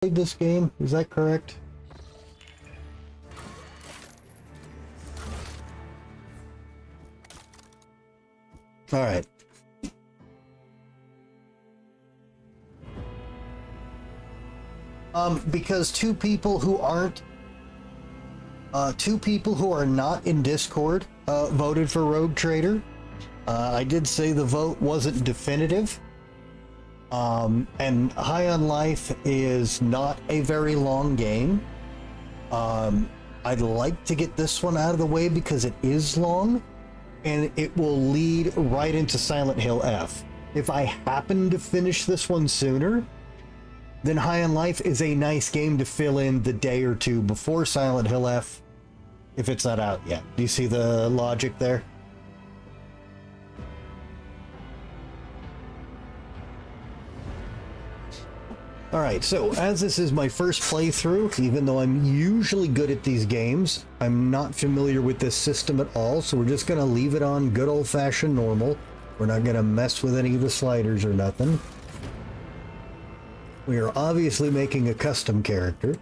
played this game, is that correct? All right. Because two people who are not in Discord voted for Rogue Trader. I did say the vote wasn't definitive. And High on Life is not a very long game. I'd like to get this one out of the way because it is long, and it will lead right into Silent Hill F. If I happen to finish this one sooner, then High on Life is a nice game to fill in the day or two before Silent Hill F, if it's not out yet. Do you see the logic there? Alright, so as this is my first playthrough, even though I'm usually good at these games, I'm not familiar with this system at all, so we're just going to leave it on good old-fashioned normal. We're not going to mess with any of the sliders or nothing. We are obviously making a custom character.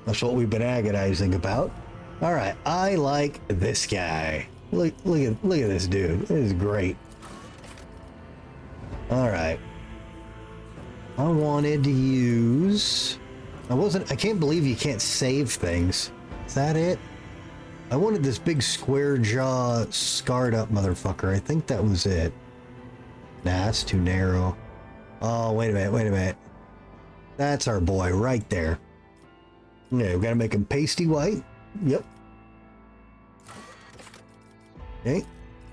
That's what we've been agonizing about. Alright, I like this guy. Look at this dude. This is great. Alright. I wanted to use... I can't believe you can't save things. Is that it? I wanted this big square jaw scarred up motherfucker. I think that was it. Nah, that's too narrow. Oh, wait a minute. That's our boy right there. Yeah, we gotta make him pasty white. Yep. Okay.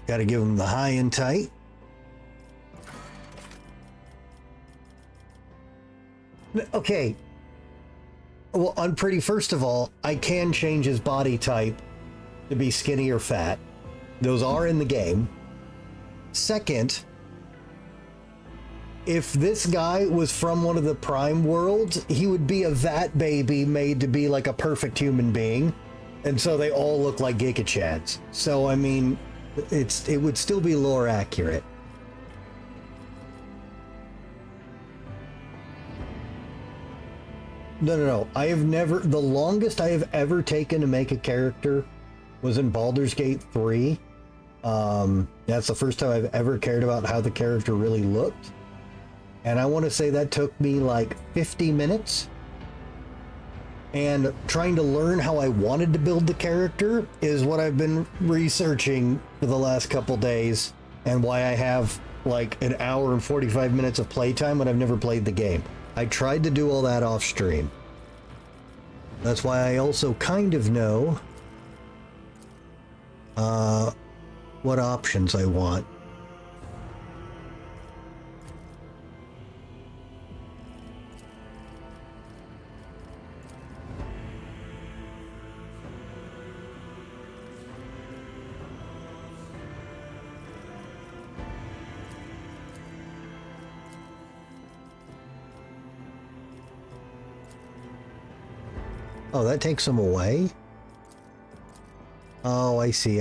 Gotta give him the high and tight. Okay. Well, first of all, I can change his body type to be skinny or fat. Those are in the game. Second, if this guy was from one of the Prime worlds, he would be a vat baby made to be like a perfect human being. And so they all look like Giga Chads. So, I mean, it would still be lore accurate. No. The longest I have ever taken to make a character was in Baldur's Gate 3. That's the first time I've ever cared about how the character really looked. And I want to say that took me like 50 minutes. And trying to learn how I wanted to build the character is what I've been researching for the last couple days, and why I have like an hour and 45 minutes of playtime when I've never played the game. I tried to do all that off stream. That's why I also kind of know what options I want. Oh, that takes them away? Oh, I see.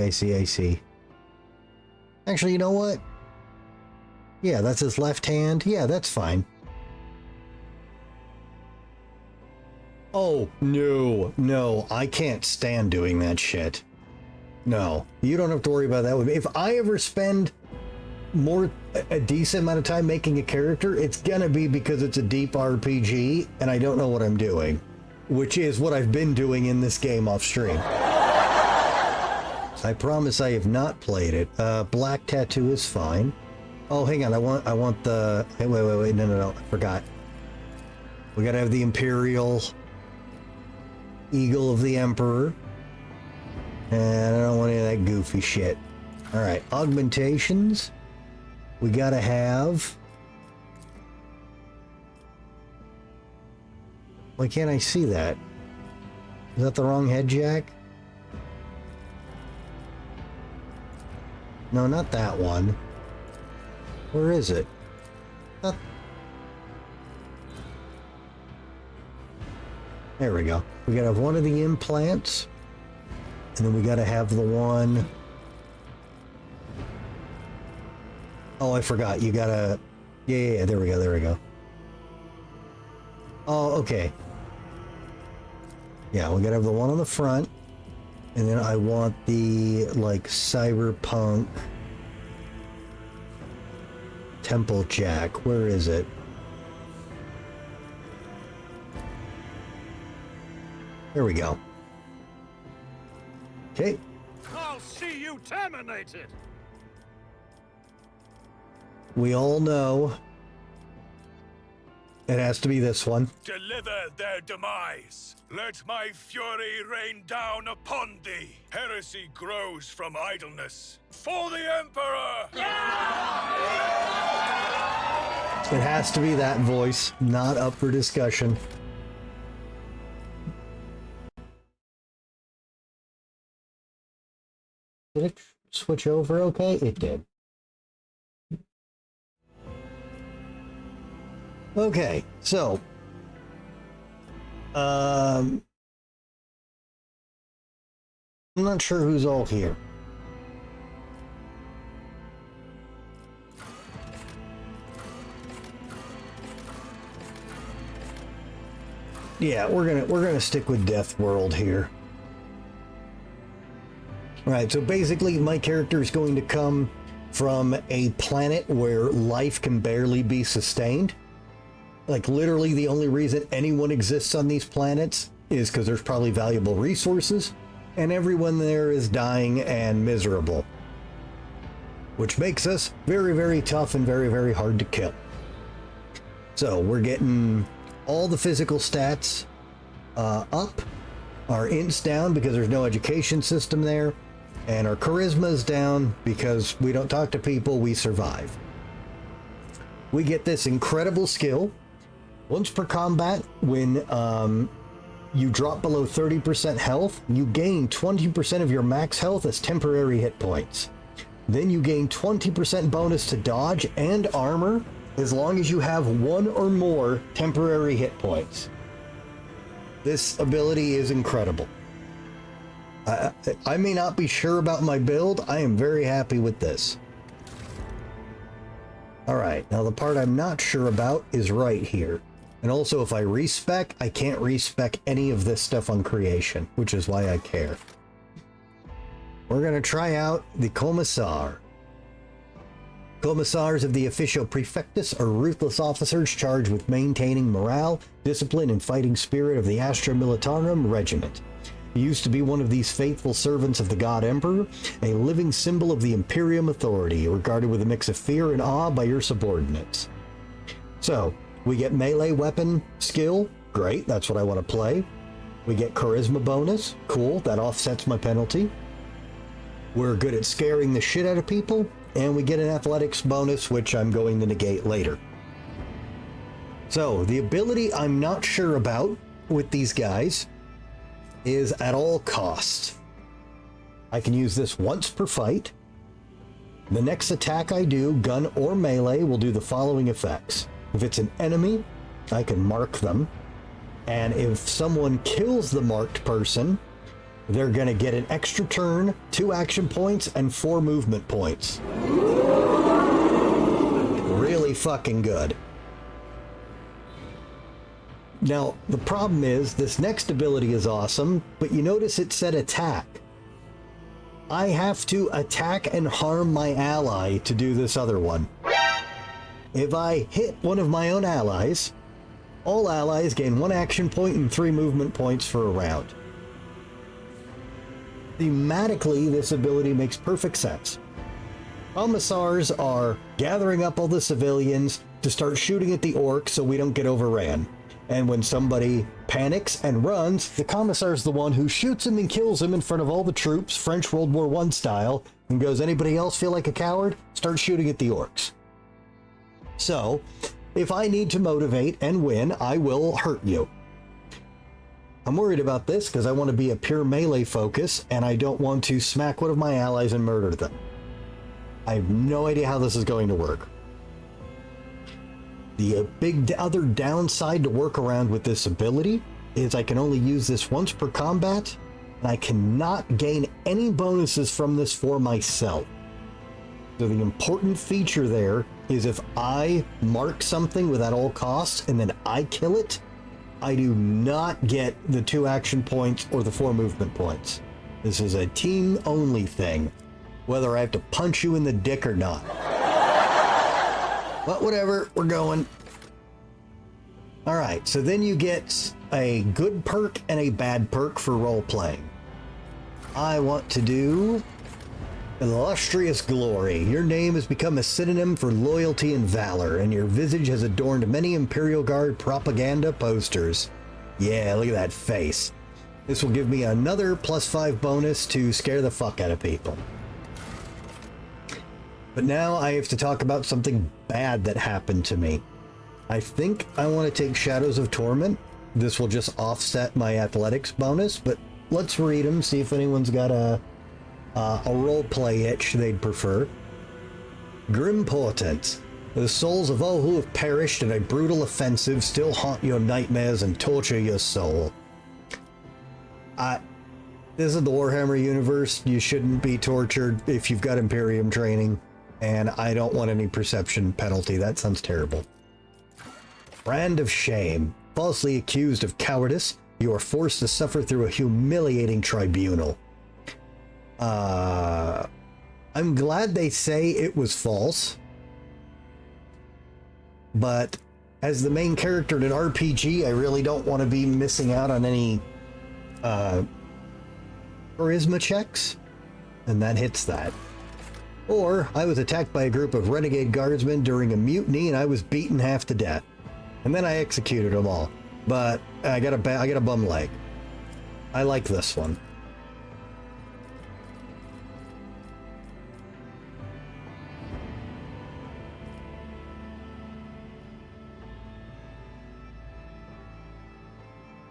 Actually, you know what? Yeah, that's his left hand. Yeah, that's fine. Oh, no, I can't stand doing that shit. No, you don't have to worry about that with me. If I ever spend a decent amount of time making a character, it's gonna be because it's a deep RPG and I don't know what I'm doing. Which is what I've been doing in this game off stream. I promise I have not played it. Black tattoo is fine. Oh, hang on. I want the... Hey, wait. No. I forgot. We gotta have the Imperial Eagle of the Emperor. And I don't want any of that goofy shit. Alright, augmentations. We gotta have... Why can't I see that? Is that the wrong head jack? No, not that one. Where is it? There we go. We gotta have one of the implants. And then we gotta have the one... Oh, I forgot. You gotta... Yeah, there we go. Oh, okay. Yeah, we gotta have the one on the front. And then I want the, like, cyberpunk temple jack. Where is it? There we go. Okay. I'll see you terminated. We all know it has to be this one. Deliver their demise. Let my fury rain down upon thee. Heresy grows from idleness. For the Emperor! It has to be that voice, not up for discussion. Did it switch over okay? It did. Okay, so I'm not sure who's all here. Yeah, we're gonna stick with Death World here. All right, so basically my character is going to come from a planet where life can barely be sustained. Like, literally the only reason anyone exists on these planets is because there's probably valuable resources, and everyone there is dying and miserable. Which makes us very, very tough and very, very hard to kill. So we're getting all the physical stats up, our ints down because there's no education system there, and our charisma is down because we don't talk to people, we survive. We get this incredible skill. Once per combat, when you drop below 30% health, you gain 20% of your max health as temporary hit points. Then you gain 20% bonus to dodge and armor as long as you have one or more temporary hit points. This ability is incredible. I may not be sure about my build. I am very happy with this. All right, now the part I'm not sure about is right here. And also, if I respec, I can't respec any of this stuff on creation, which is why I care. We're going to try out the Commissar. Commissars of the official Prefectus are ruthless officers charged with maintaining morale, discipline, and fighting spirit of the Astra Militarum Regiment. He used to be one of these faithful servants of the God Emperor, a living symbol of the Imperium authority, regarded with a mix of fear and awe by your subordinates. So, we get melee weapon skill, great, that's what I want to play. We get charisma bonus, cool, that offsets my penalty. We're good at scaring the shit out of people, and we get an athletics bonus, which I'm going to negate later. So, the ability I'm not sure about with these guys is at all costs. I can use this once per fight. The next attack I do, gun or melee, will do the following effects. If it's an enemy, I can mark them. And if someone kills the marked person, they're going to get an extra turn, 2 action points, and 4 movement points. Really fucking good. Now, the problem is, this next ability is awesome, but you notice it said attack. I have to attack and harm my ally to do this other one. If I hit one of my own allies, all allies gain 1 action point and 3 movement points for a round. Thematically, this ability makes perfect sense. Commissars are gathering up all the civilians to start shooting at the orcs so we don't get overran. And when somebody panics and runs, the Commissar's the one who shoots him and kills him in front of all the troops, French World War I style, and goes, anybody else feel like a coward? Start shooting at the orcs. So, if I need to motivate and win, I will hurt you. I'm worried about this because I want to be a pure melee focus, and I don't want to smack one of my allies and murder them. I have no idea how this is going to work. The big other downside to work around with this ability is I can only use this once per combat, and I cannot gain any bonuses from this for myself. So the important feature there is if I mark something with at all costs and then I kill it, I do not get the 2 action points or the 4 movement points. This is a team only thing, whether I have to punch you in the dick or not. But whatever, we're going. All right, so then you get a good perk and a bad perk for role playing. I want to do illustrious glory. Your name has become a synonym for loyalty and valor, and your visage has adorned many Imperial Guard propaganda posters. Yeah, look at that face. This will give me another +5 bonus to scare the fuck out of people. But now I have to talk about something bad that happened to me. I think I want to take Shadows of Torment. This will just offset my athletics bonus, but let's read them, see if anyone's got a roleplay itch they'd prefer. Grim portent. The souls of all who have perished in a brutal offensive still haunt your nightmares and torture your soul. This is the Warhammer universe. You shouldn't be tortured if you've got Imperium training, and I don't want any perception penalty. That sounds terrible. Brand of shame. Falsely accused of cowardice, you are forced to suffer through a humiliating tribunal. I'm glad they say it was false, but as the main character in an RPG, I really don't want to be missing out on any charisma checks, and that hits that. Or I was attacked by a group of renegade guardsmen during a mutiny, and I was beaten half to death, and then I executed them all. But I got a bum leg. I like this one.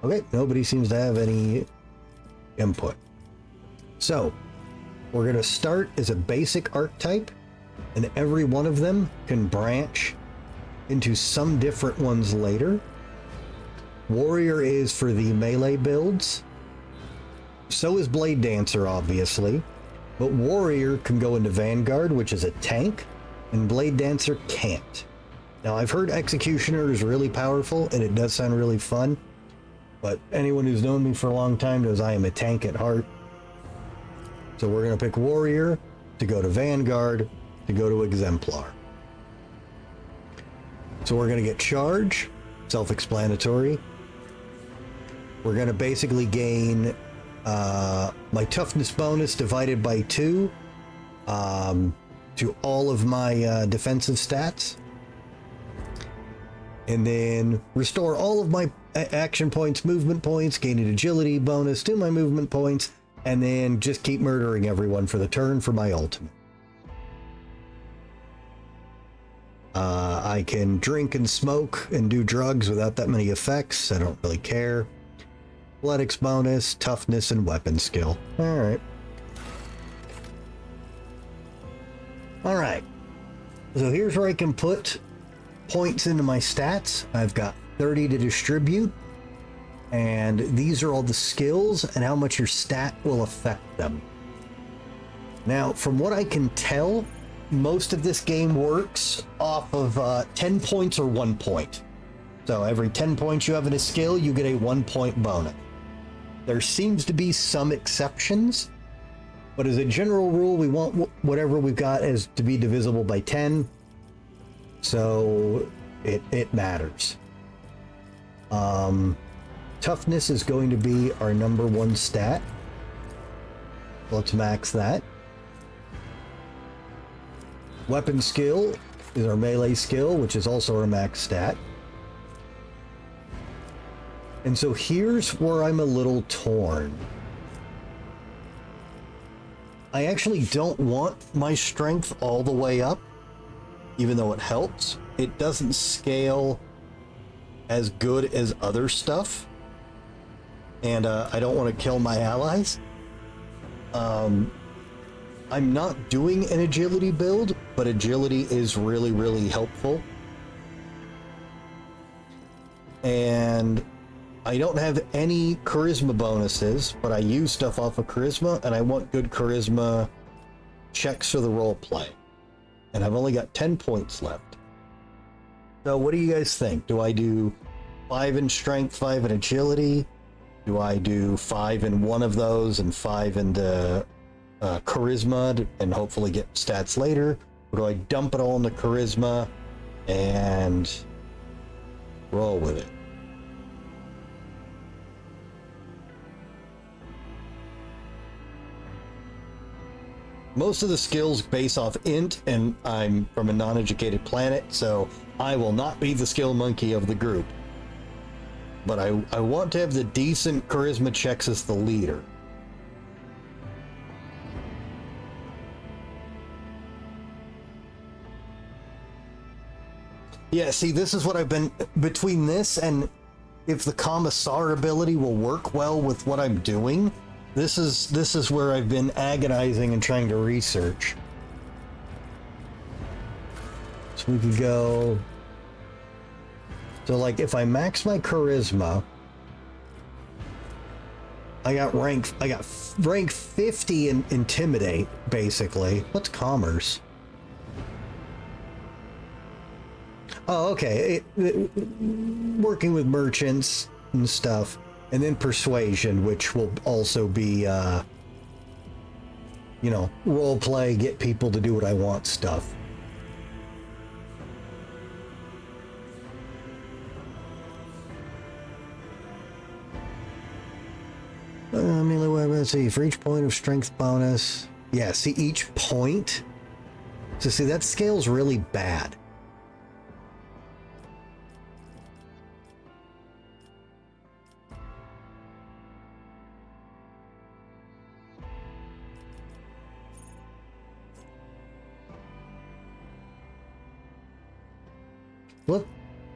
Okay, nobody seems to have any input. So, we're going to start as a basic archetype, and every one of them can branch into some different ones later. Warrior is for the melee builds. So is Blade Dancer, obviously. But Warrior can go into Vanguard, which is a tank, and Blade Dancer can't. Now, I've heard Executioner is really powerful, and it does sound really fun. But anyone who's known me for a long time knows I am a tank at heart. So we're going to pick Warrior to go to Vanguard to go to Exemplar. So we're going to get Charge, self-explanatory. We're going to basically gain my toughness bonus divided by 2 to all of my defensive stats. And then restore all of my action points, movement points, gain an agility bonus to my movement points, and then just keep murdering everyone for the turn for my ultimate. I can drink and smoke and do drugs without that many effects. I don't really care. Athletics bonus, toughness, and weapon skill. All right. All right. So here's where I can put points into my stats. I've got 30 to distribute, and these are all the skills and how much your stat will affect them. Now, from what I can tell, most of this game works off of 10 points or 1 point. So every 10 points you have in a skill, you get a 1 point bonus. There seems to be some exceptions, but as a general rule, we want whatever we've got as to be divisible by 10. So it matters. Toughness is going to be our number 1 stat. Let's max that. Weapon skill is our melee skill, which is also our max stat. And so here's where I'm a little torn. I actually don't want my strength all the way up, even though it helps. It doesn't scale as good as other stuff. And I don't want to kill my allies. I'm not doing an agility build, but agility is really, really helpful. And I don't have any charisma bonuses, but I use stuff off of charisma, and I want good charisma checks for the role play. And I've only got 10 points left. So what do you guys think? Do I do 5 in strength, 5 in agility? Do I do 5 in one of those and 5 in the charisma and hopefully get stats later? Or do I dump it all into charisma and roll with it? Most of the skills base off int, and I'm from a non-educated planet, so I will not be the skill monkey of the group. But I want to have the decent charisma checks as the leader. Yeah, see, this is what I've been, between this and if the commissar ability will work well with what I'm doing, this is where I've been agonizing and trying to research. So we could go, so like if I max my charisma, I got rank 50 in intimidate, basically. What's commerce? Oh, okay. Working with merchants and stuff. And then persuasion, which will also be, you know, role play, get people to do what I want stuff. Let's see, for each point of strength bonus. Yeah, see, each point. So see, that scale's really bad.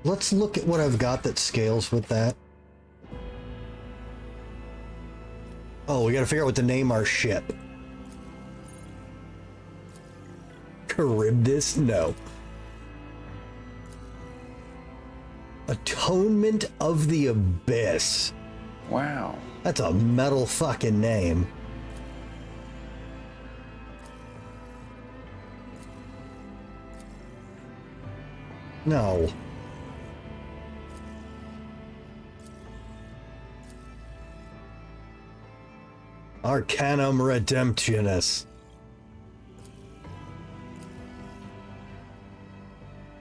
Let's look at what I've got that scales with that. Oh, we gotta figure out what to name our ship. Charybdis? No. Atonement of the Abyss. Wow. That's a metal fucking name. No. Arcanum Redemptionis.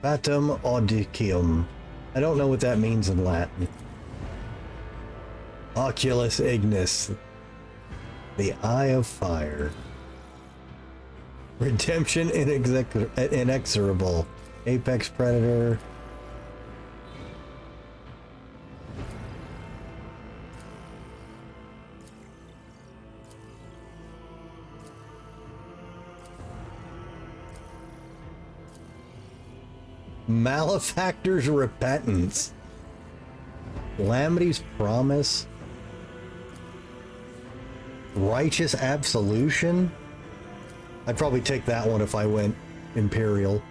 Fatum Audicium. I don't know what that means in Latin. Oculus Ignis. The Eye of Fire. Redemption Inexorable. Apex Predator. Malefactor's Repentance. Calamity's Promise. Righteous Absolution. I'd probably take that one if I went Imperial.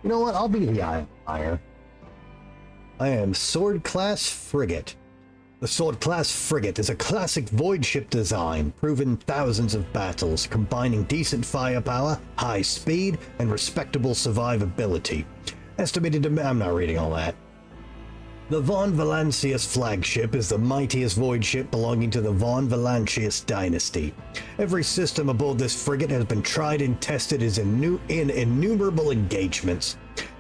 You know what? I'll be the Eye of Fire. I am Sword Class Frigate. The Sword Class Frigate is a classic void ship design, proven thousands of battles, combining decent firepower, high speed, and respectable survivability. Estimated to... I'm not reading all that. The Von Valancius flagship is the mightiest void ship belonging to the Von Valancius dynasty. Every system aboard this frigate has been tried and tested in innumerable engagements.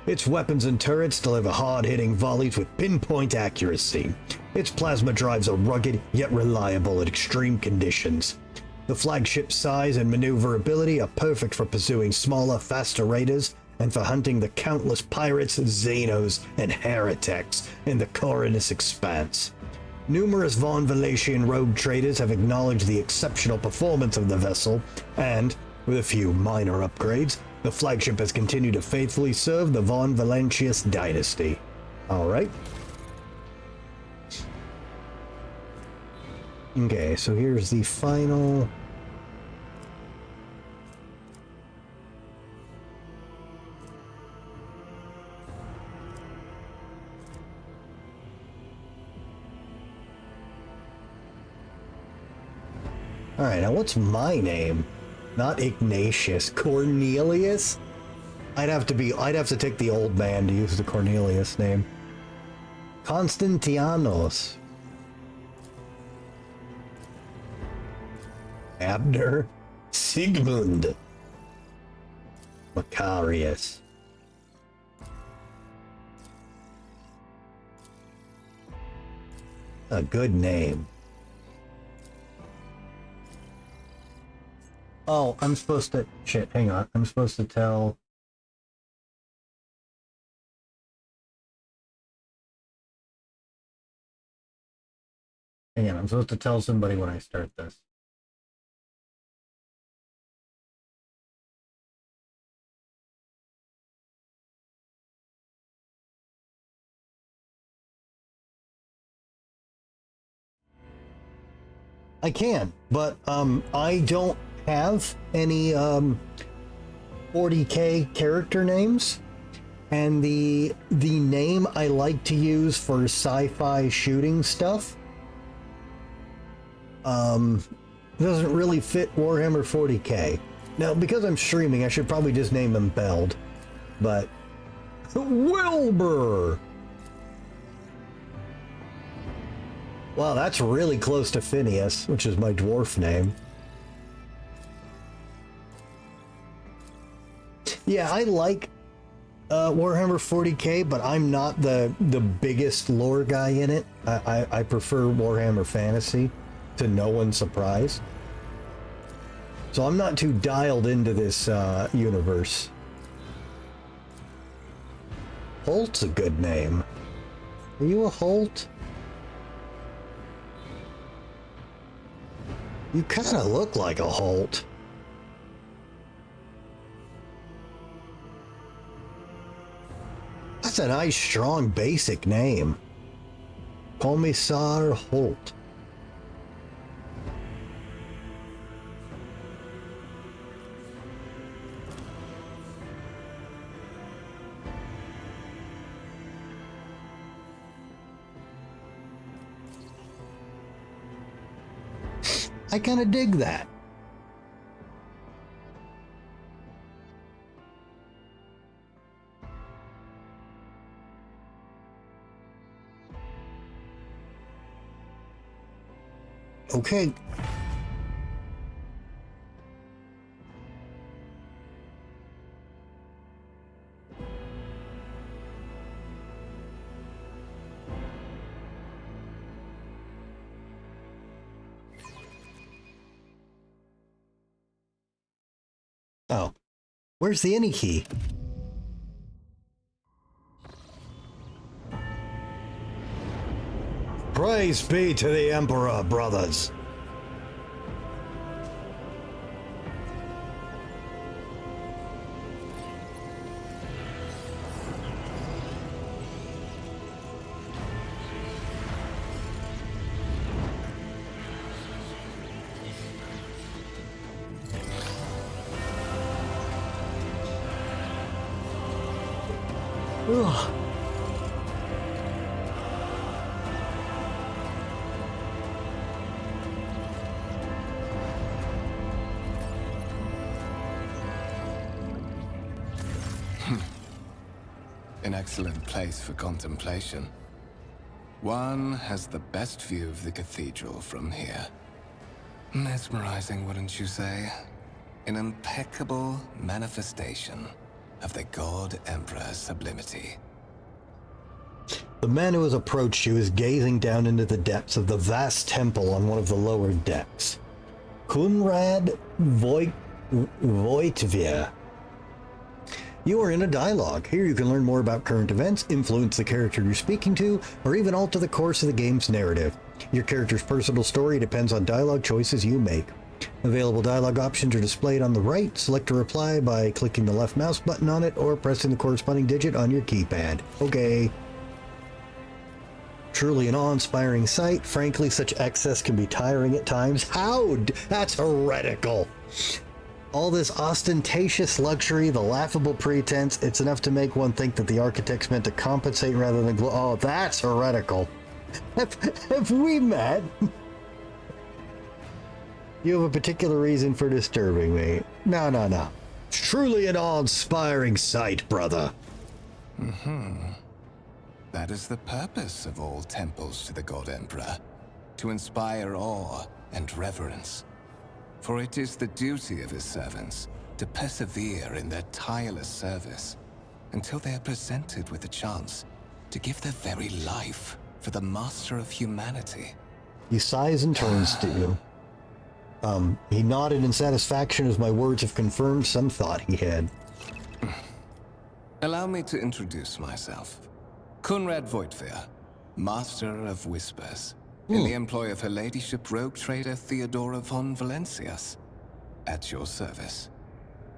Its weapons and turrets deliver hard-hitting volleys with pinpoint accuracy. Its plasma drives are rugged yet reliable in extreme conditions. The flagship's size and maneuverability are perfect for pursuing smaller, faster raiders and for hunting the countless pirates, Xenos, and heretics in the Coronus Expanse. Numerous Von Valancian rogue traders have acknowledged the exceptional performance of the vessel, and, with a few minor upgrades, the flagship has continued to faithfully serve the Von Valancius dynasty. Alright. Okay, so here's the final... Alright, now what's my name? Not Ignatius. Cornelius? I'd have to take the old man to use the Cornelius name. Constantinos. Abner. Sigmund. Macarius. A good name. Oh, I'm supposed to... Shit, hang on. I'm supposed to tell... Hang on, I'm supposed to tell somebody when I start this. I can, but I don't have any 40k character names, and the name I like to use for sci-fi shooting stuff doesn't really fit Warhammer 40k. Now, because I'm streaming, I should probably just name him Beld, but Wilbur. Wow, that's really close to Phineas, which is my dwarf name. Yeah, I like Warhammer 40k, but I'm not the biggest lore guy in it. I prefer Warhammer Fantasy, to no one's surprise. So I'm not too dialed into this universe. Holt's a good name. Are you a Holt? You kind of look like a Holt. That's a nice, strong, basic name. Commissar Holt. I kind of dig that. Okay. Oh, where's the any key? Praise be to the Emperor, brothers. Ugh. An excellent place for contemplation. One has the best view of the cathedral from here. Mesmerizing, wouldn't you say? An impeccable manifestation of the God Emperor's sublimity. The man who has approached you is gazing down into the depths of the vast temple on one of the lower decks. Kunrad Voitvia. You are in a dialogue. Here you can learn more about current events, influence the character you're speaking to, or even alter the course of the game's narrative. Your character's personal story depends on dialogue choices you make. Available dialogue options are displayed on the right. Select a reply by clicking the left mouse button on it or pressing the corresponding digit on your keypad. Okay. Truly an awe-inspiring sight. Frankly, such excess can be tiring at times. How? That's heretical. All this ostentatious luxury, the laughable pretense, it's enough to make one think that the architects meant to compensate rather than oh, that's heretical. Have we met? You have a particular reason for disturbing me. No. It's truly an awe-inspiring sight, brother. That is the purpose of all temples to the God Emperor, to inspire awe and reverence. For it is the duty of his servants to persevere in their tireless service until they are presented with the chance to give their very life for the master of humanity. He sighs and turns to you. He nodded in satisfaction as my words have confirmed some thought he had. Allow me to introduce myself. Conrad Voigtveer, Master of Whispers, in the employ of Her Ladyship Rogue Trader Theodora von Valencias. At your service.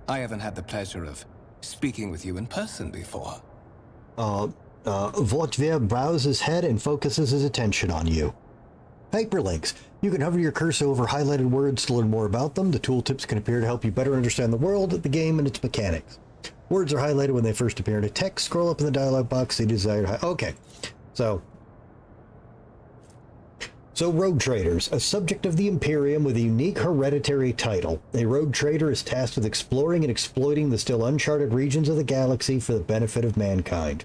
I haven't had the pleasure of speaking with you in person before. Voigtveer bows his head and focuses his attention on you. Hyperlinks. You can hover your cursor over highlighted words to learn more about them. The tooltips can appear to help you better understand the world, the game, and its mechanics. Words are highlighted when they first appear in a text. Scroll up in the dialog box the desired okay. So rogue traders, a subject of the Imperium with a unique hereditary title. A rogue trader is tasked with exploring and exploiting the still uncharted regions of the galaxy for the benefit of mankind.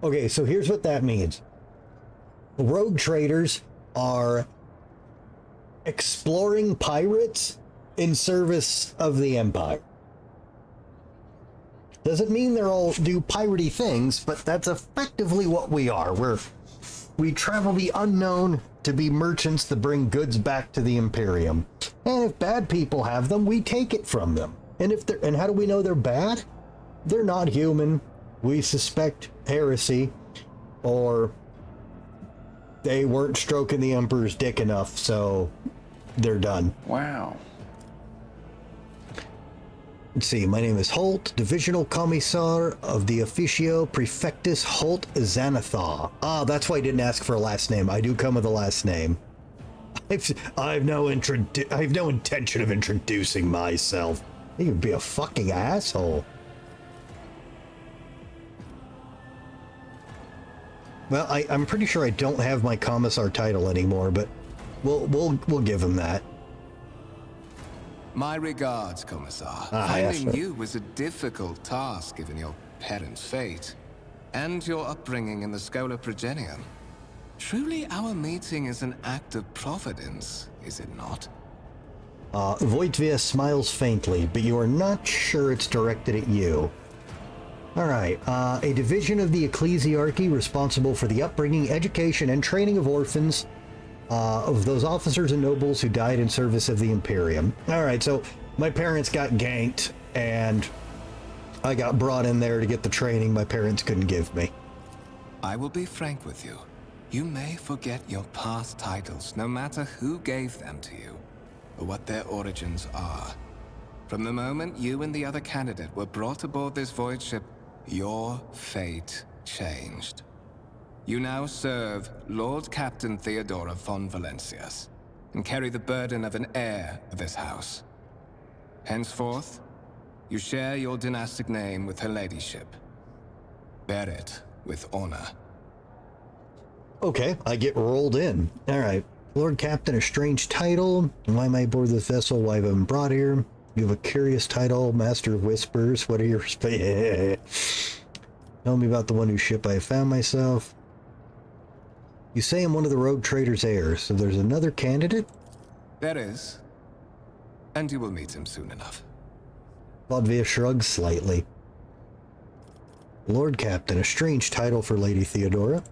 Okay, so here's what that means. Rogue traders are exploring pirates in service of the Empire. Doesn't mean they're all do piratey things, but that's effectively what we are. We travel the unknown to be merchants to bring goods back to the Imperium. And if bad people have them, we take it from them. And how do we know they're bad? They're not human. We suspect heresy, or they weren't stroking the Emperor's dick enough, so they're done. Wow. Let's see, my name is Holt, Divisional Commissar of the Officio Prefectus Holt Xanathar. Ah, that's why I didn't ask for a last name. I do come with a last name. I've no intention of introducing myself. You could be a fucking asshole. Well, I'm pretty sure I don't have my Commissar title anymore, but we'll give him that. My regards, Commissar. Yes, Finding sir. you was a difficult task given your parents' fate and your upbringing in the Schola Progenium. Truly, our meeting is an act of providence, is it not? Voigtveer smiles faintly, but you are not sure it's directed at you. Alright, a division of the Ecclesiarchy responsible for the upbringing, education, and training of orphans, of those officers and nobles who died in service of the Imperium. Alright, so my parents got ganked, and I got brought in there to get the training my parents couldn't give me. I will be frank with you. You may forget your past titles, no matter who gave them to you, or what their origins are. From the moment you and the other candidate were brought aboard this void ship, your fate changed. You now serve Lord Captain Theodora von Valencias, and carry the burden of an heir of this house. Henceforth, you share your dynastic name with Her Ladyship. Bear it with honor. Okay, I get rolled in. Alright, Lord Captain, a strange title. Why am I aboard this vessel? Why have I been brought here? You have a curious title, Master of Whispers. What are your... Tell me about the one whose ship I have found myself. You say I'm one of the rogue trader's heirs, so there's another candidate? There is. And you will meet him soon enough. Voigtveer shrugs slightly. Lord Captain, a strange title for Lady Theodora.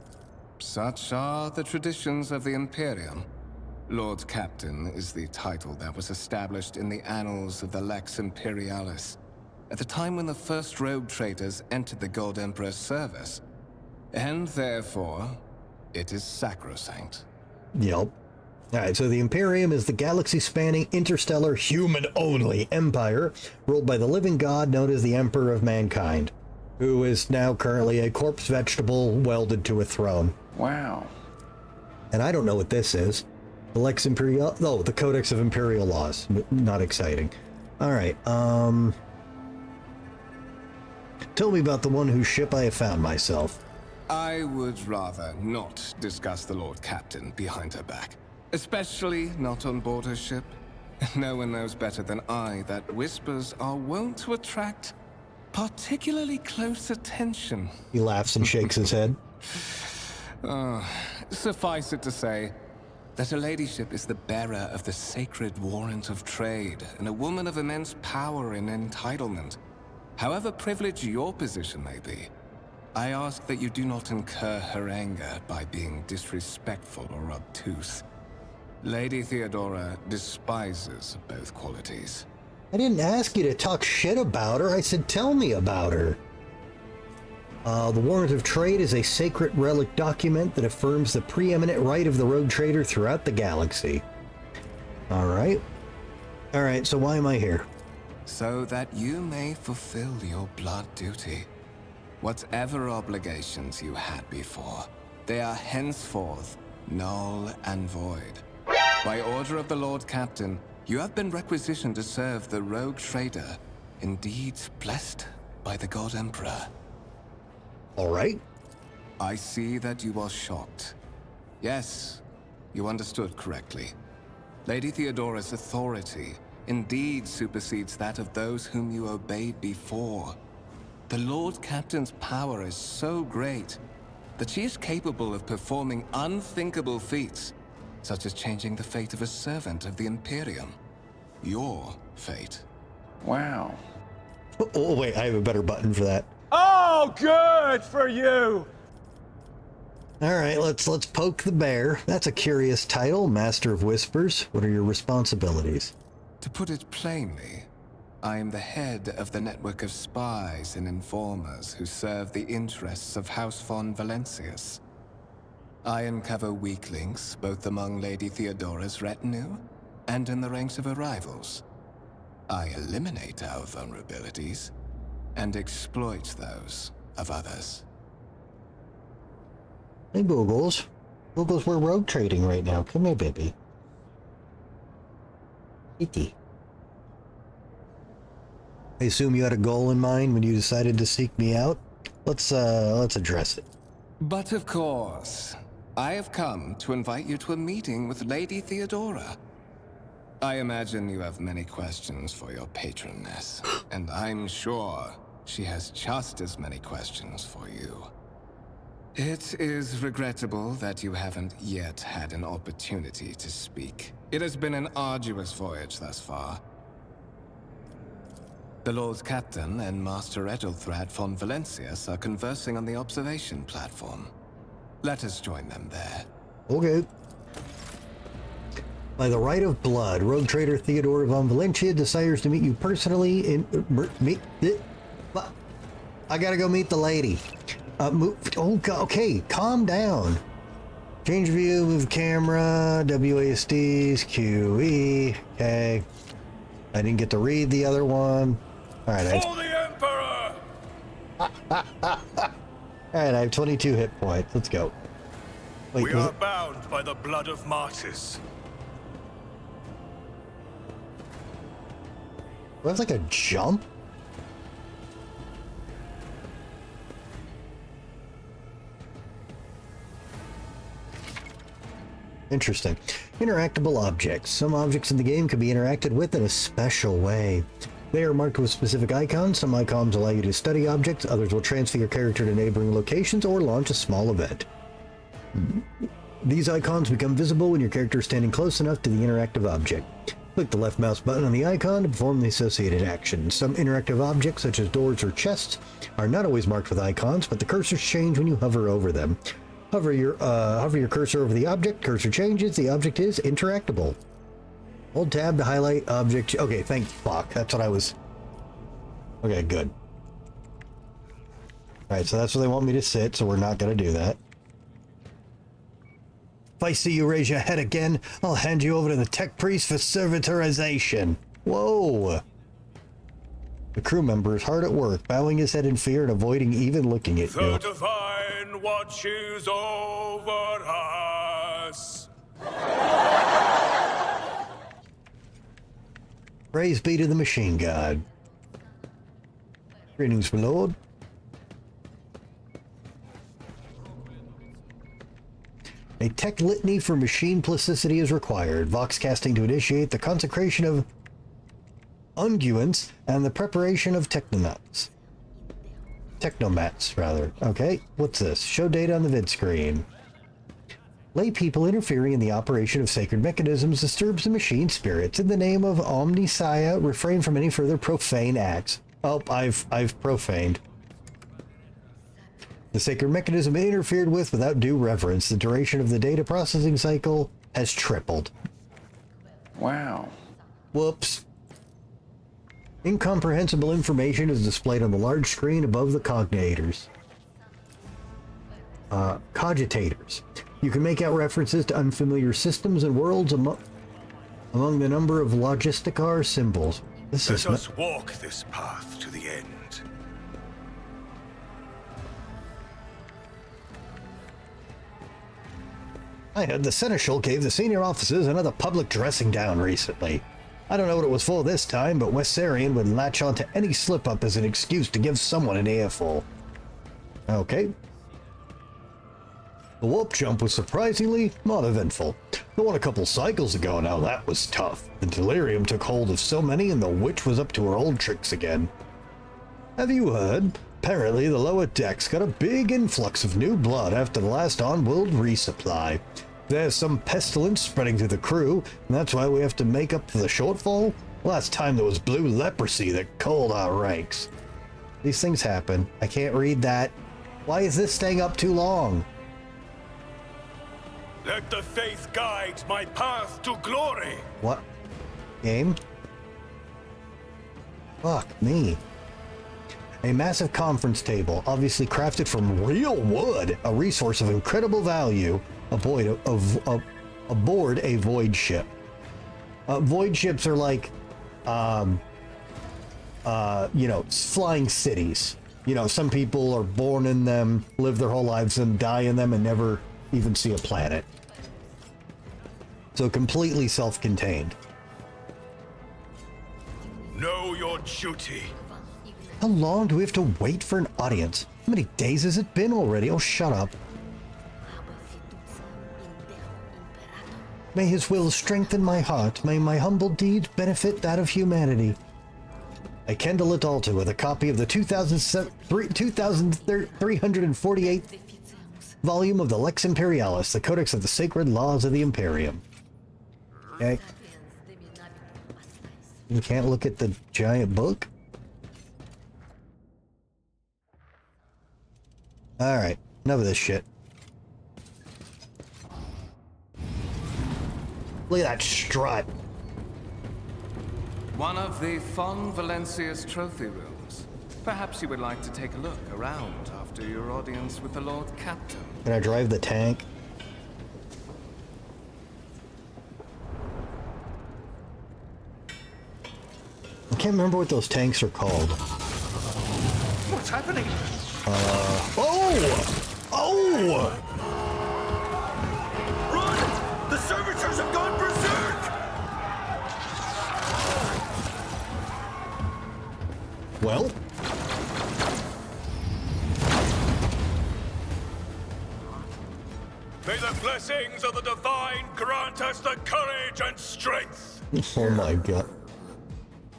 Such are the traditions of the Imperium. Lord Captain is the title that was established in the annals of the Lex Imperialis, at the time when the first rogue traders entered the God Emperor's service. And therefore, it is sacrosanct. Yep. Alright, so the Imperium is the galaxy-spanning, interstellar, human-only empire ruled by the living god known as the Emperor of Mankind, who is now currently a corpse vegetable welded to a throne. Wow. And I don't know what this is. The Lex Imperial... Oh, the Codex of Imperial Laws. Not exciting. Alright, tell me about the one whose ship I have found myself. I would rather not discuss the Lord Captain behind her back. Especially not on board a ship. No one knows better than I that whispers are wont to attract particularly close attention. He laughs and shakes his head. Suffice it to say that her ladyship is the bearer of the sacred warrant of trade and a woman of immense power and entitlement. However privileged your position may be, I ask that you do not incur her anger by being disrespectful or obtuse. Lady Theodora despises both qualities. I didn't ask you to talk shit about her. I said tell me about her. The Warrant of Trade is a sacred relic document that affirms the preeminent right of the rogue trader throughout the galaxy. Alright, so why am I here? So that you may fulfill your blood duty. Whatever obligations you had before, they are henceforth null and void. By order of the Lord Captain, you have been requisitioned to serve the rogue trader, indeed blessed by the God Emperor. Alright. I see that you are shocked. Yes, you understood correctly. Lady Theodora's authority indeed supersedes that of those whom you obeyed before. The Lord Captain's power is so great that she is capable of performing unthinkable feats, such as changing the fate of a servant of the Imperium. Your fate. Wow. Oh wait, I have a better button for that. Oh, good for you! Alright, let's poke the bear. That's a curious title, Master of Whispers. What are your responsibilities? To put it plainly, I am the head of the network of spies and informers who serve the interests of House von Valencius. I uncover weak links both among Lady Theodora's retinue and in the ranks of her rivals. I eliminate our vulnerabilities and exploit those of others. Hey, Boogles. Boogles, we're rogue trading right now. Come here, baby. Itty. I assume you had a goal in mind when you decided to seek me out? Let's address it. But of course, I have come to invite you to a meeting with Lady Theodora. I imagine you have many questions for your patroness, and I'm sure she has just as many questions for you. It is regrettable that you haven't yet had an opportunity to speak. It has been an arduous voyage thus far. The Lord Captain and Master Edelthrad von Valencius are conversing on the observation platform. Let us join them there. Okay. By the right of blood, rogue trader Theodora von Valencia desires to meet you personally in... I gotta go meet the lady. Okay, calm down. Change view, move camera, WASDs, QE. Okay. I didn't get to read the other one. Alright, For the Emperor! Alright, I have 22 hit points. Let's go. Wait, We are bound by the blood of martyrs. Was like a jump? Interesting. Interactable objects. Some objects in the game can be interacted with in a special way. They are marked with specific icons. Some icons allow you to study objects, others will transfer your character to neighboring locations or launch a small event. These icons become visible when your character is standing close enough to the interactive object. Click the left mouse button on the icon to perform the associated action. Some interactive objects, such as doors or chests, are not always marked with icons, but the cursors change when you hover over them. Hover your cursor over the object, cursor changes, the object is interactable. Hold tab to highlight object. Okay, thank fuck. That's what I was... Okay, good. Alright, so that's where they want me to sit, so we're not going to do that. If I see you raise your head again, I'll hand you over to the tech priest for servitorization. Whoa! The crew member is hard at work, bowing his head in fear and avoiding even looking at The you. divine watches over us. Praise be to the machine god. Greetings, my lord. A tech litany for machine plasticity is required. Vox casting to initiate the consecration of unguents and the preparation of technomats. Technomats, rather. Okay, what's this? Show data on the vid screen. Lay people interfering in the operation of sacred mechanisms disturbs the machine spirits. In the name of Omnissiah, refrain from any further profane acts. Oh, I've profaned. The sacred mechanism interfered with without due reverence. The duration of the data processing cycle has tripled. Wow. Whoops. Incomprehensible information is displayed on the large screen above the cogitators. Cogitators. You can make out references to unfamiliar systems and worlds among the number of logisticar symbols. Let us walk this path to the end. I heard the Seneschal gave the senior officers another public dressing down recently. I don't know what it was for this time, but Wessarian would latch on to any slip-up as an excuse to give someone an earful. Okay. The warp jump was surprisingly not eventful. The one a couple cycles ago, now that was tough. The delirium took hold of so many and the witch was up to her old tricks again. Have you heard? Apparently the lower decks got a big influx of new blood after the last on-world resupply. There's some pestilence spreading through the crew, and that's why we have to make up for the shortfall. Last time there was blue leprosy that coaled our ranks. These things happen. I can't read that. Why is this staying up too long? Let the faith guide my path to glory. What? Game? Fuck me. A massive conference table, obviously crafted from real wood, a resource of incredible value, aboard a void ship. Void ships are like, flying cities. You know, some people are born in them, live their whole lives and die in them and never even see a planet. So completely self-contained. Know your duty. How long do we have to wait for an audience? How many days has it been already? Oh, shut up. May his will strengthen my heart. May my humble deeds benefit that of humanity. I kindle it altar with a copy of the 2348th volume of the Lex Imperialis, the Codex of the Sacred Laws of the Imperium. Okay. You can't look at the giant book? Alright, enough of this shit. Look at that strut. One of the Von Valencia's trophy rooms. Perhaps you would like to take a look around after your audience with the Lord Captain. Can I drive the tank? I can't remember what those tanks are called. What's happening? Oh! Run! The servitors have gone berserk! Well? May the blessings of the divine grant us the courage and strength! Oh my god.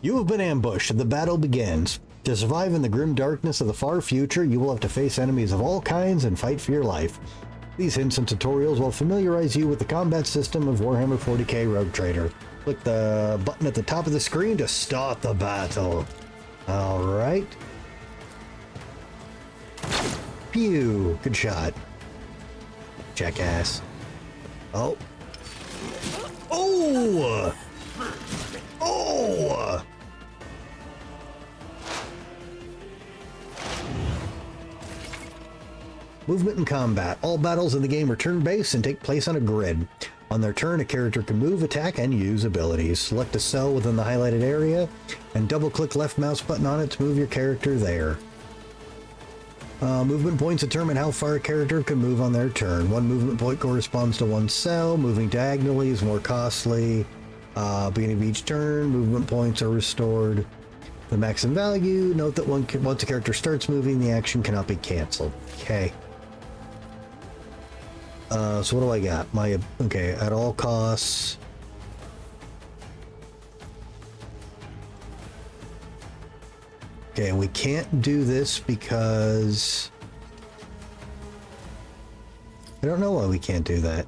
You have been ambushed and the battle begins. To survive in the grim darkness of the far future, you will have to face enemies of all kinds and fight for your life. These hints and tutorials will familiarize you with the combat system of Warhammer 40k Rogue Trader. Click the button at the top of the screen to start the battle. Alright. Pew! Good shot. Jackass. Oh. Oh! Oh! Movement and combat. All battles in the game are turn-based and take place on a grid. On their turn, a character can move, attack, and use abilities. Select a cell within the highlighted area, and double-click left mouse button on it to move your character there. Movement points determine how far a character can move on their turn. One movement point corresponds to one cell. Moving diagonally is more costly. Beginning of each turn, movement points are restored. The maximum value. Note that once a character starts moving, the action cannot be cancelled. Okay. So what do I got? Okay, at all costs. Okay, we can't do this because I don't know why we can't do that.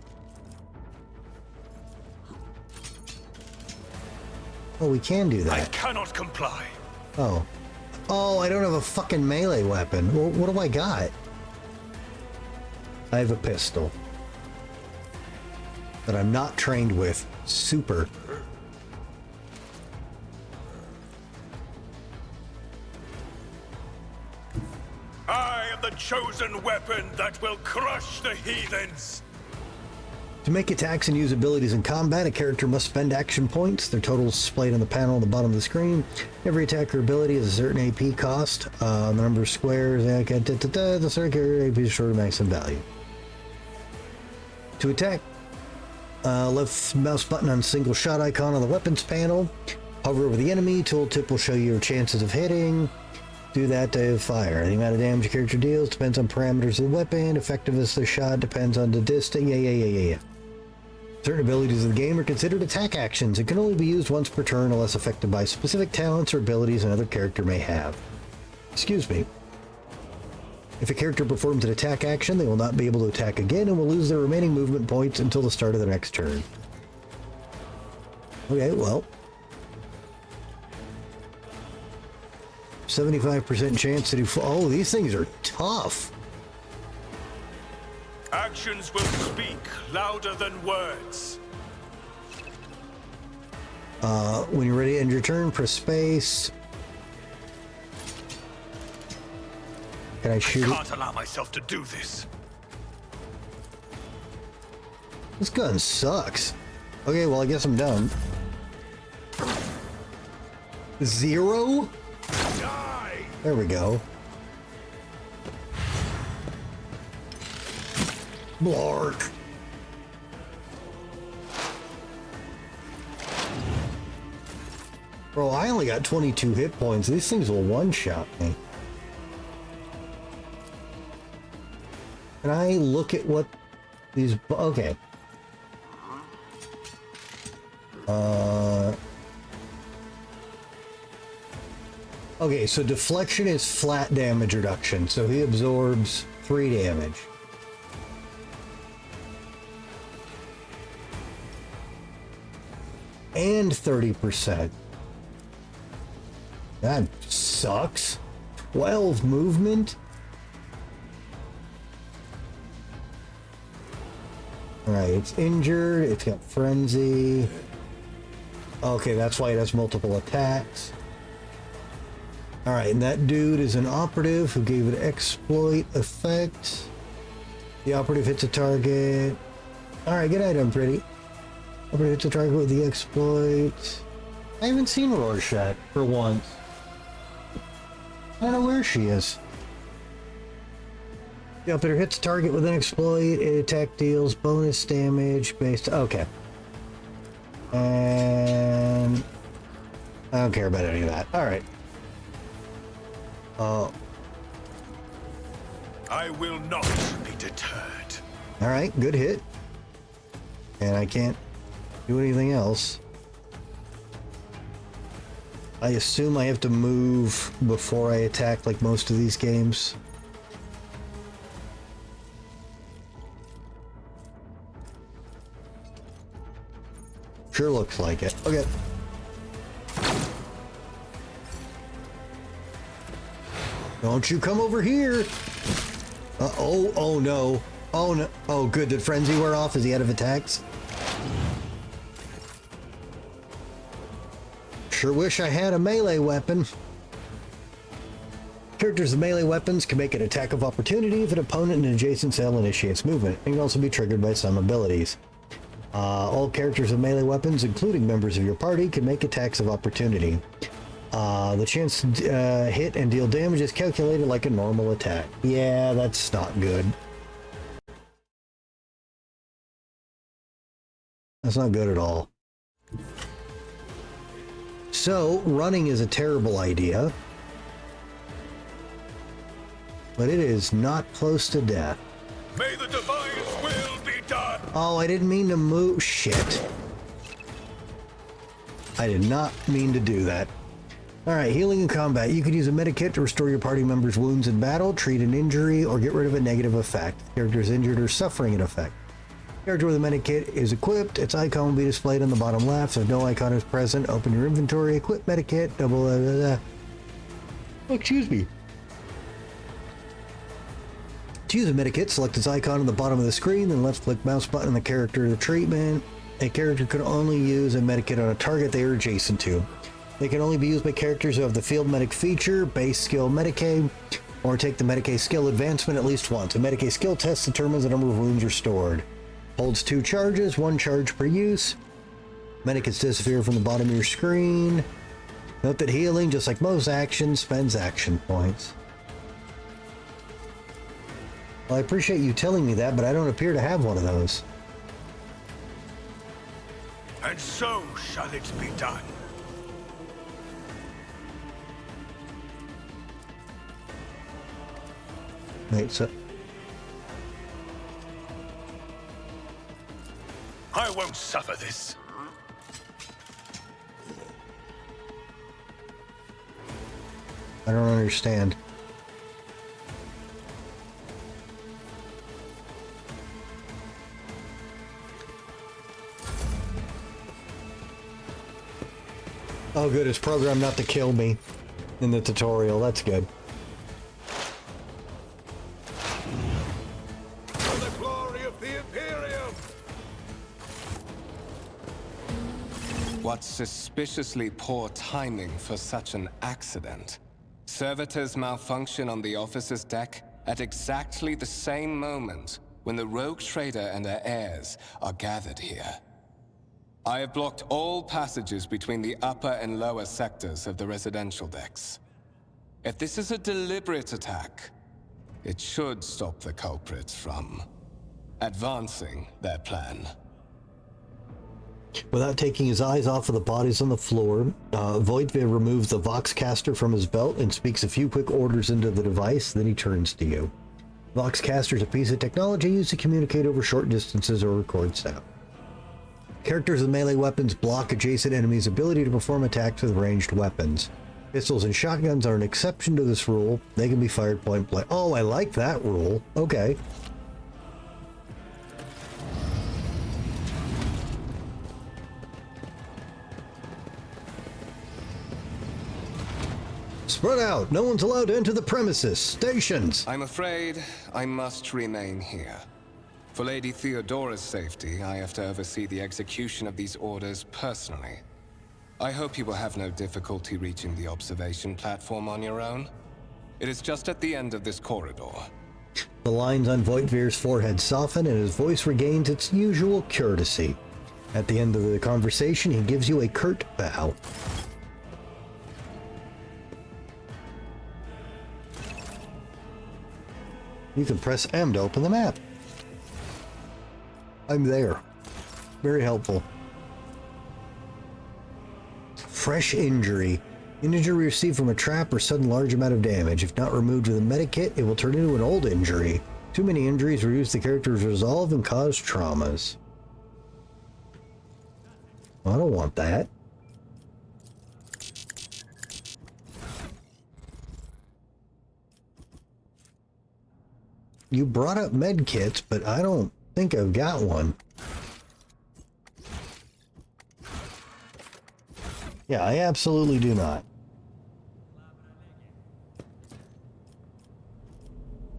Oh, we can do that. I cannot comply. Oh. Oh, I don't have a fucking melee weapon. Well, what do I got? I have a pistol that I'm not trained with. Super. I am the chosen weapon that will crush the heathens. To make attacks and use abilities in combat, a character must spend action points. Their total is displayed on the panel on the bottom of the screen. Every attack or ability has a certain AP cost. The number of squares, the certain character AP is short of maximum value. To attack, left mouse button on single shot icon on the weapons panel. Hover over the enemy. Tooltip will show you your chances of hitting. Do that to fire. The amount of damage a character deals depends on parameters of the weapon. Effectiveness of the shot depends on the distance. Yeah. Certain abilities of the game are considered attack actions and can only be used once per turn unless affected by specific talents or abilities another character may have. Excuse me. If a character performs an attack action, they will not be able to attack again and will lose their remaining movement points until the start of the next turn. Okay, well. 75% chance to do... Oh, these things are tough. Actions will speak louder than words. When you're ready to end your turn, press space. Can I shoot I can't allow myself to do this. This gun sucks. Okay, well, I guess I'm done. 0? Die! There we go. Blark. Bro, I only got 22 hit points. These things will one-shot me. Can I look at what these... Okay. Okay, so deflection is flat damage reduction, so he absorbs 3 damage. And 30%. That sucks. 12 movement? Alright, it's injured, it's got frenzy. Okay, that's why it has multiple attacks. Alright, and that dude is an operative who gave it exploit effect. The operative hits a target. Alright, good item, pretty. Operative hits a target with the exploit. I haven't seen Rorschach for once. I don't know where she is. The operative hits a target with an exploit. It attack deals bonus damage based... Okay. And... I don't care about any of that. Alright. I will not be deterred. Alright, good hit. And I can't do anything else. I assume I have to move before I attack like most of these games. Sure looks like it. Okay. Don't you come over here! Oh no. Oh no. Oh good, did frenzy wear off? Is he out of attacks? Sure wish I had a melee weapon. Characters with melee weapons can make an attack of opportunity if an opponent in an adjacent cell initiates movement, and can also be triggered by some abilities. All characters with melee weapons, including members of your party, can make attacks of opportunity. The chance to hit and deal damage is calculated like a normal attack. Yeah, that's not good. That's not good at all. So, running is a terrible idea. But it is not close to death. May the divine will be Oh, I didn't mean to move. Shit. I did not mean to do that. Alright, healing in combat. You could use a medikit to restore your party member's wounds in battle, treat an injury, or get rid of a negative effect. The character is injured or suffering an effect. The character with a medikit is equipped. Its icon will be displayed on the bottom left, so if no icon is present, open your inventory, equip medikit, double... Oh, excuse me. To use a medikit, select its icon on the bottom of the screen, then left-click mouse button on the character to treatment. A character can only use a medikit on a target they are adjacent to. They can only be used by characters who have the field medic feature, base skill Medicaid, or take the Medicaid skill advancement at least once. A Medicaid skill test determines the number of wounds restored. Holds 2 charges, 1 charge per use. Medikits disappear from the bottom of your screen. Note that healing, just like most actions, spends action points. Well, I appreciate you telling me that, but I don't appear to have one of those. And so shall it be done. Wait, so... I won't suffer this. I don't understand. Oh good, it's programmed not to kill me in the tutorial. That's good. For the glory of the Imperium! What suspiciously poor timing for such an accident. Servitors malfunction on the officer's deck at exactly the same moment when the rogue trader and her heirs are gathered here. I have blocked all passages between the upper and lower sectors of the residential decks. If this is a deliberate attack, it should stop the culprits from advancing their plan. Without taking his eyes off of the bodies on the floor, Voitvir removes the Voxcaster from his belt and speaks a few quick orders into the device, then he turns to you. Voxcaster is a piece of technology used to communicate over short distances or record sound. Characters with melee weapons block adjacent enemies' ability to perform attacks with ranged weapons. Pistols and shotguns are an exception to this rule. They can be fired point blank. Oh, I like that rule. Okay. Spread out. No one's allowed to enter the premises. Stations. I'm afraid I must remain here. For Lady Theodora's safety, I have to oversee the execution of these orders personally. I hope you will have no difficulty reaching the observation platform on your own. It is just at the end of this corridor. The lines on Voitvir's forehead soften and his voice regains its usual courtesy. At the end of the conversation, he gives you a curt bow. You can press M to open the map. I'm there. Very helpful. Fresh injury. An injury received from a trap or sudden large amount of damage. If not removed with a medikit, it will turn into an old injury. Too many injuries reduce the character's resolve and cause traumas. I don't want that. You brought up medkits, but I don't think I've got one. Yeah, I absolutely do not.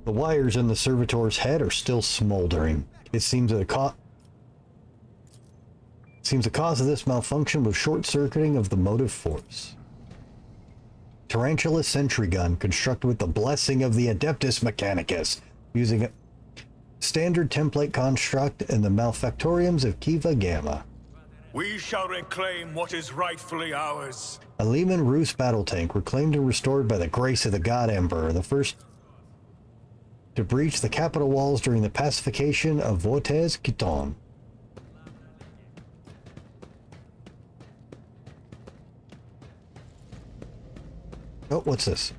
The wires in the servitor's head are still smoldering. It seems that the cause of this malfunction was short-circuiting of the motive force. Tarantula sentry gun constructed with the blessing of the Adeptus Mechanicus, using a standard template construct in the Malfactoriums of Kiva Gamma. We shall reclaim what is rightfully ours. A Lehman Roos battle tank, reclaimed and restored by the grace of the God Emperor, the first to breach the capital walls during the pacification of Vortes Kiton. Oh, what's this?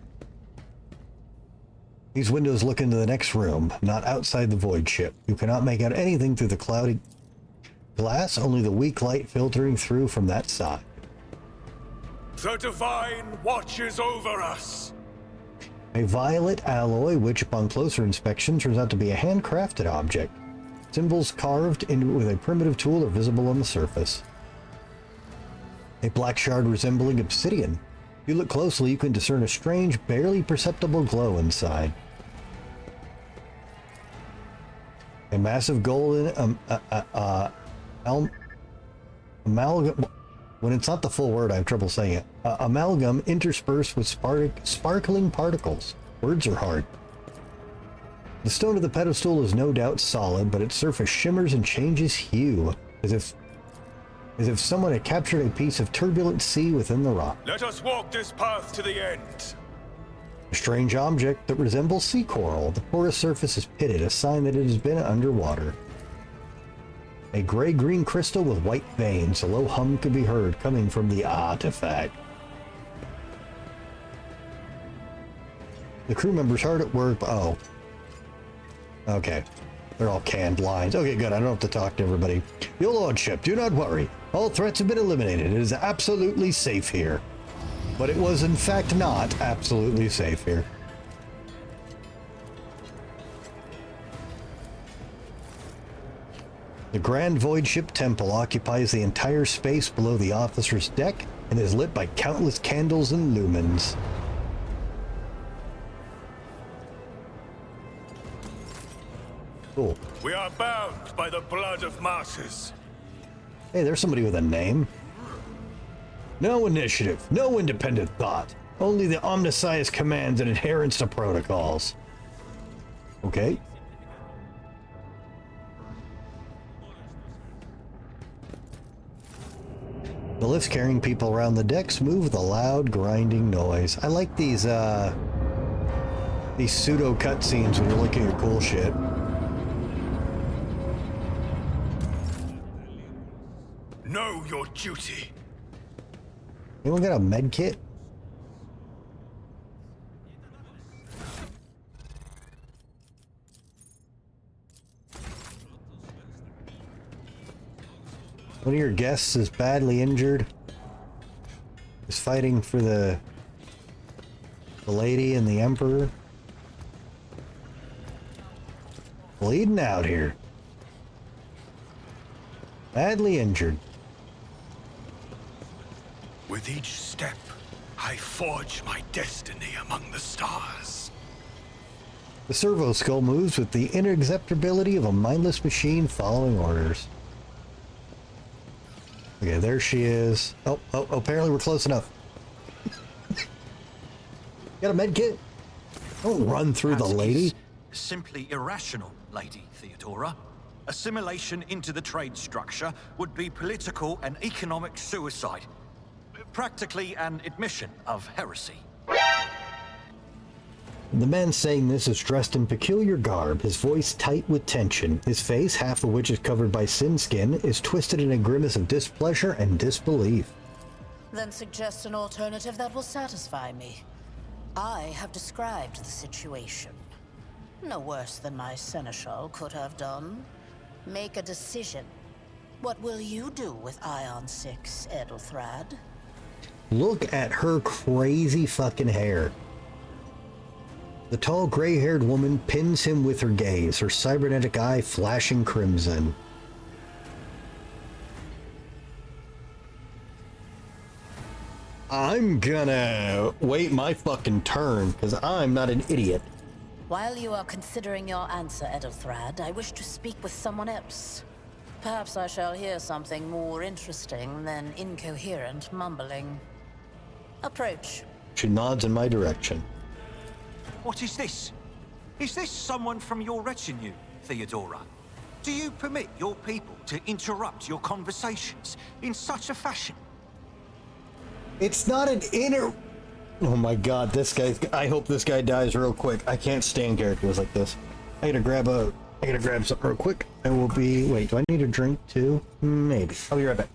These windows look into the next room, not outside the void ship. You cannot make out anything through the cloudy glass, only the weak light filtering through from that side. The Divine watches over us. A violet alloy, which upon closer inspection turns out to be a handcrafted object. Symbols carved into it with a primitive tool are visible on the surface. A black shard resembling obsidian. If you look closely, you can discern a strange, barely perceptible glow inside. A massive golden amalgam. When it's not the full word, I have trouble saying it. Amalgam interspersed with sparkling particles. Words are hard. The stone of the pedestal is no doubt solid, but its surface shimmers and changes hue, as if someone had captured a piece of turbulent sea within the rock. Let us walk this path to the end. A strange object that resembles sea coral. The porous surface is pitted, a sign that it has been underwater. A gray-green crystal with white veins. A low hum could be heard coming from the artifact. The crew members hard at work. Oh. Okay. They're all canned lines. Okay, good. I don't have to talk to everybody. Your lordship, do not worry. All threats have been eliminated. It is absolutely safe here. But it was in fact not absolutely safe here. The Grand Void Ship Temple occupies the entire space below the officer's deck and is lit by countless candles and lumens. Cool. We are bound by the blood of martyrs. Hey, there's somebody with a name. No initiative, no independent thought. Only the omniscience commands and adherence to protocols. Okay. The lifts carrying people around the decks move with a loud grinding noise. I like these pseudo cutscenes when you're looking at cool shit. Know your duty. Anyone got a med kit? One of your guests is badly injured. Is fighting for the lady and the emperor. Bleeding out here. Badly injured. With each step, I forge my destiny among the stars. The servo skull moves with the inexceptability of a mindless machine following orders. Okay, there she is. Oh, apparently we're close enough. Got a med kit? Don't run through the lady. Simply irrational, Lady Theodora. Assimilation into the trade structure would be political and economic suicide. Practically an admission of heresy. The man saying this is dressed in peculiar garb, his voice tight with tension. His face, half of which is covered by sin skin, is twisted in a grimace of displeasure and disbelief. Then suggest an alternative that will satisfy me. I have described the situation. No worse than my seneschal could have done. Make a decision. What will you do with Ion 6, Edelthrad? Look at her crazy fucking hair. The tall gray-haired woman pins him with her gaze, her cybernetic eye flashing crimson. I'm gonna wait my fucking turn, because I'm not an idiot. While you are considering your answer, Edelthrad, I wish to speak with someone else. Perhaps I shall hear something more interesting than incoherent mumbling. Approach. She nods in my direction. What is this? Is this someone from your retinue, Theodora? Do you permit your people to interrupt your conversations in such a fashion? It's not an inner... Oh my god, this guy... I hope this guy dies real quick. I can't stand characters like this. I gotta grab something real quick. I will be... Wait, do I need a drink too? Maybe. I'll be right back.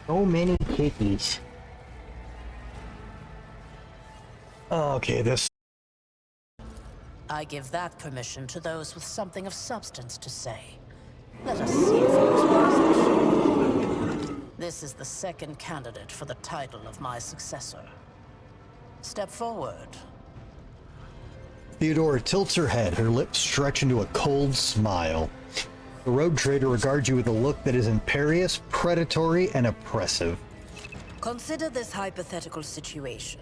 So many kitties. Okay, this. I give that permission to those with something of substance to say. Let us see if it was possible. This is the second candidate for the title of my successor. Step forward. Theodora tilts her head, her lips stretch into a cold smile. The road trader regards you with a look that is imperious, predatory, and oppressive. Consider this hypothetical situation.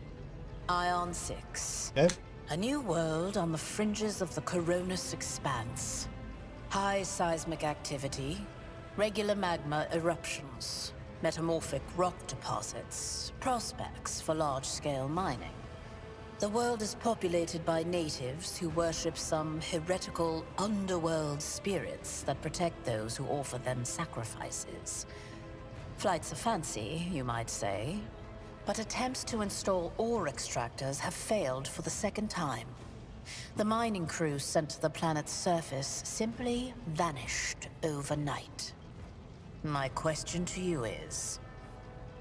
Ion 6. Okay? A new world on the fringes of the Coronis expanse. High seismic activity, regular magma eruptions, metamorphic rock deposits, prospects for large-scale mining. The world is populated by natives who worship some heretical underworld spirits that protect those who offer them sacrifices. Flights of fancy, you might say, but attempts to install ore extractors have failed for the second time. The mining crew sent to the planet's surface simply vanished overnight. My question to you is,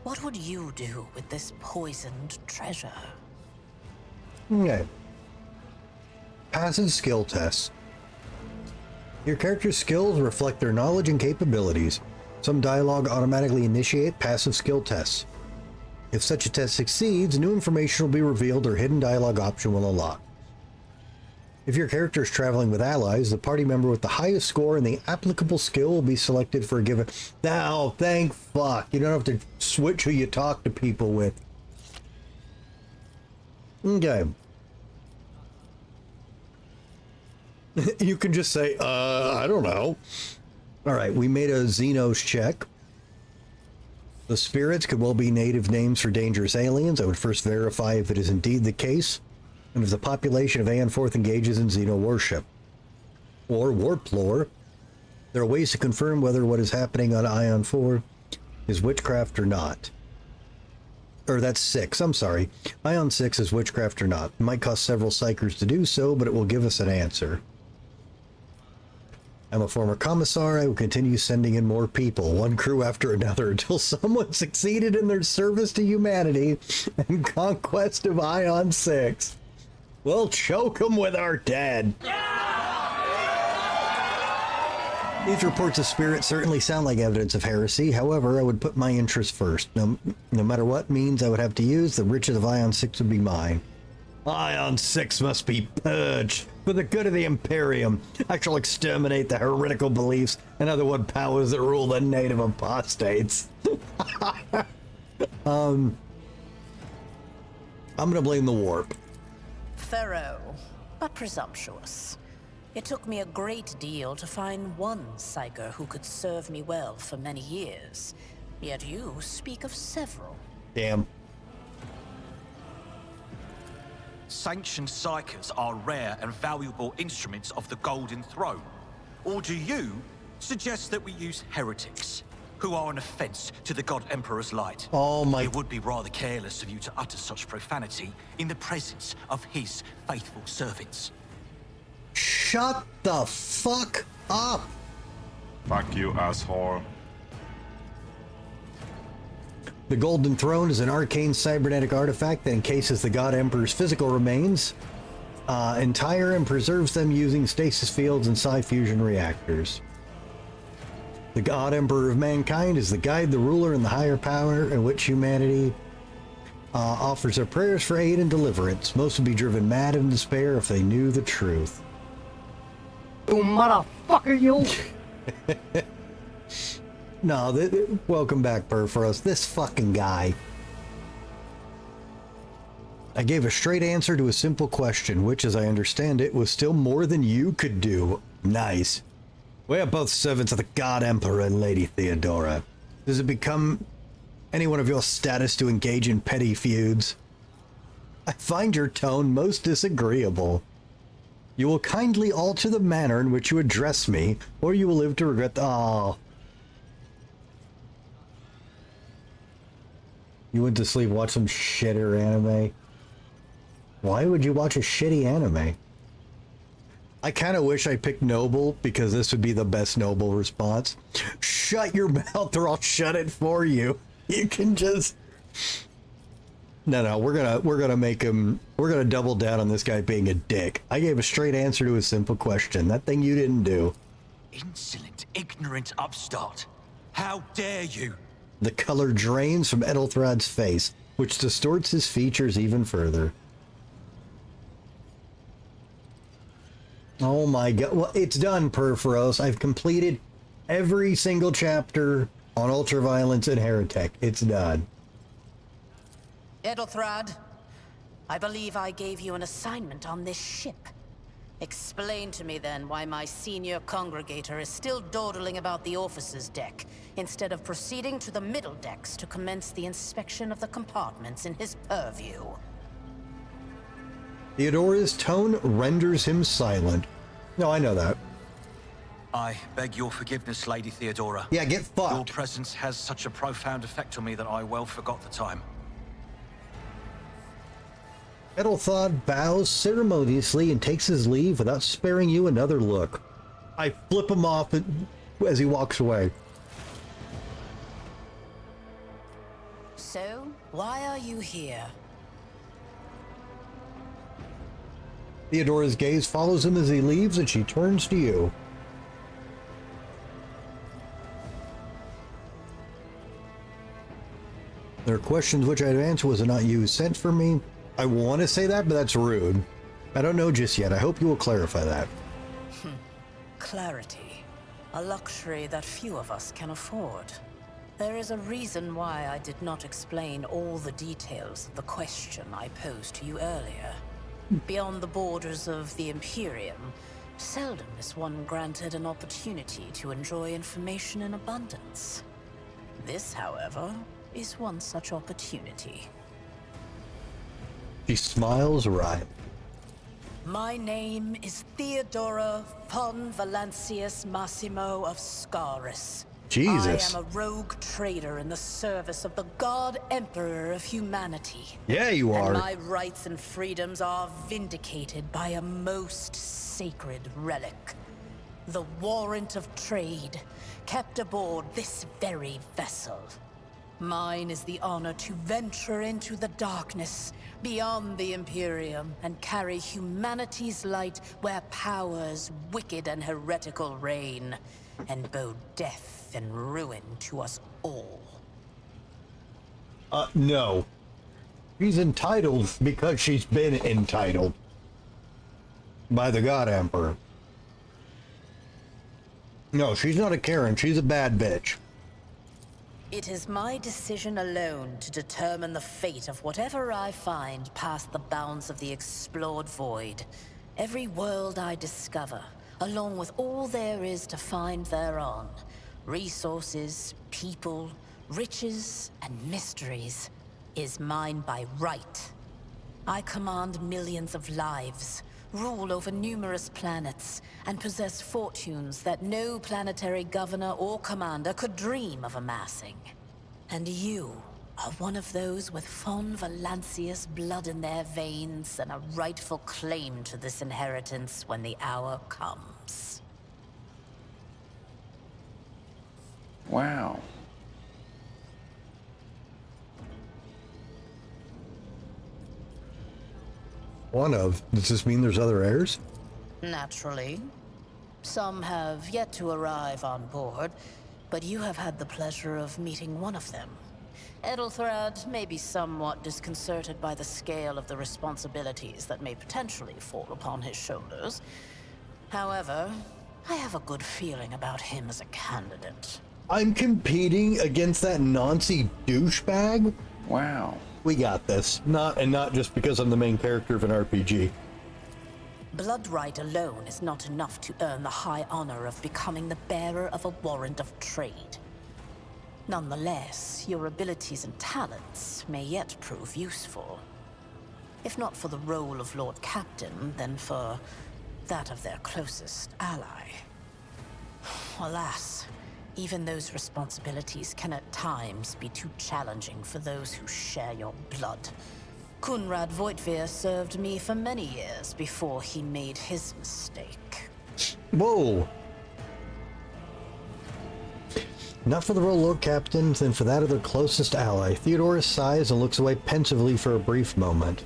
what would you do with this poisoned treasure? Okay. Passive skill tests. Your character's skills reflect their knowledge and capabilities. Some dialogue automatically initiate passive skill tests. If such a test succeeds, new information will be revealed or hidden dialogue option will unlock. If your character is traveling with allies, the party member with the highest score and the applicable skill will be selected for a given... Now, thank fuck. You don't have to switch who you talk to people with. Okay. You can just say, I don't know. All right, we made a Xenos check. The spirits could well be native names for dangerous aliens. I would first verify if it is indeed the case, and if the population of Aeon 4th engages in Xeno worship. Or warp lore. There are ways to confirm whether what is happening on Ion 4 is witchcraft or not. Or that's 6, I'm sorry. Ion 6 is witchcraft or not. It might cost several psychers to do so, but it will give us an answer. I'm a former commissar. I will continue sending in more people, one crew after another, until someone succeeded in their service to humanity and conquest of Ion 6. We'll choke them with our dead. These reports of spirits certainly sound like evidence of heresy. However, I would put my interests first. No matter what means I would have to use, the riches of Ion 6 would be mine. Ion 6 must be purged for the good of the Imperium. I shall exterminate the heretical beliefs and other one powers that rule the native apostates. I'm gonna blame the warp. Thorough, but presumptuous. It took me a great deal to find one psyker who could serve me well for many years. Yet you speak of several. Damn. Sanctioned psychers are rare and valuable instruments of the Golden Throne. Or do you suggest that we use heretics, who are an offense to the God Emperor's light? Oh my... It would be rather careless of you to utter such profanity in the presence of his faithful servants. Shut the fuck up! Fuck you, asshole. The Golden Throne is an arcane cybernetic artifact that encases the God Emperor's physical remains entire and preserves them using stasis fields and psi-fusion reactors. The God Emperor of mankind is the guide, the ruler, and the higher power in which humanity offers their prayers for aid and deliverance. Most would be driven mad in despair if they knew the truth. You motherfucker, you! No, welcome back, Perforos. This fucking guy. I gave a straight answer to a simple question, which, as I understand it, was still more than you could do. Nice. We are both servants of the God Emperor and Lady Theodora. Does it become anyone of your status to engage in petty feuds? I find your tone most disagreeable. You will kindly alter the manner in which you address me, or you will live to regret the... Oh. You went to sleep, watch some shitter anime. Why would you watch a shitty anime? I kind of wish I picked Noble, because this would be the best Noble response. Shut your mouth or I'll shut it for you. You can just... No, we're gonna make him... We're gonna double down on this guy being a dick. I gave a straight answer to a simple question. That thing you didn't do. Insolent, ignorant upstart. How dare you? The color drains from Ethelthrad's face, which distorts his features even further. Oh my god. Well, it's done, Perforos. I've completed every single chapter on Ultraviolence and Heretic. It's done. Ethelthrad, I believe I gave you an assignment on this ship. Explain to me then why my senior congregator is still dawdling about the officer's deck, instead of proceeding to the middle decks to commence the inspection of the compartments in his purview. Theodora's tone renders him silent. No, I know that. I beg your forgiveness, Lady Theodora. Yeah, get fucked. Your presence has such a profound effect on me that I well forgot the time. Ethelthad bows ceremoniously and takes his leave without sparing you another look. I flip him off as he walks away. So, why are you here? Theodora's gaze follows him as he leaves, and she turns to you. There are questions which I'd answer. Was it not you who sent for me? I want to say that, but that's rude. I don't know just yet. I hope you will clarify that. Clarity. A luxury that few of us can afford. There is a reason why I did not explain all the details of the question I posed to you earlier. Beyond the borders of the Imperium, seldom is one granted an opportunity to enjoy information in abundance. This, however, is one such opportunity. She smiles wryly. My name is Theodora von Valancius Massimo of Scaris. Jesus. I am a rogue trader in the service of the God Emperor of humanity. Yeah, you are. And my rights and freedoms are vindicated by a most sacred relic. The warrant of trade, kept aboard this very vessel. Mine is the honor to venture into the darkness beyond the Imperium and carry humanity's light where powers wicked and heretical reign, and bow death and ruin to us all. No. She's entitled because she's been entitled by the God Emperor. No, she's not a Karen. She's a bad bitch. It is my decision alone to determine the fate of whatever I find past the bounds of the explored void. Every world I discover, along with all there is to find thereon, resources, people, riches, and mysteries, is mine by right. I command millions of lives, rule over numerous planets, and possess fortunes that no planetary governor or commander could dream of amassing. And you are one of those with von Valancius blood in their veins and a rightful claim to this inheritance when the hour comes. Wow. One of. Does this mean there's other heirs? Naturally. Some have yet to arrive on board, but you have had the pleasure of meeting one of them. Ethelthrad may be somewhat disconcerted by the scale of the responsibilities that may potentially fall upon his shoulders. However, I have a good feeling about him as a candidate. I'm competing against that Nancy douchebag? Wow. We got this. Not just because I'm the main character of an RPG. Bloodright alone is not enough to earn the high honor of becoming the bearer of a warrant of trade. Nonetheless, your abilities and talents may yet prove useful. If not for the role of Lord Captain, then for that of their closest ally. Alas, even those responsibilities can at times be too challenging for those who share your blood. Kunrad Voitvir served me for many years before he made his mistake. Whoa. Not for the role, Lord Captain, then for that of their closest ally. Theodora sighs and looks away pensively for a brief moment.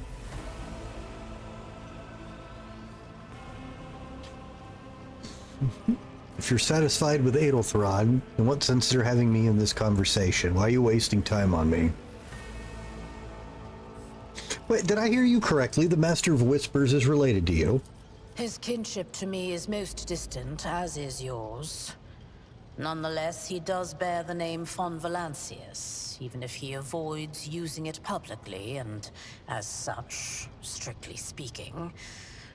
If you're satisfied with Adelthrod, then what sense is there having me in this conversation? Why are you wasting time on me? Wait, did I hear you correctly? The Master of Whispers is related to you. His kinship to me is most distant, as is yours. Nonetheless, he does bear the name von Valancius, even if he avoids using it publicly, and as such, strictly speaking,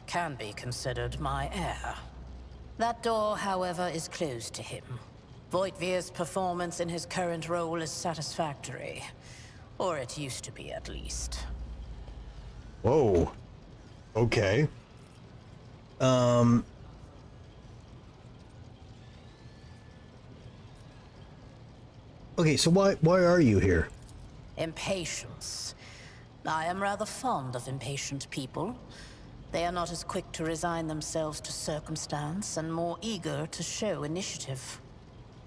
can be considered my heir. That door, however, is closed to him. Voigtvir's performance in his current role is satisfactory. Or it used to be, at least. Whoa. Okay. Okay, so why are you here? Impatience. I am rather fond of impatient people. They are not as quick to resign themselves to circumstance and more eager to show initiative.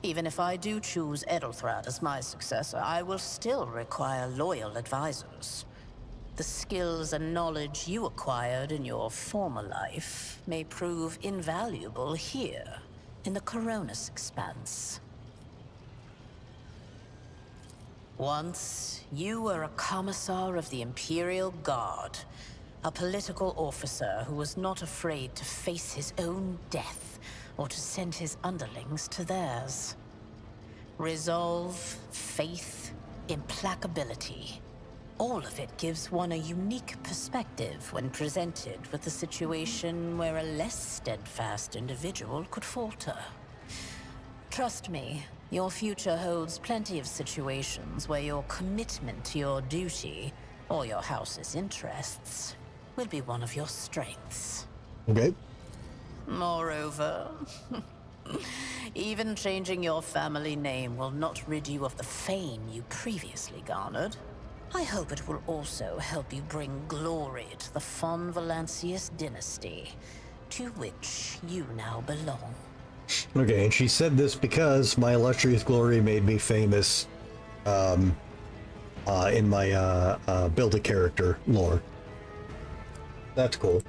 Even if I do choose Edelthrad as my successor, I will still require loyal advisors. The skills and knowledge you acquired in your former life may prove invaluable here, in the Coronis Expanse. Once, you were a commissar of the Imperial Guard, a political officer who was not afraid to face his own death or to send his underlings to theirs. Resolve, faith, implacability. All of it gives one a unique perspective when presented with a situation where a less steadfast individual could falter. Trust me, your future holds plenty of situations where your commitment to your duty, or your house's interests, will be one of your strengths. Okay. Moreover, even changing your family name will not rid you of the fame you previously garnered. I hope it will also help you bring glory to the von Valancius dynasty, to which you now belong. Okay, and she said this because my illustrious glory made me famous in my build a character lore. That's cool.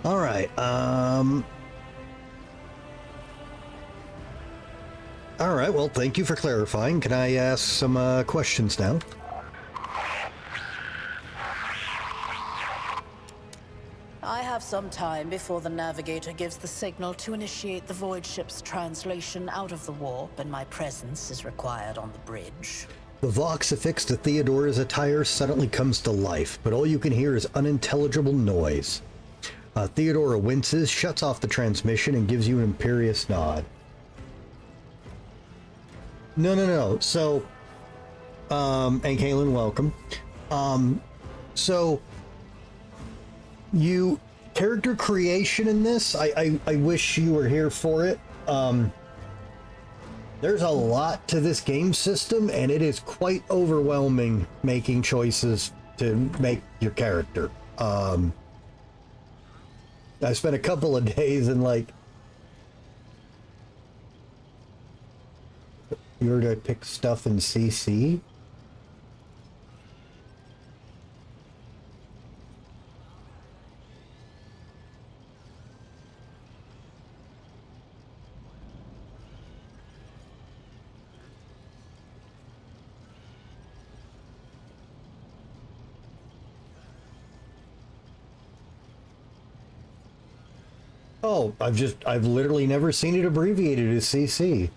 All right. All right, well, thank you for clarifying. Can I ask some questions now? I have some time before the navigator gives the signal to initiate the void ship's translation out of the warp, and my presence is required on the bridge. The vox affixed to Theodora's attire suddenly comes to life, but all you can hear is unintelligible noise. Theodora winces, shuts off the transmission, and gives you an imperious nod. No. So, and Kaylin, welcome. So, you, character creation in this, I wish you were here for it. There's a lot to this game system, and it is quite overwhelming making choices to make your character. I spent a couple of days in, like, you were to pick stuff in CC. Oh, I've literally never seen it abbreviated as CC.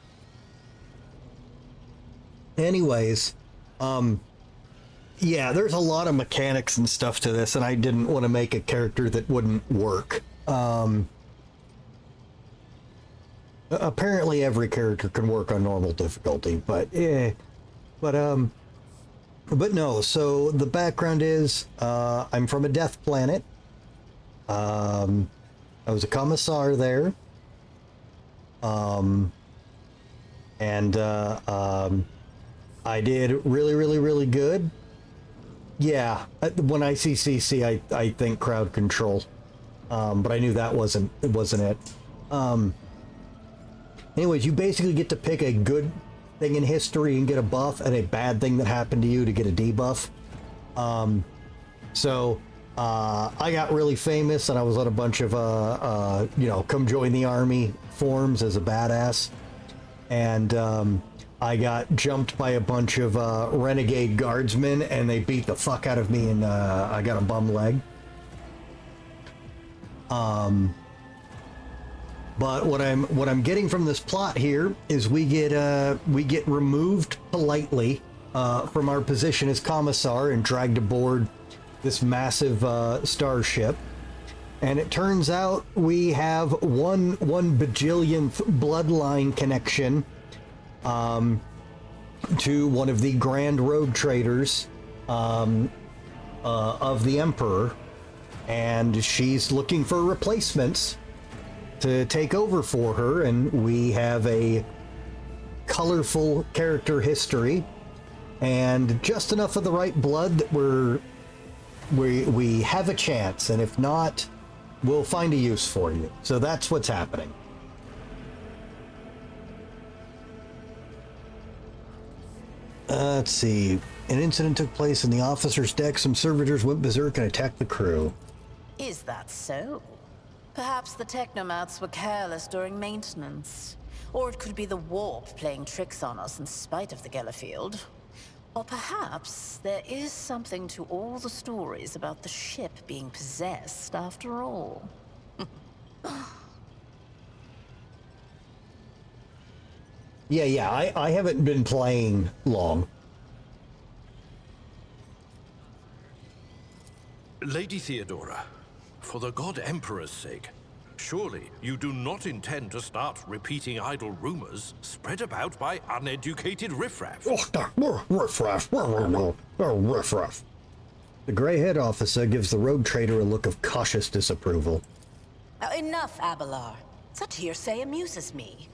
Anyways, yeah, there's a lot of mechanics and stuff to this, and I didn't want to make a character that wouldn't work. Apparently every character can work on normal difficulty, but no, so the background is, I'm from a death planet. I was a commissar there. I did really good. Yeah, when I see CC, I think crowd control. But I knew that wasn't it. Anyways, you basically get to pick a good thing in history and get a buff, and a bad thing that happened to you to get a debuff. I got really famous, and I was on a bunch of, come join the army forums as a badass. And I got jumped by a bunch of renegade guardsmen, and they beat the fuck out of me, and I got a bum leg. But what I'm getting from this plot here is we get removed politely from our position as commissar and dragged aboard this massive starship, and it turns out we have one bajillionth bloodline connection to one of the grand rogue traders of the Emperor, and she's looking for replacements to take over for her, and we have a colorful character history and just enough of the right blood that we have a chance, and if not, we'll find a use for you. So that's what's happening. Let's see. An incident took place in the officer's deck. Some servitors went berserk and attacked the crew. Is that so? Perhaps the technomats were careless during maintenance. Or it could be the warp playing tricks on us in spite of the Gellerfield. Or perhaps there is something to all the stories about the ship being possessed after all. Yeah, I haven't been playing long. Lady Theodora, for the God Emperor's sake, surely you do not intend to start repeating idle rumors spread about by uneducated riffraff. Riffraff. Riffraff. The gray head officer gives the rogue trader a look of cautious disapproval. Enough, Abelard. Such hearsay amuses me.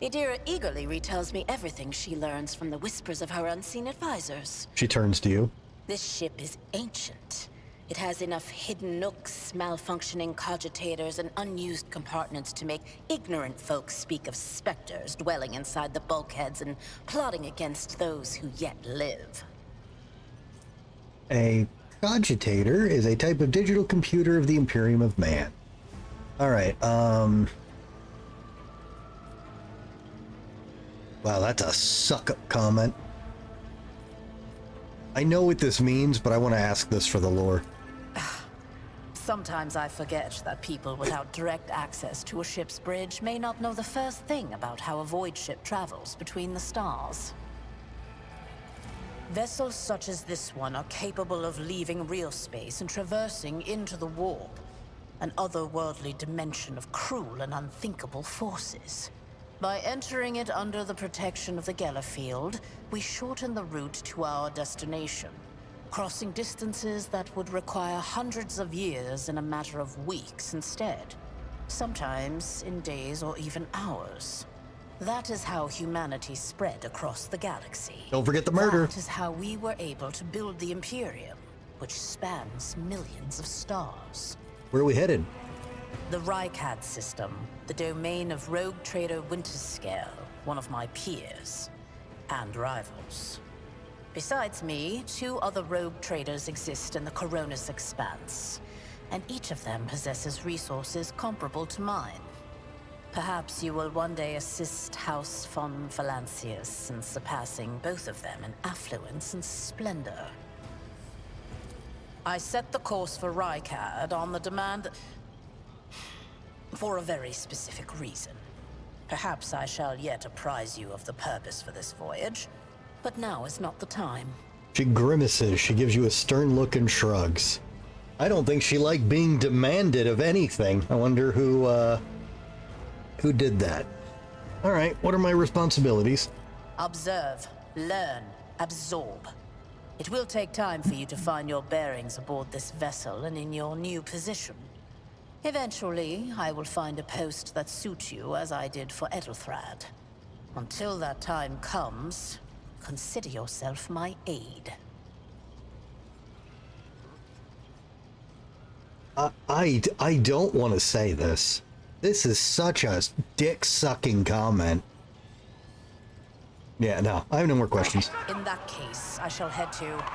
Idira eagerly retells me everything she learns from the whispers of her unseen advisors. She turns to you. This ship is ancient. It has enough hidden nooks, malfunctioning cogitators, and unused compartments to make ignorant folks speak of specters dwelling inside the bulkheads and plotting against those who yet live. A cogitator is a type of digital computer of the Imperium of Man. Alright, wow, that's a suck-up comment. I know what this means, but I want to ask this for the lore. Sometimes I forget that people without direct access to a ship's bridge may not know the first thing about how a void ship travels between the stars. Vessels such as this one are capable of leaving real space and traversing into the warp, an otherworldly dimension of cruel and unthinkable forces. By entering it under the protection of the Gellerfield, we shorten the route to our destination, crossing distances that would require hundreds of years in a matter of weeks instead, sometimes in days or even hours. That is how humanity spread across the galaxy. Don't forget the murder. That is how we were able to build the Imperium, which spans millions of stars. Where are we headed? The Rykad system, the domain of rogue trader Winterscale, one of my peers and rivals. Besides me, 2 other rogue traders exist in the Coronis Expanse, and each of them possesses resources comparable to mine. Perhaps you will one day assist House von Valancius in surpassing both of them in affluence and splendor. I set the course for Rykad on the demand for a very specific reason. Perhaps I shall yet apprise you of the purpose for this voyage, but now is not the time. She grimaces. She gives you a stern look and shrugs. I don't think she liked being demanded of anything. I wonder who did that. All right, what are my responsibilities? Observe, learn, absorb. It will take time for you to find your bearings aboard this vessel and in your new position. Eventually, I will find a post that suits you as I did for Edelthrad. Until that time comes, consider yourself my aide. I don't want to say this. This is such a dick-sucking comment. Yeah, no, I have no more questions. In that case, I shall head to...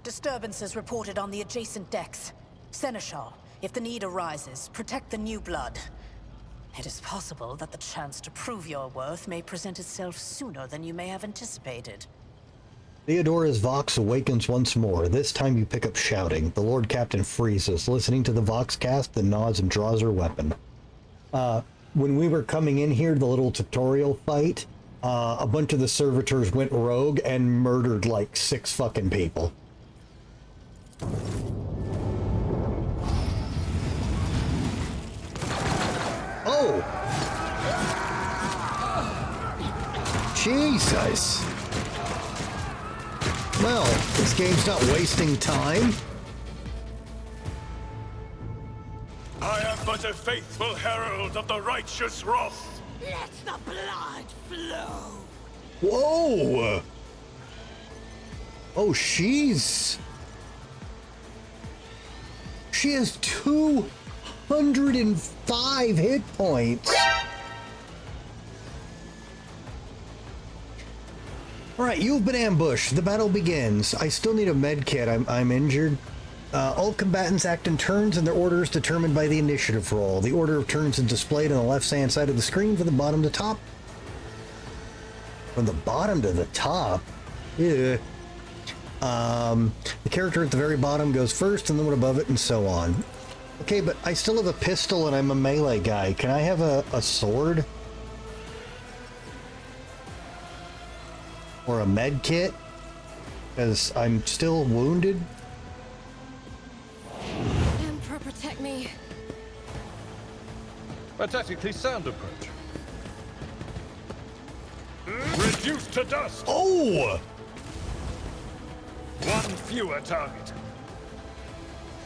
Disturbances reported on the adjacent decks. Seneschal, if the need arises, protect the new blood. It is possible that the chance to prove your worth may present itself sooner than you may have anticipated. Theodora's Vox awakens once more. This time you pick up shouting. The Lord Captain freezes, listening to the Vox cast, then nods and draws her weapon. When we were coming in here, the little tutorial fight, a bunch of the servitors went rogue and murdered like 6 fucking people. Oh! Jesus! Well, this game's not wasting time. I am but a faithful herald of the righteous wrath. Let the blood flow! Whoa! Oh, she has 205 hit points. All right, you've been ambushed. The battle begins. I still need a med kit. I'm injured. All combatants act in turns, and their order is determined by the initiative roll. The order of turns is displayed on the left-hand side of the screen from the bottom to top. From the bottom to the top? Yeah. The character at the very bottom goes first, and the one above it, and so on. Okay, but I still have a pistol, and I'm a melee guy. Can I have a sword? Or a med kit? Because I'm still wounded. Emperor, protect me. A tactically sound approach. Reduced to dust. Oh! One fewer target.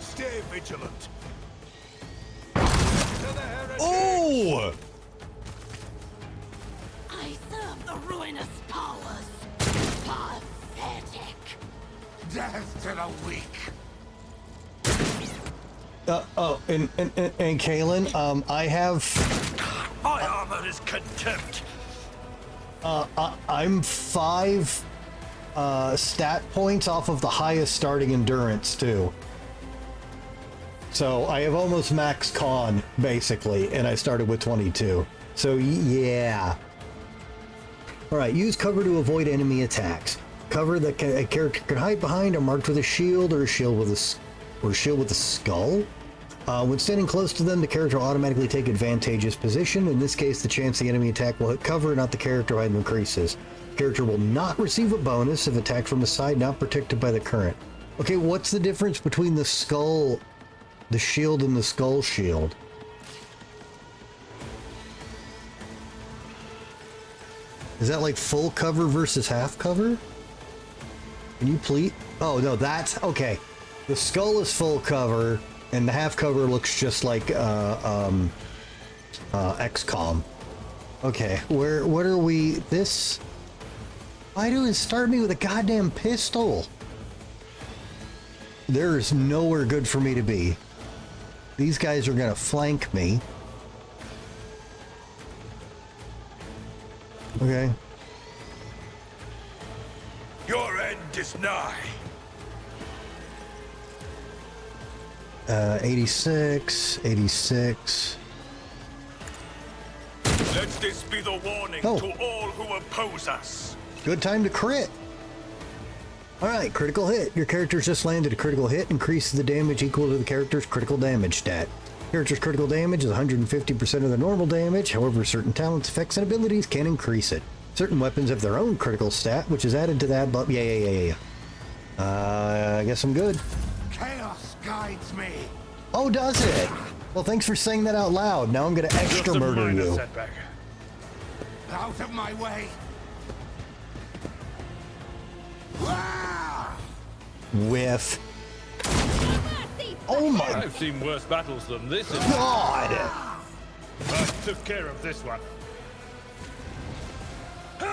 Stay vigilant. Oh! I serve the ruinous powers. Pathetic. Death to the weak. And Kaylin, I have... My armor is contempt. I'm 5 stat points off of the highest starting endurance, too. So I have almost max con, basically, and I started with 22. So, yeah. Alright, use cover to avoid enemy attacks. Cover that a character can hide behind are marked with a shield or a shield with a skull. When standing close to them, the character will automatically take advantageous position. In this case, the chance the enemy attack will hit cover, not the character height, increases. The character will not receive a bonus if attacked from the side not protected by the current. Okay, what's the difference between the skull, the shield, and the skull shield? Is that like full cover versus half cover? Can you please? Oh, no, that's okay. The skull is full cover, and the half cover looks just like XCOM. Okay, what are we? This? Why do it start me with a goddamn pistol? There is nowhere good for me to be. These guys are gonna flank me. Okay. Your end is nigh. 86, 86. Let this be the warning to all who oppose us. Good time to crit. Alright, critical hit. Your character's just landed a critical hit, increases the damage equal to the character's critical damage stat. Character's critical damage is 150% of the normal damage, however certain talents, effects, and abilities can increase it. Certain weapons have their own critical stat, which is added to that, but yeah. I guess I'm good. Chaos guides me. Oh, does it? Well, thanks for saying that out loud. Now I'm gonna extra murder you. Setback. Out of my way. Whiff. Oh my I've seen worse battles than this. God! I took care of this one. Die.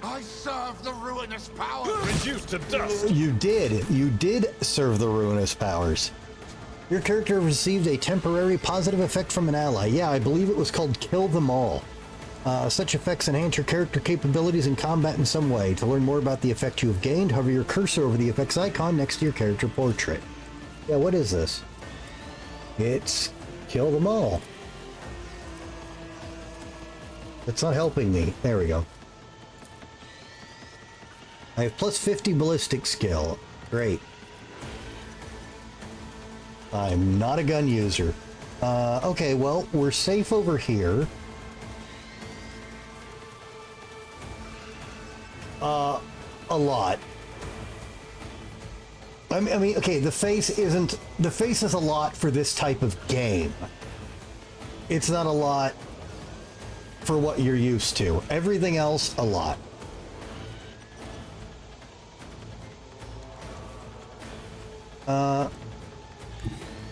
I serve serve the ruinous power. Reduced to dust. You did serve the ruinous powers. Your character received a temporary positive effect from an ally. Yeah, I believe it was called Kill Them All. Such effects enhance your character capabilities in combat in some way. To learn more about the effect you have gained, hover your cursor over the effects icon next to your character portrait. Yeah, what is this? It's Kill Them All. That's not helping me. There we go. I have plus 50 ballistic skill. Great. I'm not a gun user. Okay, well, we're safe over here. A lot. I mean, okay, the face is a lot for this type of game. It's not a lot for what you're used to. Everything else, a lot.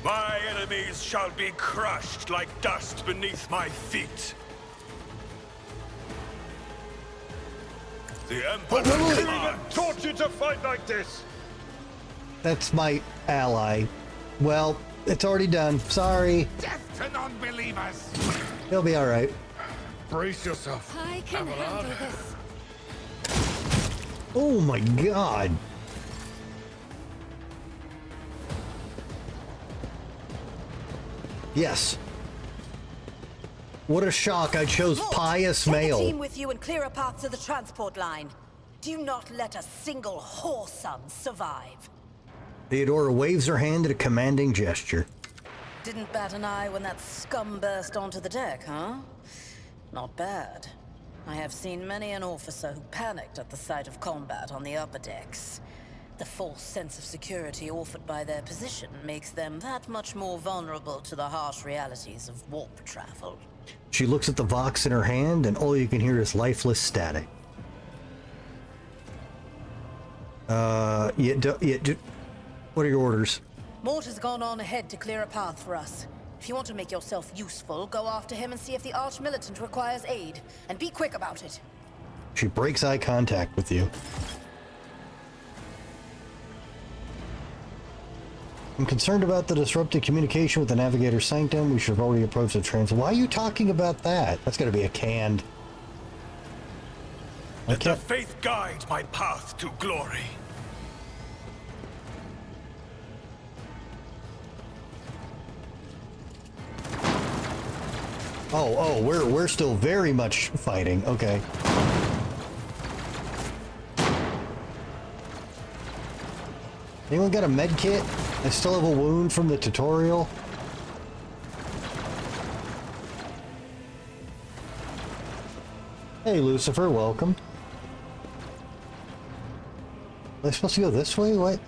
My enemies shall be crushed like dust beneath my feet. The Empire taught you to fight like this. That's my ally. Well, it's already done. Sorry. Death to non-believers. He'll be all right. Brace yourself. I can handle this. Oh my god. Yes. What a shock. I chose pious male. Take a team with you and clear a path to the transport line. Do not let a single whoreson survive. Theodora waves her hand in a commanding gesture. Didn't bat an eye when that scum burst onto the deck, huh? Not bad. I have seen many an officer who panicked at the sight of combat on the upper decks. The false sense of security offered by their position makes them that much more vulnerable to the harsh realities of warp travel. She looks at the Vox in her hand, and all you can hear is lifeless static. What are your orders? Mort has gone on ahead to clear a path for us. If you want to make yourself useful, go after him and see if the Arch-Militant requires aid. And be quick about it. She breaks eye contact with you. I'm concerned about the disrupted communication with the Navigator Sanctum. We should have already approached the transit. Why are you talking about that? That's got to be a canned. Let the faith guide my path to glory. Oh, we're still very much fighting. Okay. Anyone got a med kit? I still have a wound from the tutorial. Hey, Lucifer, welcome. Am I supposed to go this way? What?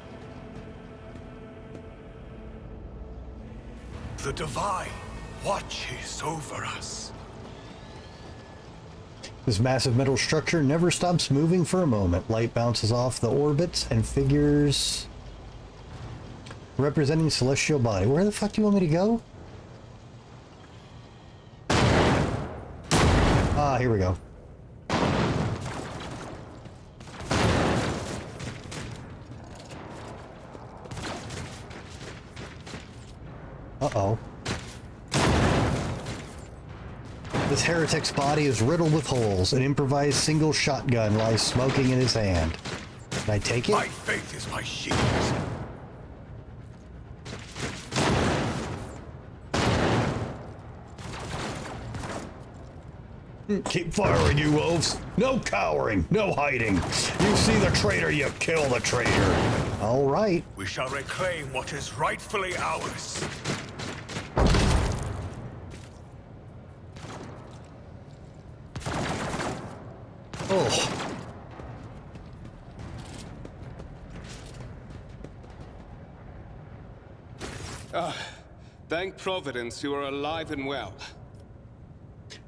The Divine watches over us. This massive metal structure never stops moving for a moment. Light bounces off the orbits and figures representing celestial body. Where the fuck do you want me to go? Ah, here we go. Uh-oh. This heretic's body is riddled with holes. An improvised single shotgun lies smoking in his hand. Can I take it? My faith is my shield. Keep firing, you wolves. No cowering, no hiding. You see the traitor, you kill the traitor. All right. We shall reclaim what is rightfully ours. Oh. Thank Providence you are alive and well.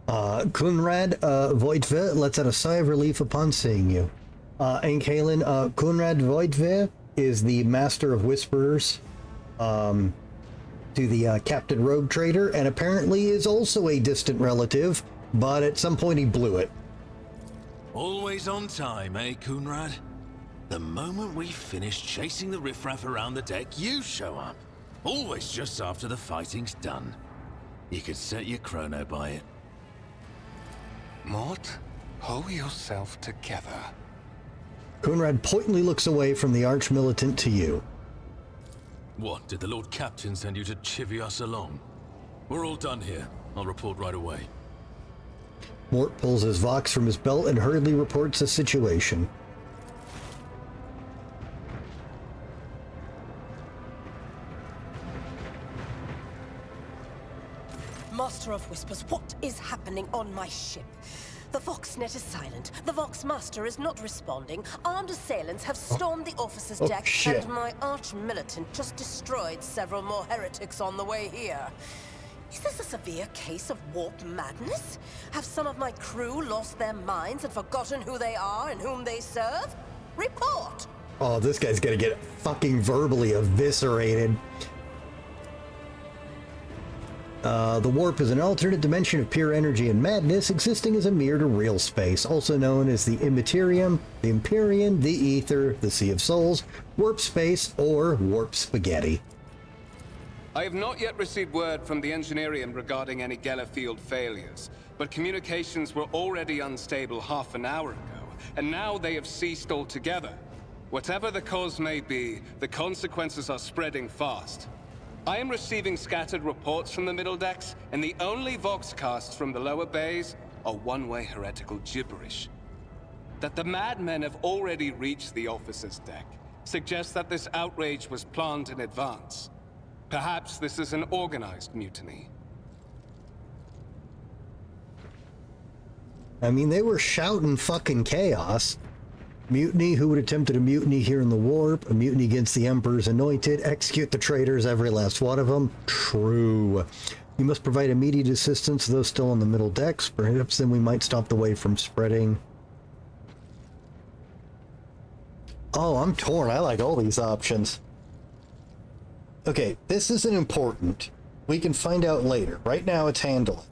Kunrad Voitve lets out a sigh of relief upon seeing you. Ankalin, Kunrad Voitve is the Master of Whisperers to the Captain Rogue Trader, and apparently is also a distant relative, but at some point he blew it. Always on time, eh, Coonrad? The moment we finish chasing the riffraff around the deck, you show up. Always just after the fighting's done. You could set your chrono by it. Mort, pull yourself together. Coonrad pointedly looks away from the arch-militant to you. What, did the Lord Captain send you to chivvy us along? We're all done here. I'll report right away. Mort pulls his Vox from his belt and hurriedly reports the situation. Master of Whispers, what is happening on my ship? The Voxnet is silent. The Vox Master is not responding. Armed assailants have stormed the officer's deck, shit. and my arch-militant just destroyed several more heretics on the way here. Is this a severe case of warp madness? Have some of my crew lost their minds and forgotten who they are and whom they serve? Report! Oh, this guy's gonna get fucking verbally eviscerated. The warp is an alternate dimension of pure energy and madness, existing as a mirror to real space, also known as the Immaterium, the Empyrean, the Ether, the Sea of Souls, warp space, or warp spaghetti. I have not yet received word from the Engineerium regarding any Geller field failures, but communications were already unstable half an hour ago, and now they have ceased altogether. Whatever the cause may be, the consequences are spreading fast. I am receiving scattered reports from the middle decks, and the only Voxcasts from the lower bays are one-way heretical gibberish. That the madmen have already reached the officer's deck suggests that this outrage was planned in advance. Perhaps this is an organized mutiny. I mean, they were shouting fucking chaos. Mutiny, who would attempted a mutiny here in the warp, a mutiny against the Emperor's anointed, execute the traitors, every last one of them. True. You must provide immediate assistance to those still on the middle decks. Perhaps then we might stop the wave from spreading. Oh, I'm torn. I like all these options. Okay, this isn't important. We can find out later. Right now, it's handling.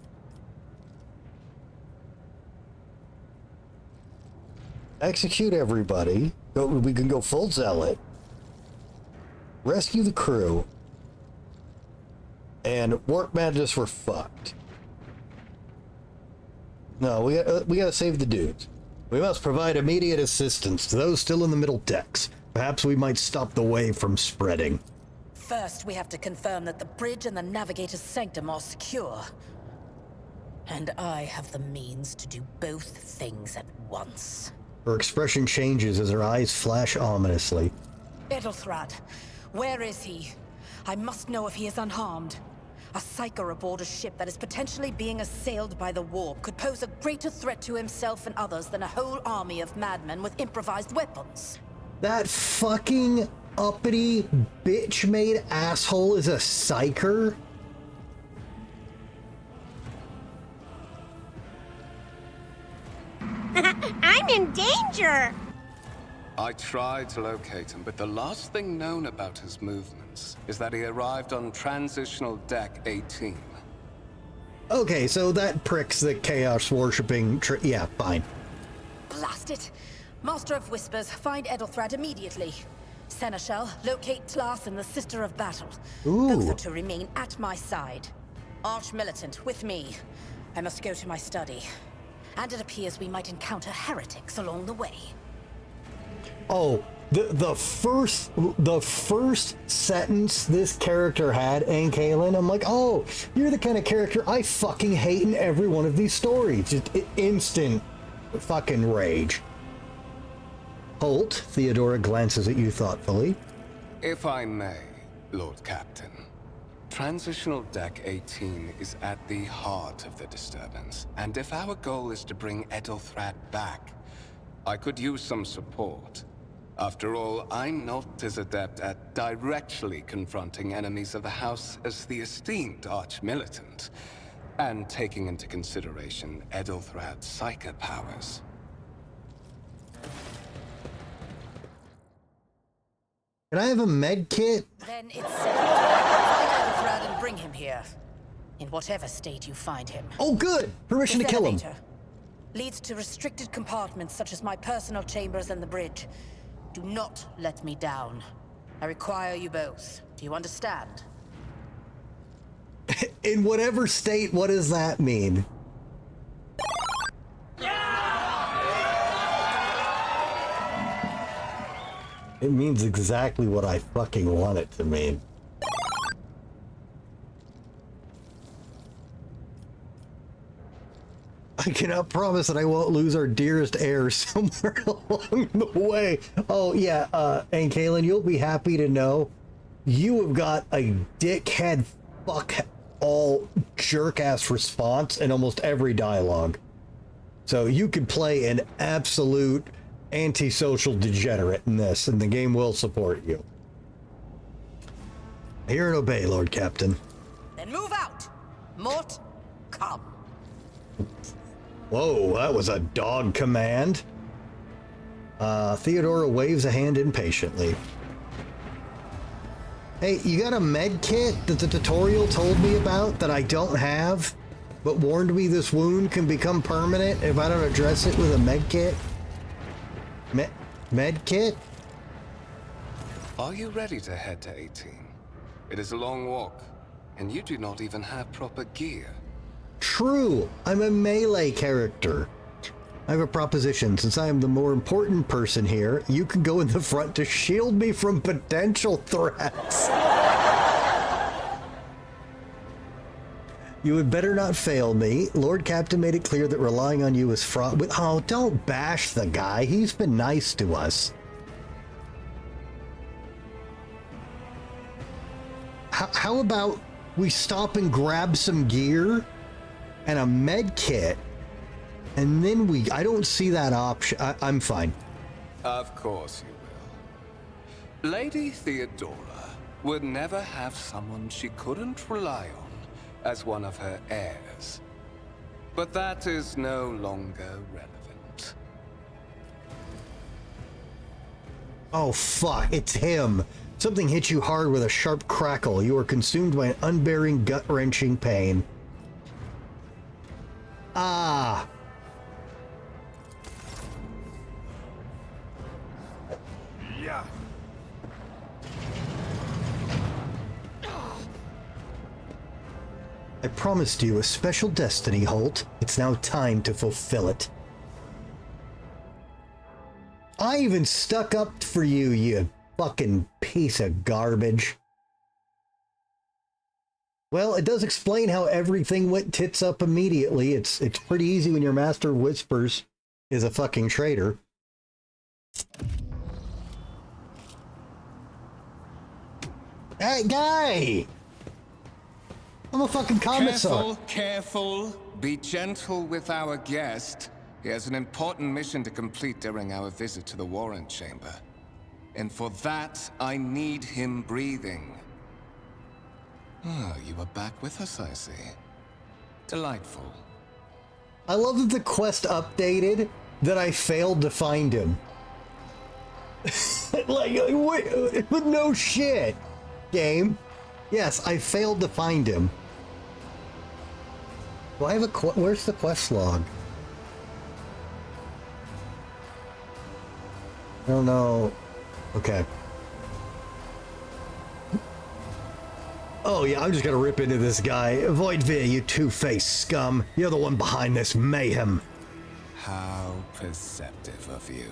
Execute everybody. We can go full zealot. Rescue the crew. And warp madness, we're fucked. No, we gotta save the dudes. We must provide immediate assistance to those still in the middle decks. Perhaps we might stop the wave from spreading. First, we have to confirm that the bridge and the navigator's sanctum are secure. And I have the means to do both things at once. Her expression changes as her eyes flash ominously. Edelthrad, where is he? I must know if he is unharmed. A psyker aboard a ship that is potentially being assailed by the warp could pose a greater threat to himself and others than a whole army of madmen with improvised weapons. That fucking uppity, bitch-made asshole is a psyker? I'm in danger! I tried to locate him, but the last thing known about his movements is that he arrived on Transitional Deck 18. Okay, so that pricks the chaos-worshipping yeah, fine. Blast it! Master of Whispers, find Edelthrad immediately. Seneschal, locate Tlas and the Sister of Battle. Ooh. Both are to remain at my side. Arch-militant, with me. I must go to my study. And it appears we might encounter heretics along the way. Oh, the first sentence this character had, Anne Kaelin, I'm like, oh, you're the kind of character I fucking hate in every one of these stories. Just instant fucking rage. Holt, Theodora glances at you thoughtfully. If I may, Lord Captain. Transitional Deck 18 is at the heart of the disturbance, and if our goal is to bring Edelthrad back, I could use some support. After all, I'm not as adept at directly confronting enemies of the House as the esteemed Arch-Militant, and taking into consideration Edelthrad's psychic powers. Can I have a med kit? Then it's find Edelthrad and bring him here. In whatever state you find him. Oh, good! Permission to kill him. leads to restricted compartments such as my personal chambers and the bridge. Do not let me down. I require you both. Do you understand? In whatever state, what does that mean? It means exactly what I fucking want it to mean. I cannot promise that I won't lose our dearest heir somewhere along the way. Oh, yeah, and Kaylin, you'll be happy to know you have got a dickhead fuck all jerk-ass response in almost every dialogue. So you could play an absolute antisocial degenerate in this, and the game will support you. Hear and obey, Lord Captain. Then move out! Mort, come. Whoa, that was a dog command. Theodora waves a hand impatiently. Hey, you got a med kit that the tutorial told me about that I don't have, but warned me this wound can become permanent if I don't address it with a med kit? Med kit? Are you ready to head to 18? It is a long walk, and you do not even have proper gear. True, I'm a melee character. I have a proposition. Since I am the more important person here, you can go in the front to shield me from potential threats. You had better not fail me. Lord Captain made it clear that relying on you is fraught with... Oh, don't bash the guy. He's been nice to us. How about we stop and grab some gear and a med kit, and then I don't see that option. I'm fine. Of course you will. Lady Theodora would never have someone she couldn't rely on as one of her heirs. But that is no longer relevant. Oh fuck, it's him. Something hit you hard with a sharp crackle. You are consumed by an unbearing, gut-wrenching pain. Ah. Yeah. I promised you a special destiny, Holt. It's now time to fulfill it. I even stuck up for you, you fucking piece of garbage. Well, it does explain how everything went tits up immediately. It's pretty easy when your Master of Whispers is a fucking traitor. Hey, guy! I'm a fucking commissar. Careful. Be gentle with our guest. He has an important mission to complete during our visit to the Warrant Chamber. And for that, I need him breathing. Oh, you are back with us, I see. Delightful. I love that the quest updated that I failed to find him. wait, no shit, game. Yes, I failed to find him. Do I have a where's the quest log? I don't know. Okay. Oh yeah, I'm just gonna rip into this guy. Voidveer, you two-faced scum. You're the one behind this mayhem. How perceptive of you.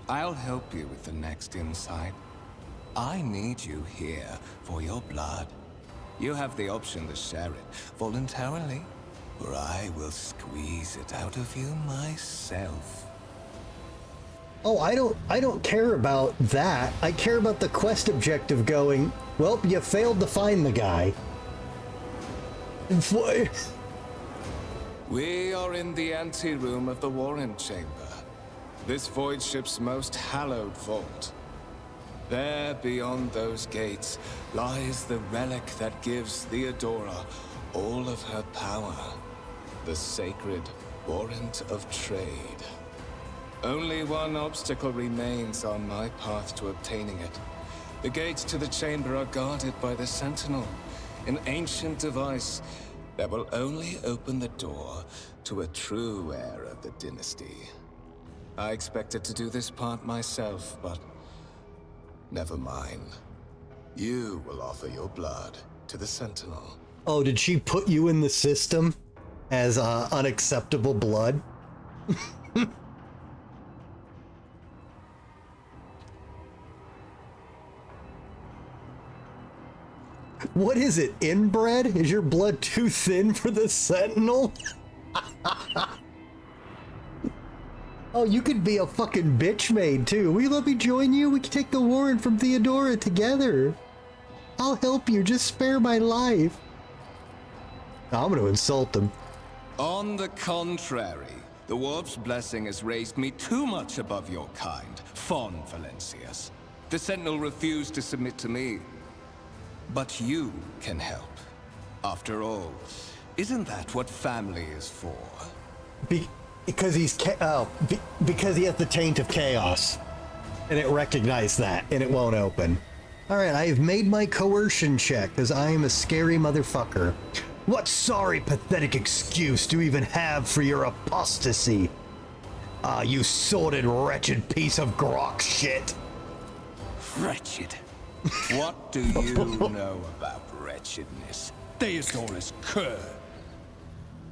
I'll help you with the next insight. I need you here for your blood. You have the option to share it voluntarily, or I will squeeze it out of you myself. Oh, I don't care about that. I care about the quest objective going, well, you failed to find the guy. We are in the anteroom of the Warrant Chamber. This void ship's most hallowed vault. There, beyond those gates, lies the relic that gives Theodora all of her power. The sacred Warrant of Trade. Only one obstacle remains on my path to obtaining it. The gates to the chamber are guarded by the Sentinel, an ancient device that will only open the door to a true heir of the dynasty. I expected to do this part myself, but never mind. You will offer your blood to the Sentinel. Oh, did she put you in the system as unacceptable blood? What is it, inbred? Is your blood too thin for the Sentinel? Oh, you could be a fucking bitch maid too. Will you let me join you? We can take the warrant from Theodora together. I'll help you, just spare my life. I'm gonna insult them. On the contrary, the Warp's blessing has raised me too much above your kind, Fon Valencius. The Sentinel refused to submit to me. But you can help. After all, isn't that what family is for? Because he's because he has the taint of chaos, and it recognized that, and it won't open. All right, I have made my coercion check, because I am a scary motherfucker. What sorry, pathetic excuse do you even have for your apostasy? Ah, you sordid, wretched piece of grok shit. Wretched. What do you know about wretchedness? Theodora's cur.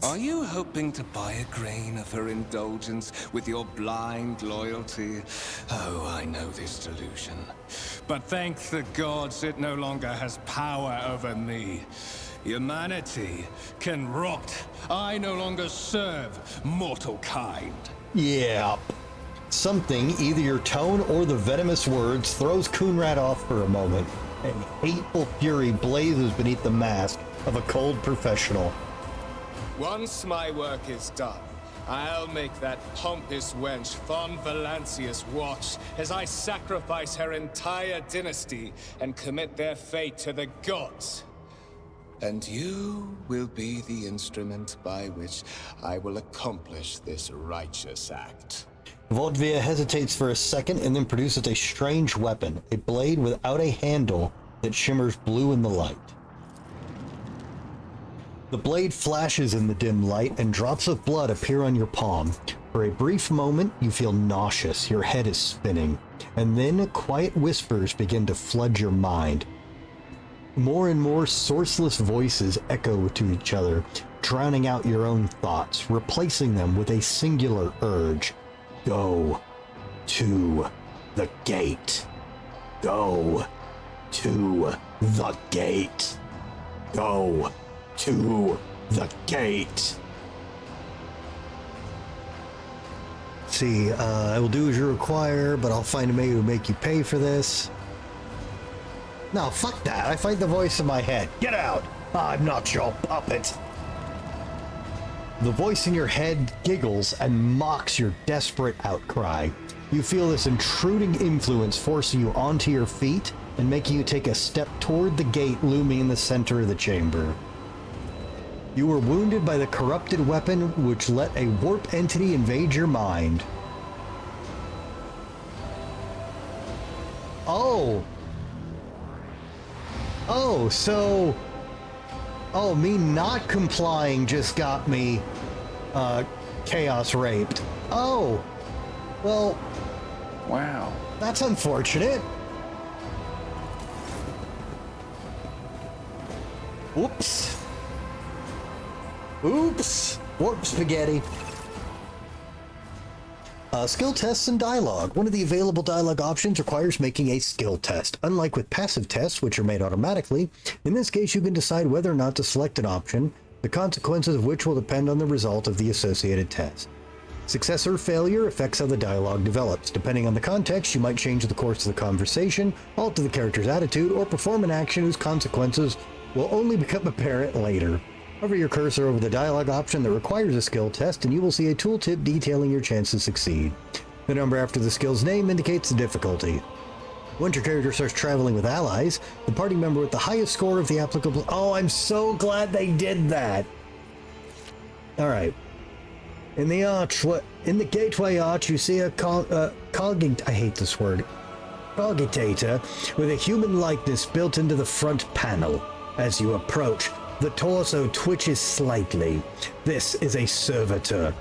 Are you hoping to buy a grain of her indulgence with your blind loyalty? Oh, I know this delusion. But thank the gods it no longer has power over me. Humanity can rot. I no longer serve mortal kind. Yeah. Something, either your tone or the venomous words, throws Coonrad off for a moment, and hateful fury blazes beneath the mask of a cold professional. Once my work is done, I'll make that pompous wench Fon Valencius watch as I sacrifice her entire dynasty and commit their fate to the gods. And you will be the instrument by which I will accomplish this righteous act. Voldvia hesitates for a second and then produces a strange weapon, a blade without a handle that shimmers blue in the light. The blade flashes in the dim light and drops of blood appear on your palm. For a brief moment, you feel nauseous, your head is spinning, and then quiet whispers begin to flood your mind. More and more sourceless voices echo to each other, drowning out your own thoughts, replacing them with a singular urge. Go to the gate. Go to the gate. Go to the gate. See, I will do as you require, but I'll find a way to make you pay for this. No, fuck that. I fight the voice in my head. Get out. I'm not your puppet. The voice in your head giggles and mocks your desperate outcry. You feel this intruding influence forcing you onto your feet and making you take a step toward the gate looming in the center of the chamber. You were wounded by the corrupted weapon which let a warp entity invade your mind. Oh, so... Oh, me not complying just got me, chaos raped. Oh, well... Wow. That's unfortunate. Whoops. Oops. Warp spaghetti. Skill tests and dialogue. One of the available dialogue options requires making a skill test. Unlike with passive tests, which are made automatically, in this case you can decide whether or not to select an option, the consequences of which will depend on the result of the associated test. Success or failure affects how the dialogue develops. Depending on the context, you might change the course of the conversation, alter the character's attitude, or perform an action whose consequences will only become apparent later. Hover your cursor over the dialogue option that requires a skill test and you will see a tooltip detailing your chance to succeed. The number after the skill's name indicates the difficulty. Once your character starts traveling with allies, the party member with the highest score of the applicable... Oh, I'm so glad they did that! Alright. In the gateway arch, you see a I hate this word. Cogitator with a human likeness built into the front panel. As you approach, The torso twitches slightly. This is a servitor,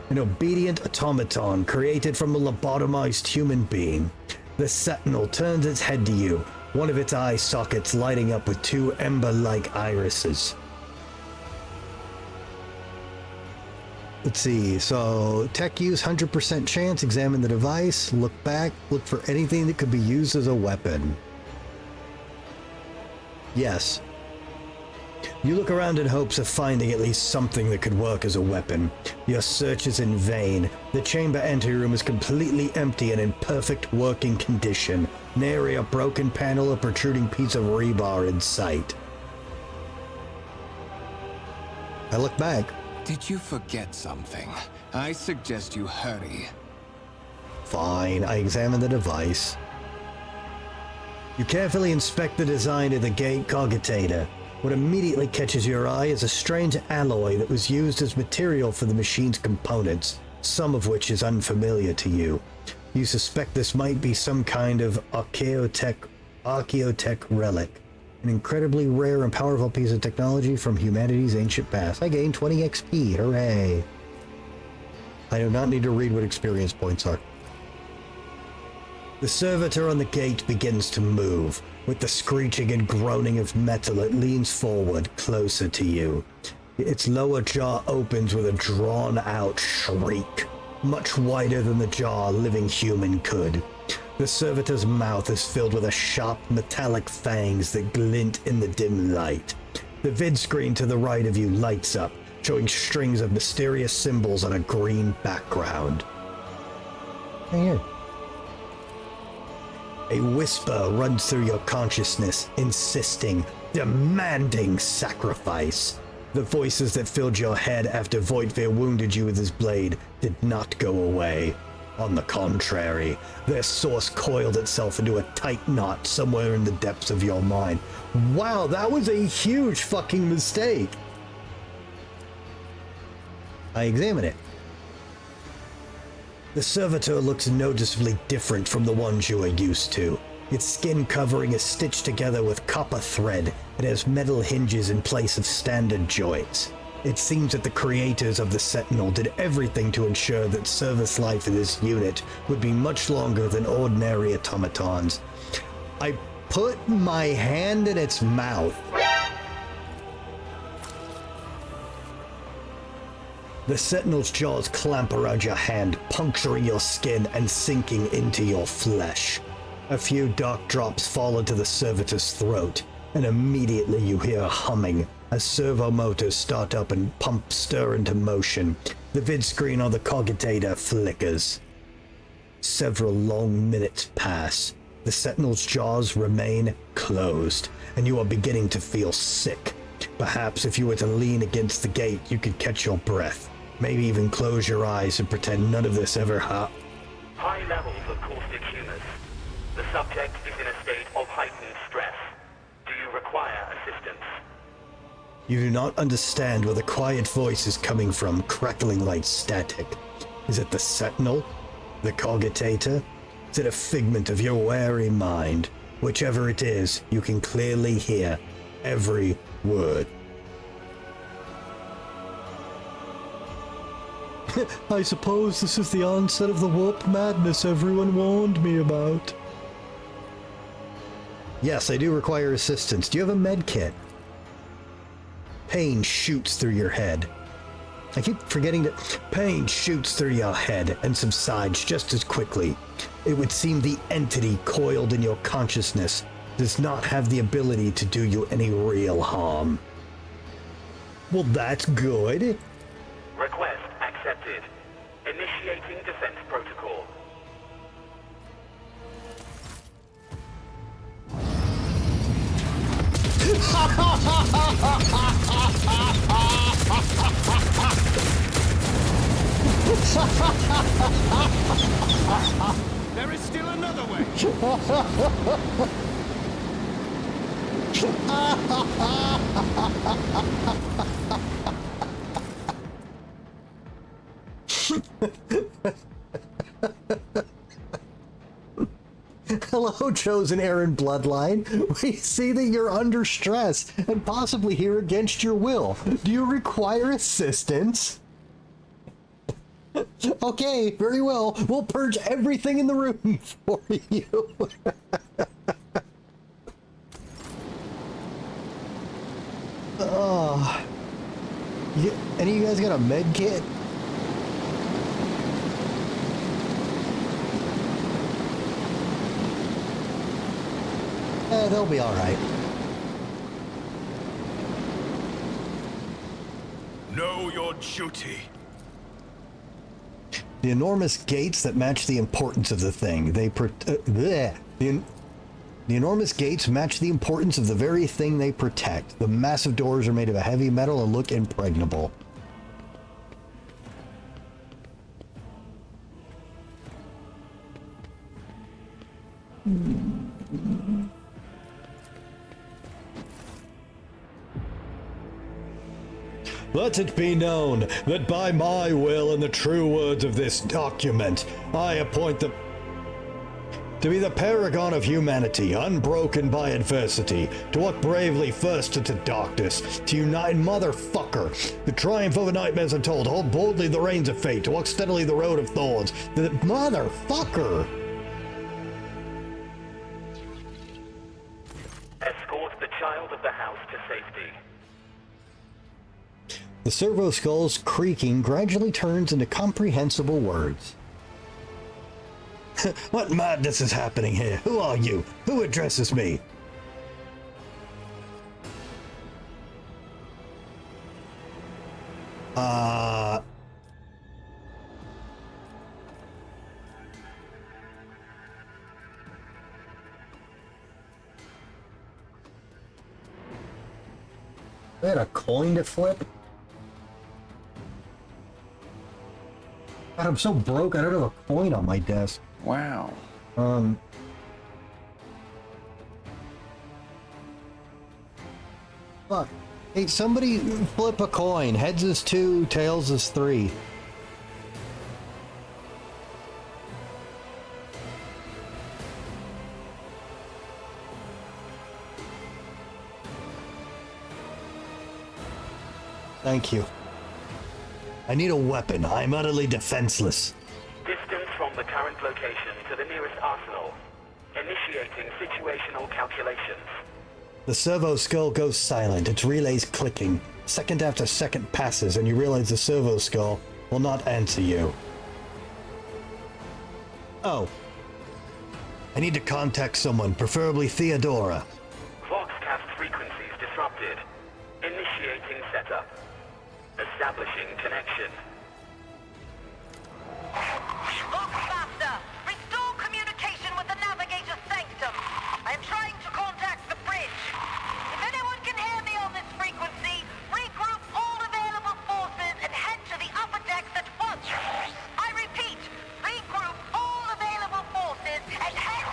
an obedient automaton created from a lobotomized human being. The Sentinel turns its head to you, one of its eye sockets lighting up with two ember-like irises. Let's see, so tech use 100% chance, examine the device, look back, look for anything that could be used as a weapon. Yes. You look around in hopes of finding at least something that could work as a weapon. Your search is in vain. The chamber anteroom is completely empty and in perfect working condition. Nary a broken panel or protruding piece of rebar in sight. I look back. Did you forget something? I suggest you hurry. Fine, I examine the device. You carefully inspect the design of the gate cogitator. What immediately catches your eye is a strange alloy that was used as material for the machine's components, some of which is unfamiliar to you. You suspect this might be some kind of archaeotech relic, an incredibly rare and powerful piece of technology from humanity's ancient past. I gain 20 XP, hooray! I do not need to read what experience points are. The servitor on the gate begins to move. With the screeching and groaning of metal, it leans forward, closer to you. Its lower jaw opens with a drawn-out shriek, much wider than the jaw a living human could. The servitor's mouth is filled with a sharp metallic fangs that glint in the dim light. The vid screen to the right of you lights up, showing strings of mysterious symbols on a green background. Here. A whisper runs through your consciousness, insisting, demanding sacrifice. The voices that filled your head after Voitvir wounded you with his blade did not go away. On the contrary, their source coiled itself into a tight knot somewhere in the depths of your mind. Wow, that was a huge fucking mistake. I examine it. The servitor looks noticeably different from the ones you are used to. Its skin covering is stitched together with copper thread and has metal hinges in place of standard joints. It seems that the creators of the Sentinel did everything to ensure that service life in this unit would be much longer than ordinary automatons. I put my hand in its mouth. The Sentinel's jaws clamp around your hand, puncturing your skin and sinking into your flesh. A few dark drops fall into the servitor's throat, and immediately you hear a humming as servo motors start up and pumps stir into motion. The vid screen on the cogitator flickers. Several long minutes pass. The Sentinel's jaws remain closed, and you are beginning to feel sick. Perhaps if you were to lean against the gate, you could catch your breath. Maybe even close your eyes and pretend none of this ever happened. High levels of caustic humors. The subject is in a state of heightened stress. Do you require assistance? You do not understand where the quiet voice is coming from, crackling like static. Is it the Sentinel? The cogitator? Is it a figment of your wary mind? Whichever it is, you can clearly hear every word. I suppose this is the onset of the warp madness everyone warned me about. Yes, I do require assistance. Do you have a med kit? Pain shoots through your head. I keep forgetting that pain shoots through your head and subsides just as quickly. It would seem the entity coiled in your consciousness does not have the ability to do you any real harm. Well, that's good. Request accepted. Initiating defense protocol. There is still another way. Hello, chosen Aaron bloodline. We see that you're under stress and possibly here against your will. Do you require assistance? Okay, very well. We'll purge everything in the room for you. Oh. Any of you guys got a med kit? They'll be alright. Know your duty. The enormous gates that match the importance of the thing. The enormous gates match the importance of the very thing they protect. The massive doors are made of a heavy metal and look impregnable. Let it be known that by my will and the true words of this document, I appoint the to be the paragon of humanity, unbroken by adversity, to walk bravely first into darkness, to unite motherfucker, the triumph over nightmares untold, hold boldly the reins of fate, to walk steadily the road of thorns, the motherfucker! Escort the child of the house to safety. The servo skull's creaking gradually turns into comprehensible words. What madness is happening here? Who are you? Who addresses me? I had a coin to flip? God, I'm so broke, I don't have a coin on my desk. Wow. Fuck. Hey, somebody flip a coin. Heads is 2, tails is 3. Thank you. I need a weapon. I'm utterly defenseless. Distance from the current location to the nearest arsenal. Initiating situational calculations. The servo skull goes silent, its relays clicking. Second after second passes, and you realize the servo skull will not answer you. Oh. I need to contact someone, preferably Theodora. Voxcast frequencies disrupted. Initiating setup. Establishing connection. Voxmaster, restore communication with the navigator sanctum. I am trying to contact the bridge. If anyone can hear me on this frequency, regroup all available forces and head to the upper decks at once. I repeat, regroup all available forces and head...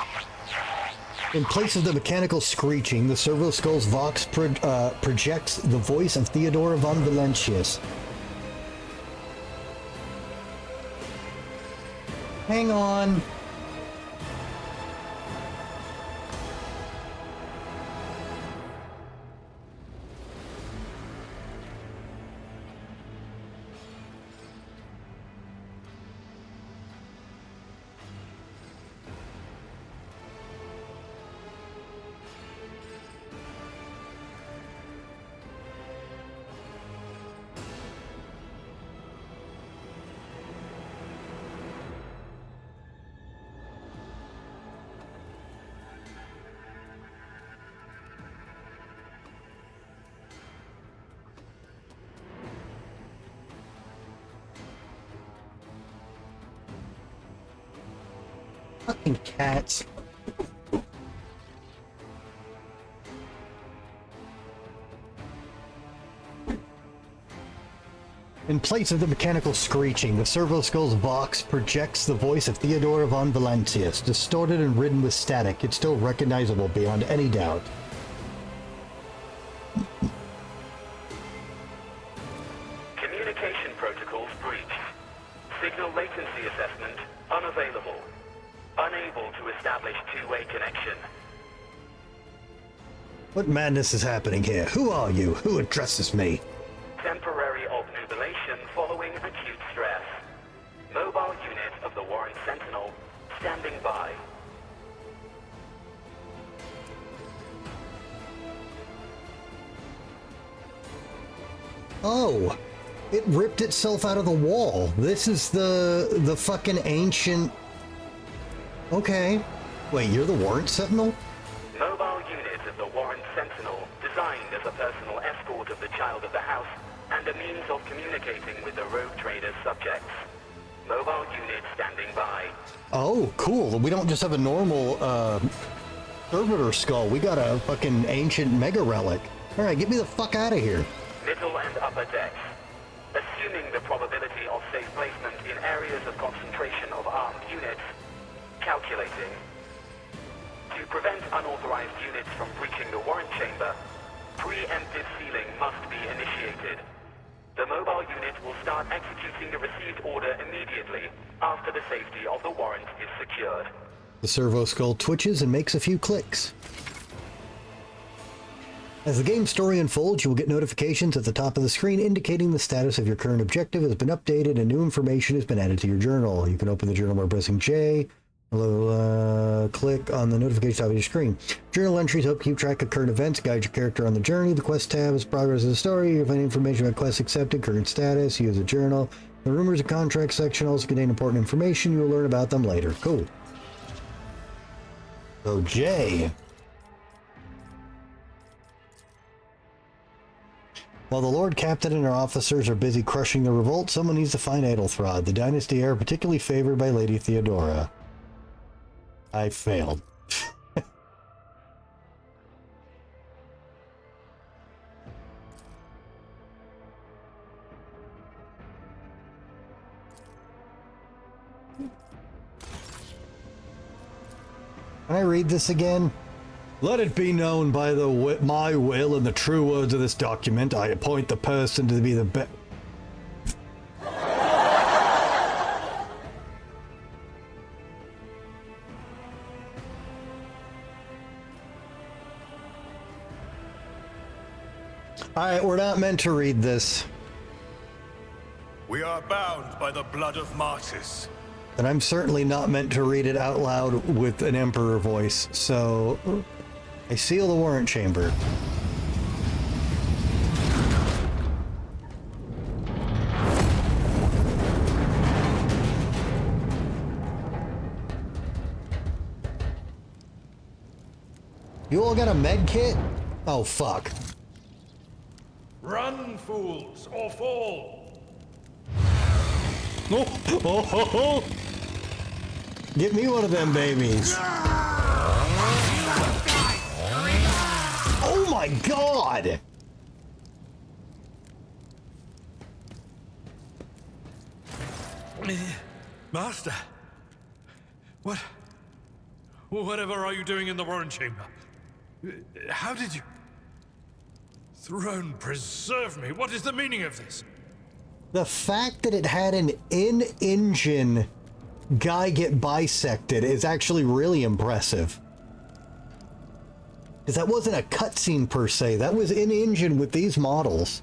In place of the mechanical screeching, the servo skull's vox projects the voice of Theodora von Valentius. Hang on. Fucking cats. In place of the mechanical screeching, the servo skull's vox projects the voice of Theodora von Valentius. Distorted and ridden with static, it's still recognizable beyond any doubt. Communication protocols breached. Signal latency assessment unavailable. Unable to establish two-way connection. What madness is happening here? Who are you? Who addresses me? Temporary obnubilation following acute stress. Mobile unit of the Warren Sentinel standing by. Oh, it ripped itself out of the wall. This is the fucking ancient... Okay. Wait, you're the Warrant Sentinel? Mobile unit of the Warren Sentinel, designed as a personal escort of the child of the house and a means of communicating with the rogue trader's subjects. Mobile unit standing by. Oh, cool. We don't just have a normal servitor skull. We got a fucking ancient mega relic. All right, get me the fuck out of here. Middle and upper decks. Assuming the probability of safe placement in areas of concentration of armed units. Calculating. To prevent unauthorized units from breaching the warrant chamber, preemptive sealing must be initiated. The mobile unit will start executing the received order immediately after the safety of the warrant is secured. The servo skull twitches and makes a few clicks. As the game story unfolds, you will get notifications at the top of the screen indicating the status of your current objective has been updated and new information has been added to your journal. You can open the journal by pressing J. Click on the notification top of your screen. Journal entries help keep track of current events, guide your character on the journey. The quest tab is progress of the story. You'll find information about quests accepted, current status, use a journal. The rumors and contracts section also contain important information. You will learn about them later. Cool. So J. While the Lord Captain and our officers are busy crushing the revolt, someone needs to find Adelthrod, the dynasty heir particularly favored by Lady Theodora. I failed. Can I read this again? Let it be known by my will and the true words of this document, I appoint the person to be the best. Alright, we're not meant to read this. We are bound by the blood of martyrs. And I'm certainly not meant to read it out loud with an Emperor voice, so I seal the warrant chamber. You all got a med kit? Oh, fuck. Run, fools, or fall! Oh, oh, oh, oh. Get me one of them babies. Oh my god! Master, whatever are you doing in the warrant chamber? How did you... Throne preserve me, what is the meaning of this? The fact that it had an in-engine guy get bisected is actually really impressive. Because that wasn't a cutscene per se, that was in-engine with these models.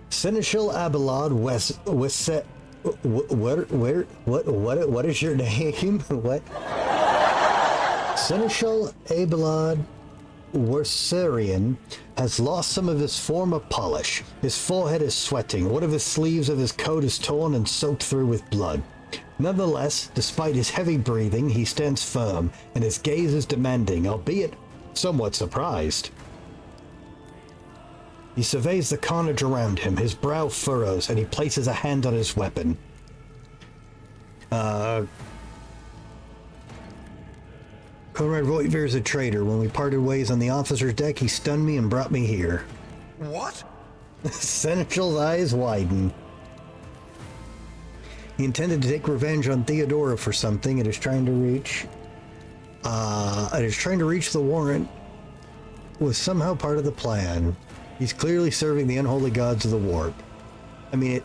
Seneschal Abelard what is your name? What? Seneschal Abelard Wersarian has lost some of his former polish. His forehead is sweating. One of his sleeves of his coat is torn and soaked through with blood. Nonetheless, despite his heavy breathing, he stands firm, and his gaze is demanding, albeit somewhat surprised. He surveys the carnage around him, his brow furrows, and he places a hand on his weapon. Conrad Voitvir is a traitor. When we parted ways on the officer's deck, he stunned me and brought me here. What? Seneschal's eyes widen. He intended to take revenge on Theodora for something. It is trying to reach the warrant was somehow part of the plan. He's clearly serving the unholy gods of the warp. I mean, it...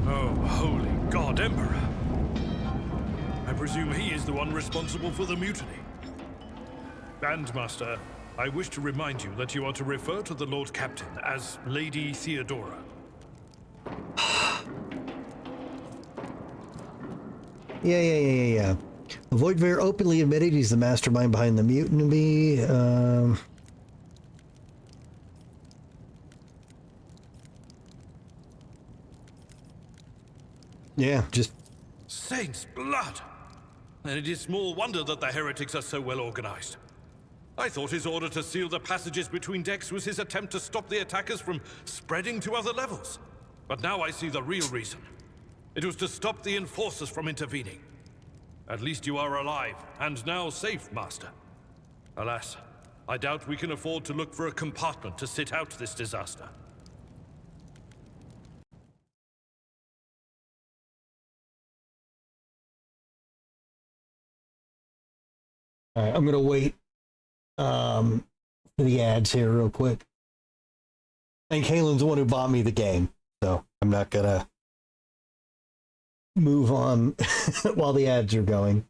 Oh, holy Emperor. I presume he is the one responsible for the mutiny. And, Master, I wish to remind you that you are to refer to the Lord Captain as Lady Theodora. Yeah. Voidbear openly admitted he's the mastermind behind the mutiny. Yeah, just... Saint's blood! And it is small wonder that the heretics are so well organized. I thought his order to seal the passages between decks was his attempt to stop the attackers from spreading to other levels. But now I see the real reason. It was to stop the enforcers from intervening. At least you are alive, and now safe, Master. Alas, I doubt we can afford to look for a compartment to sit out this disaster. All right, I'm gonna wait for the ads here real quick. And Kalen's the one who bought me the game, so I'm not gonna move on while the ads are going.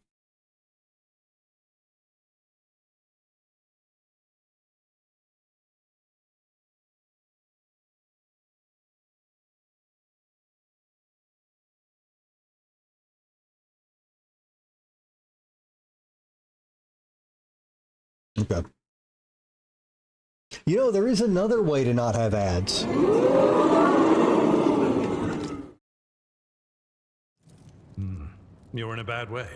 Okay. You know, there is another way to not have ads. You're in a bad way.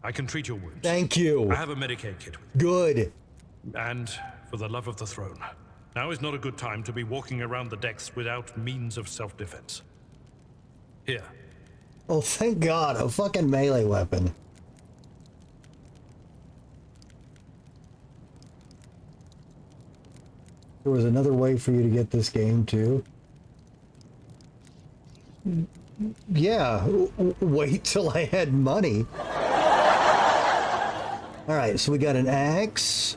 I can treat your wounds. Thank you. I have a Medicaid kit. Good. And for the love of the throne, now is not a good time to be walking around the decks without means of self-defense. Here. Oh, thank God, a fucking melee weapon. There was another way for you to get this game, too. Yeah, wait till I had money. Alright, so we got an axe.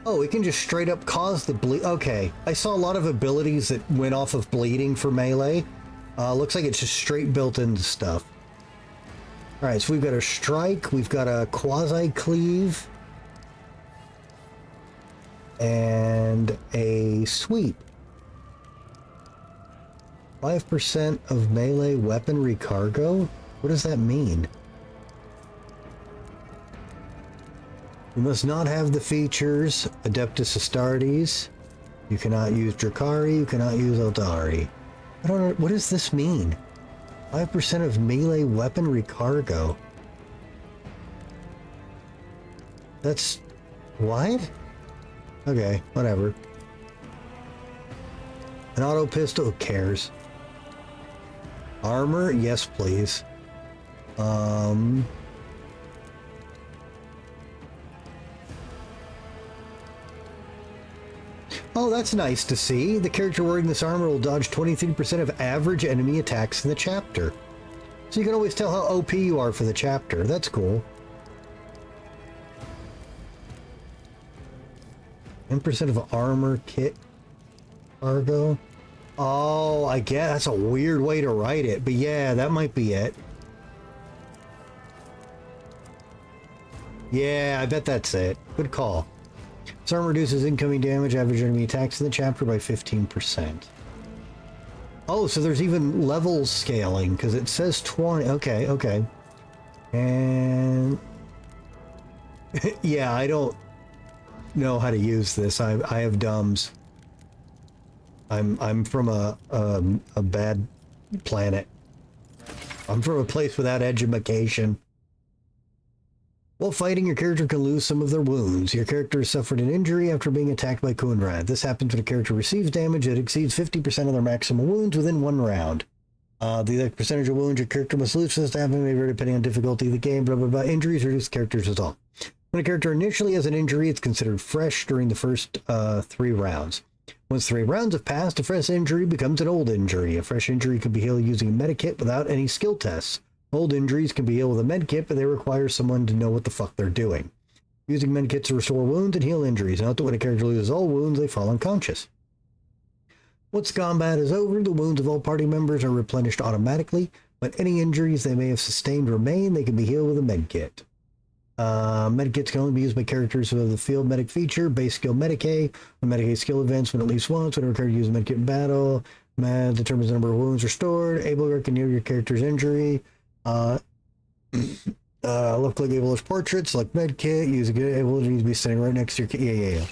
Oh, it can just straight up cause the bleed. Okay, I saw a lot of abilities that went off of bleeding for melee. Looks like it's just straight built into stuff. Alright, so we've got a strike, we've got a quasi-cleave, and a sweep. 5% of melee weapon recargo? What does that mean? You must not have the features Adeptus Astartes. You cannot use Drakari, you cannot use Eldari. I don't know, what does this mean? 5% of melee weapon recargo. That's... what? Okay, whatever. An auto pistol, who cares? Armor? Yes, please. Oh, that's nice to see. The character wearing this armor will dodge 23% of average enemy attacks in the chapter. So you can always tell how OP you are for the chapter. That's cool. 10% of armor kit cargo. Oh, I guess that's a weird way to write it, but yeah, that might be it. Yeah, I bet that's it. Good call. This armor reduces incoming damage, average enemy attacks in the chapter by 15%. Oh, so there's even level scaling, because it says 20. Okay, okay. And... yeah, I don't know how to use this. I have dumbs. I'm from a bad planet. I'm from a place without education. While fighting, your character can lose some of their wounds. Your character has suffered an injury after being attacked by Kunrad. This happens when a character receives damage that exceeds 50% of their maximum wounds within one round. The percentage of wounds your character must lose for this to happen may vary depending on difficulty of the game, blah, blah, blah. Injuries reduce characters' result. When a character initially has an injury, it's considered fresh during the first 3 rounds. Once 3 rounds have passed, a fresh injury becomes an old injury. A fresh injury can be healed using a medikit without any skill tests. Old injuries can be healed with a medkit, but they require someone to know what the fuck they're doing. Using medkits to restore wounds and heal injuries. Note that when a character loses all wounds, they fall unconscious. Once combat is over, the wounds of all party members are replenished automatically, but any injuries they may have sustained remain. They can be healed with a med kit. Medikits can only be used by characters with the field medic feature, base skill Medicae, when Medicae skill events when at least once, when required to use a medikit in battle. Med determines the number of wounds restored. Able to recognize your character's injury. Left click able as portrait, select medkit, use a good able to be sitting right next to your yeah.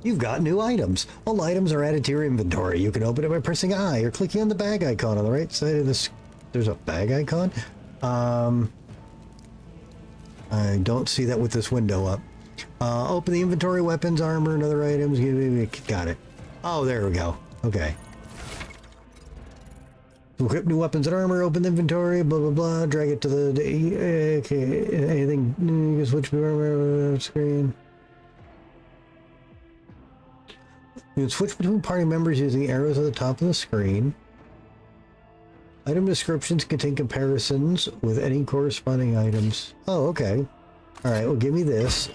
You've got new items. All items are added to your inventory. You can open it by pressing I or clicking on the bag icon on the right side of this. There's a bag icon. I don't see that with this window up. Open the inventory, weapons, armor, and other items. Got it. Oh, there we go. Okay. Equip new weapons and armor, open the inventory, blah, blah, blah. Drag it to the okay, anything, you can switch between screen. You can switch between party members using arrows at the top of the screen. Item descriptions contain comparisons with any corresponding items. Oh, okay. All right, well, give me this.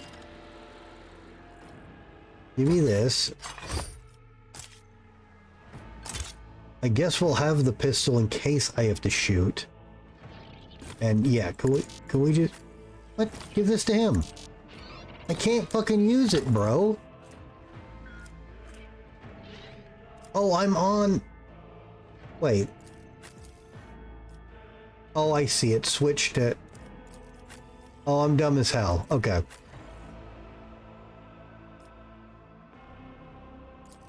Give me this. I guess we'll have the pistol in case I have to shoot. And yeah, can we just... What? Give this to him. I can't fucking use it, bro. Oh, I'm on... Wait. Oh, I see it. Switched it. Oh, I'm dumb as hell. Okay.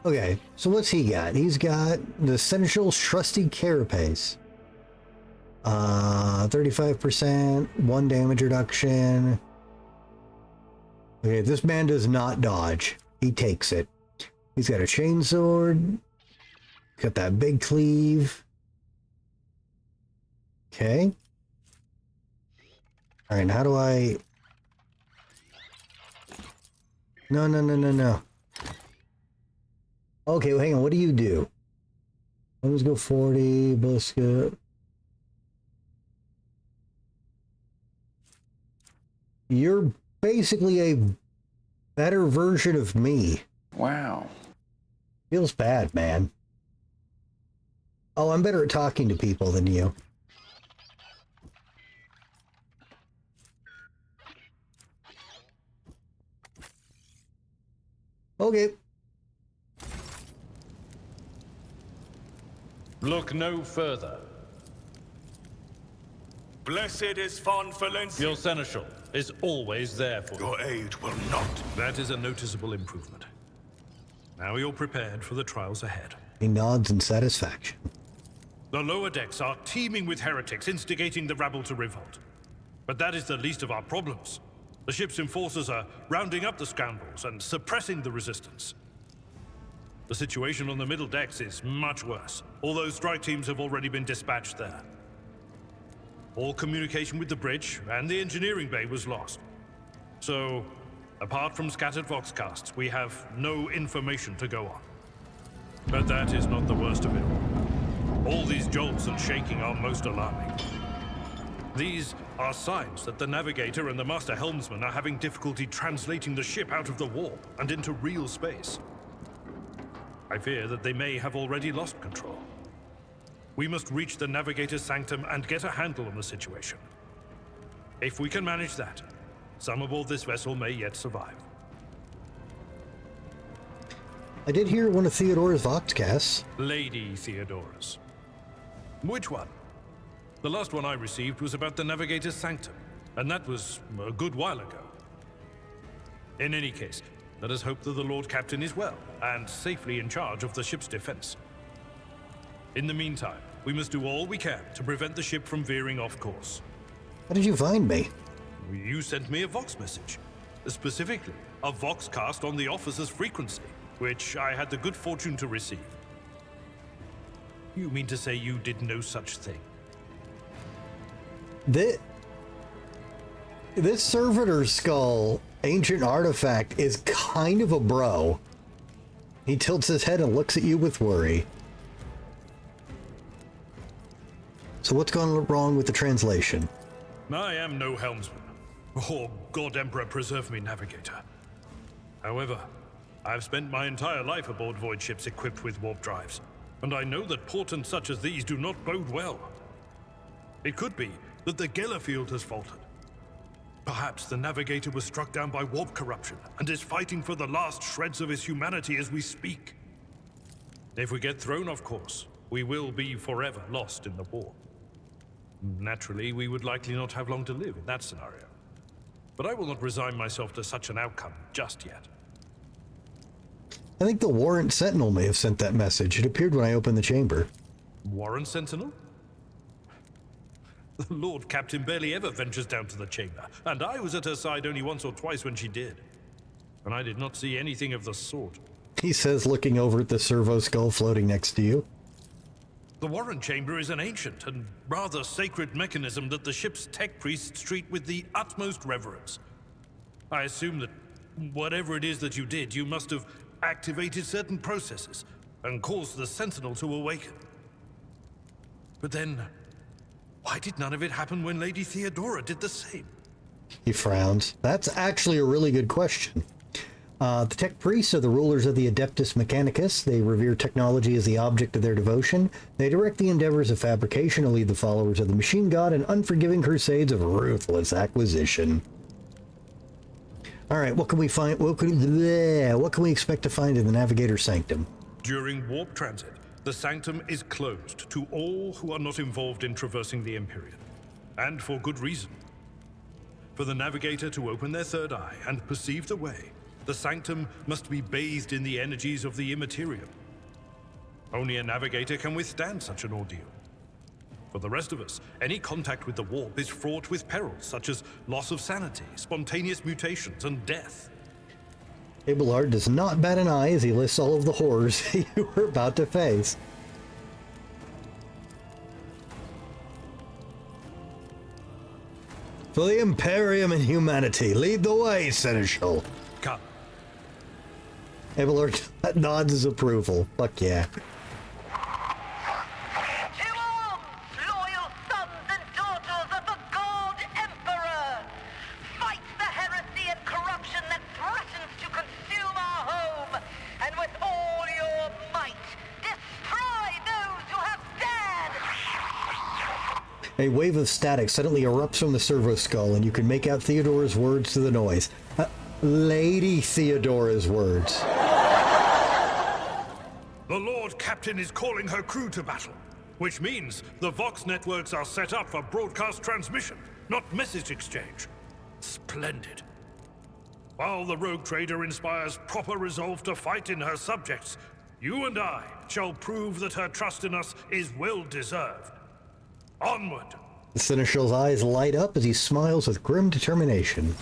Okay, so what's he got? He's got the Essentials Trusty Carapace. 35%, 1 damage reduction. Okay, this man does not dodge. He takes it. He's got a chainsword. Got that big cleave. Okay. All right, how do I... No. Okay, well, hang on. What do you do? Let's go 40, Blisca. You're basically a better version of me. Wow. Feels bad, man. Oh, I'm better at talking to people than you. Okay. Look no further. Blessed is Fon Valencia. Your seneschal is always there for you. Your aid will not. That is a noticeable improvement. Now you're prepared for the trials ahead. He nods in satisfaction. The lower decks are teeming with heretics instigating the rabble to revolt. But that is the least of our problems. The ship's enforcers are rounding up the scoundrels and suppressing the resistance. The situation on the middle decks is much worse, although strike teams have already been dispatched there. All communication with the bridge and the engineering bay was lost. So, apart from scattered voxcasts, we have no information to go on. But that is not the worst of it all. All these jolts and shaking are most alarming. These are signs that the navigator and the master helmsman are having difficulty translating the ship out of the warp and into real space. I fear that they may have already lost control. We must reach the navigator's sanctum and get a handle on the situation. If we can manage that, some aboard this vessel may yet survive. I did hear one of Theodora's Voxcasts. Lady Theodora's. Which one? The last one I received was about the navigator's sanctum, and that was a good while ago. In any case, let us hope that the Lord Captain is well, and safely in charge of the ship's defense. In the meantime, we must do all we can to prevent the ship from veering off course. How did you find me? You sent me a Vox message. Specifically, a Voxcast on the officer's frequency, which I had the good fortune to receive. You mean to say you did no such thing? This Servitor Skull ancient artifact is kind of a bro. He tilts his head and looks at you with worry. So what's gone wrong with the translation? I am no helmsman, or God Emperor preserve me navigator. However, I've spent my entire life aboard void ships equipped with warp drives, and I know that portents such as these do not bode well. It could be that the Geller field has faltered. Perhaps the Navigator was struck down by warp corruption and is fighting for the last shreds of his humanity as we speak. If we get thrown off course, we will be forever lost in the war. Naturally, we would likely not have long to live in that scenario. But I will not resign myself to such an outcome just yet. I think the Warrant Sentinel may have sent that message. It appeared when I opened the chamber. Warrant Sentinel? The Lord Captain barely ever ventures down to the chamber, and I was at her side only once or twice when she did. And I did not see anything of the sort. He says, looking over at the servo skull floating next to you. The Warrant Chamber is an ancient and rather sacred mechanism that the ship's tech priests treat with the utmost reverence. I assume that whatever it is that you did, you must have activated certain processes and caused the Sentinel to awaken. But then, why did none of it happen when Lady Theodora did the same? He frowns. That's actually a really good question. The tech priests are the rulers of the Adeptus Mechanicus. They revere technology as the object of their devotion. They direct the endeavors of fabrication and lead the followers of the machine god in unforgiving crusades of ruthless acquisition. All right, what can we find? What can we expect to find in the Navigator Sanctum? During warp transit, the Sanctum is closed to all who are not involved in traversing the Empyrean. And for good reason. For the Navigator to open their third eye and perceive the way, the Sanctum must be bathed in the energies of the Immaterium. Only a Navigator can withstand such an ordeal. For the rest of us, any contact with the warp is fraught with perils such as loss of sanity, spontaneous mutations, and death. Abelard does not bat an eye as he lists all of the horrors you are about to face. For the Imperium and humanity, lead the way, Seneschal. Come. Abelard nods his approval. Fuck yeah. Loyal sons and daughters of the God Emperor! Fight the heresy and corruption that threatens to consume our home, and with all your might, destroy those who have dared! A wave of static suddenly erupts from the servo skull, and you can make out Theodora's words through the noise. Lady Theodora's words. The Lord Captain is calling her crew to battle, which means the Vox networks are set up for broadcast transmission, not message exchange. Splendid. While the rogue trader inspires proper resolve to fight in her subjects, you and I shall prove that her trust in us is well deserved. Onward! The Seneschal's eyes light up as he smiles with grim determination.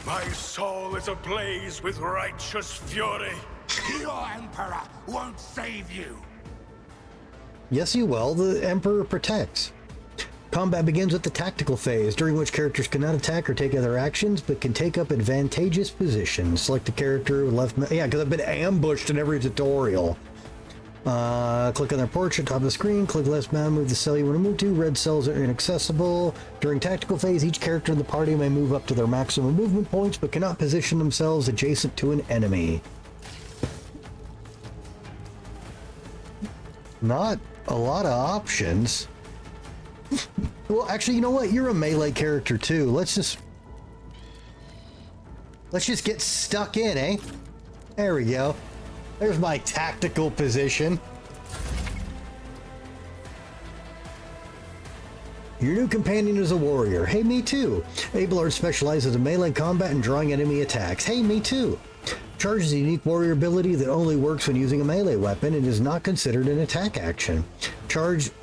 My soul is ablaze with righteous fury. Your Emperor won't save you. Yes, you will. The Emperor protects. Combat begins with the tactical phase, during which characters cannot attack or take other actions, but can take up advantageous positions. Select a character with left... Yeah, because I've been ambushed in every tutorial. Click on their portrait, top of the screen, click left mouse, move the cell you want to move to. Red cells are inaccessible. During tactical phase, each character in the party may move up to their maximum movement points, but cannot position themselves adjacent to an enemy. Not a lot of options. Well, actually, you know what? You're a melee character too. Let's just get stuck in, eh? There we go. There's my tactical position. Your new companion is a warrior. Hey, me too. Abelard specializes in melee combat and drawing enemy attacks. Hey, me too. Charge is a unique warrior ability that only works when using a melee weapon and is not considered an attack action.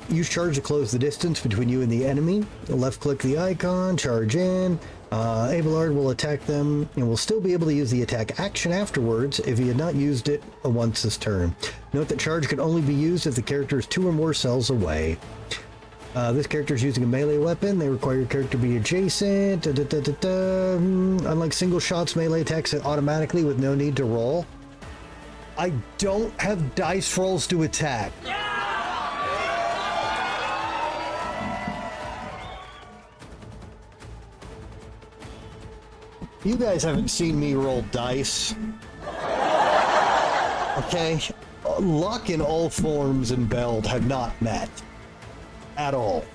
Use charge to close the distance between you and the enemy. Left click the icon, charge in. Abelard will attack them and will still be able to use the attack action afterwards if he had not used it once this turn. Note that charge can only be used if the character is 2 or more cells away. This character is using a melee weapon. They require your character to be adjacent. Unlike single shots, melee attacks it automatically with no need to roll. I don't have dice rolls to attack. You guys haven't seen me roll dice. Okay? Luck in all forms in Beld have not met. At all.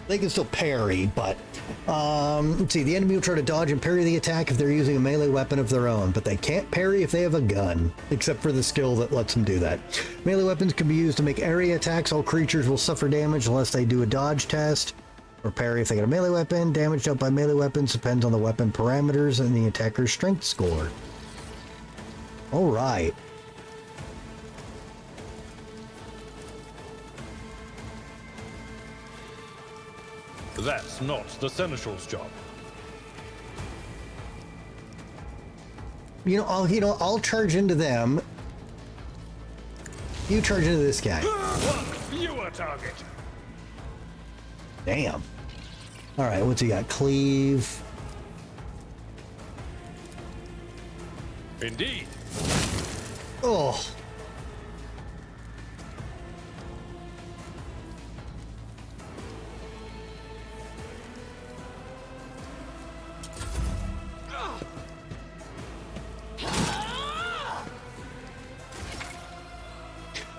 They can still parry, but... let's see, the enemy will try to dodge and parry the attack if they're using a melee weapon of their own, but they can't parry if they have a gun, except for the skill that lets them do that. Melee weapons can be used to make area attacks. All creatures will suffer damage unless they do a dodge test, or parry if they get a melee weapon. Damage dealt by melee weapons depends on the weapon parameters and the attacker's strength score. Alright. That's not the Seneschal's job. I'll charge into them. You charge into this guy. One fewer target. Damn. All right, what's he got? Cleave. Indeed. Oh.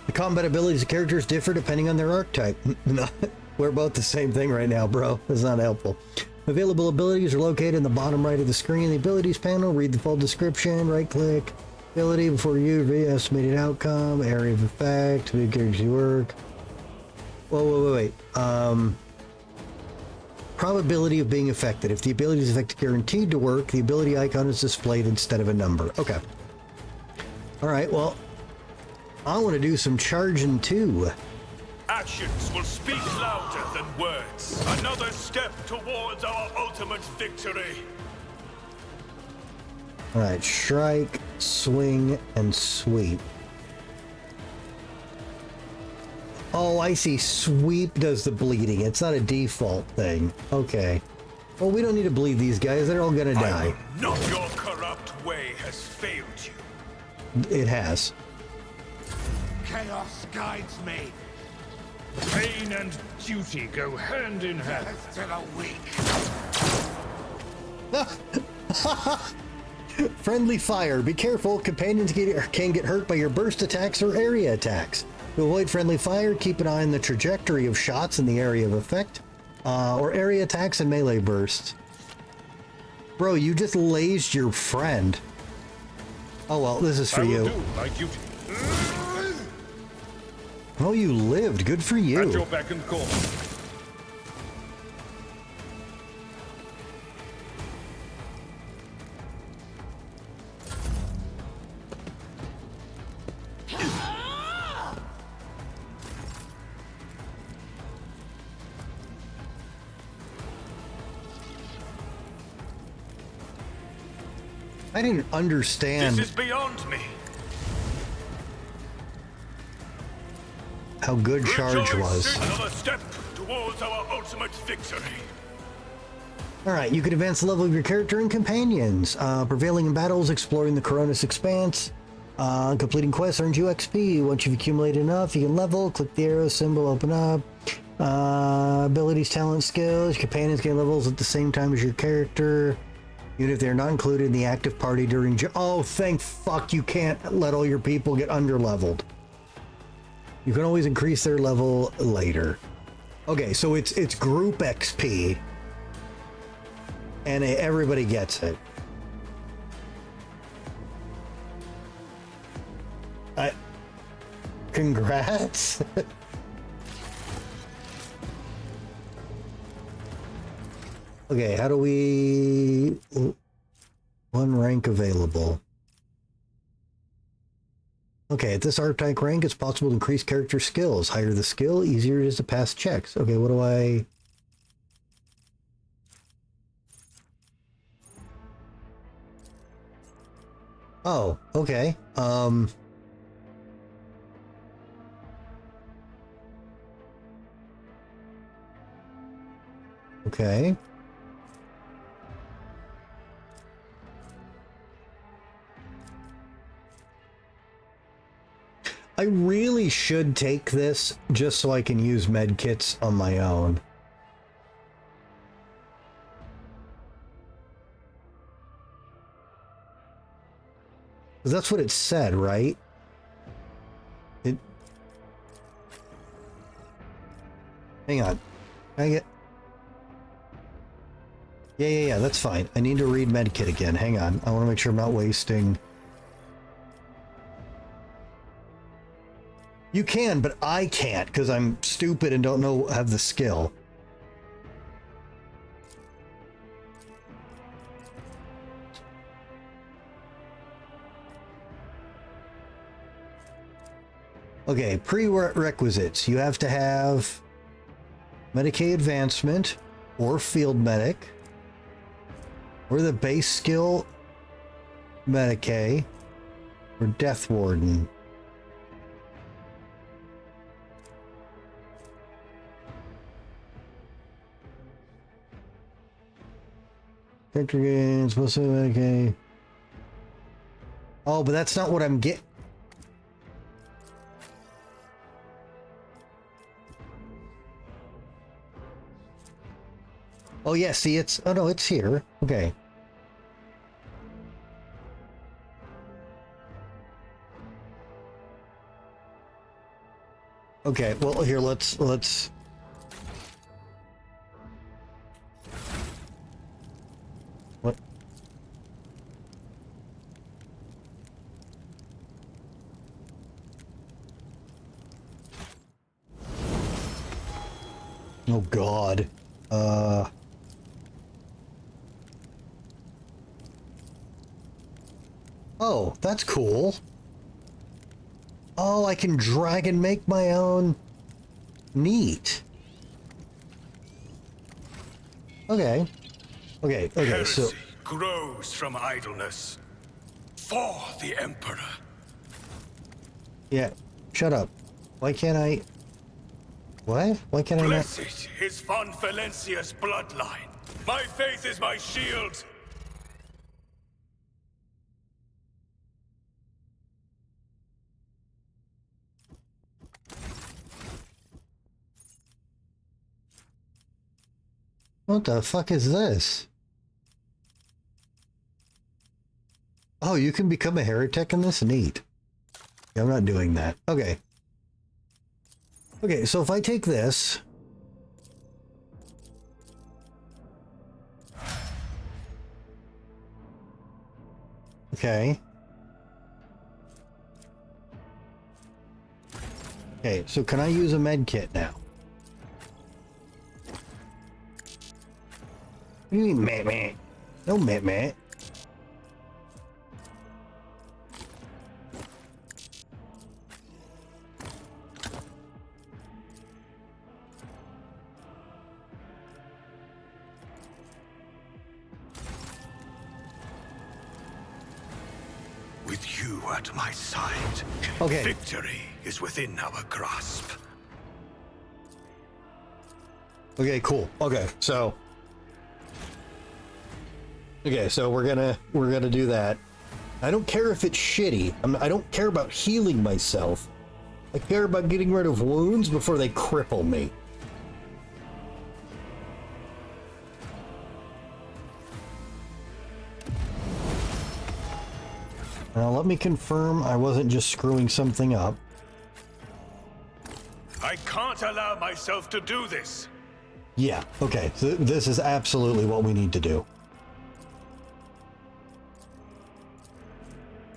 The combat abilities of characters differ depending on their archetype. We're both the same thing right now, bro. That's not helpful. Available abilities are located in the bottom right of the screen. The abilities panel, read the full description, right click, ability before you, estimated outcome, area of effect, who characters you work. Wait. Probability of being affected. If the ability is effect guaranteed to work, the ability icon is displayed instead of a number. Okay. Alright, well, I want to do some charging too. Actions will speak louder than words. Another step towards our ultimate victory. Alright, strike, swing, and sweep. Oh, I see. Sweep does the bleeding. It's not a default thing. Okay. Well, we don't need to bleed these guys. They're all gonna die. Not your corrupt way has failed you. It has. Chaos guides me. Pain and duty go hand in hand. To the weak. Friendly fire. Be careful. Companions can get hurt by your burst attacks or area attacks. To avoid friendly fire, keep an eye on the trajectory of shots in the area of effect, or area attacks and melee bursts. Bro, you just lased your friend. Oh well, this is for you. Do my duty. Oh, you lived. Good for you. At your beck and call. I didn't understand. This is beyond me. How good charge was. Another step towards our ultimate victory. Alright, you can advance the level of your character and companions. Prevailing in battles, exploring the Coronis Expanse. Completing quests earns you XP. Once you've accumulated enough, you can level. Click the arrow symbol, open up. Abilities, talents, skills. Companions gain levels at the same time as your character, even if they're not included in the active party during... Oh, thank fuck you can't let all your people get under-leveled. You can always increase their level later. Okay, so it's group XP. And everybody gets it. Congrats. Okay, how do we... One rank available. Okay, at this archetype rank, it's possible to increase character skills. Higher the skill, easier it is to pass checks. Okay, what do I... Oh, okay. Okay. I really should take this just so I can use med kits on my own. Because that's what it said, right? It... Hang on. Can I get... Yeah, that's fine. I need to read medkit again. Hang on. I want to make sure I'm not wasting... You can, but I can't because I'm stupid and don't have the skill. Okay, prerequisites. You have to have Medicaid Advancement or Field Medic or the base skill Medicaid or Death Warden. Character gains, mostly Medicaid. Oh, but that's not what I'm getting. Oh yeah, see it's, oh no, it's here. Okay. Okay, well here, let's what? Oh God. Oh, that's cool. Oh, I can drag and make my own. Neat. Okay. Okay, Heresy so... grows from idleness. For the Emperor. Yeah, shut up. Why can't I... What? Why can't I not... Blessed is Von Valencia's bloodline. My faith is my shield. What the fuck is this? Oh, you can become a heretic in this? Neat. Yeah, I'm not doing that. Okay. Okay, so if I take this... Okay. Okay, so can I use a med kit now? What do you mean, meh? No meh. With you at my side, okay. Victory is within our grasp. Okay, cool. Okay, so we're gonna do that. I don't care if it's shitty. I don't care about healing myself. I care about getting rid of wounds before they cripple me. Now let me confirm I wasn't just screwing something up. I can't allow myself to do this. Yeah, okay. So this is absolutely what we need to do.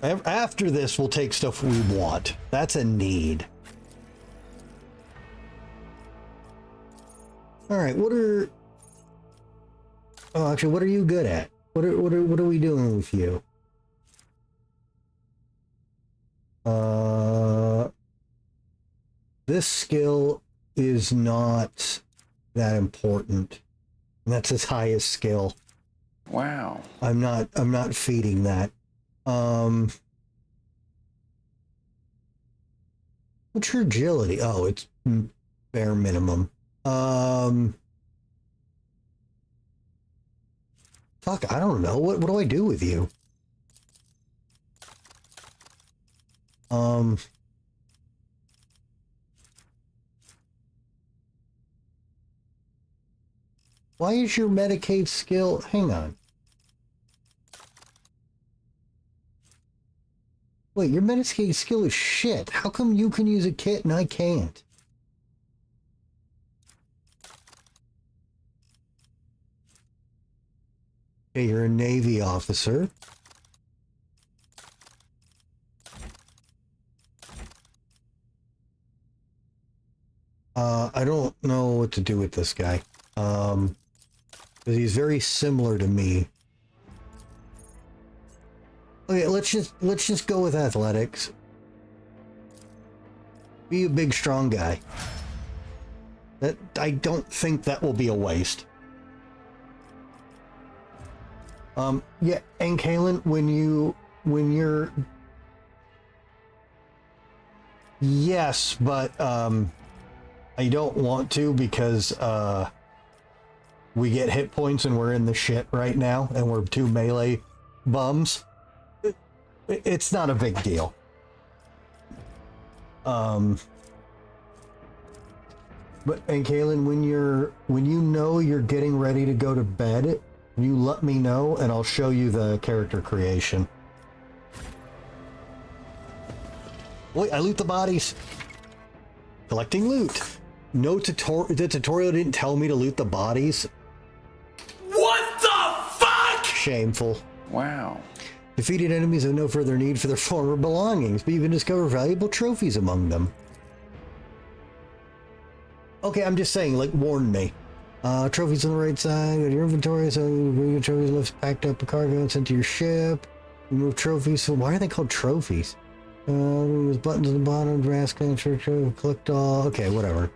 After this, we'll take stuff we want. That's a need. All right, what are... Oh, actually, what are you good at? What are we doing with you? This skill is not that important. And that's his highest skill. Wow. I'm not feeding that. What's your agility? Oh, it's bare minimum. Fuck, I don't know. What do I do with you? Why is your Medicaid skill? Hang on. Wait, your Metascape skill is shit. How come you can use a kit and I can't? Okay, you're a Navy officer. I don't know what to do with this guy. Because he's very similar to me. Okay, let's just go with athletics. Be a big, strong guy. That I don't think that will be a waste. Yeah, and Kaylin, when you're yes, but I don't want to because we get hit points and we're in the shit right now and we're two melee bums. It's not a big deal. But and Kaylin, when you know you're getting ready to go to bed, you let me know and I'll show you the character creation. Wait, I loot the bodies. Collecting loot. No tutorial. The tutorial didn't tell me to loot the bodies. What the fuck? Shameful. Wow. Defeated enemies have no further need for their former belongings, but you can discover valuable trophies among them. Okay, I'm just saying, like, warn me. Trophies on the right side of your inventory, so you bring your trophies left packed up a cargo and sent to your ship. Remove trophies. So why are they called trophies? There's buttons on the bottom, grass, collect all. Okay, whatever.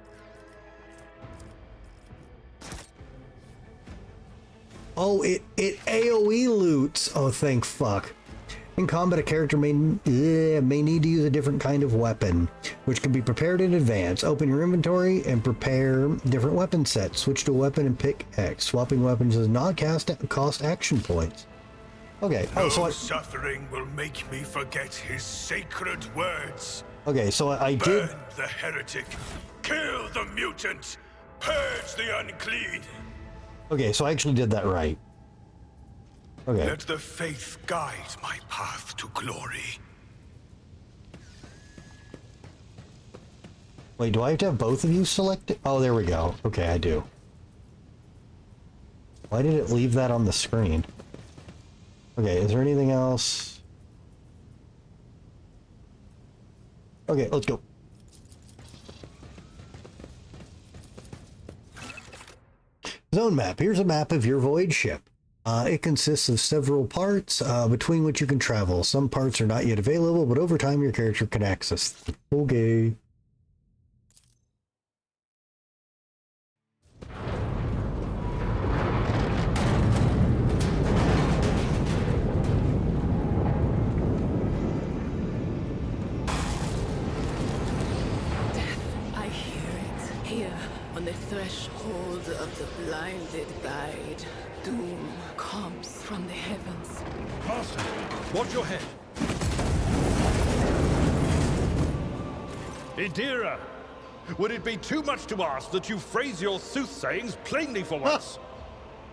Oh, it AoE loots. Oh, thank fuck. In combat, a character may need to use a different kind of weapon, which can be prepared in advance. Open your inventory and prepare different weapon sets. Switch to a weapon and pick X. Swapping weapons does not cost action points. Okay. No suffering will make me forget his sacred words. Okay, so I did. Burn the heretic, kill the mutant, purge the unclean. Okay, so I actually did that right. Okay. Let the faith guide my path to glory. Wait, do I have to have both of you selected? Oh, there we go. Okay, I do. Why did it leave that on the screen? Okay, is there anything else? Okay, let's go. Zone map. Here's a map of your void ship. It consists of several parts between which you can travel. Some parts are not yet available, but over time your character can access them. Okay. I hear it here on the threshold of the blinded guide. Doom comes from the heavens. Master, watch your head. Idira, would it be too much to ask that you phrase your soothsayings plainly for once?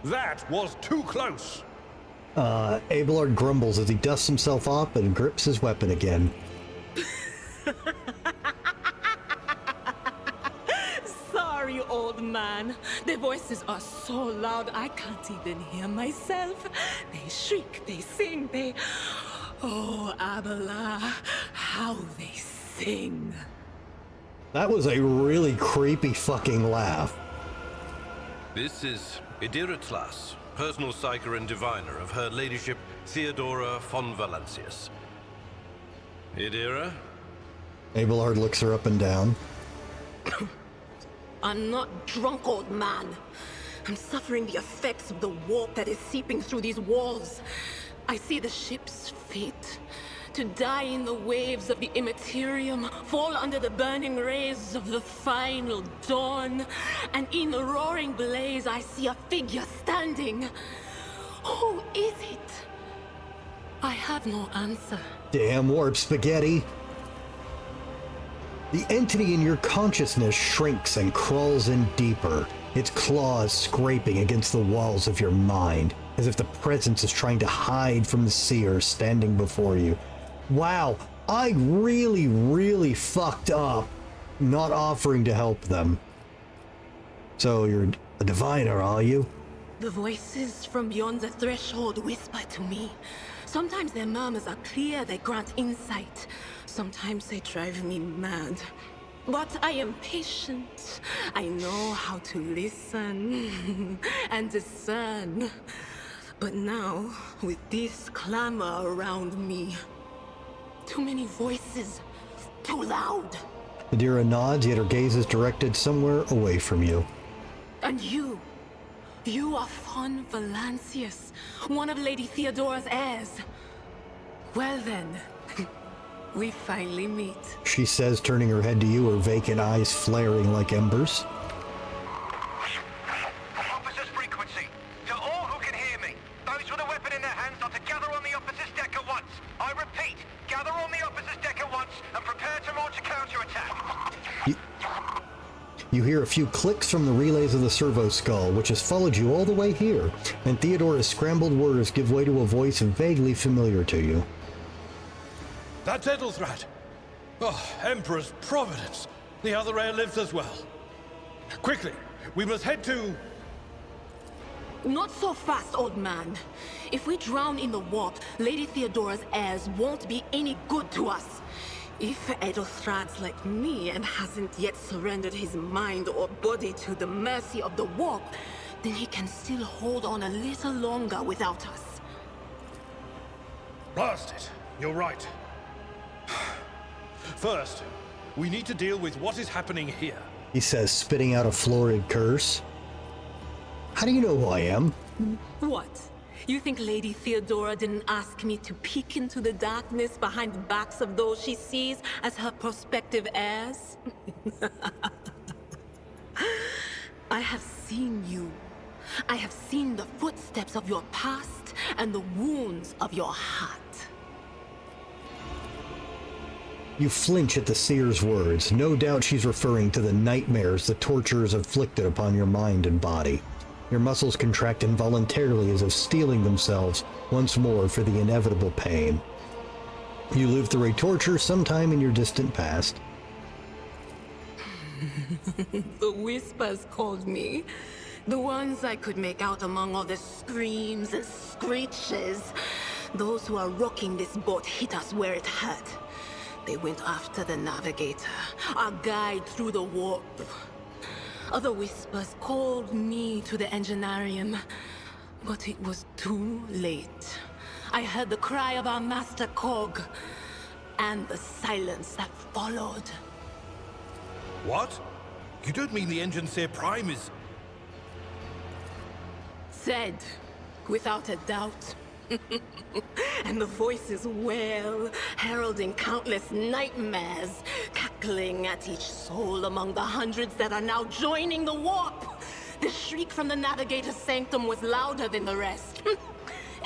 That was too close. Abelard grumbles as he dusts himself off and grips his weapon again. Sorry, old man. Their voices are so loud I can't even hear myself. They shriek, they sing, they... Oh, Abela, how they sing. That was a really creepy fucking laugh. This is Idira Tlas, personal psyker and diviner of Her Ladyship Theodora von Valancius. Idira? Abelard looks her up and down. I'm not drunk, old man. I'm suffering the effects of the warp that is seeping through these walls. I see the ship's fate. To die in the waves of the immaterium, fall under the burning rays of the final dawn. And in the roaring blaze, I see a figure standing. Who is it? I have no answer. Damn warp spaghetti. The entity in your consciousness shrinks and crawls in deeper, its claws scraping against the walls of your mind, as if the presence is trying to hide from the seer standing before you. Wow, I really, really fucked up not offering to help them. So you're a diviner, are you? The voices from beyond the threshold whisper to me. Sometimes their murmurs are clear, they grant insight. Sometimes they drive me mad. But I am patient. I know how to listen and discern. But now, with this clamor around me, too many voices, too loud. Adira nods, yet her gaze is directed somewhere away from you. And you are Von Valancius, one of Lady Theodora's heirs. Well then, we finally meet. She says, turning her head to you, her vacant eyes flaring like embers. Officer's frequency. To all who can hear me, those with a weapon in their hands are to gather on the officer's deck at once. I repeat, gather on the officer's deck at once and prepare to launch a counterattack. You hear a few clicks from the relays of the servo skull, which has followed you all the way here, and Theodora's scrambled words give way to a voice vaguely familiar to you. That's Edelthrat. Oh, Emperor's Providence. The other heir lives as well. Quickly, we must head to... Not so fast, old man. If we drown in the warp, Lady Theodora's heirs won't be any good to us. If Edelthrat's like me and hasn't yet surrendered his mind or body to the mercy of the warp, then he can still hold on a little longer without us. Blast it. You're right. First, we need to deal with what is happening here. He says, spitting out a florid curse. How do you know who I am? What? You think Lady Theodora didn't ask me to peek into the darkness behind the backs of those she sees as her prospective heirs? I have seen you. I have seen the footsteps of your past and the wounds of your heart. You flinch at the seer's words. No doubt she's referring to the nightmares the torturers inflicted upon your mind and body. Your muscles contract involuntarily as if steeling themselves once more for the inevitable pain. You lived through a torture sometime in your distant past. The whispers called me. The ones I could make out among all the screams and screeches. Those who are rocking this boat hit us where it hurt. They went after the navigator, our guide through the warp. Other whispers called me to the enginarium, but it was too late. I heard the cry of our master Cog, and the silence that followed. What? You don't mean the Enginseer Prime is... Said, without a doubt. And the voices wail, heralding countless nightmares, cackling at each soul among the hundreds that are now joining the warp. The shriek from the Navigator's sanctum was louder than the rest.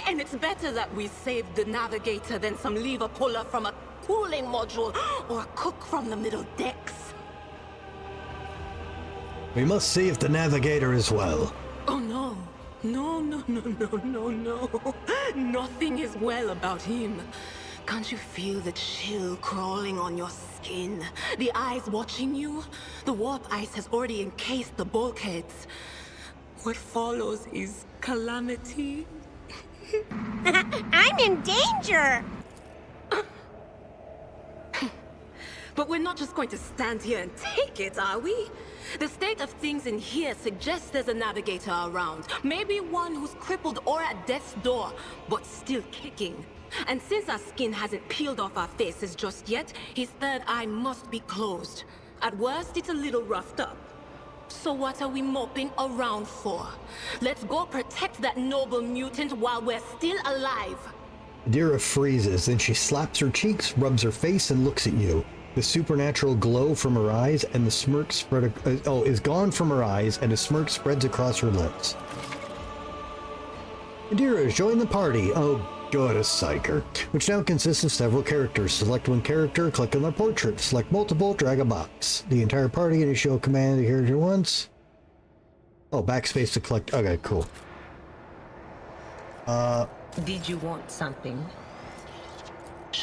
And it's better that we saved the Navigator than some lever puller from a cooling module or a cook from the middle decks. We must see if the Navigator is well. Oh no. No. Nothing is well about him. Can't you feel the chill crawling on your skin? The eyes watching you? The warp ice has already encased the bulkheads. What follows is calamity. I'm in danger! But we're not just going to stand here and take it, are we? The state of things in here suggests there's a navigator around. Maybe one who's crippled or at death's door, but still kicking. And since our skin hasn't peeled off our faces just yet, his third eye must be closed. At worst, it's a little roughed up. So what are we moping around for? Let's go protect that noble mutant while we're still alive. Adira freezes, then she slaps her cheeks, rubs her face, and looks at you. The supernatural glow from her eyes and the smirk is gone from her eyes, and a smirk spreads across her lips. Adira, join the party. Oh, good, a psyker. Which now consists of several characters. Select one character, click on their portrait. Select multiple, drag a box. The entire party initial command the character once. Oh, backspace to collect. Okay, cool. Did you want something?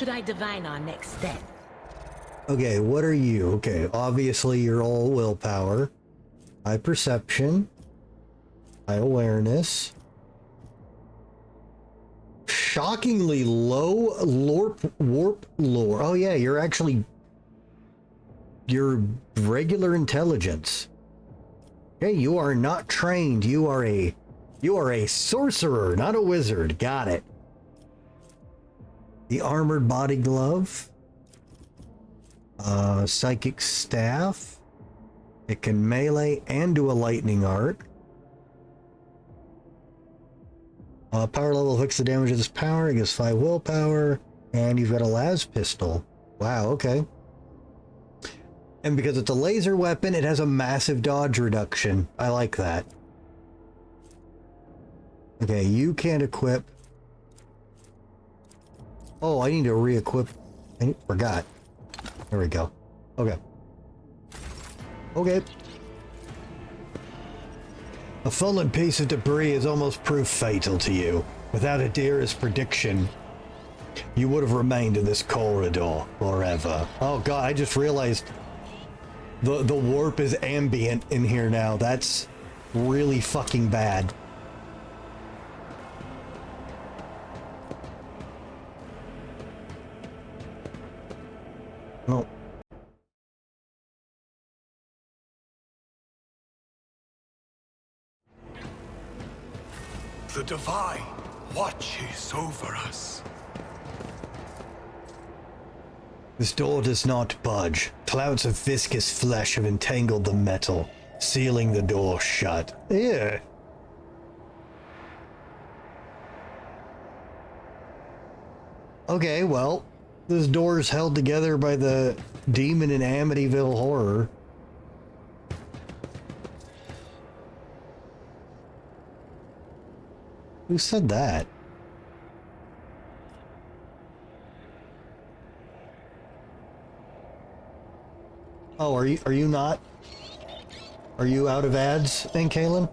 should I divine our next step? Okay, what are you? Okay, obviously you're all willpower. High perception. High awareness. Shockingly low warp lore. Oh yeah, you're actually... You're regular intelligence. Okay, you are not trained. You are a sorcerer, not a wizard. Got it. The armored body glove. Psychic staff. It can melee and do a lightning arc. Power level affects the damage of this power. It gives 5 willpower. And you've got a las pistol. Wow, okay. And because it's a laser weapon, it has a massive dodge reduction. I like that. Okay, you can't equip. Oh, I need to re-equip. I forgot. There we go. Okay. Okay. A fallen piece of debris is almost proof fatal to you. Without a dearest prediction, you would have remained in this corridor forever. Oh god, I just realized the warp is ambient in here now. That's really fucking bad. Oh. The Divine watches over us. This door does not budge. Clouds of viscous flesh have entangled the metal, sealing the door shut. Ew. Okay, well, this door is held together by the demon in Amityville Horror. Who said that? Oh, are you not? Are you out of ads then, Kalen?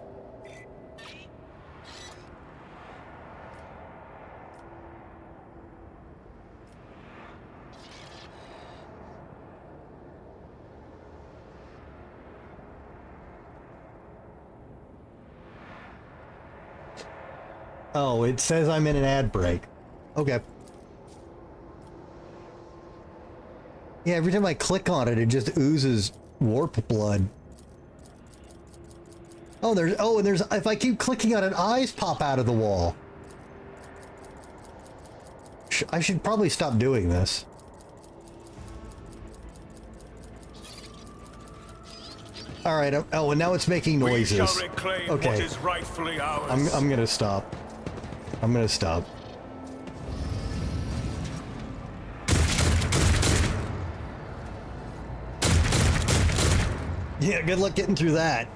Oh, it says I'm in an ad break. Okay. Yeah, every time I click on it, it just oozes warp blood. Oh, and there's, if I keep clicking on it, eyes pop out of the wall. I should probably stop doing this. All right. Oh, and now it's making noises. We shall reclaim okay. What is rightfully ours. I'm gonna stop. I'm gonna stop. Yeah, good luck getting through that.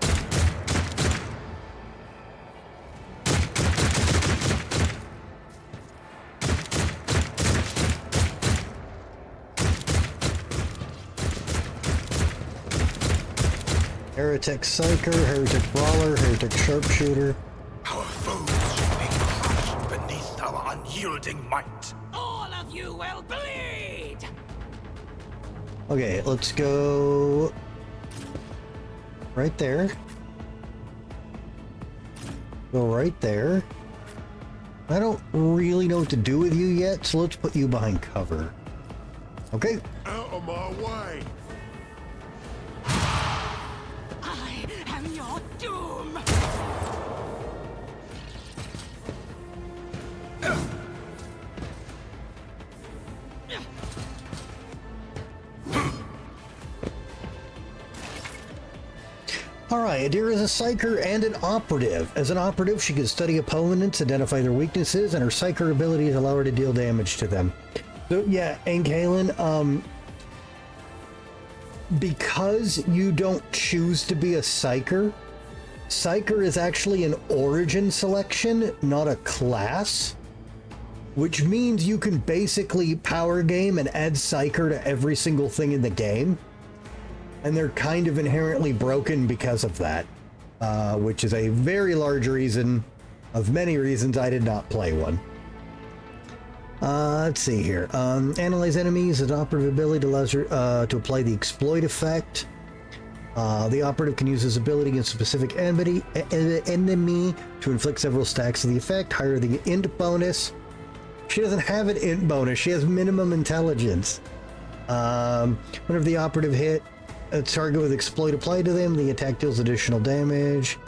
Heretic Psyker, Heretic Brawler, Heretic Sharpshooter. Our foes shall be crushed beneath our unyielding might. All of you will bleed! Okay, let's go right there. Go right there. I don't really know what to do with you yet, so let's put you behind cover. Okay. Out of my way! I am your doom! Alright, Adira is a psyker and an operative. As an operative, she can study opponents, identify their weaknesses, and her psyker abilities allow her to deal damage to them. So yeah, and Kaylin, because you don't choose to be a psyker, psyker is actually an origin selection, not a class. Which means you can basically power game and add psyker to every single thing in the game. And they're kind of inherently broken because of that, which is a very large reason of many reasons I did not play one. Let's see here. Analyze enemies. An operative ability allows her to apply the exploit effect. The operative can use his ability against a specific enemy to inflict several stacks of the effect. Higher the int bonus. She doesn't have an int bonus. She has minimum intelligence. Whenever the operative hit a target with exploit applied to them, the attack deals additional damage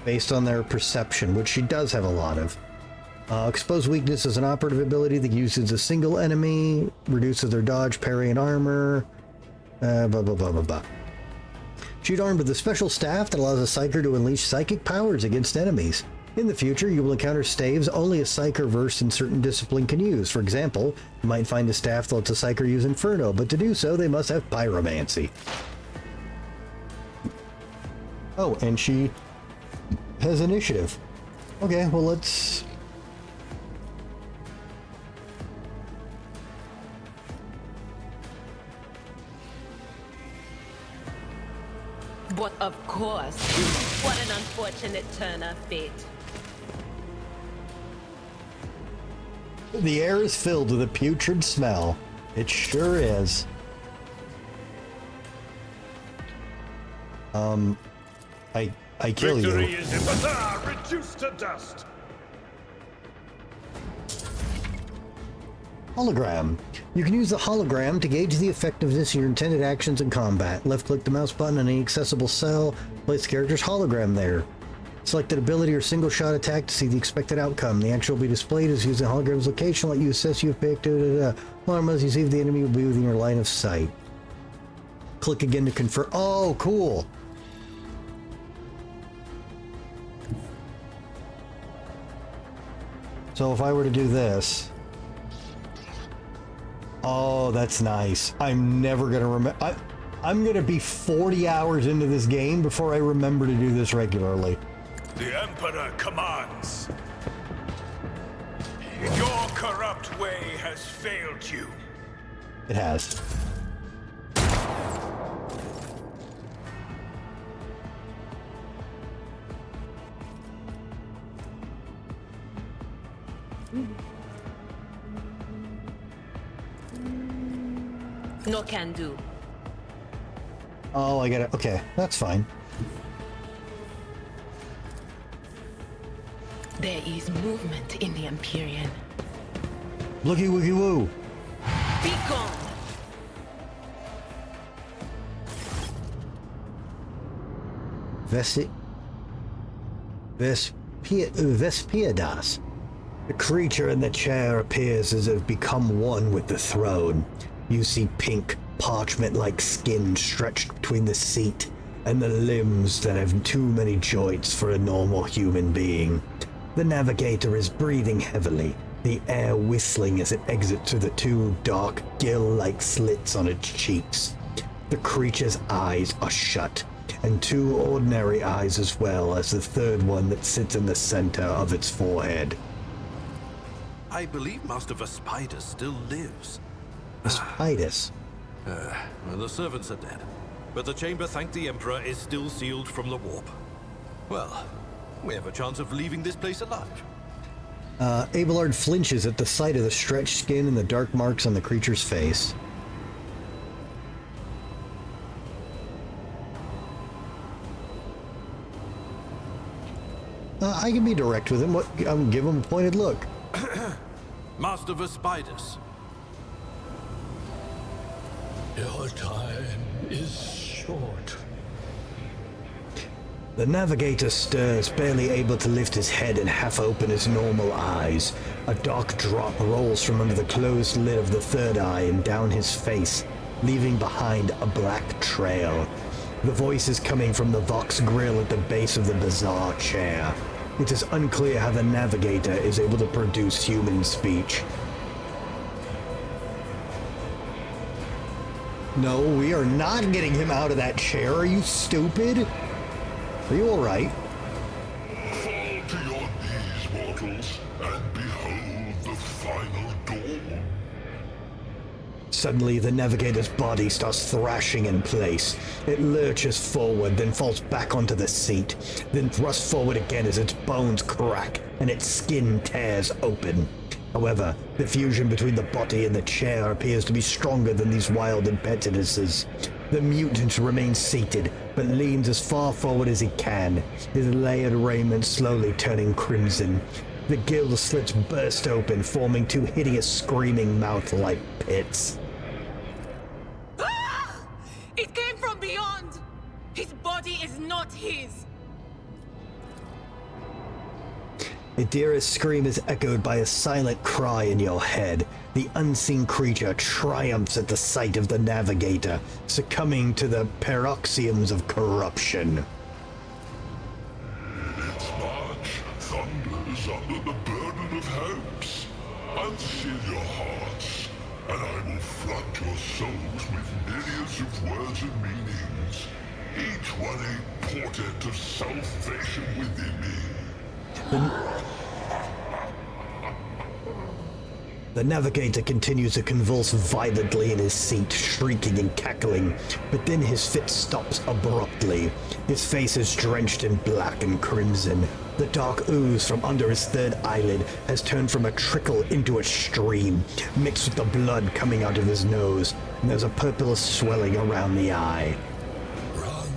based on their perception, which she does have a lot of. Expose weakness is an operative ability that uses a single enemy, reduces their dodge, parry, and armor. Blah, blah, blah, blah, blah. She's armed with a special staff that allows a psyker to unleash psychic powers against enemies. In the future, you will encounter staves only a psyker versed in certain discipline can use. For example, you might find a staff that lets a psyker use Inferno, but to do so, they must have Pyromancy. Oh, and she has initiative. Okay, well, let's... But of course, what an unfortunate turn of fate. The air is filled with a putrid smell. It sure is. I kill you. Victory is in reduced to dust. Hologram. You can use the hologram to gauge the effectiveness of your intended actions in combat. Left-click the mouse button on any accessible cell. Place the character's hologram there. Select an ability or single-shot attack to see the expected outcome. The action will be displayed as using the hologram's location. Let you assess you've picked. Alarm as you see if the enemy will be within your line of sight. Click again to confirm. Oh, cool. So if I were to do this... Oh, that's nice. I'm never going to remember... I'm going to be 40 hours into this game before I remember to do this regularly. The Emperor commands. Your corrupt way has failed you. It has. No can do. Oh, I get it. Okay, that's fine. There is movement in the Empyrean. Looky woogie woo. Be gone. Vespiadas. The creature in the chair appears as if become one with the throne. You see pink, parchment-like skin stretched between the seat and the limbs that have too many joints for a normal human being. The navigator is breathing heavily, the air whistling as it exits through the two dark, gill-like slits on its cheeks. The creature's eyes are shut, and two ordinary eyes as well as the third one that sits in the center of its forehead. I believe Master Vespidas still lives. Vespidas? Well, the servants are dead, but the chamber, thank the Emperor, is still sealed from the warp. Well, we have a chance of leaving this place alive. Abelard flinches at the sight of the stretched skin and the dark marks on the creature's face. I can be direct with him. I'll give him a pointed look. Master Vespidas. Your time is short. The navigator stirs, barely able to lift his head and half open his normal eyes. A dark drop rolls from under the closed lid of the third eye and down his face, leaving behind a black trail. The voice is coming from the Vox grill at the base of the bizarre chair. It is unclear how the navigator is able to produce human speech. No, we are not getting him out of that chair. Are you stupid? Are you alright? Fall to your knees, mortals, and behold the final dawn. Suddenly, the navigator's body starts thrashing in place. It lurches forward, then falls back onto the seat, then thrusts forward again as its bones crack and its skin tears open. However, the fusion between the body and the chair appears to be stronger than these wild impetuouses. The mutant remains seated, but leans as far forward as he can, his layered raiment slowly turning crimson. The gill slits burst open, forming two hideous screaming mouth-like pits. Ah! It came from beyond! His body is not his! Idira's scream is echoed by a silent cry in your head. The unseen creature triumphs at the sight of the Navigator, succumbing to the paroxysms of corruption. Its march thunders under the burden of hopes. Unseal your hearts, and I will flood your souls with myriads of words and meanings, each one a portent of salvation within me. The Navigator continues to convulse violently in his seat, shrieking and cackling, but then his fit stops abruptly. His face is drenched in black and crimson. The dark ooze from under his third eyelid has turned from a trickle into a stream, mixed with the blood coming out of his nose, and there's a purplish swelling around the eye. Run.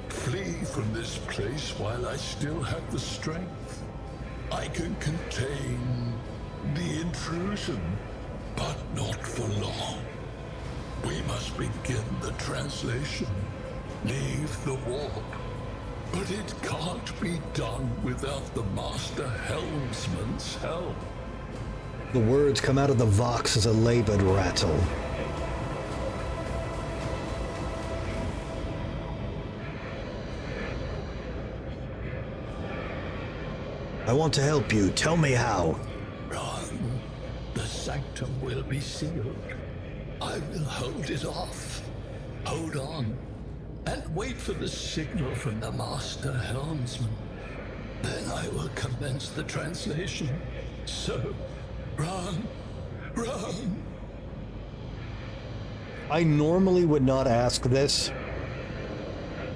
Flee from this place while I still have the strength. I can contain the intrusion, but not for long. We must begin the translation. Leave the warp. But it can't be done without the Master Helmsman's help. The words come out of the Vox as a labored rattle. I want to help you. Tell me how. Run. The sanctum will be sealed. I will hold it off. Hold on. And wait for the signal from the Master Helmsman. Then I will commence the translation. So, run. Run. I normally would not ask this,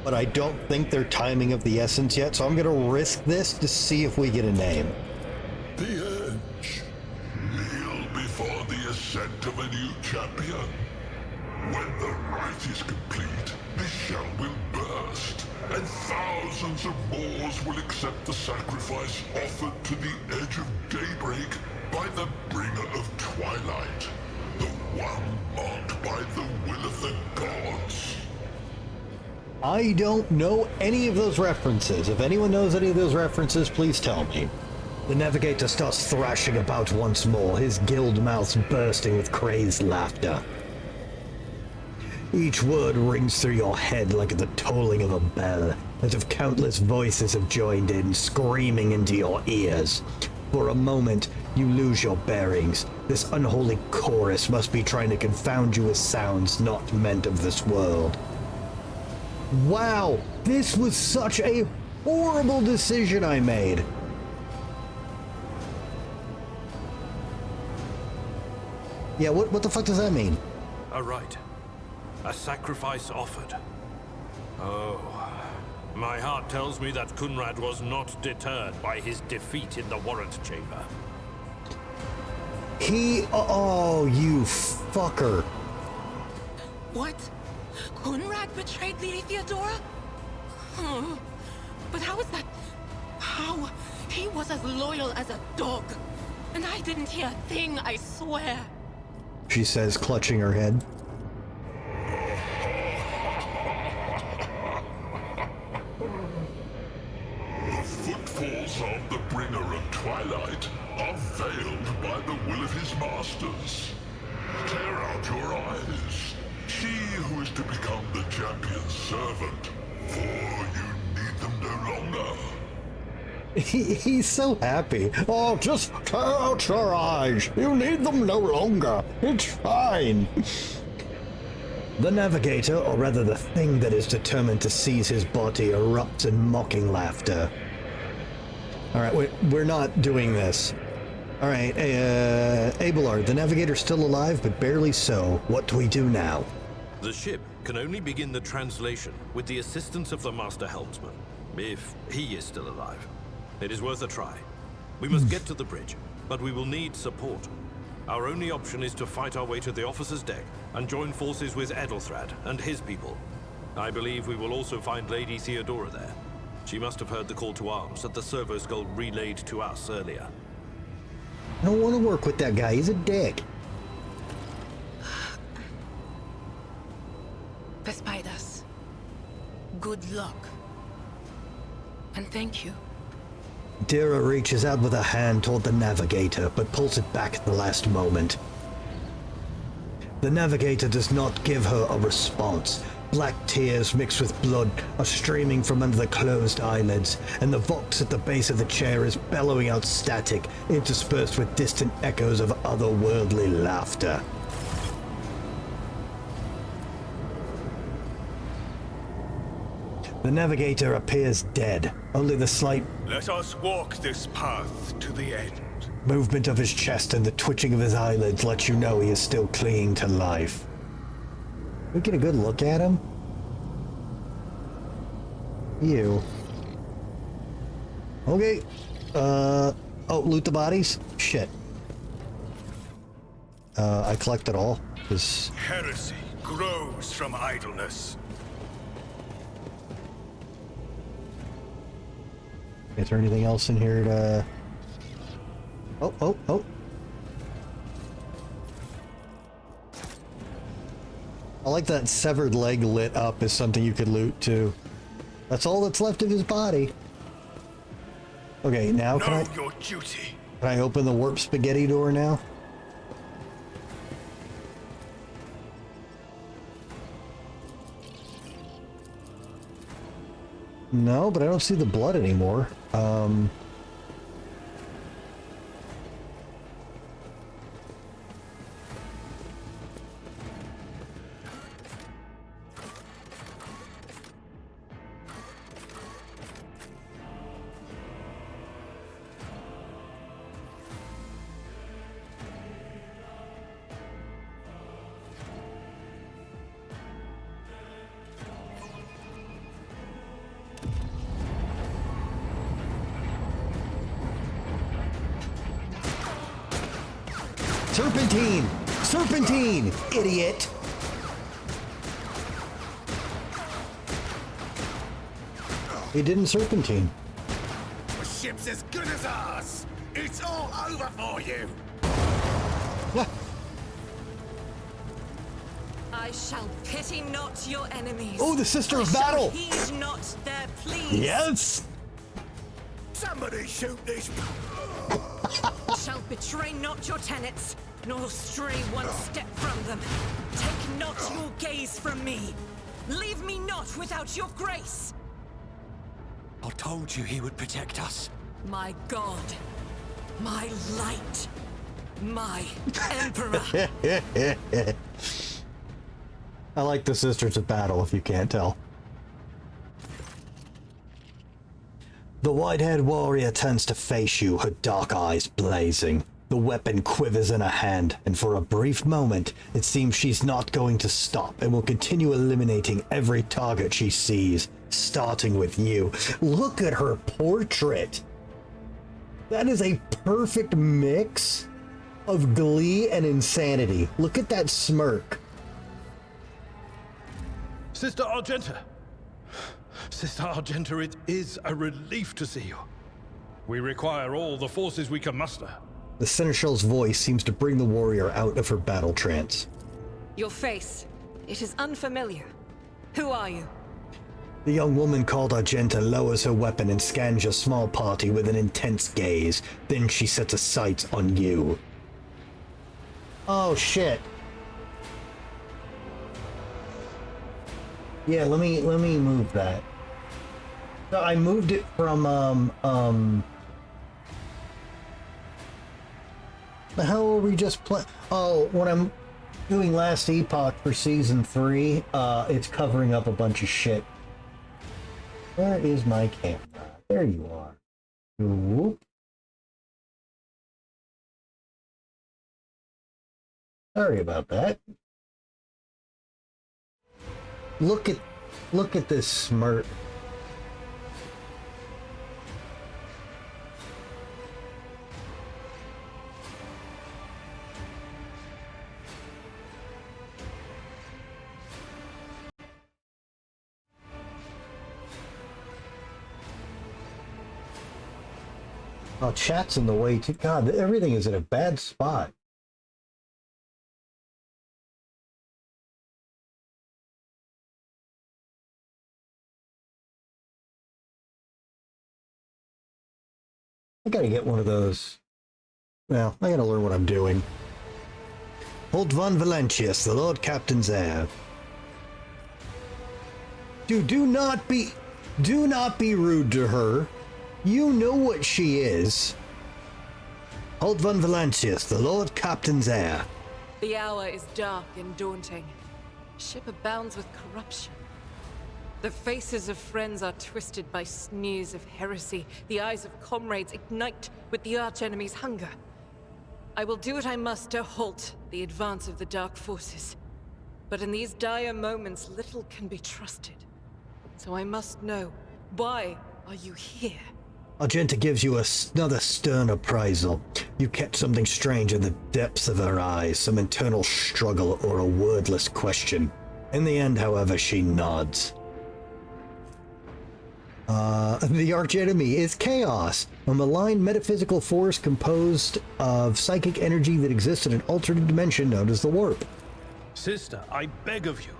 but I don't think they're timing of the essence yet, so I'm going to risk this to see if we get a name. The Edge. Kneel before the ascent of a new champion. When the rite is complete, this shell will burst, and thousands of Moors will accept the sacrifice offered to the edge of daybreak by the bringer of twilight, the one marked by the will of the gods. I don't know any of those references. If anyone knows any of those references, please tell me. The Navigator starts thrashing about once more, his gilled mouth bursting with crazed laughter. Each word rings through your head like the tolling of a bell, as if countless voices have joined in, screaming into your ears. For a moment, you lose your bearings. This unholy chorus must be trying to confound you with sounds not meant of this world. Wow, this was such a horrible decision I made. Yeah, what the fuck does that mean? A rite. A sacrifice offered. Oh, my heart tells me that Kunrad was not deterred by his defeat in the warrant chamber. Oh, you fucker. What? Kunrad betrayed Lady Theodora? Oh, but how is that? How? He was as loyal as a dog. And I didn't hear a thing, I swear. She says, clutching her head. The footfalls of the bringer of twilight are veiled by the will of his masters. Tear out your eyes. She who is to become the champion's servant, for you need them no longer. He's so happy. Oh, just tear out your eyes. You need them no longer. It's fine. The Navigator, or rather the thing that is determined to seize his body, erupts in mocking laughter. Alright, we're not doing this. Alright, Abelard, the Navigator's still alive, but barely so. What do we do now? The ship can only begin the translation with the assistance of the Master Helmsman, if he is still alive. It is worth a try. We must get to the bridge. but we will need support. Our only option is to fight our way to the officer's deck and join forces with Edelthrad and his people. I believe we will also find Lady Theodora there. She must have heard the call to arms that the servo skull relayed to us earlier. I don't want to work with that guy. He's a dick. Vespaidas, good luck. And thank you. Dira reaches out with a hand toward the Navigator, but pulls it back at the last moment. The Navigator does not give her a response. Black tears mixed with blood are streaming from under the closed eyelids, and the vox at the base of the chair is bellowing out static, interspersed with distant echoes of otherworldly laughter. The Navigator appears dead. Only the slight Let us walk this path to the end. movement of his chest and the twitching of his eyelids lets you know he is still clinging to life. We get a good look at him. You. Okay. Oh, loot the bodies? Shit. I collect it all. Cause Heresy grows from idleness. is there anything else in here to... Oh. I like that severed leg lit up as something you could loot too. That's all that's left of his body. Okay, now can Your duty. I open the warp spaghetti door now? No, but I don't see the blood anymore. Serpentine! Serpentine! Idiot! He didn't serpentine. The ship's as good as ours. It's all over for you. I shall pity not your enemies. Oh, the Sister of I shall Battle! heed not their pleas. Yes! Somebody shoot this. Shall betray not your tenets, nor stray one step from them. Take not your gaze from me. Leave me not without your grace. I told you he would protect us. My God, my light, my emperor. I like the Sisters of Battle, if you can't tell. The white-haired warrior turns to face you, her dark eyes blazing. The weapon quivers in her hand, and for a brief moment, it seems she's not going to stop and will continue eliminating every target she sees, starting with you. Look at her portrait! That is a perfect mix of glee and insanity. Look at that smirk. Sister Argenta! Sister Argenta, it is a relief to see you. We require all the forces we can muster. The Seneschal's voice seems to bring the warrior out of her battle trance. Your face, it is unfamiliar. Who are you? The young woman called Argenta lowers her weapon and scans your small party with an intense gaze. Then she sets a sight on you. Oh shit. Yeah, let me move that. So I moved it from the hell were we just playing? Oh, when I'm doing Last Epoch for Season 3, it's covering up a bunch of shit. Where is my camera? There you are. Whoop. Sorry about that. Look at this smirk. Oh, chat's in the way too. God, everything is in a bad spot. I gotta get one of those. Well, I gotta learn what I'm doing. Holt von Valentius, the Lord Captain's heir. Dude, do not be rude to her. You know what she is. Holt von Valentius, the Lord Captain's heir. The hour is dark and daunting. Ship abounds with corruption. The faces of friends are twisted by sneers of heresy. The eyes of comrades ignite with the archenemy's hunger. I will do what I must to halt the advance of the dark forces. But in these dire moments, little can be trusted. So I must know, why are you here? Argenta gives you another stern appraisal. You catch something strange in the depths of her eyes, some internal struggle or a wordless question. In the end, however, she nods. The archenemy is chaos, a malign metaphysical force composed of psychic energy that exists in an alternate dimension known as the warp. Sister, I beg of you.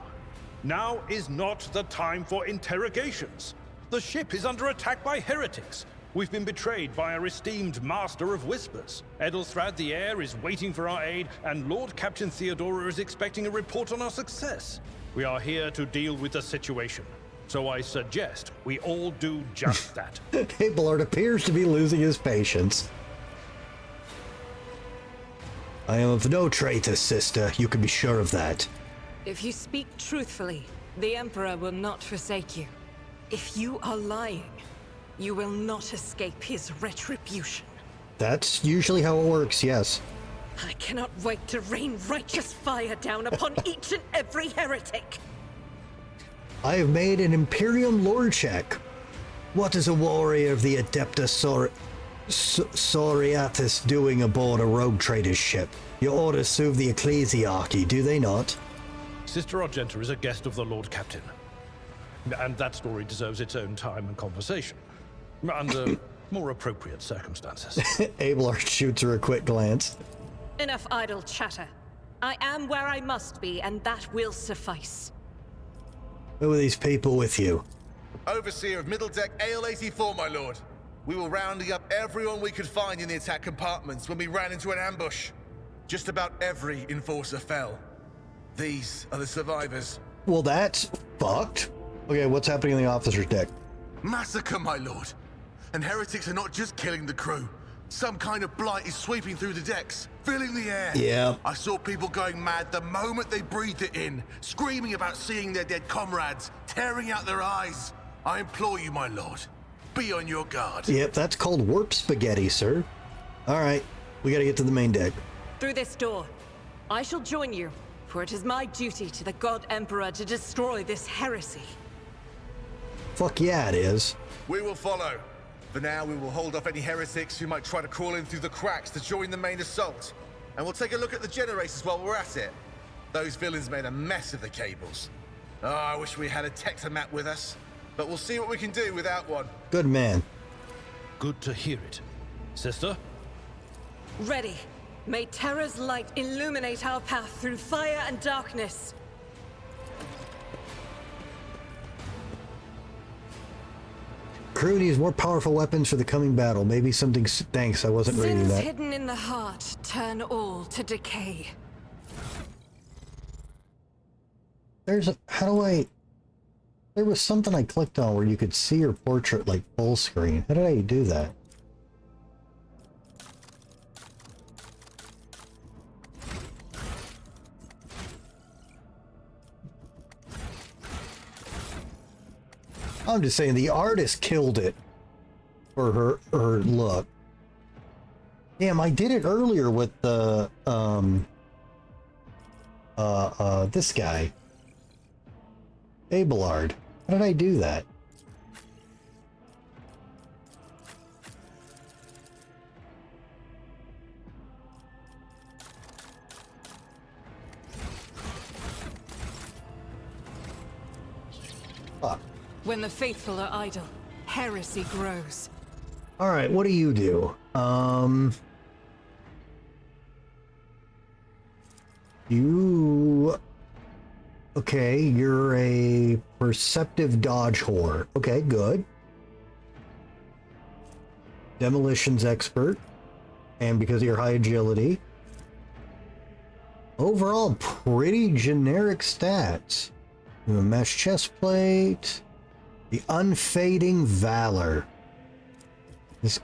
Now is not the time for interrogations. The ship is under attack by heretics. We've been betrayed by our esteemed Master of Whispers. Edelthrad the Heir is waiting for our aid, and Lord Captain Theodora is expecting a report on our success. We are here to deal with the situation. So I suggest we all do just that. Abelard appears to be losing his patience. I am of no traitor, sister. You can be sure of that. If you speak truthfully, the Emperor will not forsake you. If you are lying, you will not escape his retribution. That's usually how it works, yes. I cannot wait to rain righteous fire down upon each and every heretic. I have made an Imperium lore check. What is a warrior of the Adeptus Soriathus doing aboard a rogue trader's ship? Your orders serve the ecclesiarchy, do they not? Sister Argenta is a guest of the Lord Captain. And that story deserves its own time and conversation. Under more appropriate circumstances. Abelard shoots her a quick glance. Enough idle chatter. I am where I must be, and that will suffice. Who are these people with you? Overseer of Middle Deck AL-84, my lord. We were rounding up everyone we could find in the attack compartments when we ran into an ambush. Just about every enforcer fell. These are the survivors. Well, that's fucked. Okay, what's happening in the officer's deck? Massacre, my lord. And heretics are not just killing the crew. Some kind of blight is sweeping through the decks, filling the air. Yeah. I saw people going mad the moment they breathed it in, screaming about seeing their dead comrades, tearing out their eyes. I implore you, my lord, be on your guard. Yep, that's called warp spaghetti, sir. All right, we gotta get to the main deck. Through this door. I shall join you, for it is my duty to the God Emperor to destroy this heresy. Fuck yeah, it is. We will follow. For now, we will hold off any heretics who might try to crawl in through the cracks to join the main assault. And we'll take a look at the generators while we're at it. Those villains made a mess of the cables. Oh, I wish we had a Tectomat with us. But we'll see what we can do without one. Good man. Good to hear it. Sister? Ready. May Terra's light illuminate our path through fire and darkness. Crew needs more powerful weapons for the coming battle. Maybe something... Thanks, I wasn't reading Sins that. hidden in the heart turn all to decay. There's a... How do I... There was something I clicked on where you could see her portrait like full screen. How did I do that? I'm just saying the artist killed it for her look. Damn, I did it earlier with the this guy. Abelard. How did I do that? Fuck. When the faithful are idle, heresy grows. All right, what do you do? You... Okay, you're a perceptive dodge whore. Okay, good. Demolitions expert. And because of your high agility. Overall, pretty generic stats. A mesh chest plate. The unfading valor. This...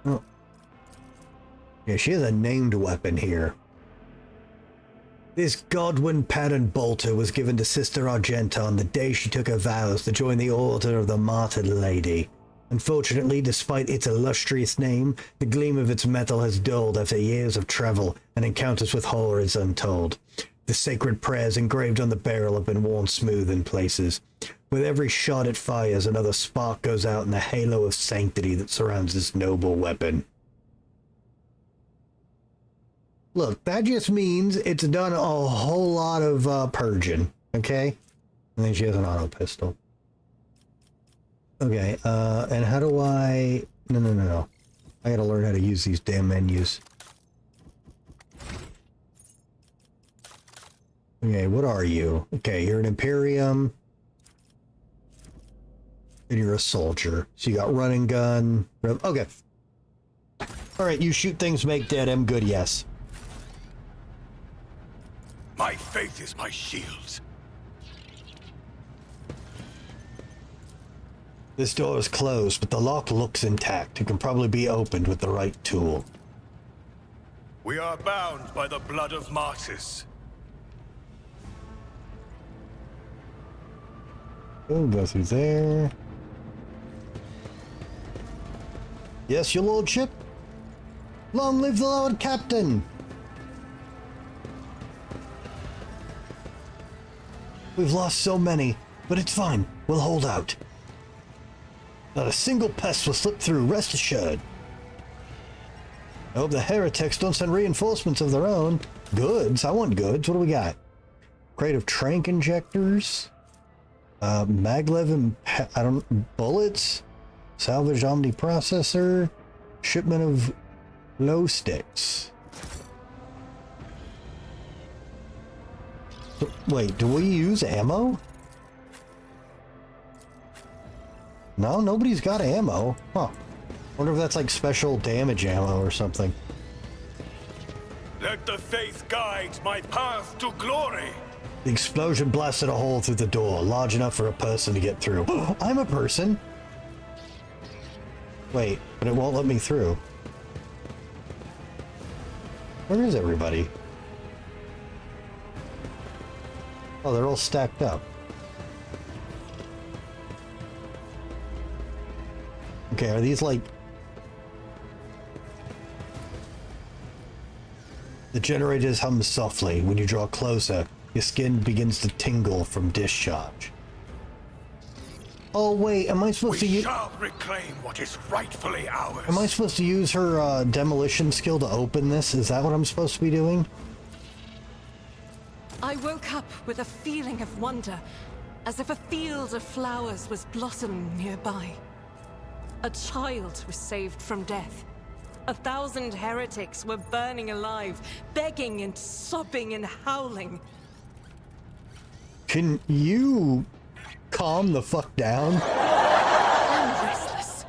Oh. Yeah, she has a named weapon here. This Godwin pattern bolter was given to Sister Argenta on the day she took her vows to join the Order of the Martyred Lady. Unfortunately, despite its illustrious name, the gleam of its metal has dulled after years of travel and encounters with horrors untold. The sacred prayers engraved on the barrel have been worn smooth in places. With every shot it fires, another spark goes out in the halo of sanctity that surrounds this noble weapon. Look, that just means it's done a whole lot of purging, okay? And then she has an auto pistol. Okay, and how do I... No. I gotta learn how to use these damn menus. Okay, what are you? Okay, you're an Imperium. And you're a soldier. So you got run and gun. Okay. Alright, you shoot things, make dead. I'm good, yes. My faith is my shield. This door is closed, but the lock looks intact. It can probably be opened with the right tool. We are bound by the blood of martyrs. Oh, go through there. Yes, your lordship? Long live the Lord Captain! We've lost so many, but it's fine. We'll hold out. Not a single pest will slip through, rest assured. I hope the heretics don't send reinforcements of their own. Goods? I want goods. What do we got? Crate of trank injectors. Maglev and bullets. Salvage Omni processor. Shipment of glow sticks. Wait, do we use ammo? No, nobody's got ammo. Huh. Wonder if that's like special damage ammo or something. Let the faith guide my path to glory. The explosion blasted a hole through the door, large enough for a person to get through. I'm a person! Wait, but it won't let me through. Where is everybody? Oh, they're all stacked up. Okay, are these like... The generators hum softly. When you draw closer, your skin begins to tingle from discharge. Oh wait, am I supposed to use... We shall reclaim what is rightfully ours. Am I supposed to use her demolition skill to open this? Is that what I'm supposed to be doing? I woke up with a feeling of wonder, as if a field of flowers was blossoming nearby. A child was saved from death. 1,000 heretics were burning alive, begging and sobbing and howling. Can you calm the fuck down? I'm restless.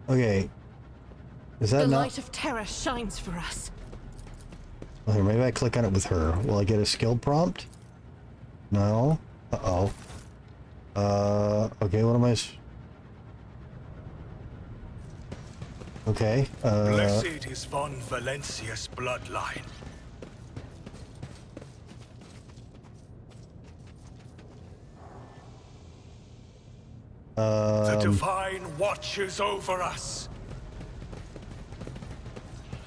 Okay. Is that the not... light of terror shines for us. Okay, maybe I click on it with her. Will I get a skill prompt? No? Uh-oh. Okay, what am I... Okay, Blessed is von Valencia's bloodline. The divine watches over us.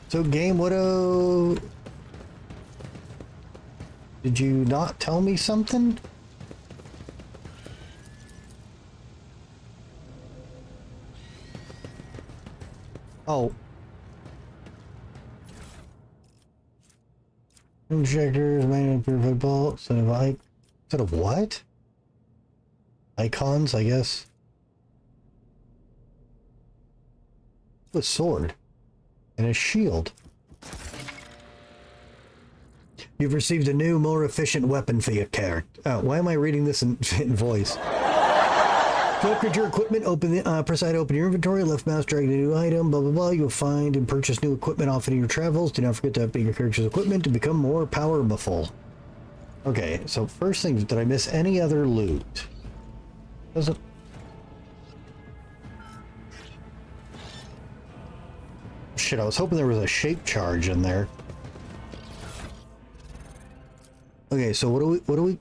So, Game Widow... Did you not tell me something? Oh. Injectors, main perfect bolts, and instead of what? Icons, I guess. A sword. And a shield. You've received a new, more efficient weapon for your character. Oh, why am I reading this in voice? To upgrade your equipment, press I to open your inventory, left mouse drag a new item, blah blah blah. You'll find and purchase new equipment often in your travels. Do not forget to update your character's equipment to become more powerful. Okay, so first thing, did I miss any other loot? Doesn't... Shit, I was hoping there was a shape charge in there. Okay, so what do we...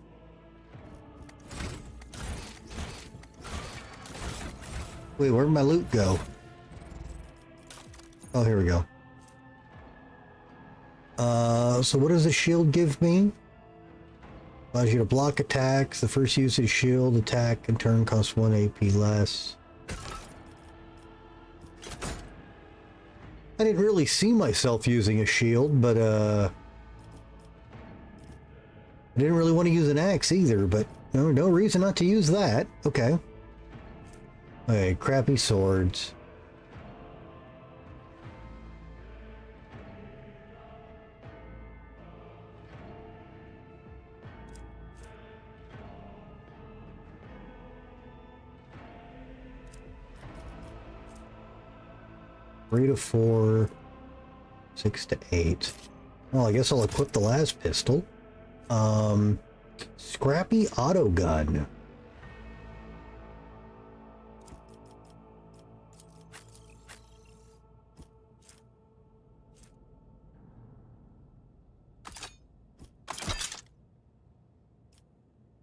Wait, where'd my loot go? Oh, here we go. So what does the shield give me? Allows you to block attacks. The first use of shield attack in turn costs 1 AP less. I didn't really see myself using a shield, but I didn't really want to use an axe either, but no reason not to use that. Okay. Okay, crappy swords. Three to 4, 6 to 8. Well, I guess I'll equip the last pistol. Scrappy auto gun.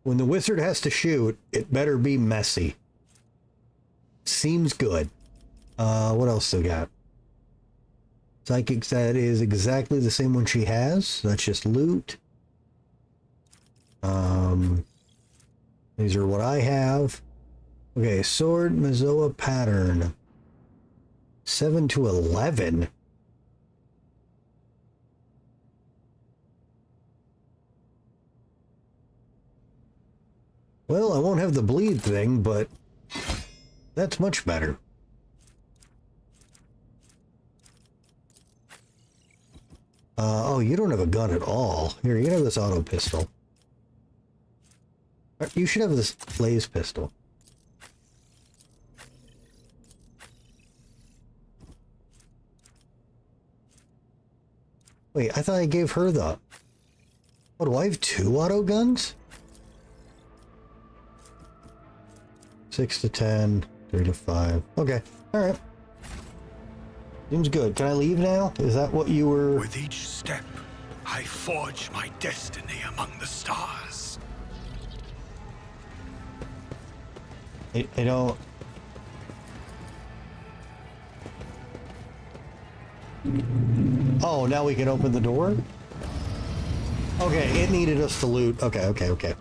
When the wizard has to shoot, it better be messy. Seems good. What else they got? Psychic set is exactly the same one she has. So that's just loot. These are what I have. Okay, sword Mazoa pattern. 7 to 11. Well, I won't have the bleed thing, but that's much better. Oh, you don't have a gun at all. Here, you can have this auto pistol. You should have this blaze pistol. Wait, I thought I gave her the... What, do I have 2 auto guns? 6 to 10, 3 to 5. Okay, alright. Seems good. Can I leave now? Is that what you were... With each step, I forge my destiny among the stars. I don't... Oh, now we can open the door? Okay, it needed us to loot. Okay.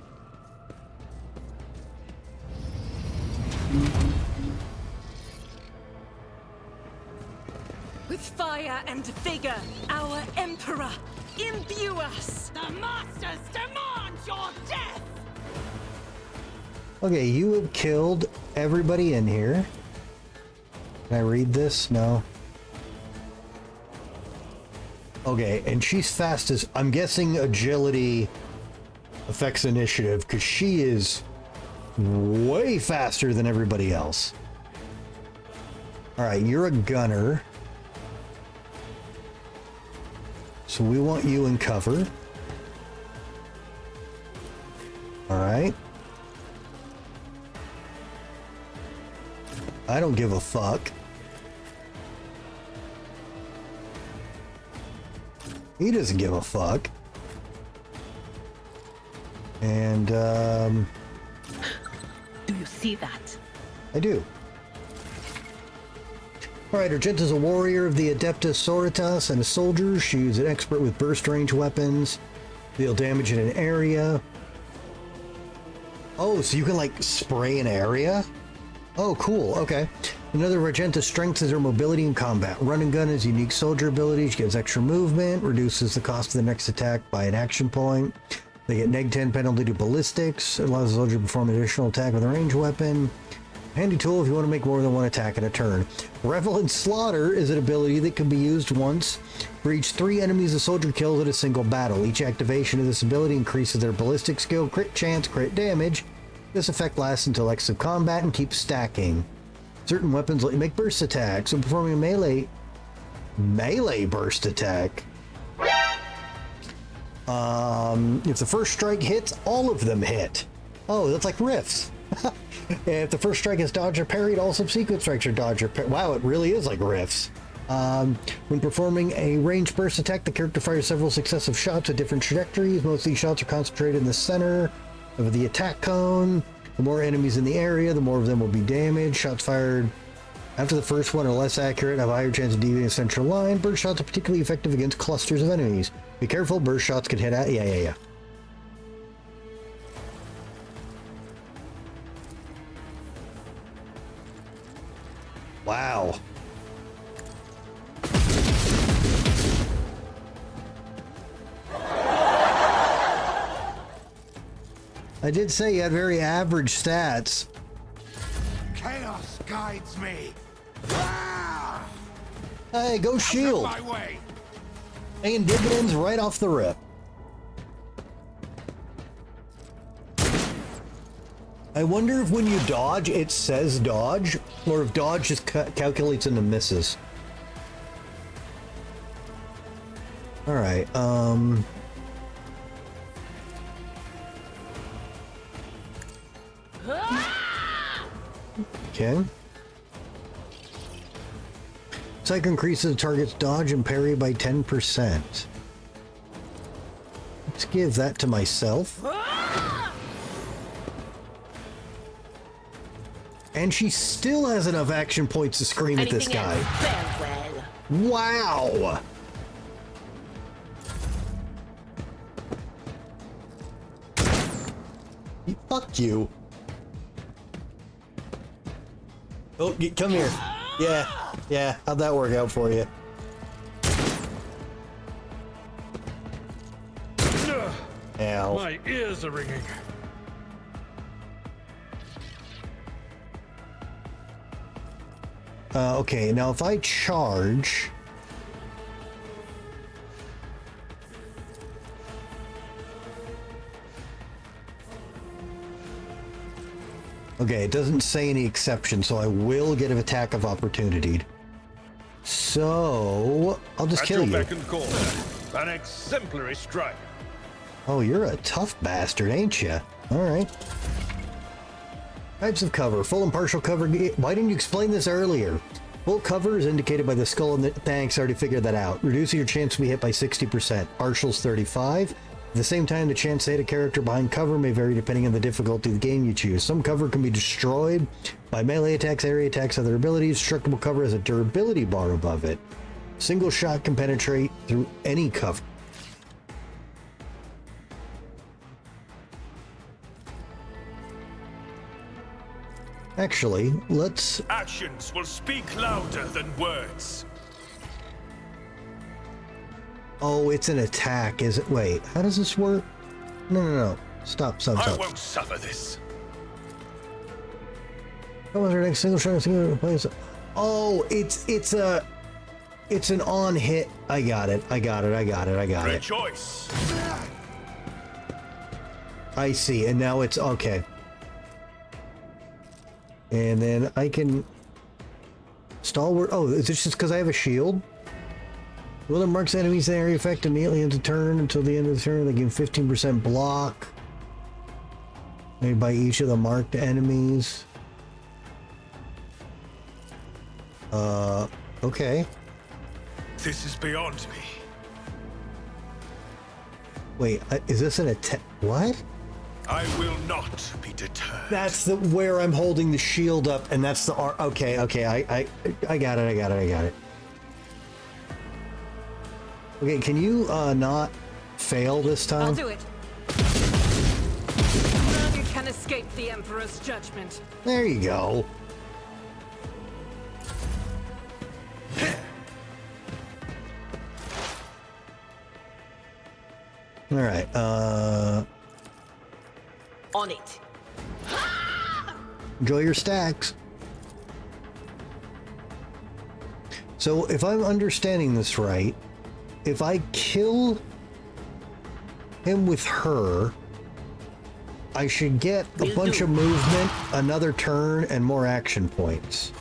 With fire and vigor, our Emperor, imbue us! The Masters demand your death! Okay, you have killed everybody in here. Can I read this? No. Okay, and she's fast as... I'm guessing agility affects initiative, because she is way faster than everybody else. Alright, you're a gunner. So we want you in cover. Alright. I don't give a fuck. He doesn't give a fuck. And, Do you see that? I do. Alright, Argenta's a warrior of the Adeptus Sororitas and a soldier. She's an expert with burst range weapons. Deal damage in an area. Oh, so you can, like, spray an area? Oh, cool. Okay. Another Argenta's strength is her mobility in combat. Run and gun is unique soldier ability. She gets extra movement, reduces the cost of the next attack by an action point. They get -10 penalty to ballistics. It allows the soldier to perform an additional attack with a ranged weapon. Handy tool if you want to make more than one attack in a turn. Revel in Slaughter is an ability that can be used once for each 3 enemies a soldier kills in a single battle. Each activation of this ability increases their ballistic skill, crit chance, crit damage. This effect lasts until X of combat and keeps stacking. Certain weapons let you make burst attacks, so performing a melee burst attack. If the first strike hits, all of them hit. Oh, that's like riffs. If the first strike is dodged or parried, all subsequent strikes are dodged or parried. Wow, it really is like riffs. When performing a ranged burst attack, the character fires several successive shots at different trajectories. Most of these shots are concentrated in the center of the attack cone. The more enemies in the area, the more of them will be damaged. Shots fired after the first one are less accurate, have a higher chance of deviating a central line. Burst shots are particularly effective against clusters of enemies. Be careful, burst shots can hit at... Yeah. Wow. I did say you had very average stats. Chaos guides me. Hey, go shield. My way. Paying dividends right off the rip. I wonder if when you dodge, it says dodge, or if dodge just calculates into misses. All right. Okay. Psych increases the target's dodge and parry by 10%. Let's give that to myself. And she still has enough action points to scream at this guy. Wow! Fuck you. Oh, come here. Yeah. How'd that work out for you? Ow. My ears are ringing. Okay, now if I charge... Okay, it doesn't say any exception, so I will get an attack of opportunity. So, I'll just kill you. Beck and call. An exemplary strike. Oh, you're a tough bastard, ain't you? Alright. Types of cover. Full and partial cover. Why didn't you explain this earlier? Full cover is indicated by the skull and the... Thanks, I already figured that out. Reducing your chance to be hit by 60%. Partial's 35. At the same time, the chance to hit a character behind cover may vary depending on the difficulty of the game you choose. Some cover can be destroyed by melee attacks, area attacks, other abilities. Destructible cover has a durability bar above it. Single shot can penetrate through any cover. Actually, let's... Actions will speak louder than words. Oh, it's an attack, is it? Wait, how does this work? No. Stop. I won't suffer this. What was our next single shot? Oh, it's an on hit. I got it. Great choice. I see, and now it's okay. And then I can stalwart. Oh, is this just because I have a shield? Will it marks enemies in the area effect immediately into turn until the end of the turn? They gain 15% block. Made by each of the marked enemies. Okay. This is beyond me. Wait, is this an attack? What? I will not be deterred. That's where I'm holding the shield up, and that's the R. Okay, I got it. Okay, can you not fail this time? I'll do it. None you can escape the Emperor's judgment. There you go. All right. On it. Enjoy your stacks. So if I'm understanding this right, if I kill him with her, I should get a bunch of movement, another turn, and more action points.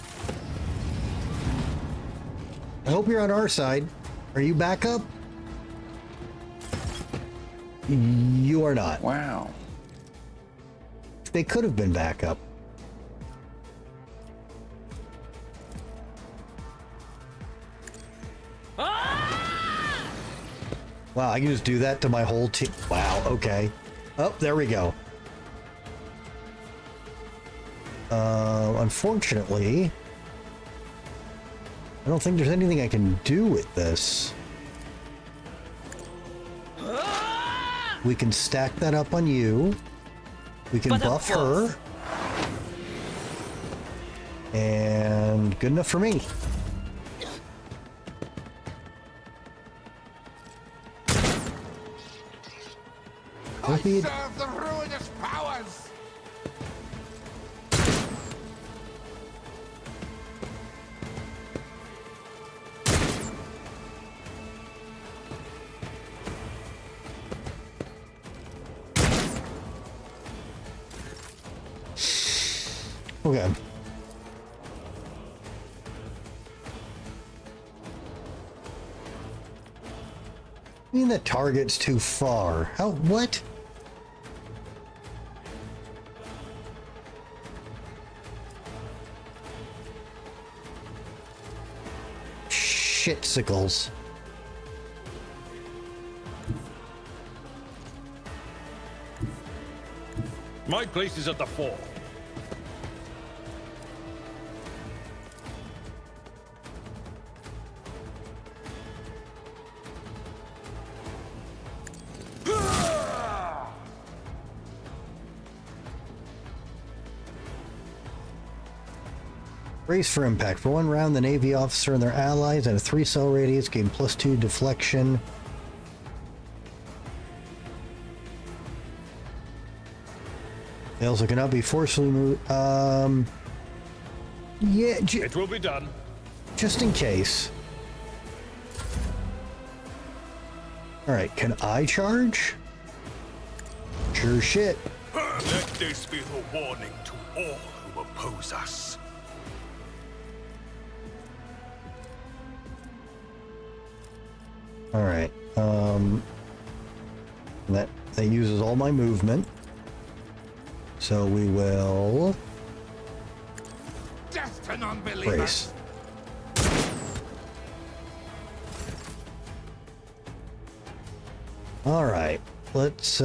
I hope you're on our side. Are you back up? You are not. Wow. They could have been back up. Wow, I can just do that to my whole team. Wow, okay. Oh, there we go. Unfortunately, I don't think there's anything I can do with this. We can stack that up on you. We can buff her. And good enough for me. I serve the ruinous powers! Okay. I mean, the target's too far. How? What? Shitsicles. My place is at the fore. Brace for impact. For one round, the Navy officer and their allies at a 3-cell radius gain +2 deflection. They also cannot be forcefully moved. Yeah, it will be done. Just in case. Alright, can I charge? Sure shit. Let this be the warning to all who oppose us. Alright, that uses all my movement. So we will Death to non-believers! brace. Alright, let's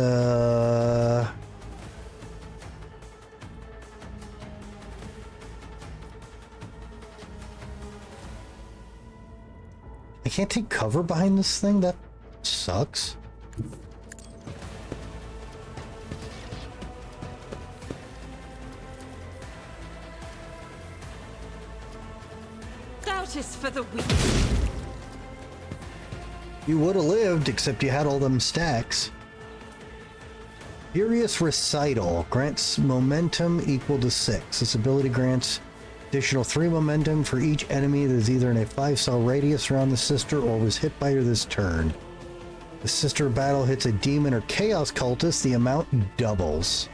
I can't take cover behind this thing? That sucks. Doubt is for the weak. You would have lived, except you had all them stacks. Furious Recital grants momentum equal to 6. This ability grants additional 3 momentum for each enemy that is either in a 5-cell radius around the sister or was hit by her this turn. The sister battle hits a demon or chaos cultist, the amount doubles.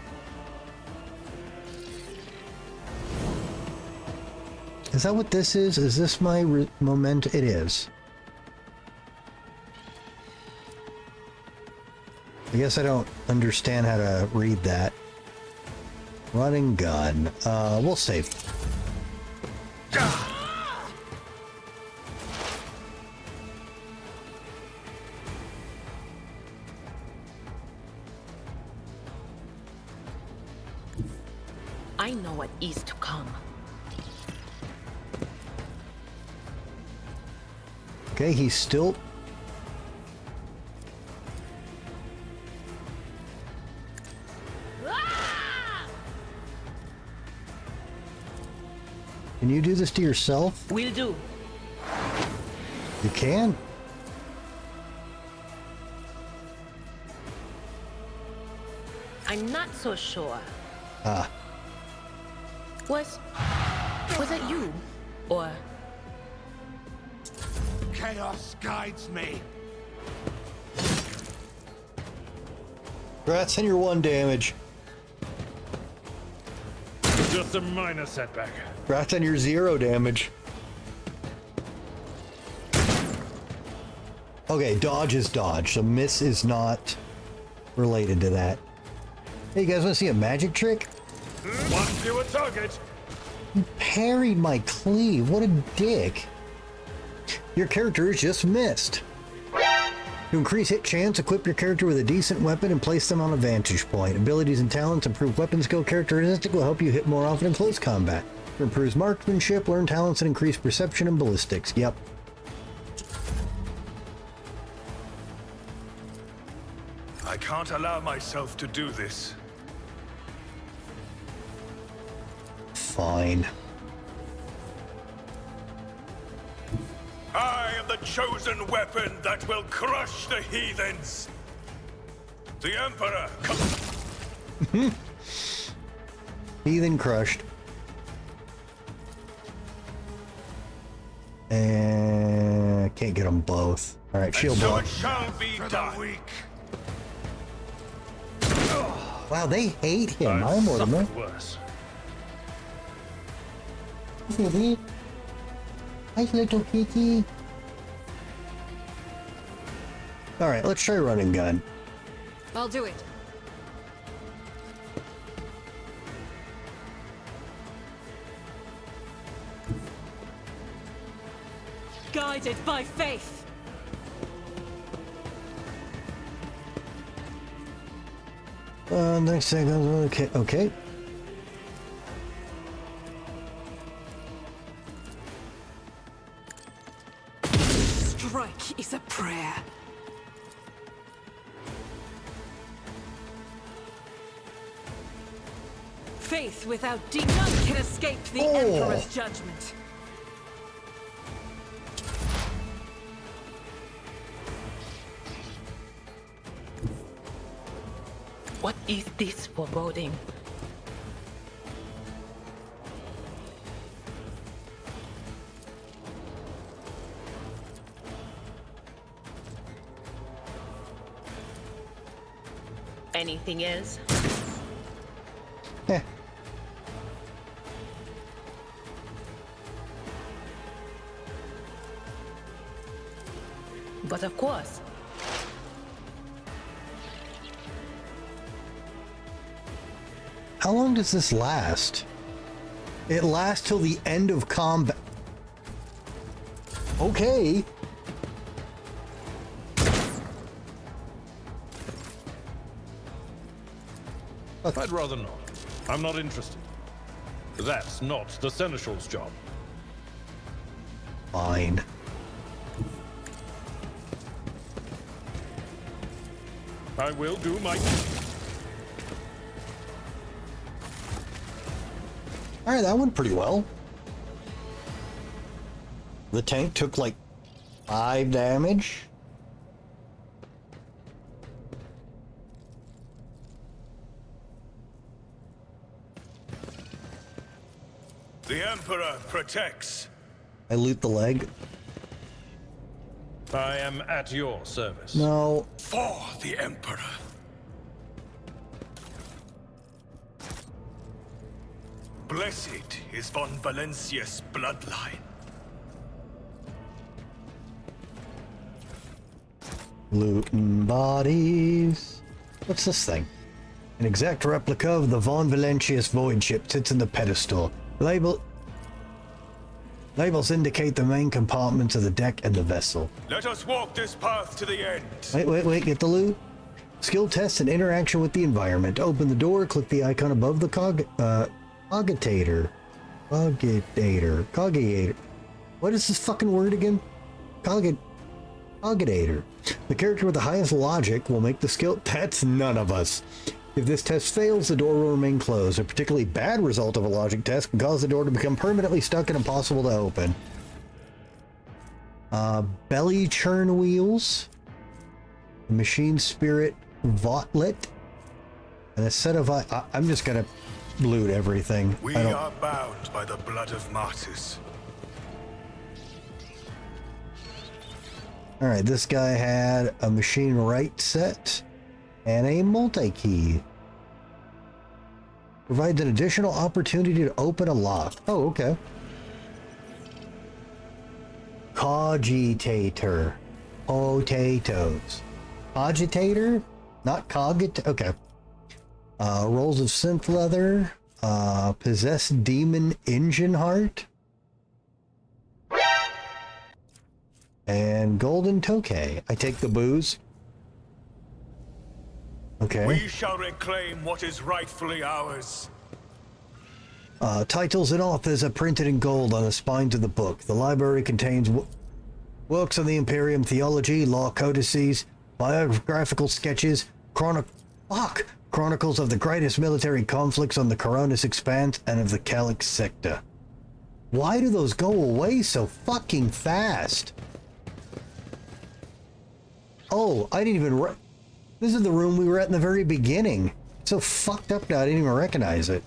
Is that what this is? Is this my momentum? It is. I guess I don't understand how to read that. Run and gun. We'll save. I know what is to come. Okay, he's still... Can you do this to yourself? Will do. You can. I'm not so sure. Ah. Was it you? Or chaos guides me. Congrats on your 1 damage. Just a minor setback. Congrats on your 0 damage. Okay, dodge is dodge, so miss is not related to that. Hey, you guys want to see a magic trick? One fewer target. You parried my cleave. What a dick. Your character is just missed. To increase hit chance, equip your character with a decent weapon and place them on a vantage point. Abilities and talents improve weapon skill characteristic will help you hit more often in close combat. It improves marksmanship, learn talents, and increase perception and ballistics. Yep. I can't allow myself to do this. Fine. I am the chosen weapon that will crush the heathens. The Emperor comes. Heathen crushed. And can't get them both. All right, shield So block. it shall be done. Wow, they hate him. I'm more than that. Worse. Kitty. Hi, little kitty. All right, let's try run and gun. I'll do it. Guided by faith. Next second. Okay. Okay. Strike is a prayer. Faith without deed, none can escape the Emperor's judgment. What is this foreboding? Anything else? But of course. How long does this last? It lasts till the end of combat. Okay. I'd rather not. I'm not interested. That's not the Seneschal's job. Fine. I will do my... Alright, that went pretty well. The tank took like 5 damage. The Emperor protects. I loot the leg. I am at your service. No. For the Emperor. Blessed is von Valencia's bloodline. Looting bodies. What's this thing? An exact replica of the Von Valentius void ship sits in the pedestal. Labels indicate the main compartments of the deck and the vessel. Let us walk this path to the end. Wait, get the loot. Skill tests and interaction with the environment. Open the door, click the icon above the cogitator. What is this fucking word again? Cogitator. The character with the highest logic will make the skill. That's none of us. If this test fails, the door will remain closed. A particularly bad result of a logic test can cause the door to become permanently stuck and impossible to open. Belly churn wheels. Machine spirit vaultlet. And a set of... I'm just gonna loot everything. We are bound by the blood of martyrs. All right, this guy had a machine right set and a multi-key. Provides an additional opportunity to open a lock. Oh, okay. Cogitator. Potatoes. Cogitator? Not cogit. Okay. Rolls of synth leather. Possessed demon engine heart. And golden tokay. I take the booze. Okay. We shall reclaim what is rightfully ours. Titles and authors are printed in gold on the spines of the book. The library contains works on the Imperium theology, law codices, biographical sketches, chronicles of the greatest military conflicts on the Coronis Expanse and of the Calyx sector. Why do those go away so fucking fast? Oh, I didn't even... This is the room we were at in the very beginning. It's so fucked up now, I didn't even recognize it.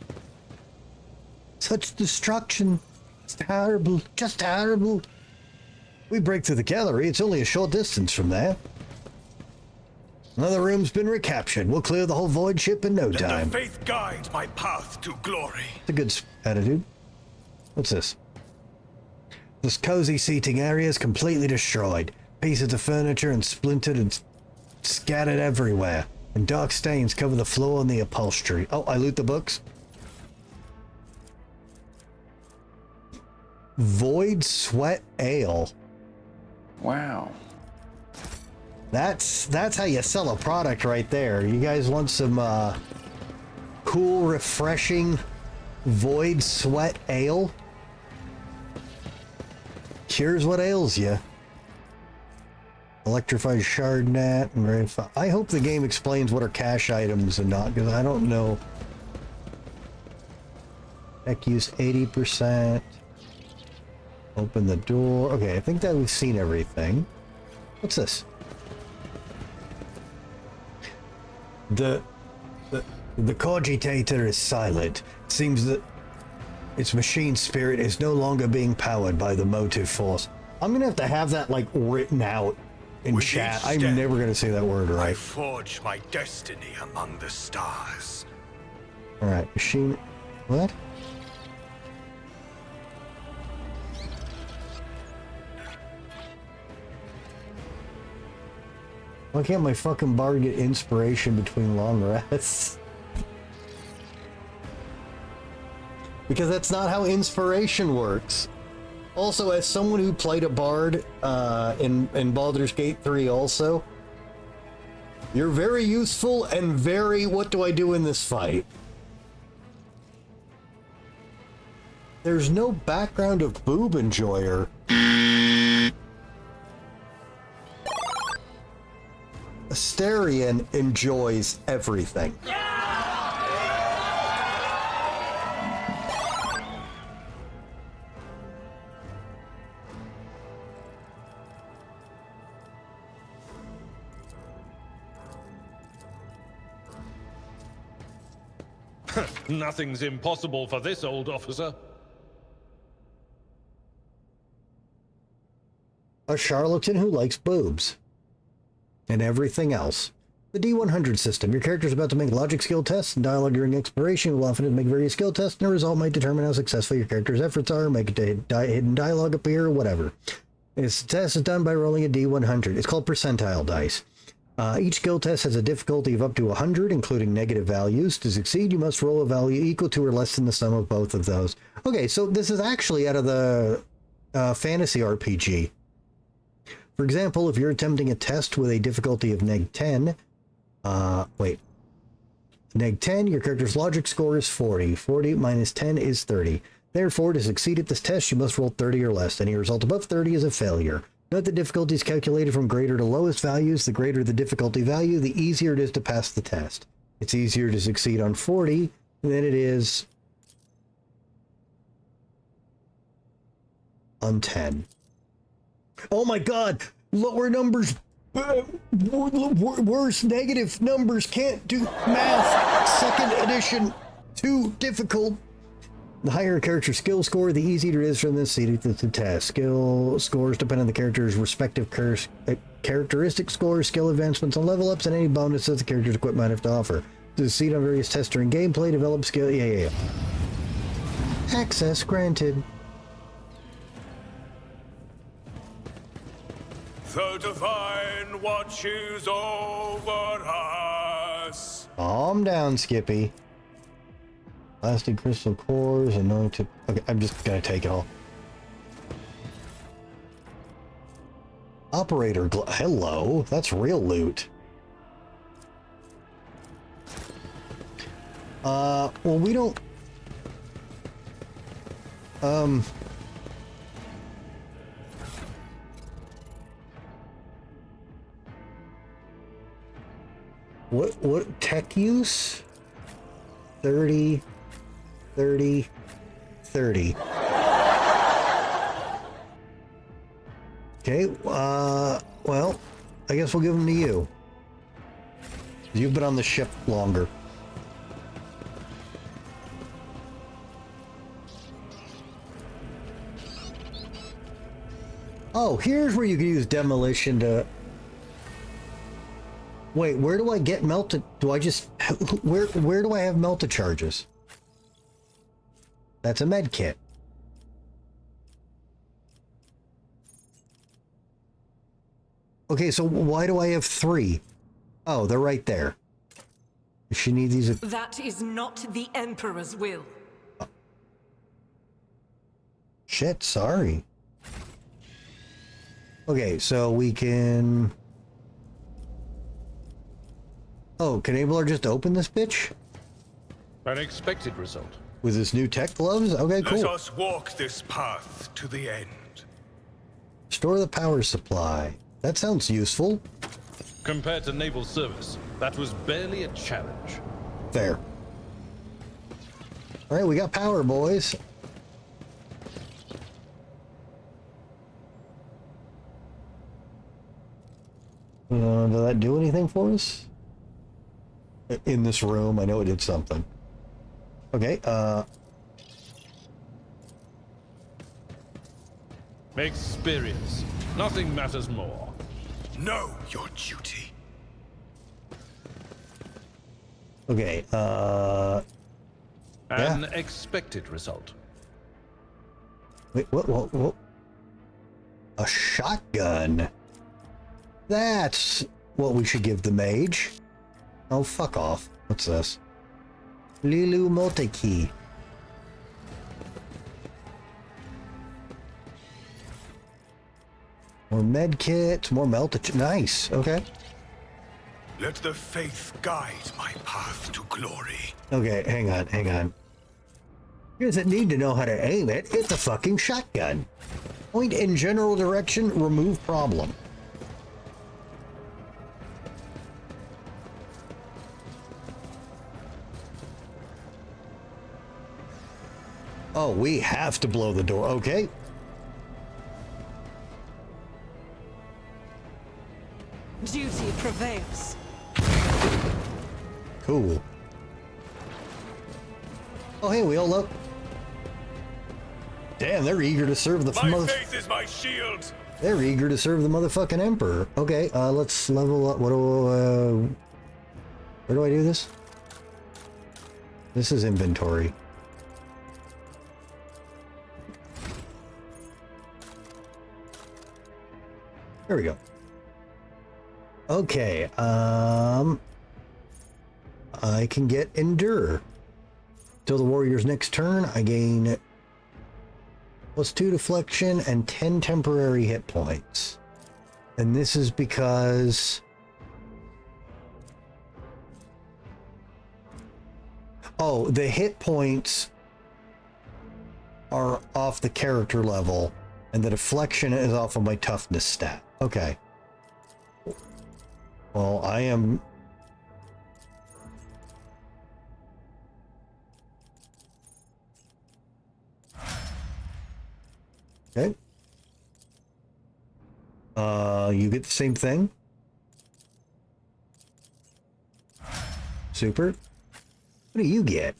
Such destruction. It's terrible. Just terrible. We break through the gallery. It's only a short distance from there. Another room's been recaptured. We'll clear the whole void ship in no time. Let the faith guide my path to glory. It's a good attitude. What's this? This cozy seating area is completely destroyed. Pieces of furniture and splintered and scattered everywhere. And dark stains cover the floor and the upholstery. Oh, I loot the books. Void Sweat Ale. Wow. That's how you sell a product right there. You guys want some cool, refreshing Void Sweat Ale? Cures what ails you. Electrified Shardnet and very fun. I hope the game explains what are cache items and not, because I don't know. Tech use 80%. Open the door. Okay, I think that we've seen everything. What's this? The cogitator is silent. It seems that its machine spirit is no longer being powered by the motive force. I'm gonna have that like written out in With chat. each I'm step, never gonna say that word right. I forge my destiny among the stars. All right, machine. What? Why can't my fucking bard get inspiration between long rests? Because that's not how inspiration works. Also, as someone who played a bard in Baldur's Gate 3 also, you're very useful and very, what do I do in this fight? There's no background of boob enjoyer. Asterion enjoys everything. Nothing's impossible for this old officer. A charlatan who likes boobs. And everything else. The D100 system. Your character is about to make logic skill tests and dialogue during exploration. You will often make various skill tests, and the result might determine how successful your character's efforts are, make a hidden dialogue appear, or whatever. This test is done by rolling a D100. It's called percentile dice. Each skill test has a difficulty of up to 100, including negative values. To succeed, you must roll a value equal to or less than the sum of both of those. Okay, so this is actually out of the fantasy RPG. For example, if you're attempting a test with a difficulty of neg 10, neg 10, your character's logic score is 40. 40 minus 10 is 30. Therefore, to succeed at this test, you must roll 30 or less. Any result above 30 is a failure. Note the difficulty is calculated from greater to lowest values. The greater the difficulty value, the easier it is to pass the test. It's easier to succeed on 40 than it is on 10. Oh my god! Lower numbers, worse negative numbers, can't do math. Second edition, too difficult. The higher a character's skill score, the easier it is for them to test. Skill scores depend on the character's respective characteristic scores, skill advancements, and level ups, and any bonuses the character's equipment might have to offer. To succeed on various tests during gameplay, develop skill. Yeah. Access granted. The divine watches over us. Calm down, Skippy. Plastic crystal cores, anointed. Okay, I'm just gonna take it all. Operator hello, that's real loot. Well, we don't. What tech use? 30. 30. Okay, well, I guess we'll give them to you. You've been on the ship longer. Oh, here's where you can use demolition to... Wait, where do I get melted? Do I just... Where do I have melted charges? That's a med kit. Okay, so why do I have 3? Oh, they're right there. She needs these... That is not the Emperor's will. Shit, sorry. Okay, so we can... Oh, can Abelard just open this bitch? An expected result. With his new tech gloves? Okay, cool. Let us walk this path to the end. Store the power supply. That sounds useful. Compared to naval service, that was barely a challenge. Fair. All right, we got power, boys. Did that do anything for us? In this room, I know it did something. Okay, Experience. Nothing matters more. Know your duty. Okay, An expected result. Wait, what? A shotgun? That's what we should give the mage. Oh, fuck off. What's this? Lilu Moteki. More med kits, more melted. Nice. Okay. Let the faith guide my path to glory. Okay, hang on. He doesn't need to know how to aim it. It's a fucking shotgun. Point in general direction, remove problem. Oh, we have to blow the door. Okay. Duty prevails. Cool. Oh, hey, we all look. Damn, they're eager to serve the My faith is my shield. They're eager to serve the motherfucking emperor. Okay, let's level up. What do where do I do this? This is inventory. There we go. Okay, I can get Endure. Till the warrior's next turn, I gain +2 deflection and 10 temporary hit points. And this is because... Oh, the hit points are off the character level, and the deflection is off of my toughness stat. Okay. Well, I am... Okay. You get the same thing. Super. What do you get?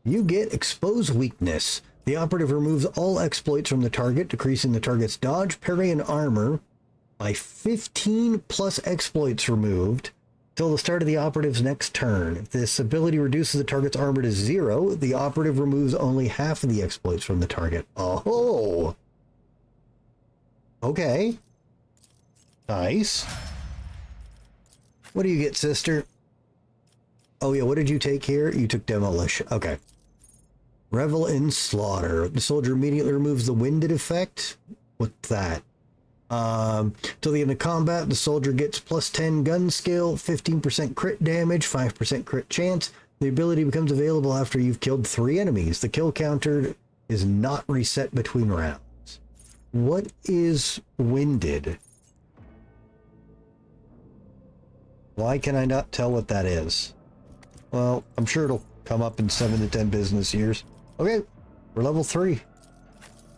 You get Expose Weakness. The operative removes all exploits from the target, decreasing the target's dodge, parry, and armor by 15 plus exploits removed till the start of the operative's next turn. If this ability reduces the target's armor to 0, the operative removes only half of the exploits from the target. Oh! Okay. Nice. What do you get, sister? Oh yeah, what did you take here? You took Demolition. Okay. Revel in Slaughter. The soldier immediately removes the winded effect. What's that? Till the end of combat, the soldier gets plus 10 gun skill, 15% crit damage, 5% crit chance. The ability becomes available after you've killed 3 enemies. The kill counter is not reset between rounds. What is winded? Why can I not tell what that is? Well, I'm sure it'll come up in 7 to 10 business years. Okay, we're level 3.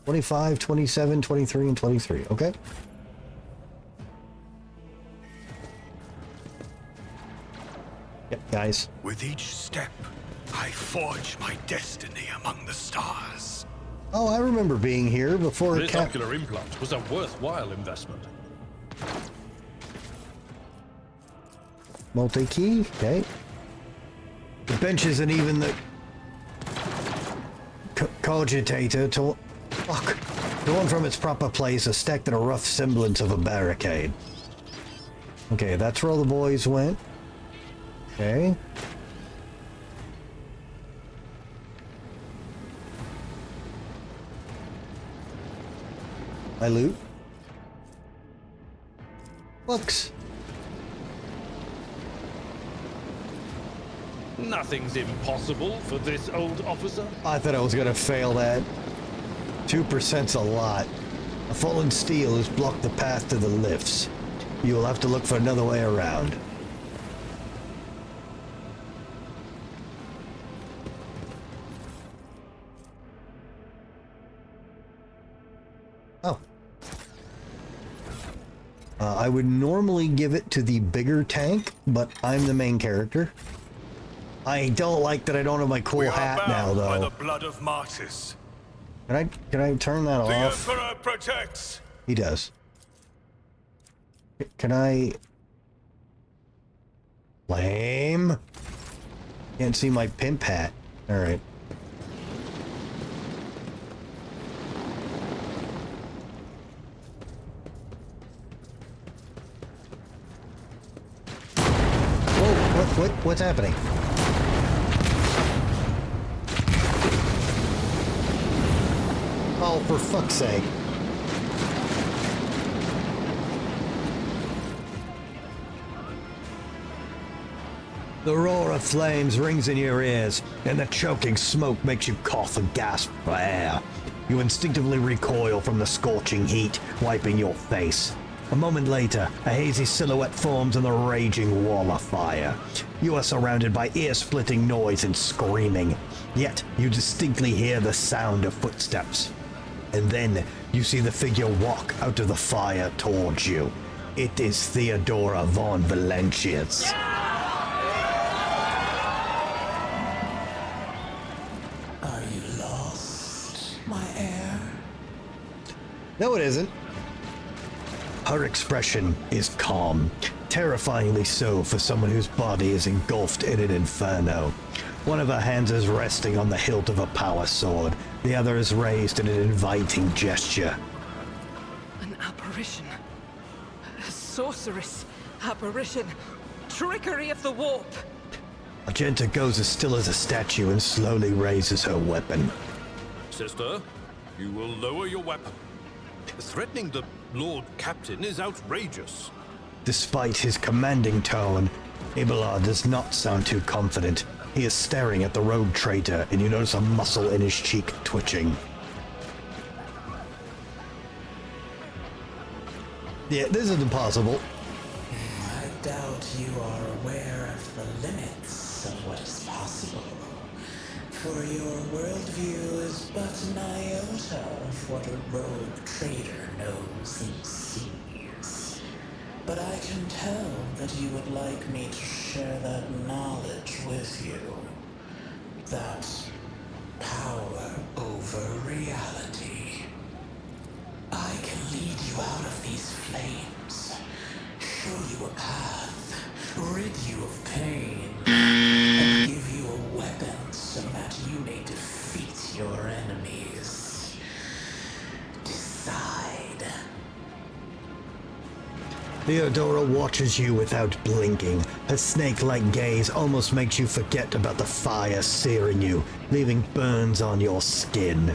25, 27, 23, and 23. Okay. Yep, guys. With each step, I forge my destiny among the stars. Oh, I remember being here before. This ocular implant was a worthwhile investment. Multi-key, okay. The bench isn't even the cogitator to fuck. Drawn from its proper place, a stacked in a rough semblance of a barricade. Okay, that's where all the boys went. Okay. I loot. Books. Nothing's impossible for this old officer. I thought I was gonna fail that. 2%'s a lot. A fallen steel has blocked the path to the lifts. You will have to look for another way around. Oh. I would normally give it to the bigger tank, but I'm the main character. I don't like that I don't have my cool hat now, though. By the blood of martyrs. Can I turn that The off? Emperor protects. He does. Can I... Lame. Can't see my pimp hat. Alright. Whoa, what's happening? Oh, for fuck's sake. The roar of flames rings in your ears, and the choking smoke makes you cough and gasp for air. You instinctively recoil from the scorching heat, wiping your face. A moment later, a hazy silhouette forms in the raging wall of fire. You are surrounded by ear-splitting noise and screaming, yet you distinctly hear the sound of footsteps. And then you see the figure walk out of the fire towards you. It is Theodora von Valentius. Are you lost, my heir? No, it isn't. Her expression is calm, terrifyingly so for someone whose body is engulfed in an inferno. One of her hands is resting on the hilt of a power sword. The other is raised in an inviting gesture. An apparition. A sorceress. Apparition. Trickery of the warp. Argenta goes as still as a statue and slowly raises her weapon. Sister, you will lower your weapon. Threatening the Lord Captain is outrageous. Despite his commanding tone, Abelard does not sound too confident. He is staring at the rogue traitor, and you notice a muscle in his cheek twitching. Yeah, this is impossible. I doubt you are aware of the limits of what is possible. For your worldview is but an iota of what a rogue traitor knows and sees. But I can tell that you would like me to share that knowledge with you. That power over reality. I can lead you out of these flames, show you a path, rid you of pain, and give you a weapon so that you may defeat your enemies. Decide. Theodora watches you without blinking. Her snake-like gaze almost makes you forget about the fire searing you, leaving burns on your skin.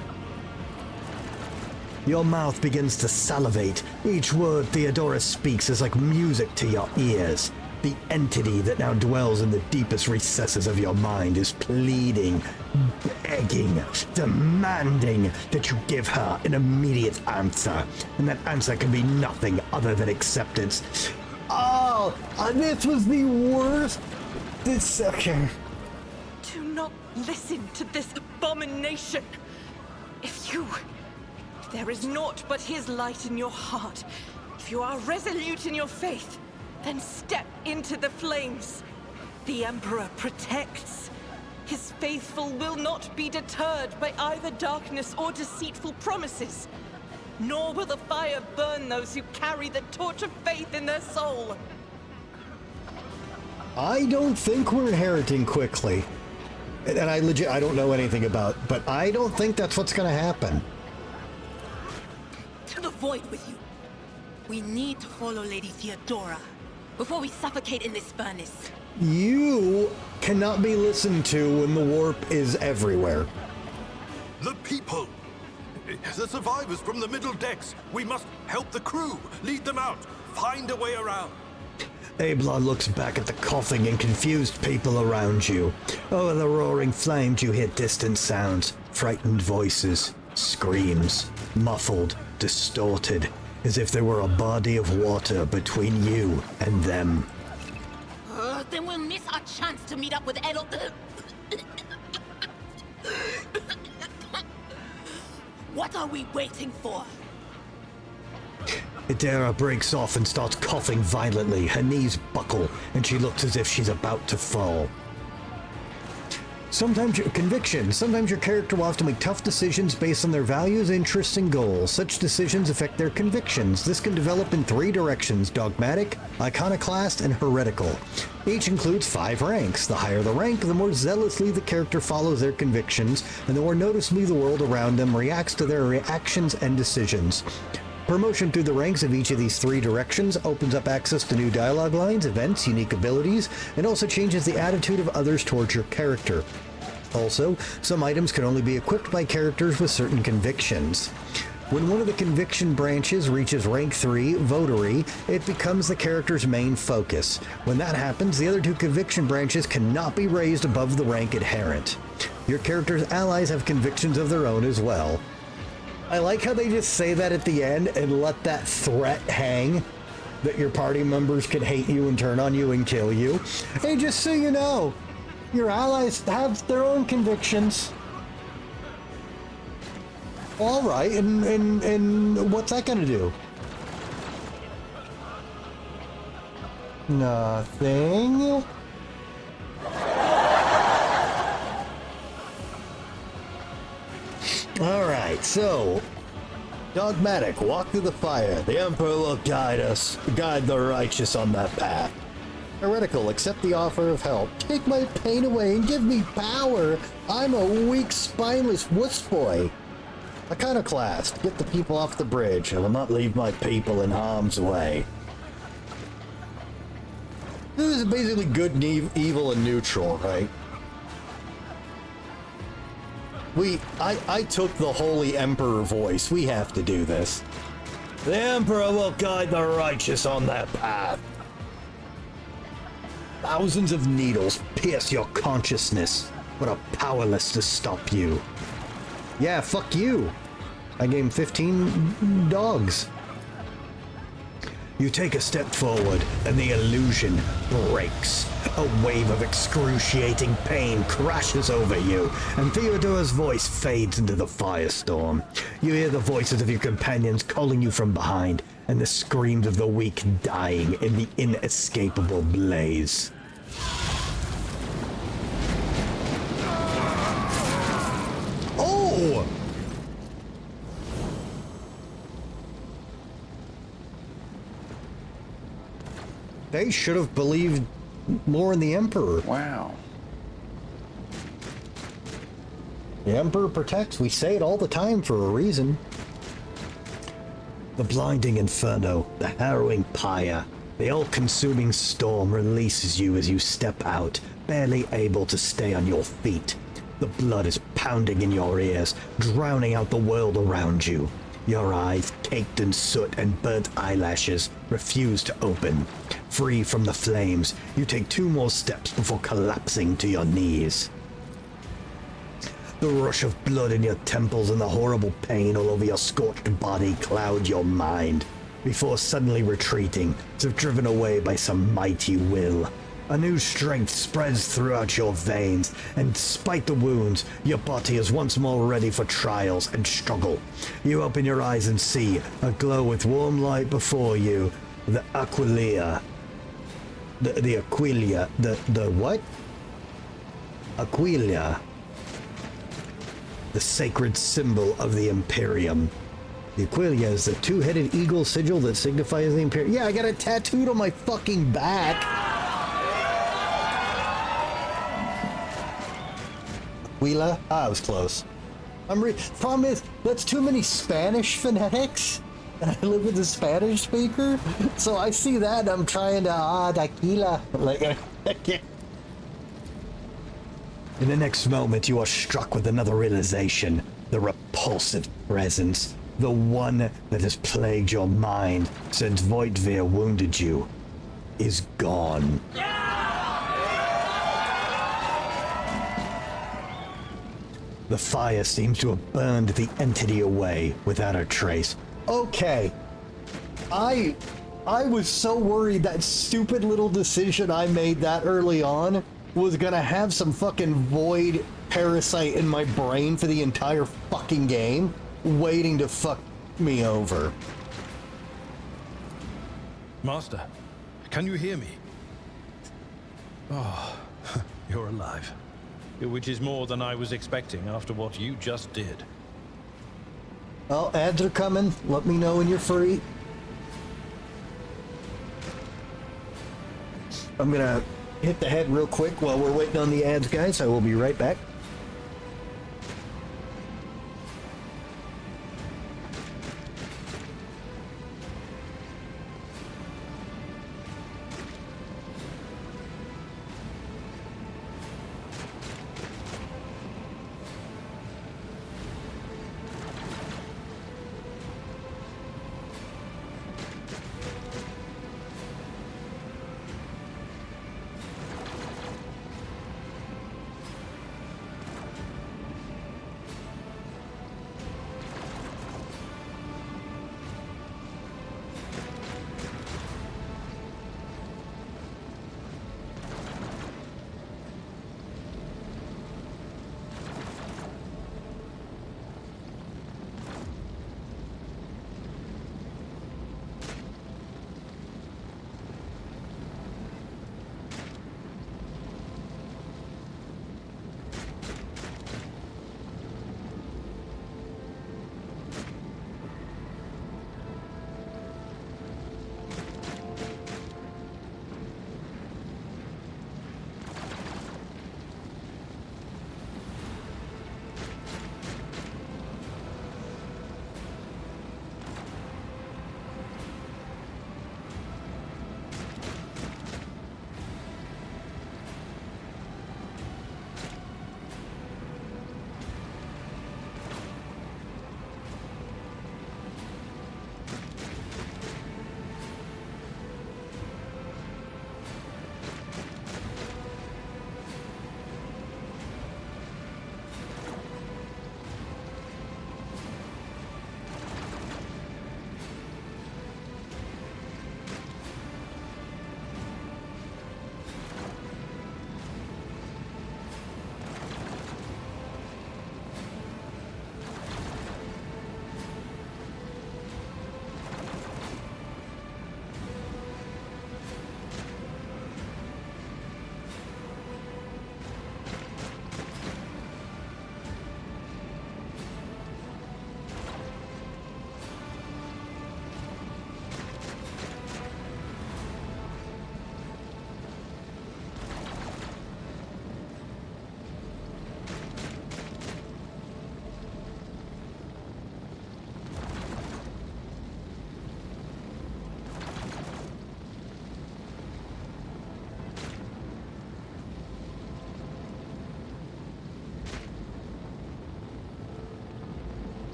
Your mouth begins to salivate. Each word Theodora speaks is like music to your ears. The entity that now dwells in the deepest recesses of your mind is pleading, begging, demanding that you give her an immediate answer. And that answer can be nothing other than acceptance. Oh, this was the worst. Okay. Do not listen to this abomination. If there is naught but his light in your heart, if you are resolute in your faith, then step into the flames. The Emperor protects. His faithful will not be deterred by either darkness or deceitful promises. Nor will the fire burn those who carry the torch of faith in their soul. I don't think we're inheriting quickly. And I don't know anything about, but I don't think that's what's going to happen. To the void with you. We need to follow Lady Theodora before we suffocate in this furnace. You cannot be listened to when the warp is everywhere. The people! The survivors from the middle decks! We must help the crew! Lead them out! Find a way around! Abla looks back at the coughing and confused people around you. Over the roaring flames you hear distant sounds, frightened voices, screams, muffled, distorted, as if there were a body of water between you and them. Then we'll miss our chance to meet up with Edel. What are we waiting for? Idera breaks off and starts coughing violently. Her knees buckle, and she looks as if she's about to fall. Sometimes your character will have to make tough decisions based on their values, interests, and goals. Such decisions affect their convictions. This can develop in 3 directions: dogmatic, iconoclast, and heretical. Each includes 5 ranks. The higher the rank, the more zealously the character follows their convictions, and the more noticeably the world around them reacts to their reactions and decisions. Promotion through the ranks of each of these 3 directions opens up access to new dialogue lines, events, unique abilities, and also changes the attitude of others towards your character. Also, some items can only be equipped by characters with certain convictions. When one of the conviction branches reaches rank 3, Votary, it becomes the character's main focus. When that happens, the other 2 conviction branches cannot be raised above the rank Adherent. Your character's allies have convictions of their own as well. I like how they just say that at the end and let that threat hang, that your party members could hate you and turn on you and kill you. Hey, just so you know, your allies have their own convictions. All right, and what's that gonna do? Nothing. Alright, so dogmatic, walk through the fire. The Emperor will guide the righteous on that path. Heretical, accept the offer of help. Take my pain away and give me power. I'm a weak, spineless wuss boy. Iconoclast, get the people off the bridge. I will not leave my people in harm's way. This is basically good and evil and neutral, right? I took the Holy Emperor voice. We have to do this. The Emperor will guide the righteous on that path. Thousands of needles pierce your consciousness, but are powerless to stop you. Yeah, fuck you. I gave him 15 dogs. You take a step forward, and the illusion breaks. A wave of excruciating pain crashes over you, and Theodora's voice fades into the firestorm. You hear the voices of your companions calling you from behind, and the screams of the weak dying in the inescapable blaze. No! They should have believed more in the Emperor. Wow. The Emperor protects. We say it all the time for a reason. The blinding inferno, the harrowing pyre, the all-consuming storm releases you as you step out, barely able to stay on your feet. The blood is pounding in your ears, drowning out the world around you. Your eyes, caked in soot and burnt eyelashes, refuse to open. Free from the flames, you take 2 more steps before collapsing to your knees. The rush of blood in your temples and the horrible pain all over your scorched body cloud your mind, before suddenly retreating, as if driven away by some mighty will. A new strength spreads throughout your veins, and despite the wounds, your body is once more ready for trials and struggle. You open your eyes and see, aglow with warm light before you, the Aquilia. The Aquilia. The what? Aquilia. The sacred symbol of the Imperium. The Aquilia is the 2-headed eagle sigil that signifies the Imperium. Yeah, I got it tattooed on my fucking back. Aquila? Ah, I was close. Problem is, that's too many Spanish phonetics. And I live with a Spanish speaker. So I see that and I'm trying to, Aquila. Like, in the next moment, you are struck with another realization. The repulsive presence. The one that has plagued your mind since Voitvir wounded you is gone. The fire seems to have burned the entity away without a trace. Okay. I was so worried that stupid little decision I made that early on was gonna have some fucking void parasite in my brain for the entire fucking game, waiting to fuck me over. Master, can you hear me? Oh, you're alive. Which is more than I was expecting after what you just did. Well, ads are coming. Let me know when you're free. I'm gonna hit the head real quick while we're waiting on the ads, guys. I will be right back.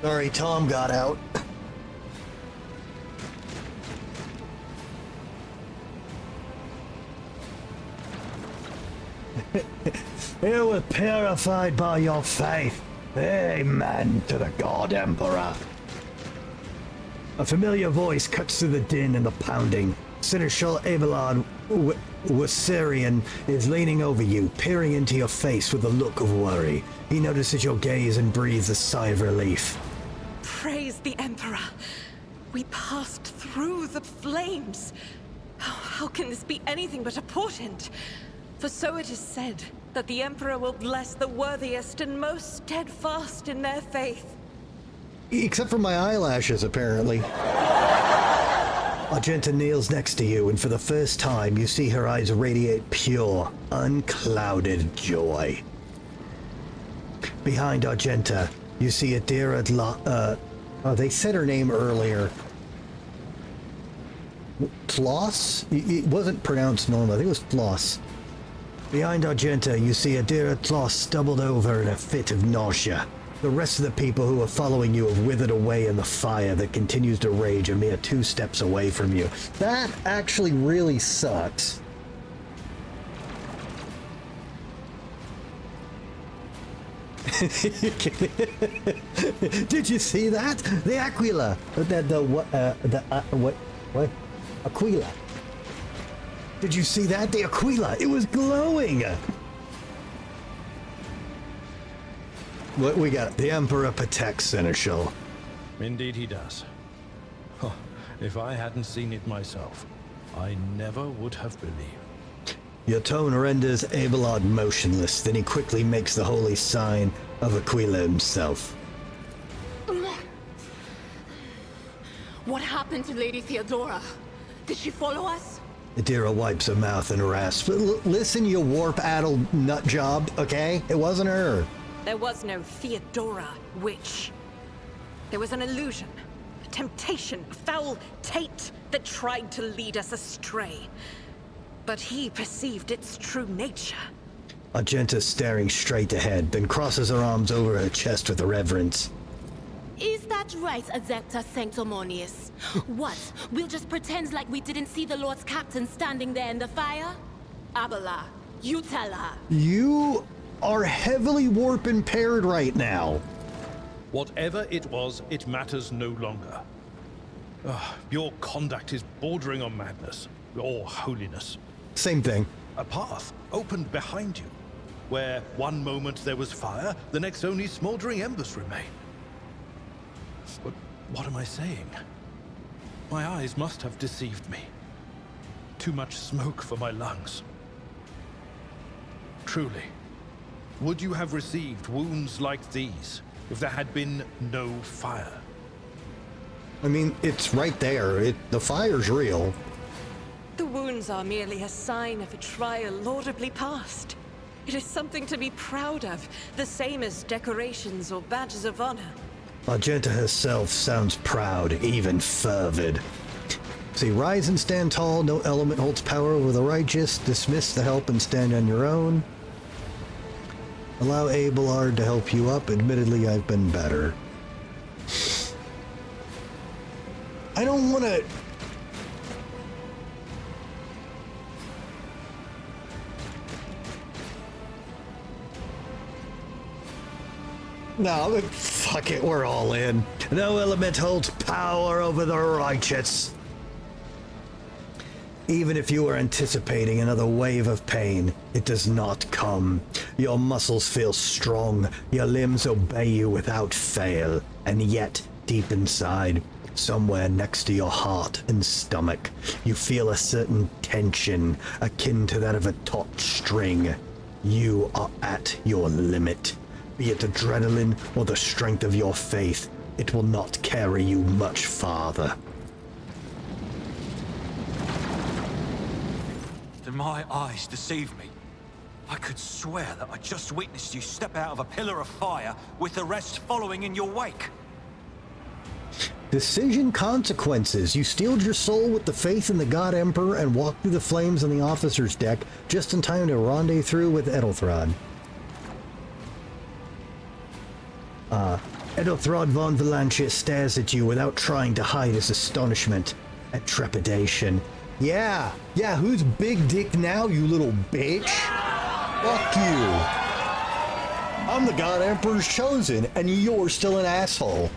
Sorry, Tom got out. You were purified by your faith. Amen to the God Emperor. A familiar voice cuts through the din and the pounding. Seneschal Abelard Wasserian is leaning over you, peering into your face with a look of worry. He notices your gaze and breathes a sigh of relief. Praise the Emperor. We passed through the flames. How can this be anything but a portent? For so it is said that the Emperor will bless the worthiest and most steadfast in their faith. Except for my eyelashes, apparently. Argenta kneels next to you, and for the first time, you see her eyes radiate pure, unclouded joy. Behind Argenta, you see Adira they said her name earlier. Tloss? It wasn't pronounced normal. I think it was Tloss. Behind Argenta, you see Adira Tloss doubled over in a fit of nausea. The rest of the people who are following you have withered away in the fire that continues to rage a mere 2 steps away from you. That actually really sucks. Did you see that? The Aquila. What? Aquila. Did you see that? The Aquila. It was glowing. What we got? The Emperor protects Seneschal. Indeed he does. Oh, if I hadn't seen it myself, I never would have believed. Your tone renders Abelard motionless, then he quickly makes the holy sign of Aquila himself. What happened to Lady Theodora? Did she follow us? Adira wipes her mouth and rasps. Listen, you warp-addled nut job, okay? It wasn't her. There was no Theodora, witch. There was an illusion, a temptation, a foul taint that tried to lead us astray. But he perceived its true nature. Argenta's staring straight ahead, then crosses her arms over her chest with reverence. Is that right, Adepta Sanctimonious? What? We'll just pretend like we didn't see the Lord's Captain standing there in the fire? Abela, you tell her. You are heavily warp impaired right now. Whatever it was, it matters no longer. Your conduct is bordering on madness, or holiness. Same thing. A path opened behind you, where one moment there was fire, the next only smoldering embers remain. But what am I saying? My eyes must have deceived me. Too much smoke for my lungs. Truly, would you have received wounds like these if there had been no fire? I mean, it's right there. The fire's real. The wounds are merely a sign of a trial laudably passed. It is something to be proud of, the same as decorations or badges of honor. Argenta herself sounds proud, even fervid. See, rise and stand tall, no element holds power over the righteous, dismiss the help and stand on your own. Allow Abelard to help you up, admittedly I've been better. I don't want to... No, fuck it, we're all in. No element holds power over the righteous. Even if you were anticipating another wave of pain, it does not come. Your muscles feel strong, your limbs obey you without fail, and yet, deep inside, somewhere next to your heart and stomach, you feel a certain tension akin to that of a taut string. You are at your limit. Be it adrenaline or the strength of your faith, it will not carry you much farther. Did my eyes deceive me? I could swear that I just witnessed you step out of a pillar of fire with the rest following in your wake. Decision consequences. You steeled your soul with the faith in the God Emperor and walked through the flames on the officer's deck just in time to rendezvous with Edelthrod. Edelthrod von Valantia stares at you without trying to hide his astonishment and trepidation. Yeah, who's big dick now, you little bitch? Fuck you. I'm the God Emperor's chosen, and you're still an asshole.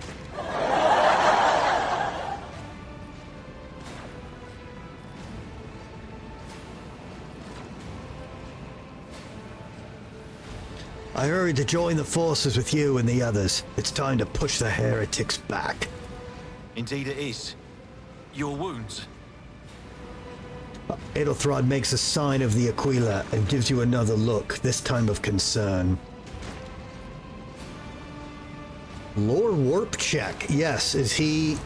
I hurried to join the forces with you and the others. It's time to push the heretics back. Indeed it is. Your wounds? Edelthrod makes a sign of the Aquila and gives you another look, this time of concern. Lore warp check. Yes, is he...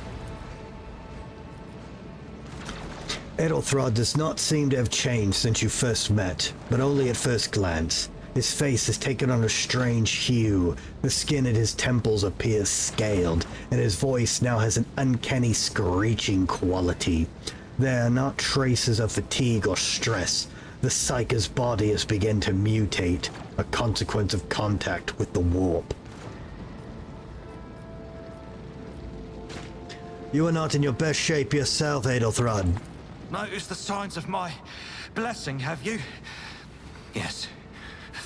Edelthrod does not seem to have changed since you first met, but only at first glance. His face has taken on a strange hue, the skin at his temples appears scaled, and his voice now has an uncanny screeching quality. There are not traces of fatigue or stress. The Psyker's body has begun to mutate, a consequence of contact with the warp. You are not in your best shape yourself, Edelthrod. Noticed the signs of my blessing, have you? Yes.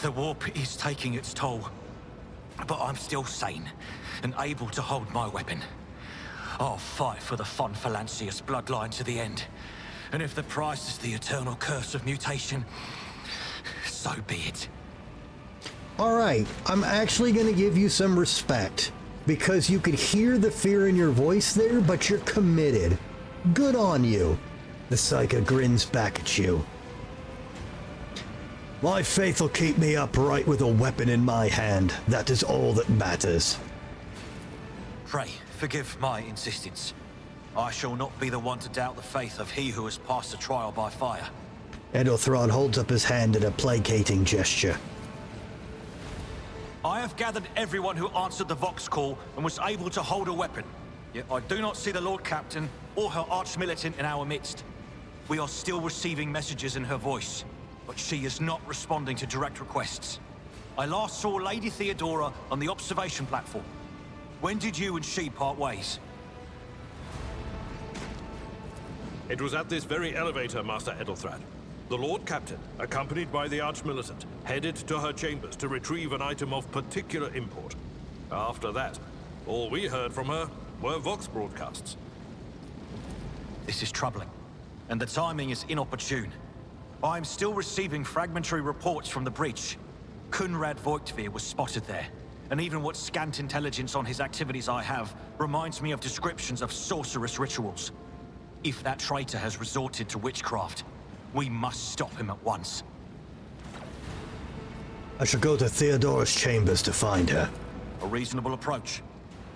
The warp is taking its toll, but I'm still sane and able to hold my weapon. I'll fight for the Von Valancius bloodline to the end, and if the price is the eternal curse of mutation, so be it. Alright, I'm actually going to give you some respect, because you could hear the fear in your voice there, but you're committed. Good on you. The Psyker grins back at you. My faith will keep me upright with a weapon in my hand. That is all that matters. Pray, forgive my insistence. I shall not be the one to doubt the faith of he who has passed the trial by fire. Edelthrod holds up his hand in a placating gesture. I have gathered everyone who answered the Vox call and was able to hold a weapon. Yet I do not see the Lord Captain or her arch-militant in our midst. We are still receiving messages in her voice, but she is not responding to direct requests. I last saw Lady Theodora on the observation platform. When did you and she part ways? It was at this very elevator, Master Edelthrad. The Lord Captain, accompanied by the Arch-Militant, headed to her chambers to retrieve an item of particular import. After that, all we heard from her were Vox broadcasts. This is troubling, and the timing is inopportune. I am still receiving fragmentary reports from the bridge. Kunrad Voigtveer was spotted there, and even what scant intelligence on his activities I have reminds me of descriptions of sorcerous rituals. If that traitor has resorted to witchcraft, we must stop him at once. I shall go to Theodora's chambers to find her. A reasonable approach.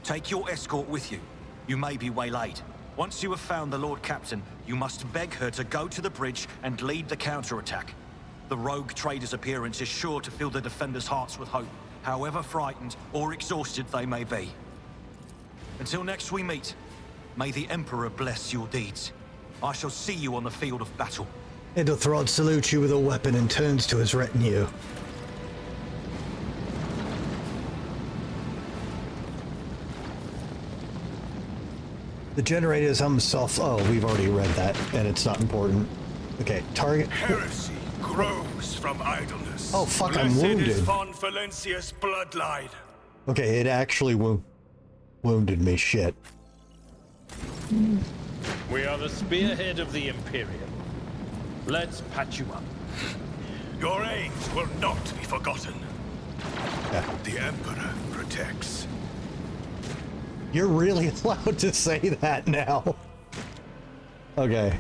Take your escort with you. You may be waylaid. Once you have found the Lord Captain, you must beg her to go to the bridge and lead the counterattack. The rogue trader's appearance is sure to fill the defenders' hearts with hope, however frightened or exhausted they may be. Until next we meet, may the Emperor bless your deeds. I shall see you on the field of battle. Edelthrod salutes you with a weapon and turns to his retinue. The generators hum soft. Oh, we've already read that, and it's not important. Okay, target. Heresy grows from idleness. Oh fuck, I'm Blessed wounded. is Von Valancius' bloodline. Okay, it actually wounded me. Shit. We are the spearhead of the Imperium. Let's patch you up. Your aims will not be forgotten. Yeah. The Emperor protects. You're really allowed to say that now. Okay,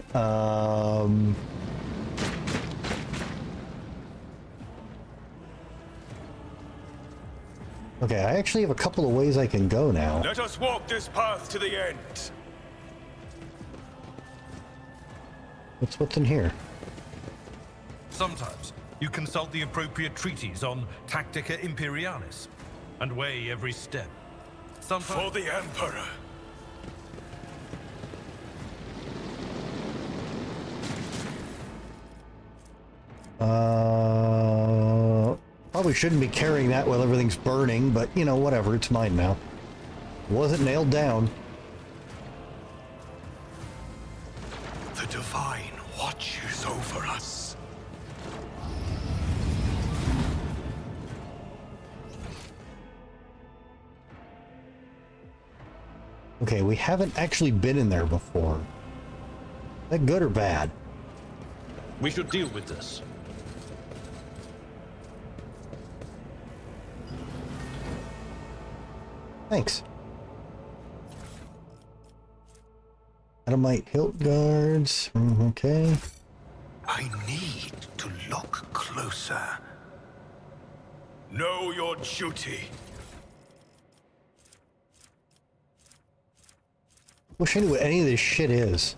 okay, I actually have a couple of ways I can go now. Let us walk this path to the end. What's in here? Sometimes you consult the appropriate treaties on Tactica Imperialis and weigh every step. Sometimes... For the Emperor. Probably probably shouldn't be carrying that while everything's burning, but, you know, whatever, it's mine now. Wasn't nailed down. The Divine watches over us. Okay, we haven't actually been in there before. Is that good or bad? We should deal with this. Thanks. Adamite hilt guards. Okay. I need to look closer. Know your duty. Wish I knew what any of this shit is.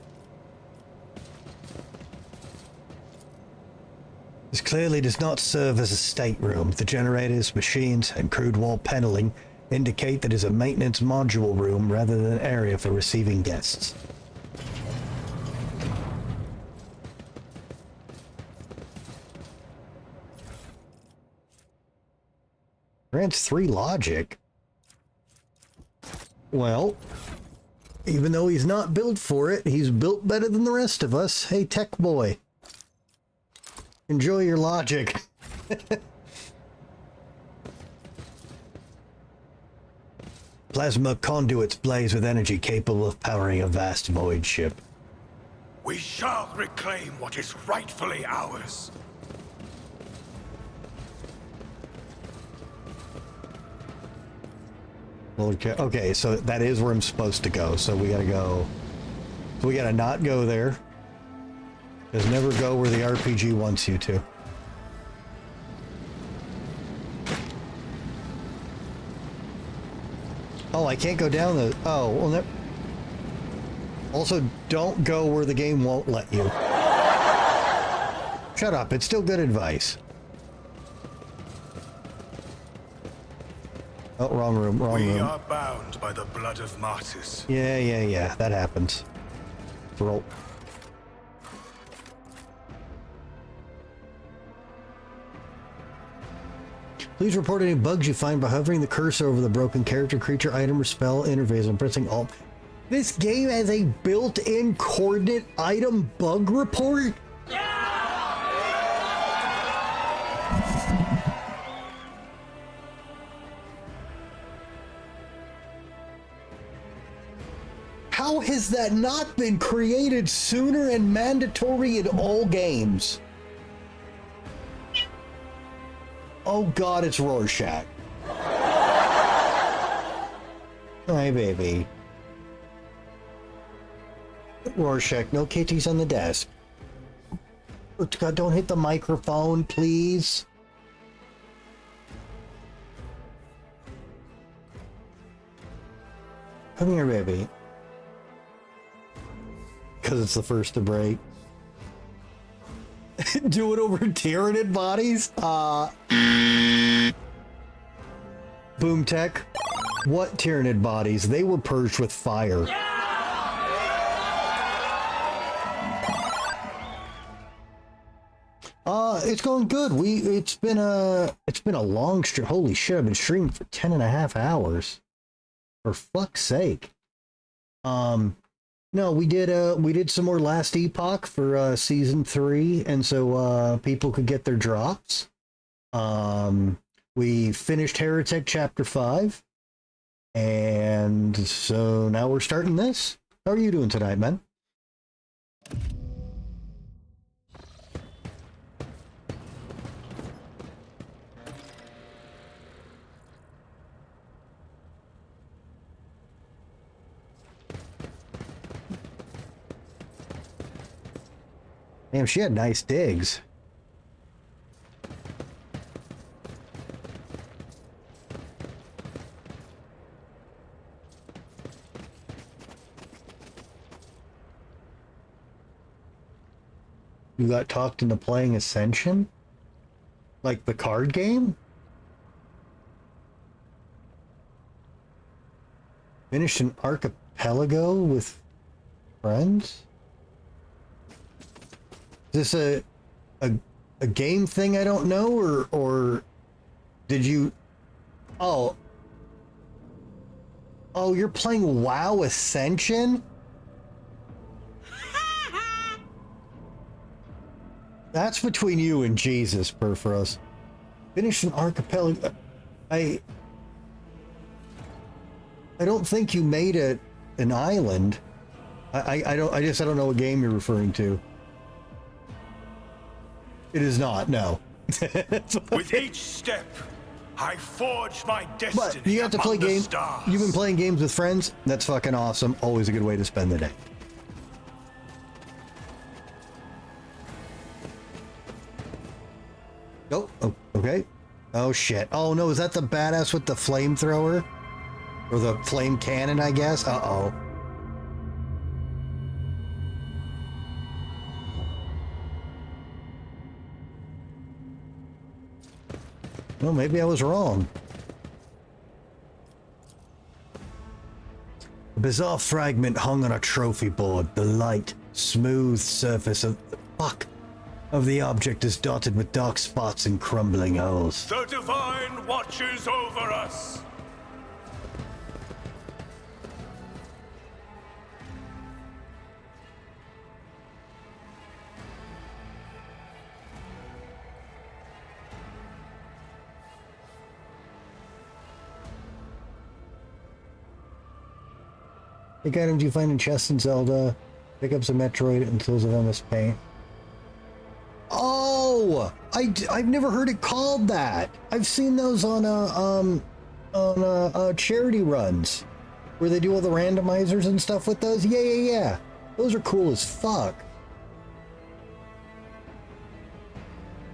This clearly does not serve as a stateroom. The generators, machines, and crude wall paneling indicate that it is a maintenance module room rather than an area for receiving guests. Grants 3 logic. Well, even though he's not built for it, he's built better than the rest of us. Hey, tech boy. Enjoy your logic. Plasma conduits blaze with energy capable of powering a vast void ship. We shall reclaim what is rightfully ours. Okay, so that is where I'm supposed to go. So we gotta go. So we gotta not go there. Just never go where the RPG wants you to. Oh, I can't go down the... Oh, well, also, don't go where the game won't let you. Shut up, it's still good advice. Oh, wrong room, wrong room. We are bound by the blood of martyrs. Yeah, that happens. Roll. Please report any bugs you find by hovering the cursor over the broken character, creature, item, or spell interface and pressing Alt. This game has a built-in coordinate item bug report? How has that not been created sooner and mandatory in all games? Oh god, it's Rorschach. Hi, baby. Rorschach, no kitties on the desk. Oh, god, don't hit the microphone, please. Come here, baby. Because it's the first to break. Do it over Tyranid bodies? Boom Tech. What Tyranid bodies? They were purged with fire. It's going good. It's been a long stream. Holy shit, I've been streaming for 10.5 hours. For fuck's sake. No, we did some more Last Epoch for season 3, and so people could get their drops. We finished Heretic Chapter 5, and so now we're starting this. How are you doing tonight, man? Damn, she had nice digs. You got talked into playing Ascension? Like the card game? Finished an archipelago with friends? Is this a game thing I don't know, or Did you... Oh. Oh, you're playing WoW Ascension? That's between you and Jesus, Perforos. Finish an archipelago. I don't think you made an island. I don't know what game you're referring to. It is not, no. With each step, I forge my destiny. But you have to play games. You've been playing games with friends. That's fucking awesome. Always a good way to spend the day. Oh, okay. Oh shit. Oh no, is that the badass with the flamethrower? Or the flame cannon, I guess? Uh-oh. Well, maybe I was wrong. A bizarre fragment hung on a trophy board. The light, smooth surface of the object is dotted with dark spots and crumbling holes. The Divine watches over us. Pick items you find in chests in Zelda. Pick up some Metroid and tools of MS Paint. Oh! I've never heard it called that. I've seen those on charity runs where they do all the randomizers and stuff with those. Yeah. Those are cool as fuck.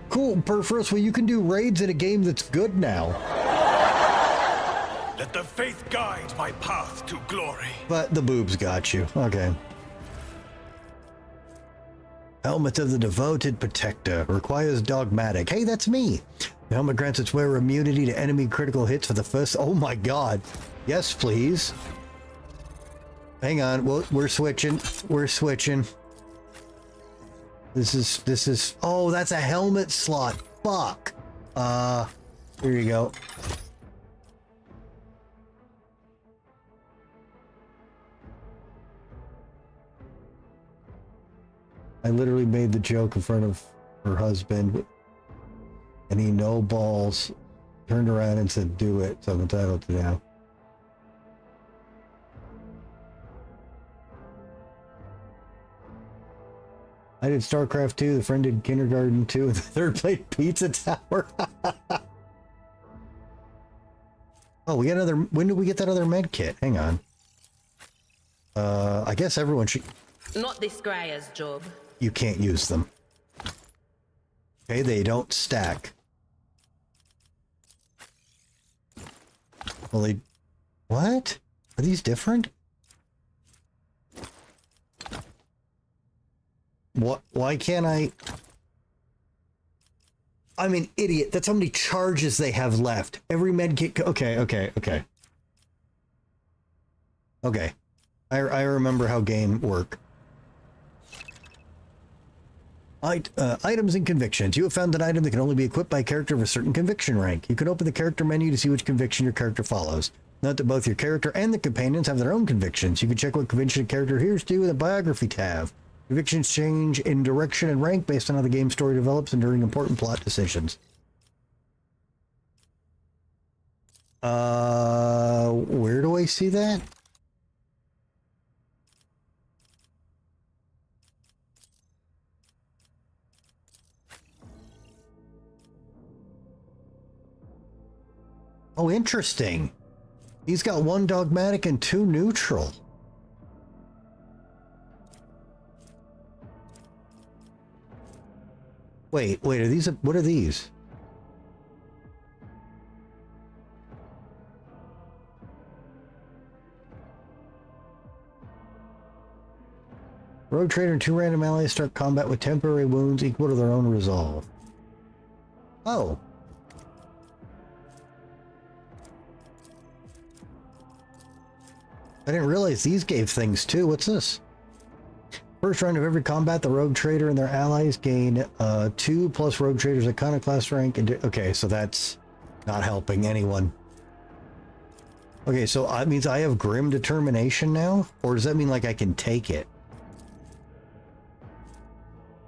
Cool, Perforos. Well, you can do raids in a game that's good now. Let the faith guide my path to glory. But the boobs got you. Okay. Helmet of the Devoted Protector. Requires Dogmatic. Hey, that's me. The helmet grants its wearer immunity to enemy critical hits for the first... Oh my god. Yes, please. Hang on. We're switching. We're switching. This is... Oh, that's a helmet slot. Fuck. Here you go. I literally made the joke in front of her husband, and he no balls turned around and said, "Do it." So I'm entitled to now. I did StarCraft 2, the friend did Kindergarten 2, and the third played Pizza Tower. Oh, we got another... When did we get that other med kit? Hang on. I guess everyone should... Not this Greyer's job. You can't use them. Okay, they don't stack. Well, they... What? Are these different? What? Why can't I... I'm an idiot. That's how many charges they have left. Every medkit... Okay. Okay. I remember how game work. Items and convictions. You have found an item that can only be equipped by a character of a certain conviction rank. You can open the character menu to see which conviction your character follows. Note that both your character and the companions have their own convictions. You can check what conviction a character adheres to in the biography tab. Convictions change in direction and rank based on how the game story develops and during important plot decisions. Where do I see that? Oh, interesting. He's got 1 dogmatic and 2 neutral. Wait, are these... What are these? Rogue Trader and 2 random allies start combat with temporary wounds equal to their own resolve. Oh. I didn't realize these gave things too. What's this? First round of every combat, the Rogue Trader and their allies gain 2 plus Rogue Trader's Iconoclast rank. And okay, so that's... Not helping anyone. Okay, so that means I have grim determination now? Or does that mean like I can take it?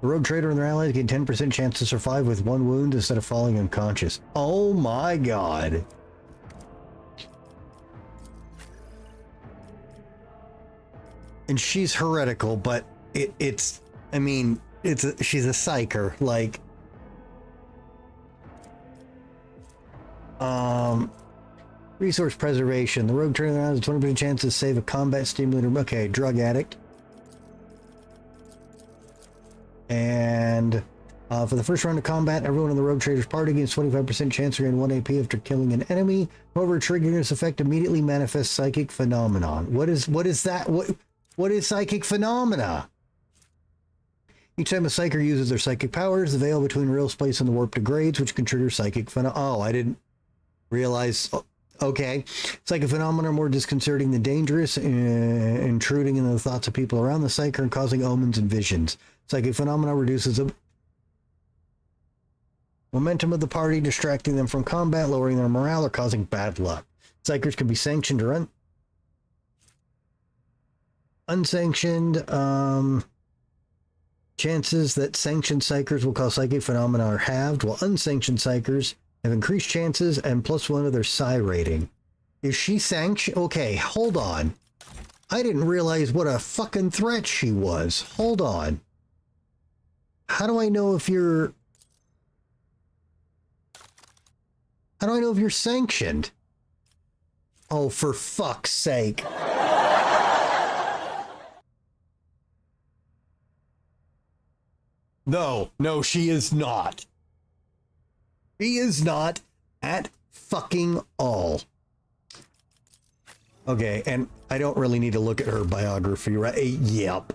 The rogue trader and their allies gain 10% chance to survive with 1 wound instead of falling unconscious. Oh my god. And she's heretical, but she's a psyker, like... Resource preservation. The rogue trader has a 20% chance to save a combat stimulator. Okay, drug addict. And for the first round of combat, everyone in the rogue trader's party gains 25% chance to gain 1 AP after killing an enemy. However, triggering this effect immediately manifests psychic phenomenon. What is that? What is psychic phenomena? Each time a psyker uses their psychic powers, the veil between real space and the warp degrades, which can trigger psychic phenomena. Oh, I didn't realize. Okay. Psychic phenomena are more disconcerting than dangerous, intruding into the thoughts of people around the psyker and causing omens and visions. Psychic phenomena reduces the momentum of the party, distracting them from combat, lowering their morale, or causing bad luck. Psykers can be sanctioned or unsanctioned. Chances that sanctioned psykers will cause psychic phenomena are halved, while unsanctioned psykers have increased chances and +1 of their psi rating. Is she sanctioned? Okay, hold on. I didn't realize what a fucking threat she was. Hold on. How do I know if you're... How do I know if you're sanctioned? Oh, for fuck's sake. No, she is not. She is not at fucking all. Okay, and I don't really need to look at her biography, right? Yep.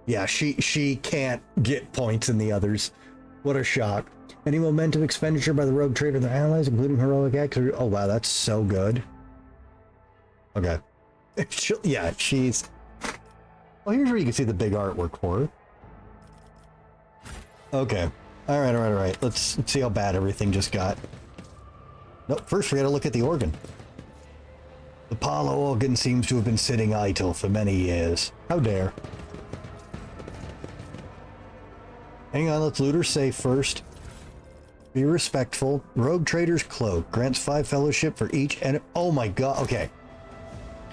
Yeah, she can't get points in the others. What a shock. Any momentum expenditure by the rogue trader and their allies, including heroic acts. Oh wow, that's so good. Okay. Yeah, she's... Well, here's where you can see the big artwork for her. Okay. Alright. Let's see how bad everything just got. Nope, first we gotta look at the organ. The Apollo organ seems to have been sitting idle for many years. How dare. Hang on, let's loot her safe first. Be respectful. Rogue Trader's Cloak grants 5 fellowship for each enemy. Oh my god, okay.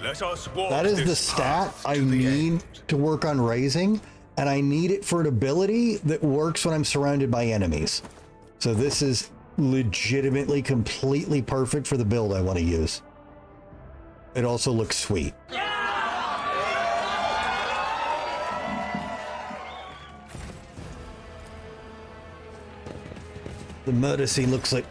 That is the stat I need to work on raising, and I need it for an ability that works when I'm surrounded by enemies. So this is legitimately completely perfect for the build I want to use. It also looks sweet. The murder scene looks like...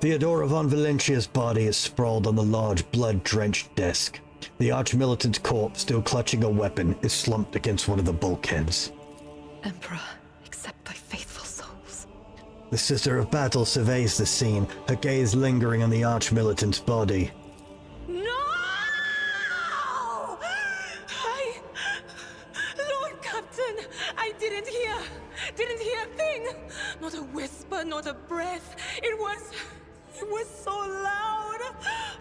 Theodora von Valentia's body is sprawled on the large, blood-drenched desk. The arch-militant's corpse, still clutching a weapon, is slumped against one of the bulkheads. Emperor, accept thy faithful souls. The Sister of Battle surveys the scene, her gaze lingering on the arch-militant's body. Lord Captain, I didn't hear a thing. Not a whisper, not a breath. It was so loud.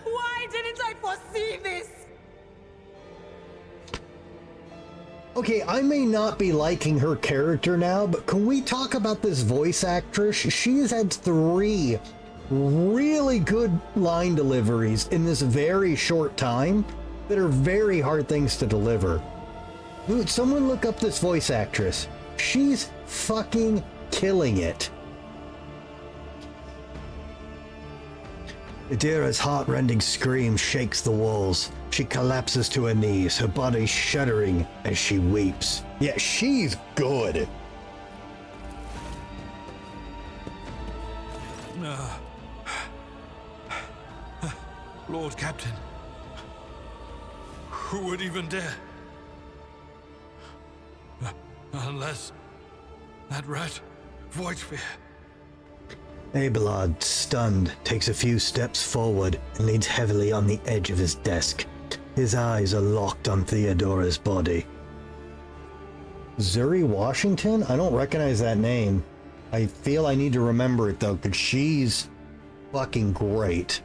Why didn't I foresee this? Okay, I may not be liking her character now, but can we talk about this voice actress? She has had 3 really good line deliveries in this very short time that are very hard things to deliver. Dude, someone look up this voice actress. She's fucking killing it. Adira's heart-rending scream shakes the walls. She collapses to her knees, her body shuddering as she weeps. Yeah, she's good. Lord Captain, who would even dare? Unless that rat, Voidsphere. Abelard, stunned, takes a few steps forward and leans heavily on the edge of his desk. His eyes are locked on Theodora's body. Zuri Washington? I don't recognize that name. I feel I need to remember it though, because she's fucking great.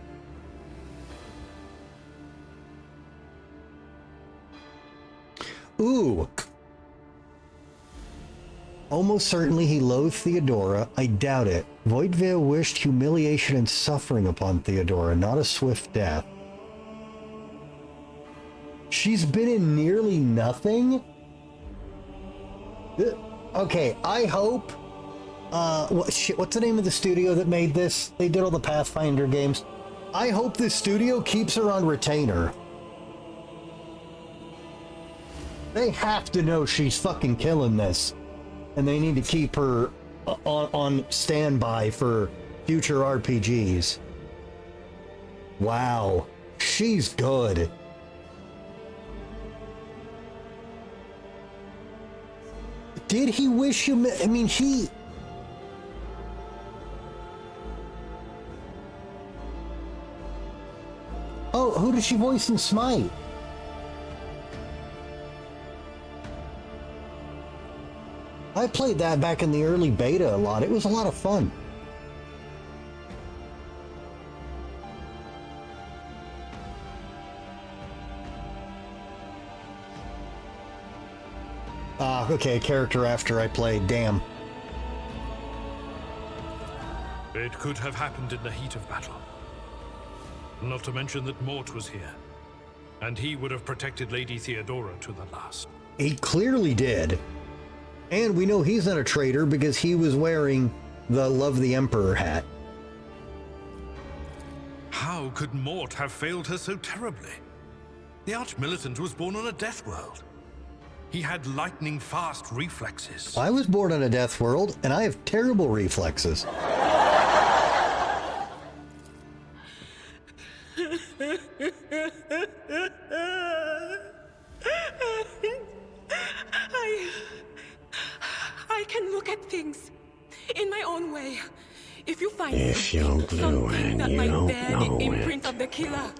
Ooh. Almost certainly he loathed Theodora. I doubt it. Voidvale wished humiliation and suffering upon Theodora, not a swift death. She's been in nearly nothing? Okay, I hope... what's the name of the studio that made this? They did all the Pathfinder games. I hope this studio keeps her on retainer. They have to know she's fucking killing this. And they need to keep her on standby for future RPGs. Wow. She's good. Did he wish you... I mean, he... Oh, who did she voice in Smite? I played that back in the early beta a lot. It was a lot of fun. Okay, a character after I played. Damn. It could have happened in the heat of battle. Not to mention that Mort was here. And he would have protected Lady Theodora to the last. He clearly did. And we know he's not a traitor because he was wearing the Love the Emperor hat. How could Mort have failed her so terribly? The Arch-Militant was born on a death world. He had lightning-fast reflexes. I was born on a death world, and I have terrible reflexes. I can look at things in my own way. If you find if you're blue and that you might don't bear know the imprint it, of the killer,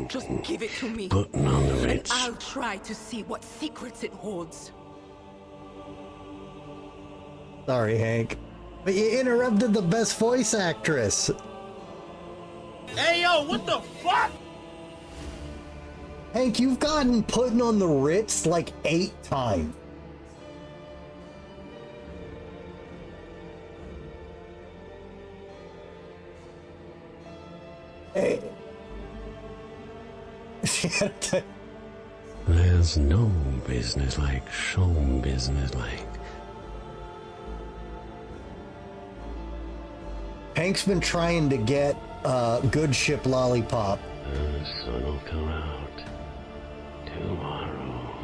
just give it to me. But none of and it. I'll try to see what secrets it holds. Sorry, Hank. But you interrupted the best voice actress. Hey, yo, what the fuck? Hank, you've gotten put on the Ritz like 8 times. Hey. There's no business like show business like. Hank's been trying to get good ship Lollipop. The sun will come out tomorrow.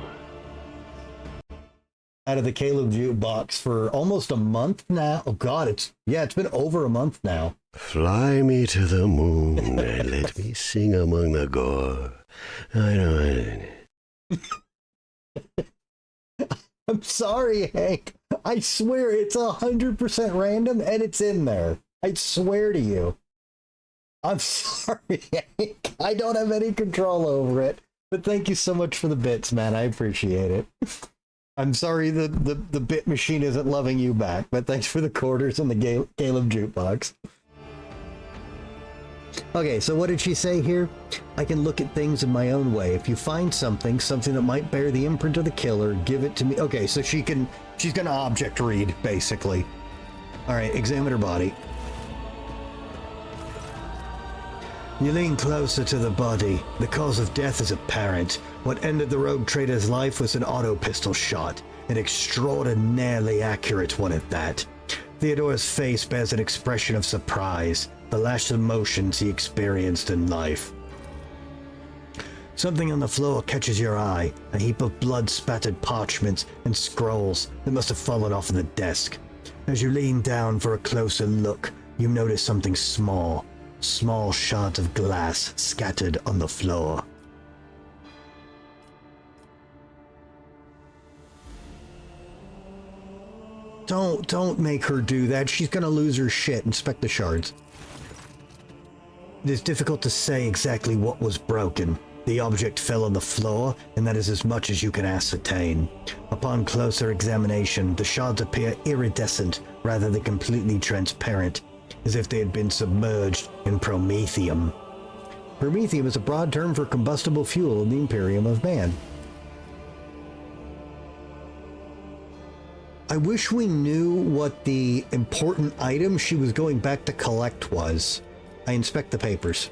Out of the Caleb jukebox for almost a month now. Oh God, it's been over a month now. Fly me to the moon and let me sing among the gore. I know. I'm sorry, Hank. I swear it's 100% random and it's in there. I swear to you. I'm sorry, Hank. I don't have any control over it. But thank you so much for the bits, man. I appreciate it. I'm sorry the bit machine isn't loving you back, but thanks for the quarters and the Caleb jukebox. Okay, so what did she say here? I can look at things in my own way. If you find something that might bear the imprint of the killer, give it to me. Okay, so she's gonna object read, basically. All right, examine her body. You lean closer to the body. The cause of death is apparent. What ended the rogue trader's life was an auto pistol shot, an extraordinarily accurate one at that. Theodora's face bears an expression of surprise, the last emotions he experienced in life. Something on the floor catches your eye, a heap of blood-spattered parchments and scrolls that must have fallen off of the desk. As you lean down for a closer look, you notice something small shards of glass scattered on the floor. Don't make her do that. She's gonna lose her shit. Inspect the shards. It is difficult to say exactly what was broken. The object fell on the floor, and that is as much as you can ascertain. Upon closer examination, the shards appear iridescent rather than completely transparent, as if they had been submerged in promethium. Promethium is a broad term for combustible fuel in the Imperium of Man. I wish we knew what the important item she was going back to collect was. I inspect the papers.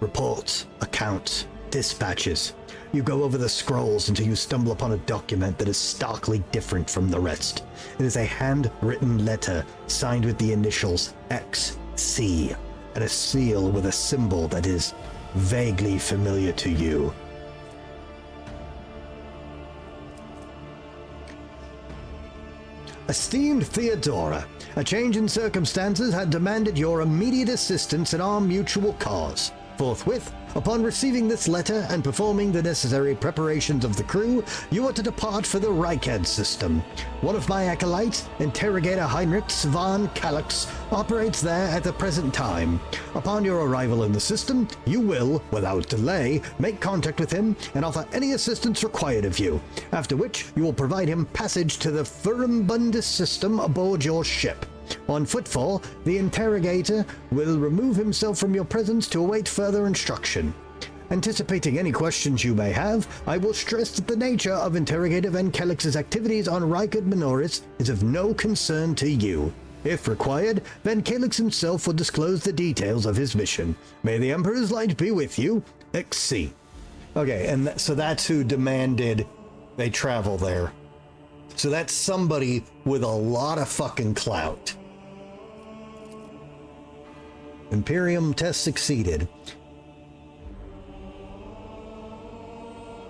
Reports, accounts, dispatches. You go over the scrolls until you stumble upon a document that is starkly different from the rest. It is a handwritten letter signed with the initials XC and a seal with a symbol that is vaguely familiar to you. Esteemed Theodora, a change in circumstances had demanded your immediate assistance in our mutual cause. Forthwith, upon receiving this letter and performing the necessary preparations of the crew, you are to depart for the Reichhead system. One of my acolytes, Interrogator Heinrich von Kalix, operates there at the present time. Upon your arrival in the system, you will, without delay, make contact with him and offer any assistance required of you, after which you will provide him passage to the Furimbundus system aboard your ship. On footfall, the interrogator will remove himself from your presence to await further instruction. Anticipating any questions you may have, I will stress that the nature of Interrogator Van Kelix's activities on Reichard Minoris is of no concern to you. If required, Van Kelix himself will disclose the details of his mission. May the Emperor's light be with you, XC. Okay, and so that's who demanded they travel there. So that's somebody with a lot of fucking clout. Imperium test succeeded.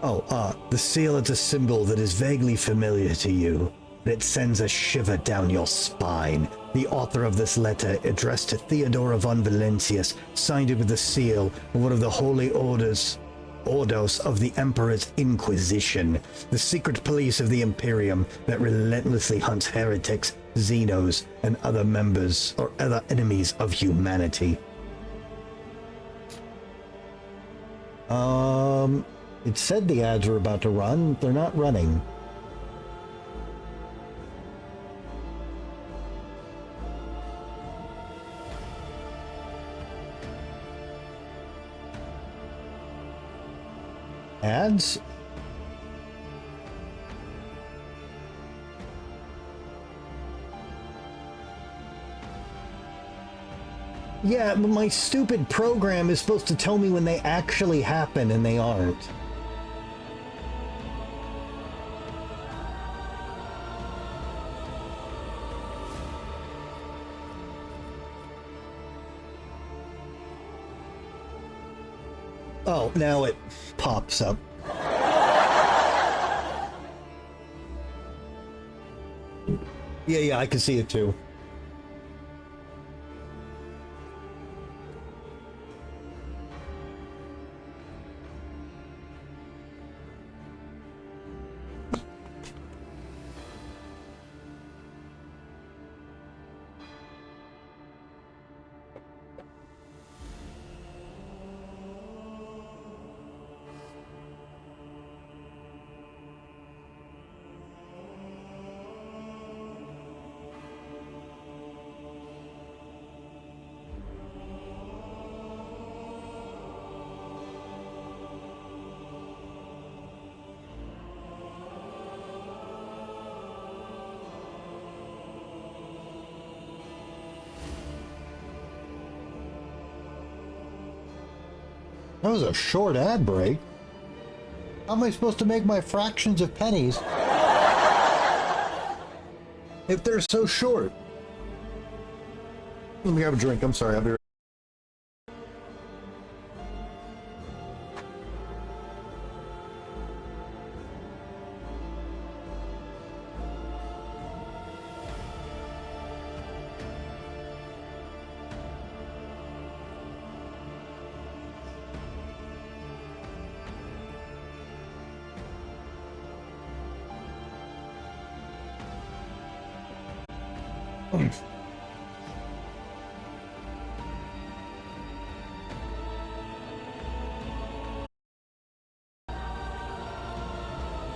The seal is a symbol that is vaguely familiar to you. It sends a shiver down your spine. The author of this letter, addressed to Theodora von Valentius, signed it with the seal of one of the holy ordos of the Emperor's Inquisition, the secret police of the Imperium that relentlessly hunts heretics, Xenos, and other members or other enemies of humanity. It said the ads were about to run. They're not running. Ads? Yeah, but my stupid program is supposed to tell me when they actually happen, and they aren't. Oh, now it pops up. Yeah, I can see it too. That was a short ad break. How am I supposed to make my fractions of pennies if they're so short? Let me grab a drink. I'm sorry. I'll be right.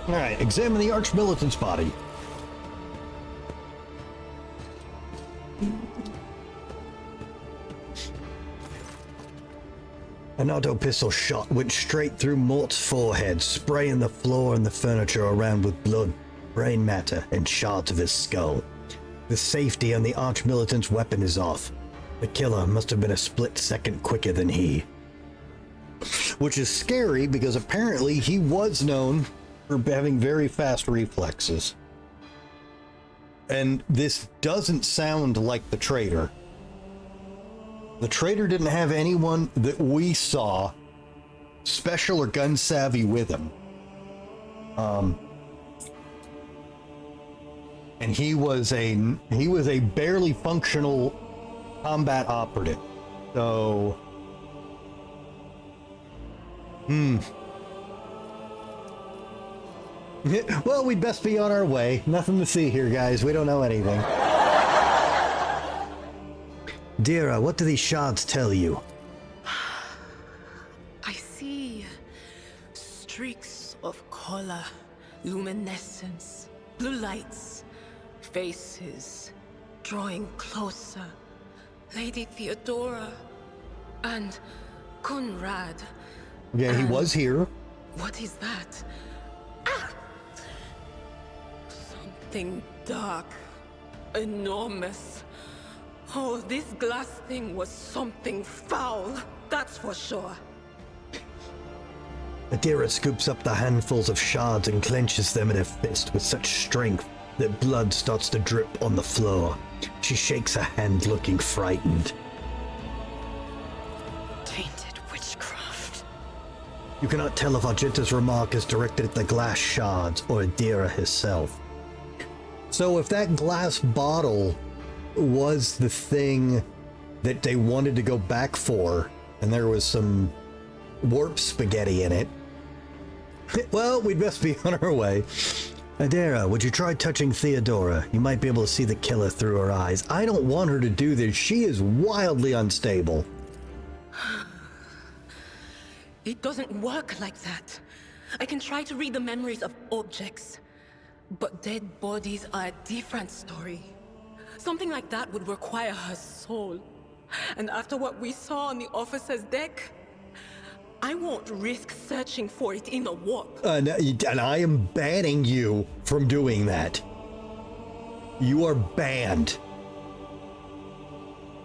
Alright, examine the Arch-Militant's body. An auto pistol shot went straight through Mort's forehead, spraying the floor and the furniture around with blood, brain matter, and shards of his skull. The safety on the Arch-Militant's weapon is off. The killer must have been a split second quicker than he. Which is scary because apparently he was known for having very fast reflexes. And this doesn't sound like the traitor. The traitor didn't have anyone that we saw special or gun savvy with him. And he was a barely functional combat operative. So well, we'd best be on our way. Nothing to see here, guys. We don't know anything. Dira, what do these shards tell you? I see streaks of color, luminescence, blue lights, faces, drawing closer. Lady Theodora and Conrad. Yeah, he was here. What is that? Ah! Something dark, enormous. Oh, this glass thing was something foul, that's for sure. Adira scoops up the handfuls of shards and clenches them in her fist with such strength that blood starts to drip on the floor. She shakes her hand, looking frightened. Tainted witchcraft. You cannot tell if Argenta's remark is directed at the glass shards or Adira herself. So if that glass bottle was the thing that they wanted to go back for, and there was some warp spaghetti in it, well, we'd best be on our way. Adira, would you try touching Theodora? You might be able to see the killer through her eyes. I don't want her to do this. She is wildly unstable. It doesn't work like that. I can try to read the memories of objects, but dead bodies are a different story. Something like that would require her soul. And after what we saw on the officer's deck, I won't risk searching for it in the warp. And I am banning you from doing that. You are banned.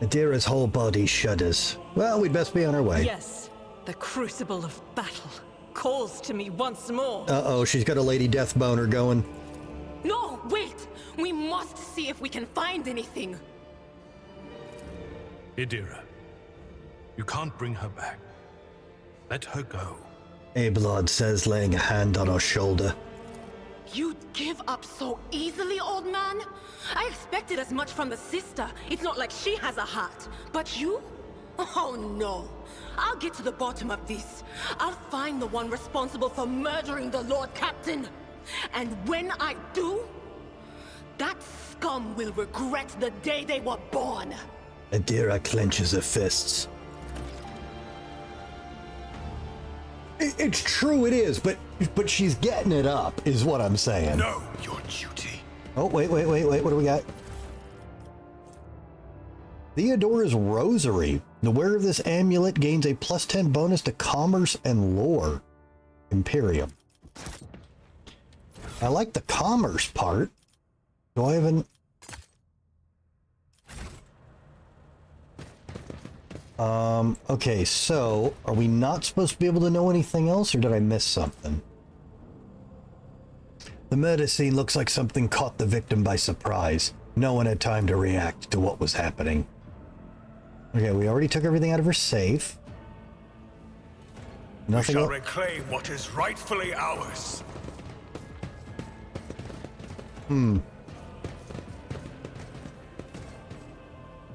Adira's whole body shudders. Well, we'd best be on our way. Yes, the crucible of battle calls to me once more. Uh-oh, she's got a Lady Death boner going. No, wait! We must see if we can find anything. Adira, you can't bring her back. Let her go. Abelard says, laying a hand on her shoulder. You'd give up so easily, old man? I expected as much from the sister. It's not like she has a heart. But you? Oh no. I'll get to the bottom of this. I'll find the one responsible for murdering the Lord Captain. And when I do, that scum will regret the day they were born. Adira clenches her fists. It's true, it is, but she's getting it up, is what I'm saying. Know your duty. Oh, wait, what do we got? Theodora's Rosary. The wearer of this amulet gains a +10 bonus to commerce and lore. Imperium. I like the commerce part. Do I have an... okay, so are we not supposed to be able to know anything else, or did I miss something? The murder scene looks like something caught the victim by surprise. No one had time to react to what was happening. Okay, we already took everything out of her safe. Nothing We shall else. reclaim what is rightfully ours.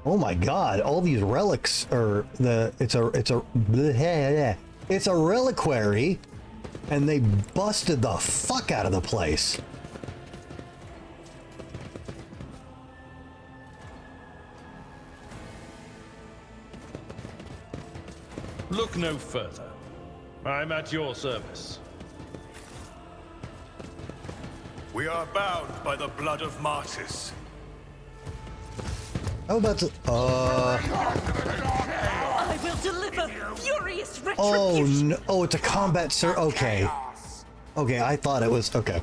Oh my god, all these relics are it's a reliquary, and they busted the fuck out of the place. Look no further. I'm at your service. We are bound by the blood of martyrs. How about the... I will deliver furious retribution. Oh, no. Oh, it's a combat, sir. Okay. Okay, I thought it was... Okay.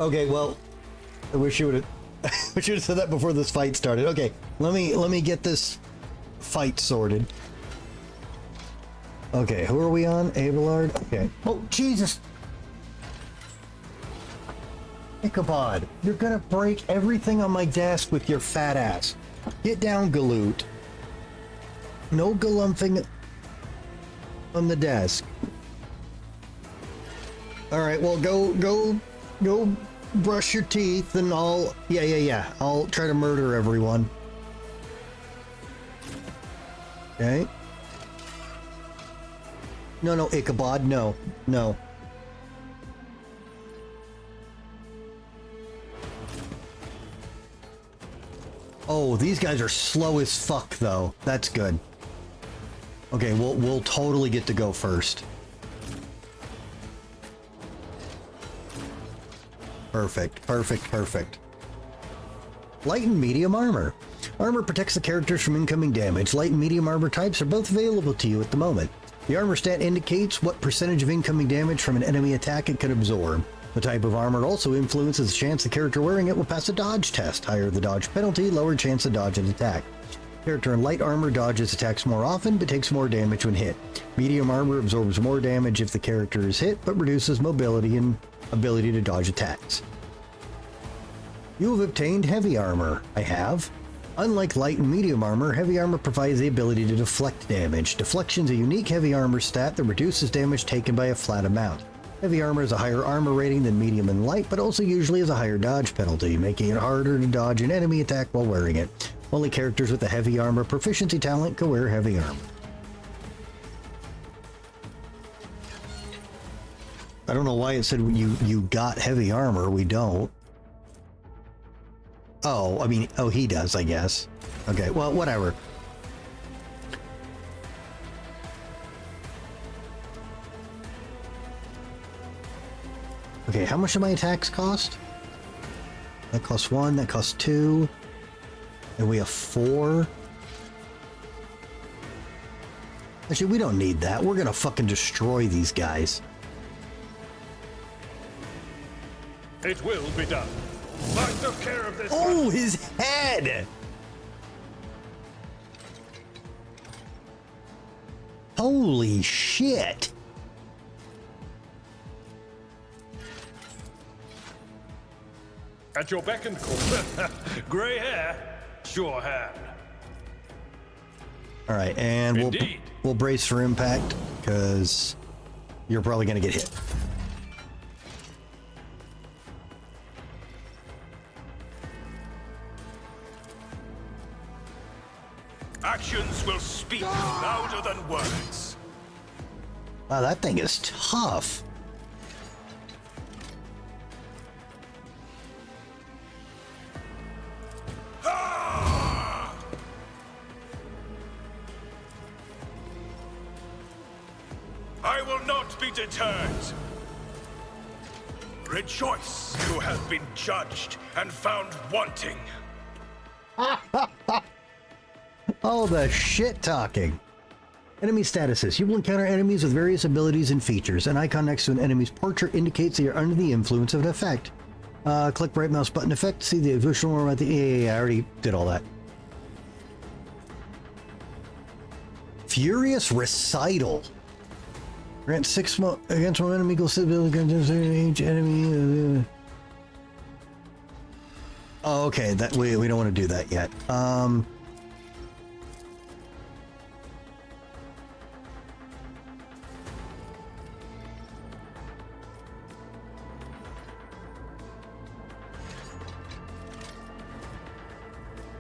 Okay, well, I wish you would have... I wish you would have said that before this fight started. Okay, let me get this fight sorted. Okay, who are we on? Abelard? Okay. Oh, Jesus! Ichabod, you're gonna break everything on my desk with your fat ass. Get down, Galoot. No galumphing on the desk. Alright, well, go brush your teeth and I'll... Yeah. I'll try to murder everyone. Okay. No, Ichabod, no. Oh, these guys are slow as fuck, though. That's good. Okay, we'll totally get to go first. Perfect. Light and medium armor. Armor protects the characters from incoming damage. Light and medium armor types are both available to you at the moment. The armor stat indicates what percentage of incoming damage from an enemy attack it can absorb. The type of armor also influences the chance the character wearing it will pass a dodge test. Higher the dodge penalty, lower chance to dodge an attack. Character in light armor dodges attacks more often, but takes more damage when hit. Medium armor absorbs more damage if the character is hit, but reduces mobility and ability to dodge attacks. You have obtained heavy armor. I have. Unlike light and medium armor, heavy armor provides the ability to deflect damage. Deflection is a unique heavy armor stat that reduces damage taken by a flat amount. Heavy armor has a higher armor rating than medium and light, but also usually has a higher dodge penalty, making it harder to dodge an enemy attack while wearing it. Only characters with a heavy armor proficiency talent can wear heavy armor. I don't know why it said you got heavy armor. We don't. Oh, I mean, oh, he does, I guess. Okay, well, whatever. Okay, how much do my attacks cost? That costs 1, that costs 2. And we have 4. Actually, we don't need that. We're gonna fucking destroy these guys. It will be done. I took care of this. Oh, his head! Holy shit! At your beck and call. Gray hair, sure hand. All right, and Indeed. we'll brace for impact because you're probably gonna get hit. Actions will speak louder than words. Wow, that thing is tough. I will not be deterred. Rejoice, who have been judged and found wanting. Oh, the shit talking. Enemy statuses. You will encounter enemies with various abilities and features. An icon next to an enemy's portrait indicates they are under the influence of an effect. Click right mouse button effect to see the additional one at the... Yeah, I already did all that. Furious Recital. Grant 6 against one enemy equals ability against each enemy. Oh, okay, that we don't want to do that yet.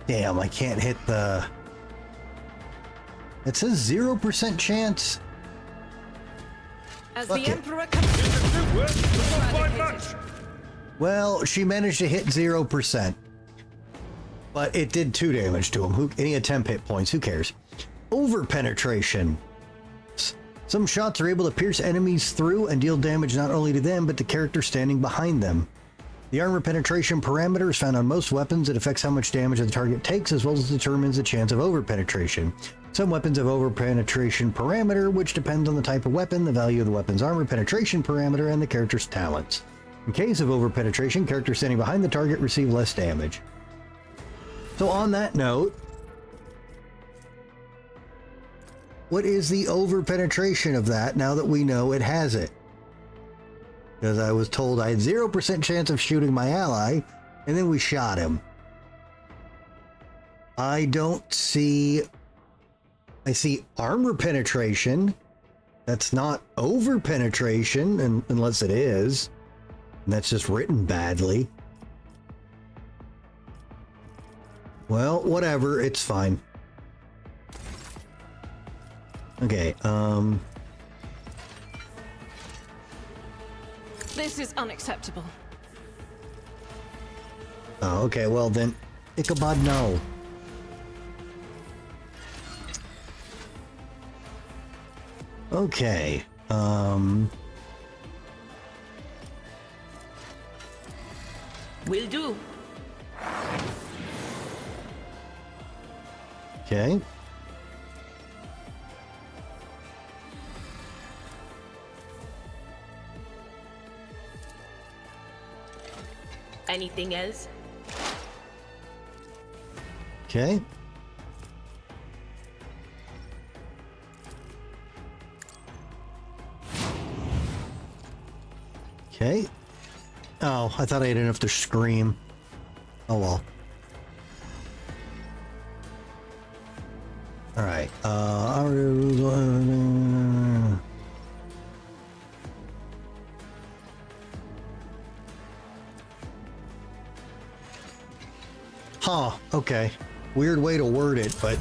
Damn, I can't hit the... It says 0% chance. As Fuck the it. Emperor comes... Well, she managed to hit 0%. But it did 2 damage to him. And he had 10 hit points. Who cares? Over penetration. Some shots are able to pierce enemies through and deal damage not only to them, but the character standing behind them. The armor penetration parameter is found on most weapons. It affects how much damage the target takes, as well as determines the chance of over-penetration. Some weapons have over-penetration parameter, which depends on the type of weapon, the value of the weapon's armor penetration parameter, and the character's talents. In case of over-penetration, characters standing behind the target receive less damage. So on that note, what is the over-penetration of that now that we know it has it? Because I was told I had 0% chance of shooting my ally, and then we shot him. I don't see... I see armor penetration. That's not over penetration, unless it is. And that's just written badly. Well, whatever, it's fine. Okay, This is unacceptable. Oh, okay, well then, Ichabod, no. Okay, Will do. Okay. Anything else? Okay. Okay. Oh, I thought I had enough to scream. Oh well. All right. Huh, okay. Weird way to word it, but...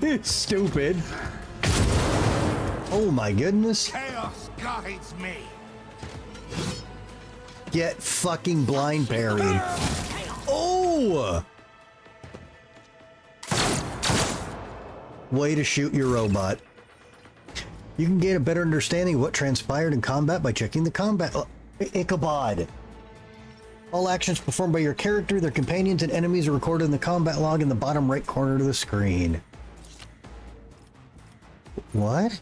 It's stupid. Oh my goodness. Chaos guides me. Get fucking blind parried. Oh! Way to shoot your robot. You can get a better understanding of what transpired in combat by checking the combat... Ichabod. All actions performed by your character, their companions, and enemies are recorded in the combat log in the bottom right corner of the screen. What?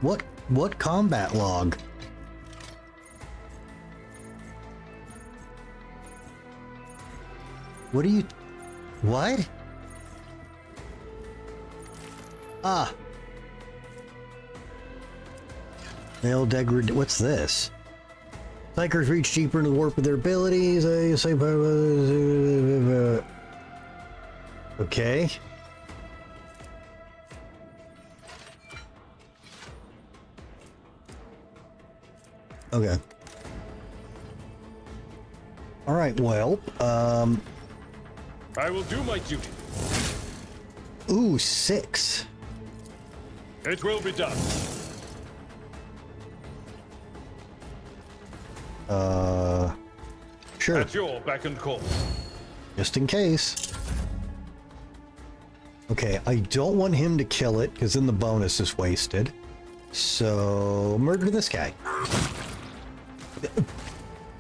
What combat log? What are you... What? Ah. They'll degrade... What's this? Psychers reach deeper into the warp of their abilities. Okay. Okay. All right, well, I will do my duty. Ooh, 6. It will be done. Sure. At your beck and call. Just in case. Okay, I don't want him to kill it, because then the bonus is wasted. So, murder this guy.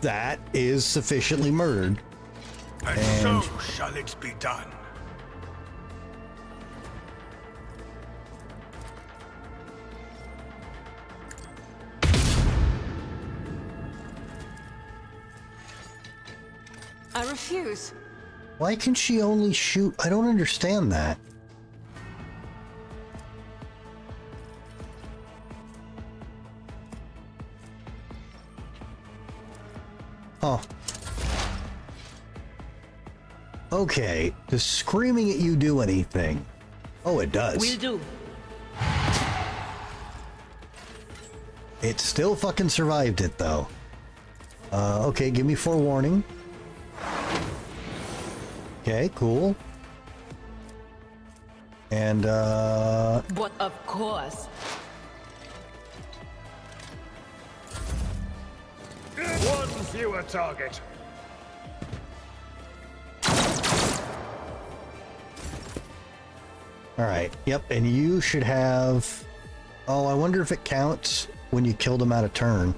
That is sufficiently murdered. And so shall it be done. I refuse. Why can she only shoot? I don't understand that. Oh. Okay. Does screaming at you do anything? Oh, it does. Will do. It still fucking survived it, though. Okay, give me forewarning. Okay, cool. And, But of course. One fewer target. All right. Yep. And you should have. Oh, I wonder if it counts when you killed him out of turn.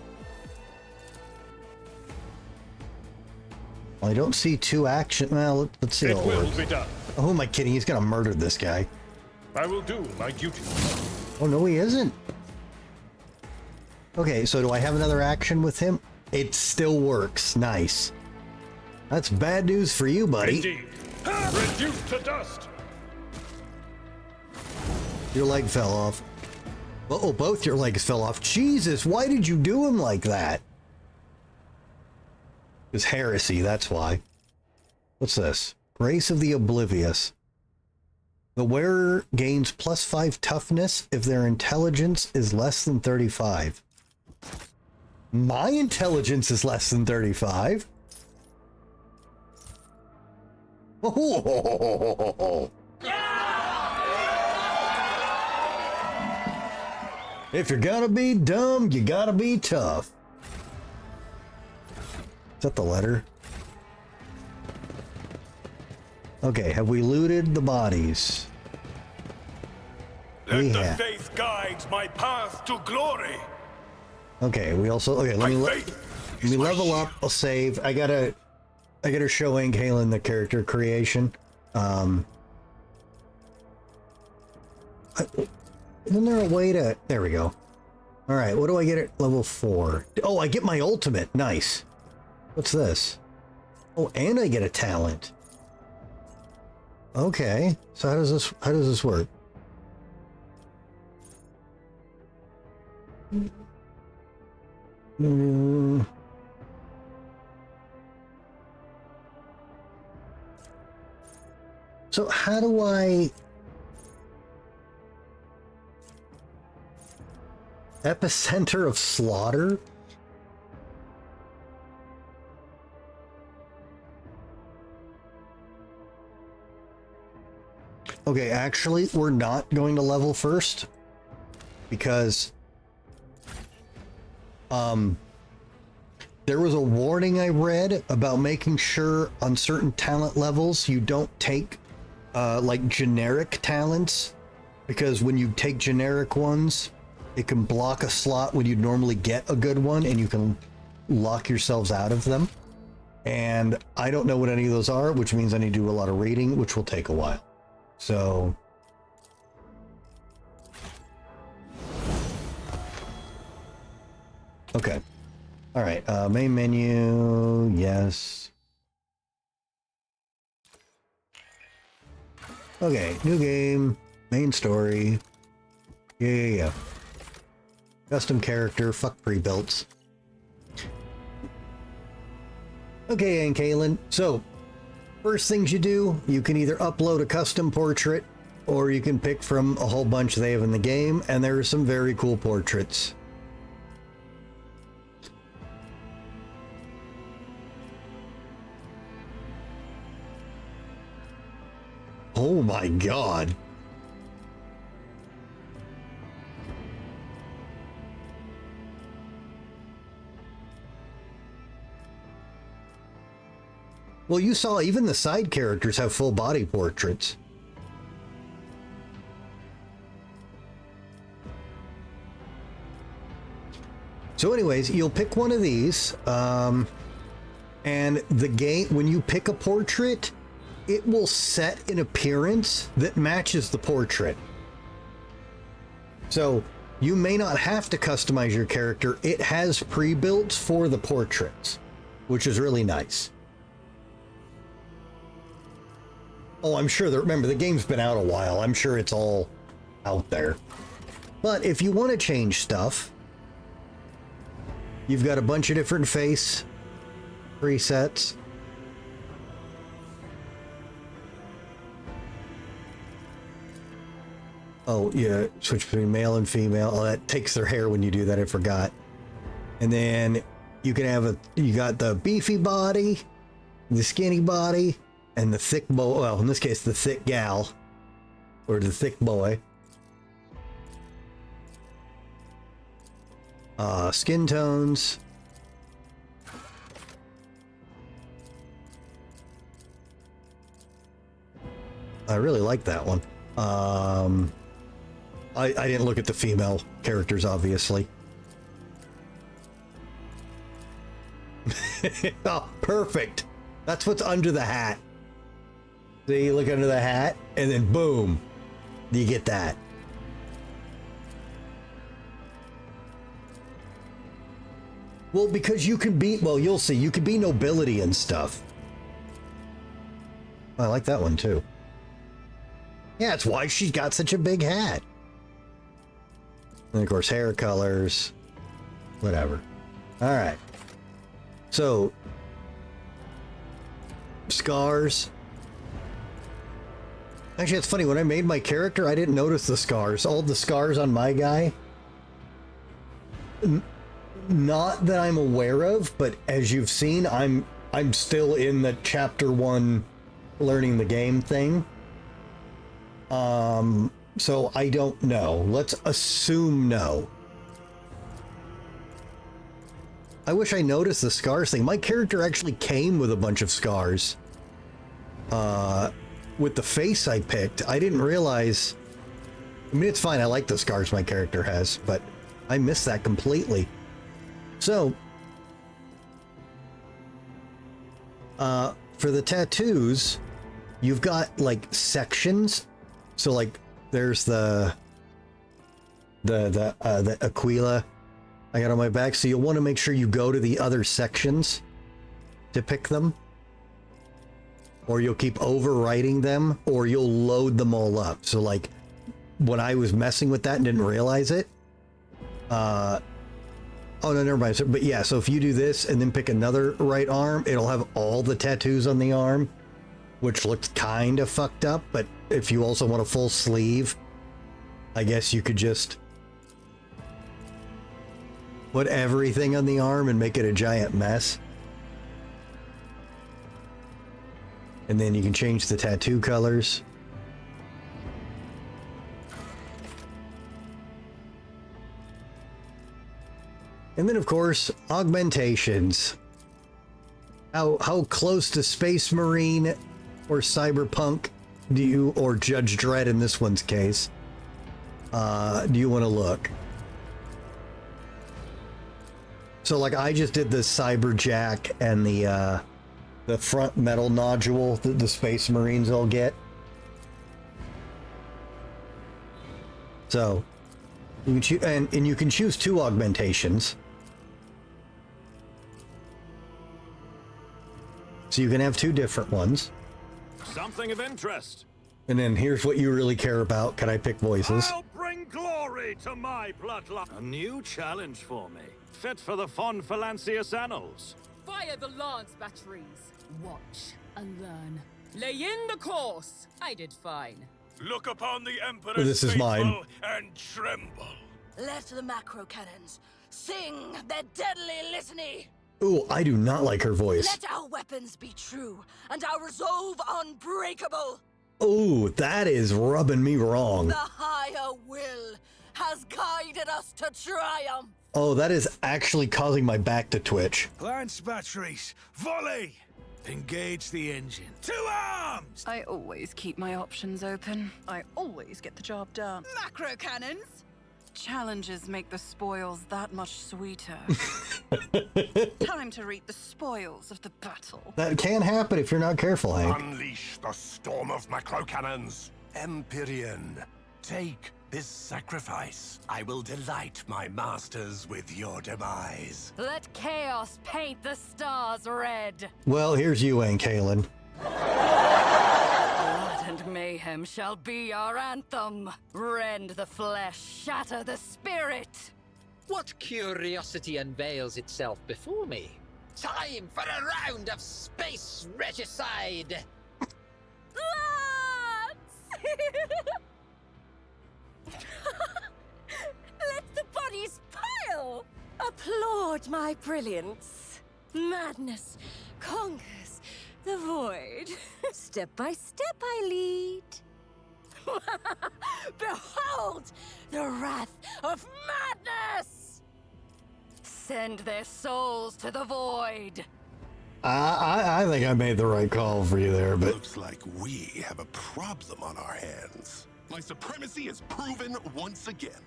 Well, I don't see two action. Well, let's see how it works. Be done. Oh, who am I kidding? He's gonna murder this guy. I will do my duty. Oh no, he isn't. Okay, so do I have another action with him? It still works. Nice. That's bad news for you, buddy. Indeed. Reduced to dust. Your leg fell off. Uh-oh, both your legs fell off. Jesus, why did you do him like that? It was heresy, that's why. What's this? Grace of the Oblivious. The wearer gains +5 toughness if their intelligence is less than 35. My intelligence is less than 35. Oh. If you're gonna be dumb, you gotta be tough. Is that the letter? Okay, have we looted the bodies? Let the faith guide my path to glory. Okay, we also let me level up. I'll save. I gotta show Aunt Kaylin the character creation. Isn't there a way to? There we go. All right, what do I get at level 4? Oh, I get my ultimate. Nice. What's this? Oh, and I get a talent. Okay, so how does this work? So how do I epicenter of slaughter? Okay, actually, we're not going to level first because there was a warning I read about making sure on certain talent levels you don't take like generic talents, because when you take generic ones, it can block a slot when you'd normally get a good one, and you can lock yourselves out of them. And I don't know what any of those are, which means I need to do a lot of reading, which will take a while. So okay. All right, main menu, yes. Okay, new game, main story. Yeah. Custom character, fuck pre-builts. Okay, Aunt Kaylin, so first things you do, you can either upload a custom portrait or you can pick from a whole bunch they have in the game, and there are some very cool portraits. Oh my god. Well, you saw even the side characters have full body portraits. So anyways, you'll pick one of these, and the game, when you pick a portrait, it will set an appearance that matches the portrait. So you may not have to customize your character. It has pre-builts for the portraits, which is really nice. Oh, I'm sure that, remember, the game's been out a while. I'm sure it's all out there. But if you want to change stuff, you've got a bunch of different face presets. Oh, yeah, switch between male and female. Oh, that takes their hair when you do that, I forgot. And then you can have you got the beefy body, the skinny body, and the thick boy. Well, in this case, the thick gal, or the thick boy. Skin tones. I really like that one. I didn't look at the female characters, obviously. Oh, perfect. That's what's under the hat. So you look under the hat, and then boom, you get that. Well, because you can be, well, you'll see, you can be nobility and stuff. I like that one too. Yeah, it's why she's got such a big hat. And of course, hair colors, whatever. All right. So, scars. Actually, it's funny. When I made my character, I didn't notice the scars. All the scars on my guy. Not that I'm aware of, but as you've seen, I'm still in the chapter 1 learning the game thing. So I don't know. Let's assume no. I wish I noticed the scars thing. My character actually came with a bunch of scars. With the face I picked, I didn't realize. I mean, it's fine. I like the scars my character has, but I missed that completely. So, for the tattoos, you've got like sections. So like there's the Aquila I got on my back. So you'll want to make sure you go to the other sections to pick them, or you'll keep overwriting them, or you'll load them all up. So like when I was messing with that and didn't realize it, oh no, never mind. So, but yeah, so if you do this and then pick another right arm, it'll have all the tattoos on the arm, which looks kind of fucked up. But if you also want a full sleeve, I guess you could just put everything on the arm and make it a giant mess. And then you can change the tattoo colors. And then, of course, augmentations. How close to Space Marine or Cyberpunk do you, or Judge Dredd in this one's case, do you want to look? So, like, I just did the Cyberjack and the front metal nodule that the Space Marines will get. So, you can choose, and you can choose 2 augmentations. So you can have 2 different ones. Something of interest. And then here's what you really care about. Can I pick voices? I'll bring glory to my bloodline. A new challenge for me. Fit for the Von Phalancius annals. Fire the lance batteries. Watch and learn. Lay in the course. I did fine. Look upon the Emperor's This is mine. faithful and tremble. Let the macro cannons sing their deadly litany. Ooh, I do not like her voice. Let our weapons be true and our resolve unbreakable. Ooh, that is rubbing me wrong. The higher will has guided us to triumph. Oh, that is actually causing my back to twitch. Lance batteries, volley! Engage the engine. To arms! I always keep my options open. I always get the job done. Macro cannons? Challenges make the spoils that much sweeter. Time to reap the spoils of the battle. That can happen if you're not careful, Hank. Unleash the storm of macro cannons. Empyrean, take this sacrifice. I will delight my masters with your demise. Let chaos paint the stars red. Well, here's you, Aunt Kaylin. Blood and mayhem shall be our anthem. Rend the flesh, shatter the spirit. What curiosity unveils itself before me? Time for a round of space regicide! Let the bodies pile! Applaud my brilliance. Madness conquers the void. Step by step I lead. Behold the wrath of madness! Send their souls to the void. I think I made the right call for you there, but Looks like we have a problem on our hands. My supremacy is proven once again.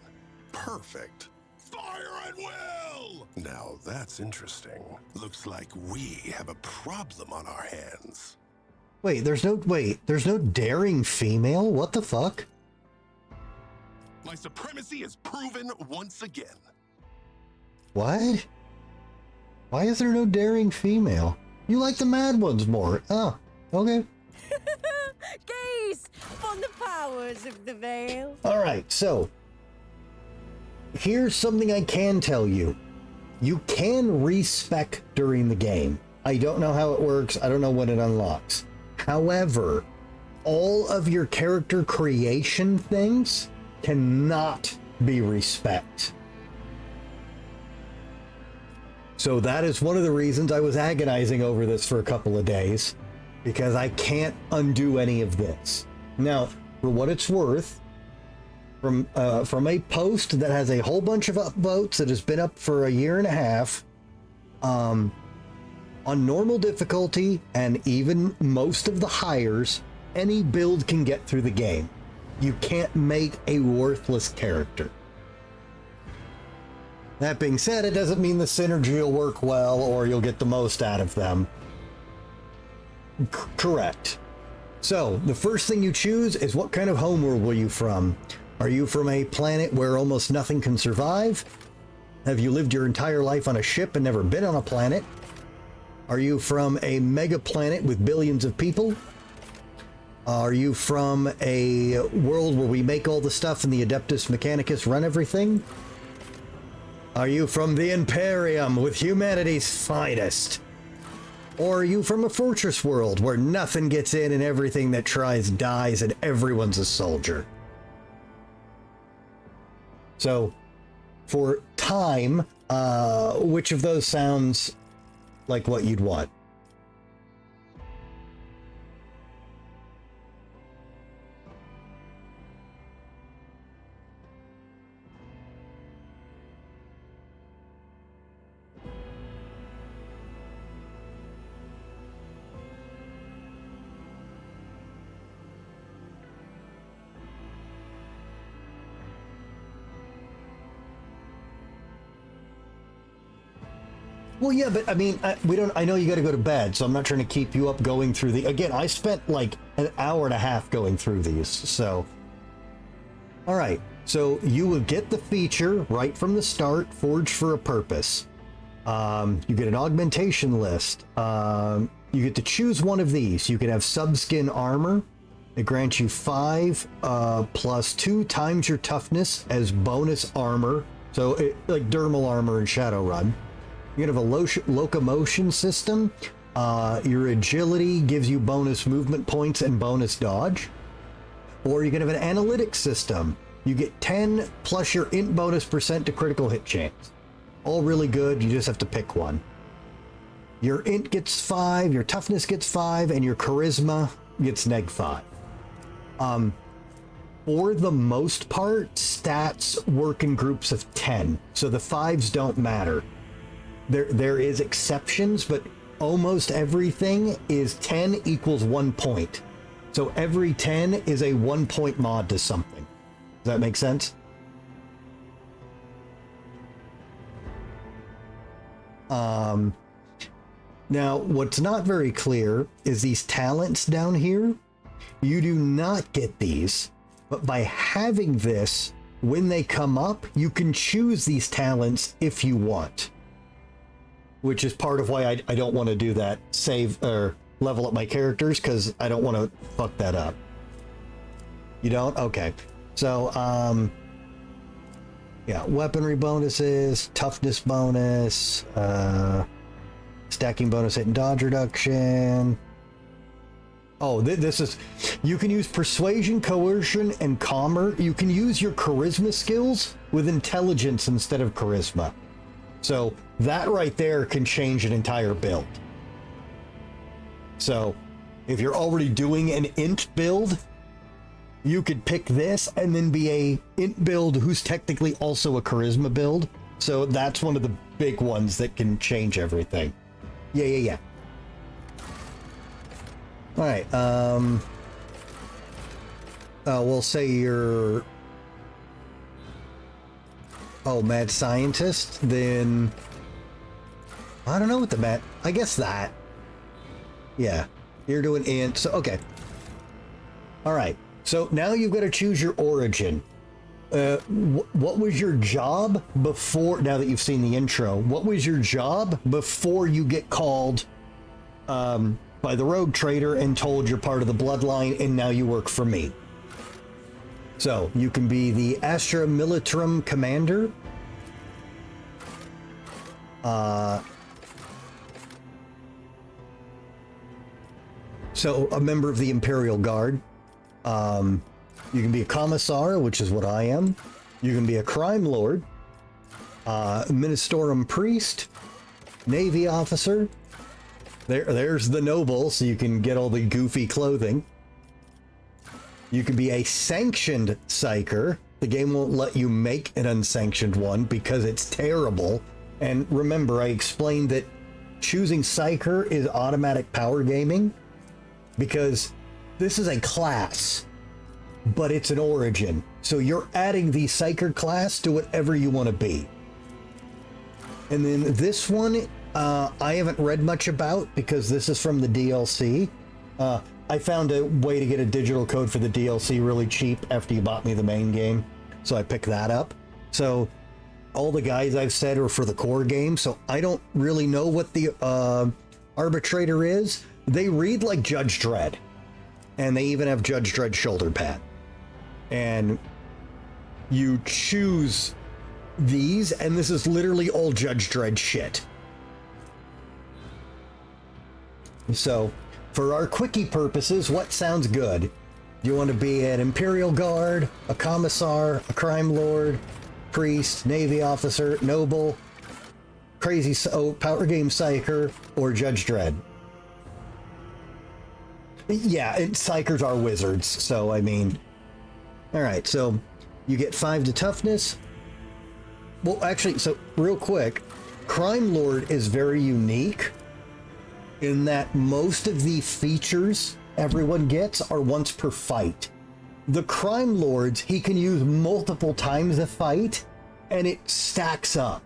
Perfect. Fire at will! Now that's interesting. Looks like we have a problem on our hands. Wait, there's no daring female? What the fuck? My supremacy is proven once again. What? Why is there no daring female? You like the mad ones more. Oh, okay. Gaze on the powers of the veil. All right, so here's something I can tell you. You can respec during the game. I don't know how it works. I don't know when it unlocks. However, all of your character creation things cannot be respec. So that is one of the reasons I was agonizing over this for a couple of days, because I can't undo any of this. Now, for what it's worth, from a post that has a whole bunch of upvotes that has been up for a year and a half, on normal difficulty and even most of the hires, any build can get through the game. You can't make a worthless character. That being said, it doesn't mean the synergy will work well or you'll get the most out of them. Correct. So, the first thing you choose is what kind of homeworld were you from? Are you from a planet where almost nothing can survive? Have you lived your entire life on a ship and never been on a planet? Are you from a mega planet with billions of people? Are you from a world where we make all the stuff and the Adeptus Mechanicus run everything? Are you from the Imperium with humanity's finest? Or are you from a fortress world where nothing gets in and everything that tries dies and everyone's a soldier? So, for time, which of those sounds like what you'd want? Well, yeah, but I mean, I know you got to go to bed, so I'm not trying to keep you up going through the, again, I spent like an hour and a half going through these, so. All right, so you will get the feature right from the start, Forged for a Purpose. You get an augmentation list. You get to choose one of these. You can have subskin armor. It grants you 5 plus 2 times your toughness as bonus armor. So like dermal armor in Shadowrun. You can have a locomotion system. Your agility gives you bonus movement points and bonus dodge. Or you can have an analytics system. You get 10 plus your int bonus % to critical hit chance. All really good. You just have to pick one. Your int gets 5, your toughness gets 5, and your charisma gets neg 5. For the most part, stats work in groups of 10, so the 5s don't matter. There is exceptions, but almost everything is 10 equals 1 point. So every 10 is a 1 point mod to something. Does that make sense? Now, what's not very clear is these talents down here. You do not get these, but by having this, when they come up, you can choose these talents if you want. Which is part of why I don't want to do that, save or level up my characters, because I don't want to fuck that up. You don't? Okay. So, yeah, weaponry bonuses, toughness bonus, stacking bonus hit and dodge reduction. Oh, this is, you can use persuasion, coercion, and calmer. You can use your charisma skills with intelligence instead of charisma. So that right there can change an entire build. So if you're already doing an int build, you could pick this and then be a int build who's technically also a charisma build. So that's one of the big ones that can change everything. Yeah. All right. we'll say you're, mad scientist, then I don't know what I guess that. Yeah, you're doing int, so okay. All right, so now you've got to choose your origin. What was your job before, now that you've seen the intro, what was your job before you get called by the rogue trader and told you're part of the bloodline and now you work for me? So you can be the Astra Militarum Commander. So a member of the Imperial Guard. You can be a Commissar, which is what I am. You can be a Crime Lord, Ministorum Priest, Navy Officer. There's the Noble, so you can get all the goofy clothing. You can be a Sanctioned Psyker. The game won't let you make an unsanctioned one because it's terrible. And remember, I explained that choosing Psyker is automatic power gaming because this is a class, but it's an origin. So you're adding the Psyker class to whatever you want to be. And then this one, I haven't read much about because this is from the DLC. I found a way to get a digital code for the DLC really cheap after you bought me the main game. So I picked that up. So all the guys I've said are for the core game. So I don't really know what the arbitrator is. They read like Judge Dredd. And they even have Judge Dredd shoulder pad. And you choose these, and this is literally all Judge Dredd shit. So, for our quickie purposes, what sounds good? Do you want to be an Imperial Guard, a Commissar, a Crime Lord, Priest, Navy Officer, Noble, Crazy Power Game Psyker, or Judge Dredd? Yeah, Psychers are wizards, so I mean... Alright, so you get 5 to toughness. Well, actually, so real quick, Crime Lord is very unique in that most of the features everyone gets are once per fight. The Crime Lords, he can use multiple times a fight, and it stacks up.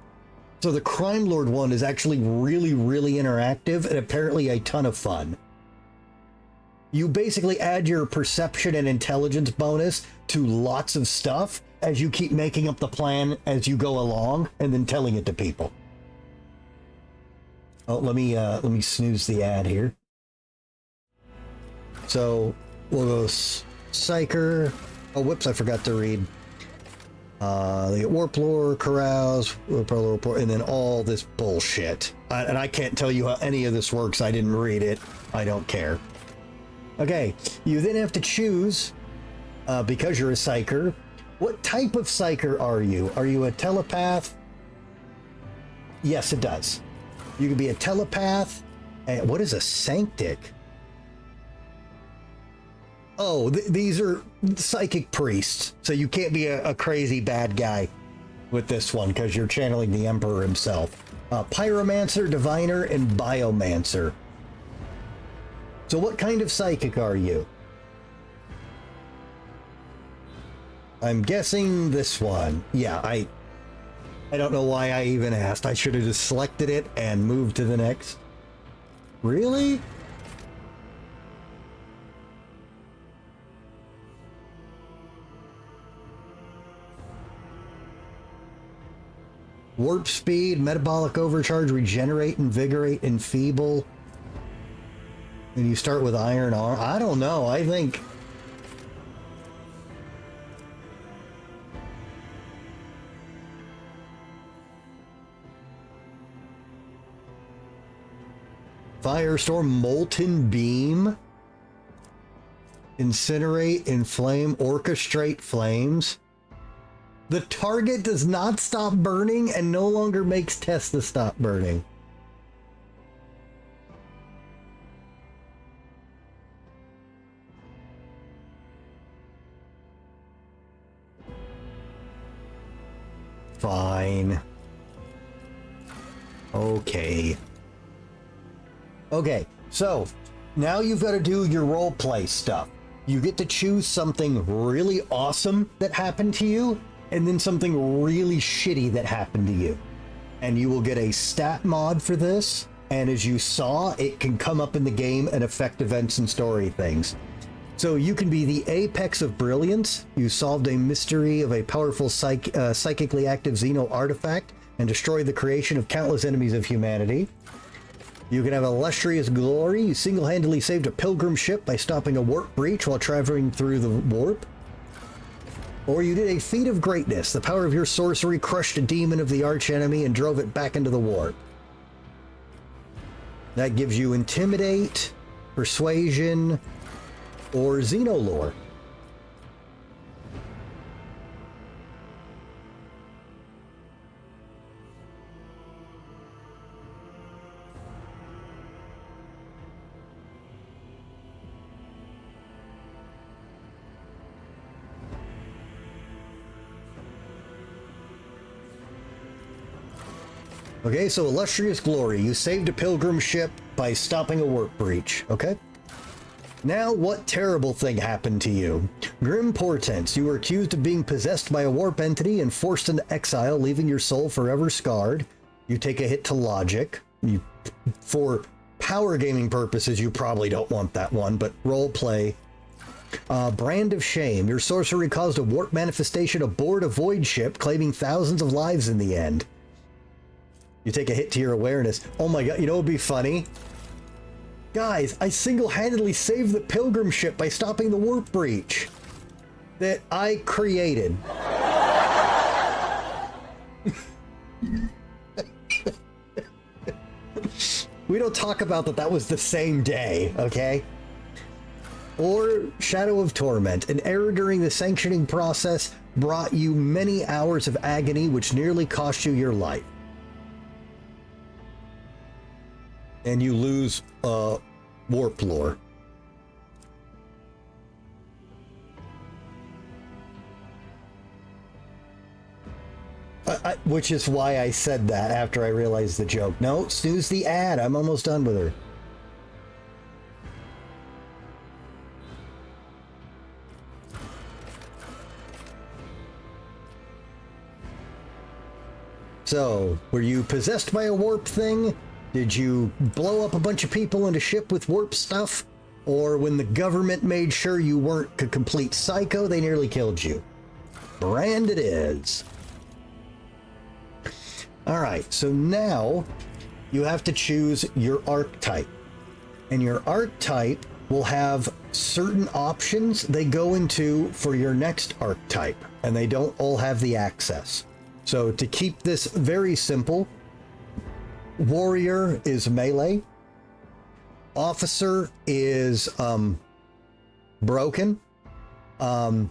So the Crime Lord one is actually really, really interactive and apparently a ton of fun. You basically add your perception and intelligence bonus to lots of stuff as you keep making up the plan as you go along and then telling it to people. Oh, let me snooze the ad here. So we'll go Psyker. Oh, whoops, I forgot to read. They get Warp Lore, Carouse, and then all this bullshit. And I can't tell you how any of this works. I didn't read it. I don't care. Okay, you then have to choose, because you're a Psyker, what type of Psyker are you? Are you a telepath? Yes, it does. You can be a telepath. And what is a Sanctic? Oh, these are psychic priests. So you can't be a crazy bad guy with this one because you're channeling the Emperor himself. Pyromancer, Diviner, and Biomancer. So what kind of psychic are you? I'm guessing this one. Yeah, I don't know why I even asked. I should have just selected it and moved to the next. Really? Warp speed, metabolic overcharge, regenerate, invigorate, enfeeble. And you start with iron arm. I don't know. I think Firestorm, Molten Beam, Incinerate, Inflame, Orchestrate Flames. The target does not stop burning and no longer makes tests to stop burning. Fine. Okay. Okay, so now you've got to do your role play stuff. you get to choose something really awesome that happened to you, and then something really shitty that happened to you. And you will get a stat mod for this, and as you saw, it can come up in the game and affect events and story things. So you can be the apex of brilliance. You solved a mystery of a powerful psychically active Xeno artifact and destroyed the creation of countless enemies of humanity. You can have illustrious glory. You single-handedly saved a pilgrim ship by stopping a warp breach while traveling through the warp. Or you did a feat of greatness. The power of your sorcery crushed a demon of the archenemy and drove it back into the warp. That gives you intimidate, persuasion, or Xenolore. Okay, so illustrious glory. You saved a pilgrim ship by stopping a warp breach. Okay. Now, what terrible thing happened to you? Grim portents. You were accused of being possessed by a warp entity and forced into exile, leaving your soul forever scarred. You take a hit to logic. For power gaming purposes, you probably don't want that one, but role play. Brand of shame. Your sorcery caused a warp manifestation aboard a void ship, claiming thousands of lives in the end. You take a hit to your awareness. Oh my god, you know what would be funny? Guys, I single-handedly saved the pilgrim ship by stopping the warp breach that I created. We don't talk about that. That was the same day, okay? Or Shadow of Torment. An error during the sanctioning process brought you many hours of agony, which nearly cost you your life. And you lose warp lore. Which is why I said that after I realized the joke. No, snooze the ad. I'm almost done with her. So, were you possessed by a warp thing? Did you blow up a bunch of people in a ship with warp stuff? Or when the government made sure you weren't a complete psycho, they nearly killed you? Brand it is. Alright, so now you have to choose your archetype. And your archetype will have certain options they go into for your next archetype. And they don't all have the access. So to keep this very simple, warrior is melee. Officer is broken. Now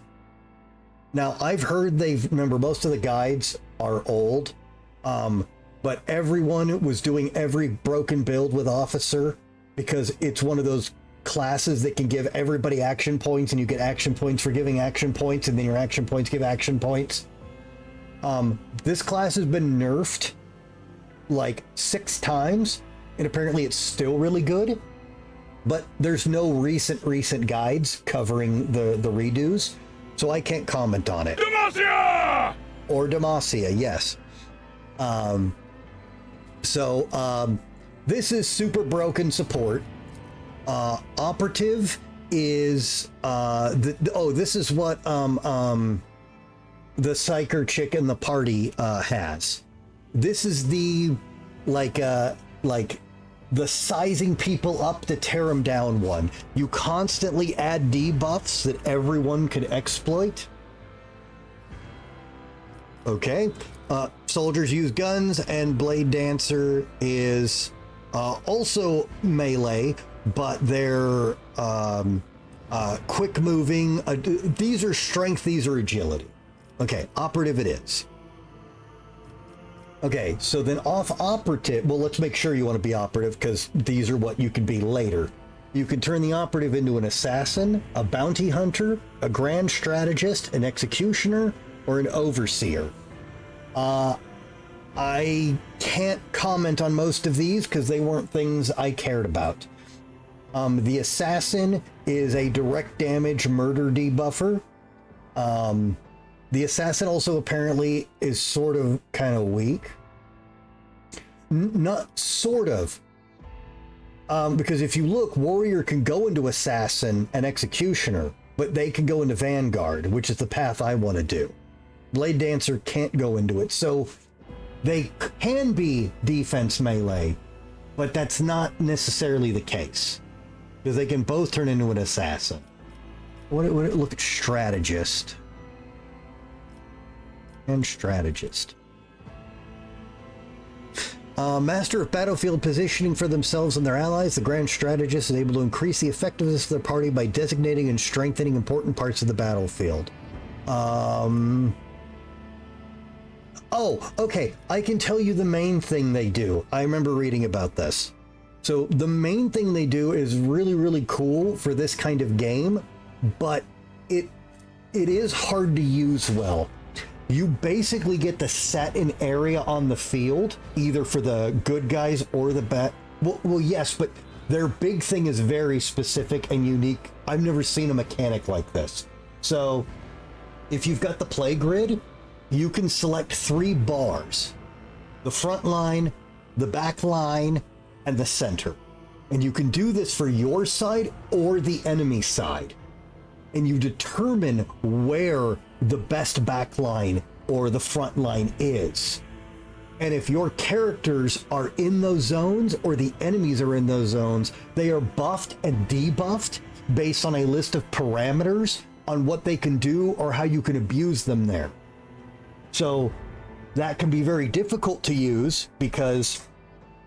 I've heard remember most of the guides are old, but everyone was doing every broken build with officer because it's one of those classes that can give everybody action points, and you get action points for giving action points, and then your action points give action points. This class has been nerfed like 6 times, and apparently it's still really good, but there's no recent guides covering the redos, so I can't comment on it. Demacia! Or Demacia, yes. This is super broken support. Operative is this is what the psyker chick in the party has. This is the like the sizing people up to tear them down one. You constantly add debuffs that everyone could exploit. Okay. Soldiers use guns, and Blade Dancer is also melee, but they're quick moving. These are strength, these are agility. Okay, operative it is. Okay, so then off operative, well, let's make sure you want to be operative because these are what you can be later. You can turn the operative into an assassin, a bounty hunter, a grand strategist, an executioner, or an overseer. I can't comment on most of these because they weren't things I cared about. The assassin is a direct damage murder debuffer. The assassin also apparently is sort of kind of weak. Not sort of. Because if you look, warrior can go into assassin and executioner, but they can go into vanguard, which is the path I want to do. Blade dancer can't go into it, so they can be defense melee, but that's not necessarily the case, because they can both turn into an assassin. Look at strategist and strategist. Master of battlefield positioning for themselves and their allies, the Grand Strategist is able to increase the effectiveness of their party by designating and strengthening important parts of the battlefield. Oh, okay. I can tell you the main thing they do. I remember reading about this. So the main thing they do is really, really cool for this kind of game, but it is hard to use well. You basically get to set an area on the field, either for the good guys or the bad. Well, yes, but their big thing is very specific and unique. I've never seen a mechanic like this. So if you've got the play grid, you can select 3 bars: the front line, the back line, and the center. And you can do this for your side or the enemy side. And you determine where the best back line or the front line is. And if your characters are in those zones or the enemies are in those zones, they are buffed and debuffed based on a list of parameters on what they can do or how you can abuse them there. So that can be very difficult to use, because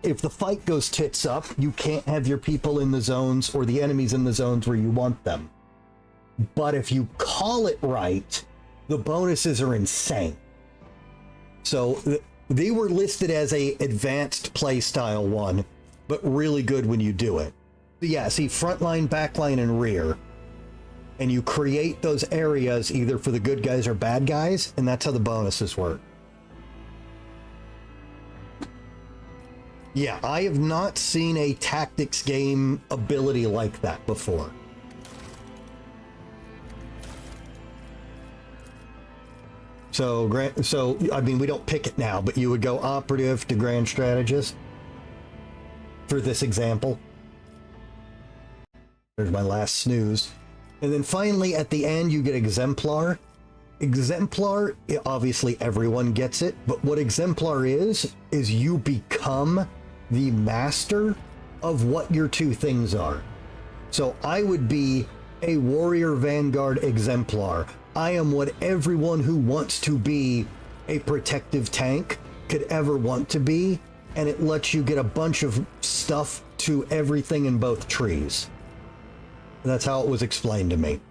if the fight goes tits up, you can't have your people in the zones or the enemies in the zones where you want them. But if you call it right, the bonuses are insane. So they were listed as a advanced playstyle one, but really good when you do it. Yeah, see, frontline, backline, and rear. And you create those areas either for the good guys or bad guys, and that's how the bonuses work. Yeah, I have not seen a tactics game ability like that before. So I mean, we don't pick it now, but you would go operative to grand strategist for this example. There's my last snooze. And then finally, at the end, you get exemplar. Exemplar, obviously everyone gets it, but what exemplar is you become the master of what your 2 things are. So I would be a warrior vanguard exemplar. I am what everyone who wants to be a protective tank could ever want to be, and it lets you get a bunch of stuff to everything in both trees. That's how it was explained to me.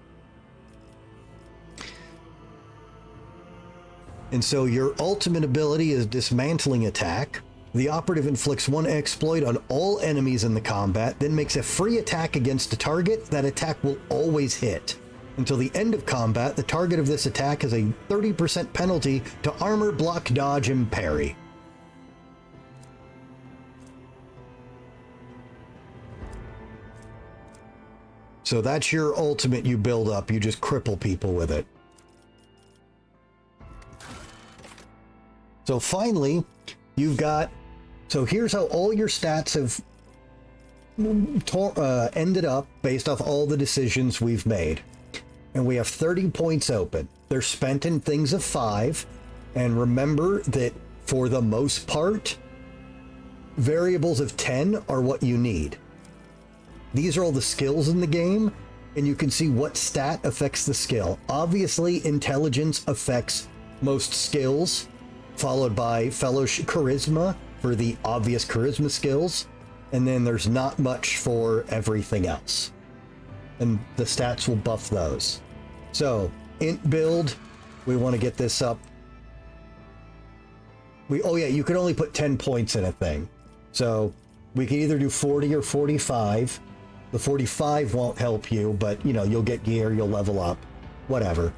And so your ultimate ability is dismantling attack. The operative inflicts 1 exploit on all enemies in the combat, then makes a free attack against a target. That attack will always hit. Until the end of combat, the target of this attack has a 30% penalty to armor, block, dodge, and parry. So that's your ultimate you build up. You just cripple people with it. So finally, you've got... So here's how all your stats have ended up based off all the decisions we've made. And we have 30 points open. They're spent in things of 5. And remember that for the most part, variables of 10 are what you need. These are all the skills in the game, and you can see what stat affects the skill. Obviously, intelligence affects most skills, followed by fellowship charisma for the obvious charisma skills, and then there's not much for everything else. And the stats will buff those. So, int build, we want to get this up. Oh yeah, you can only put 10 points in a thing. So, we can either do 40 or 45. The 45 won't help you, but you know, you'll get gear, you'll level up, whatever.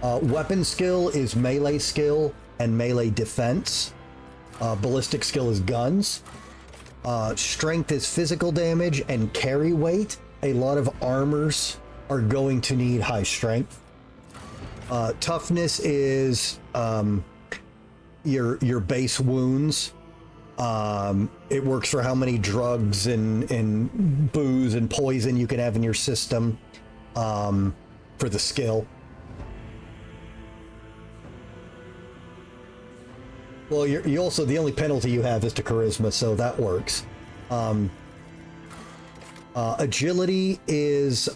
Weapon skill is melee skill and melee defense. Ballistic skill is guns. Strength is physical damage and carry weight. A lot of armors are going to need high strength. Toughness is your base wounds. It works for how many drugs and booze and poison you can have in your system for the skill. Well, you also, the only penalty you have is to charisma, so that works. Agility is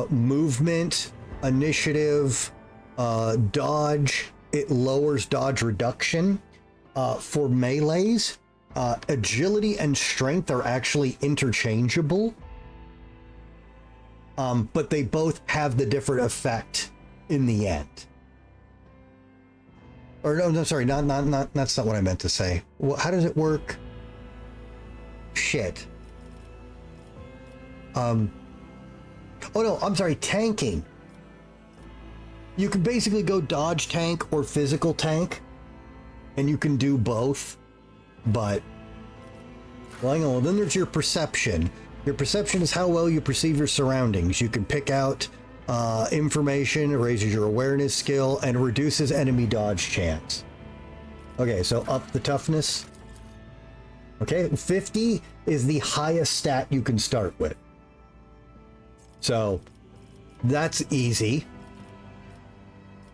movement, initiative, dodge. It lowers dodge reduction. For melees, agility and strength are actually interchangeable, but they both have the different effect in the end. Or no, sorry, not that's not what I meant to say. Well, how does it work? Shit. Oh no, I'm sorry, tanking. You can basically go dodge tank or physical tank, and you can do both, but well, hang on. Then there's your perception. Your perception is how well you perceive your surroundings. You can pick out information, it raises your awareness skill, and reduces enemy dodge chance. Okay, so up the toughness. Okay, 50 is the highest stat you can start with. So that's easy.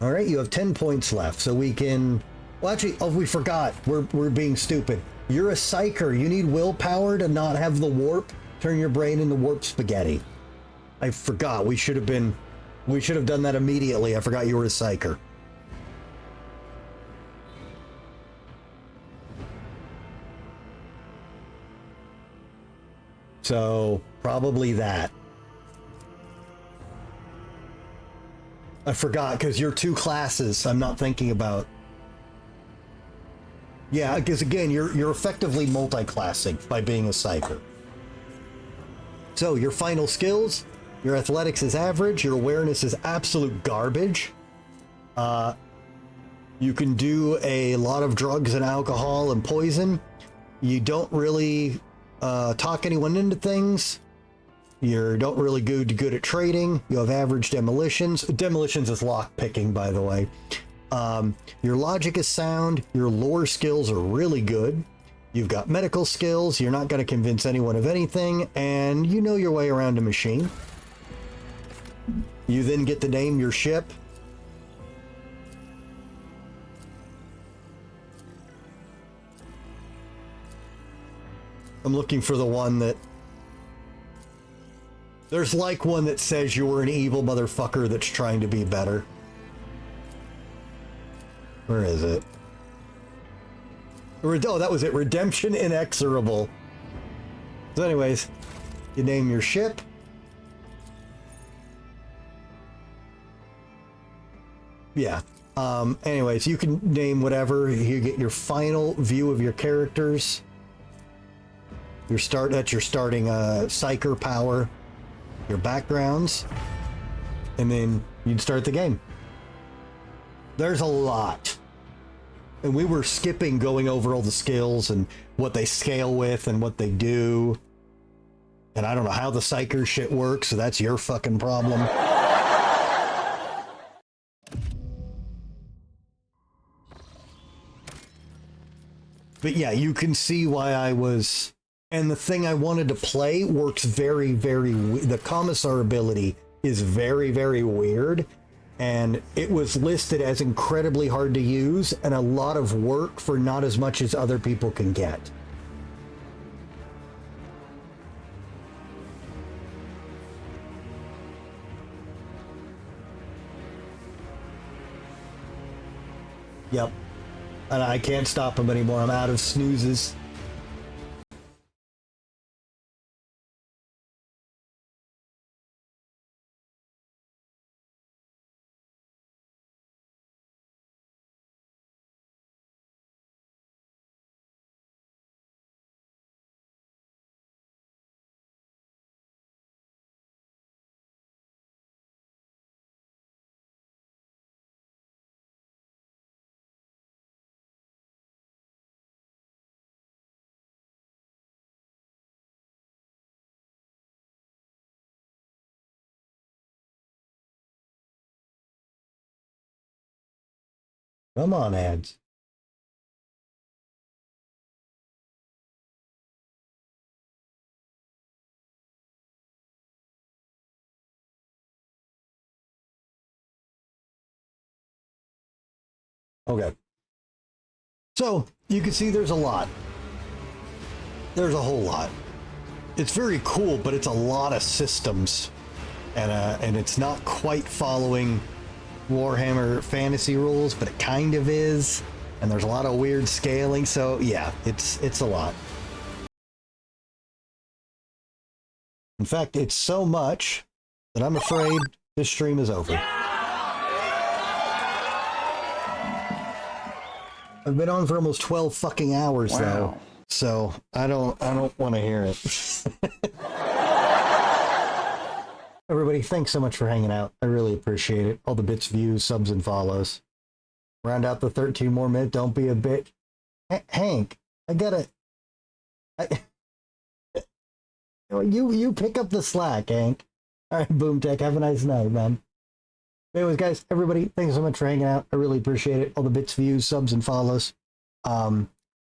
All right, you have 10 points left, so we can... Well, actually, oh, we forgot. We're being stupid. You're a psyker. You need willpower to not have the warp. Turn your brain into warp spaghetti. I forgot. We should have done that immediately. I forgot you were a psyker. So, probably that. I forgot, because you're two classes I'm not thinking about. Yeah, because again, you're effectively multi-classing by being a psyker. So, your final skills, your athletics is average, your awareness is absolute garbage. You can do a lot of drugs and alcohol and poison. You don't really talk anyone into things. You don't really good at trading. You have average demolitions. Demolitions is lock picking, by the way. Your logic is sound. Your lore skills are really good. You've got medical skills. You're not going to convince anyone of anything, and you know your way around a machine. You then get to name your ship. I'm looking for the one that... There's like one that says you're an evil motherfucker that's trying to be better. Where is it? Oh, that was it. Redemption Inexorable. So anyways, you name your ship. Yeah. Anyways, you can name whatever. You get your final view of your characters. That's your starting psyker power. Your backgrounds, and then you'd start the game. There's a lot, and we were skipping going over all the skills and what they scale with and what they do, and I don't know how the psyker shit works, so that's your fucking problem. But yeah, you can see why I was... And the thing I wanted to play works very, very... The Commissar ability is very, very weird. And it was listed as incredibly hard to use and a lot of work for not as much as other people can get. Yep. And I can't stop him anymore. I'm out of snoozes. Come on, ads. Okay. So you can see there's a lot. There's a whole lot. It's very cool, but it's a lot of systems, and it's not quite following Warhammer fantasy rules, but it kind of is. And there's a lot of weird scaling. So yeah, it's a lot. In fact, it's so much that I'm afraid this stream is over. I've been on for almost 12 fucking hours though, so I don't want to hear it. Everybody, thanks so much for hanging out. I really appreciate it. All the bits, views, subs, and follows. Round out the 13 more minutes. Don't be a bitch. Hank, I gotta. You pick up the slack, Hank. All right, Boom Tech. Have a nice night, man. Anyways, guys, everybody, thanks so much for hanging out. I really appreciate it. All the bits, views, subs, and follows.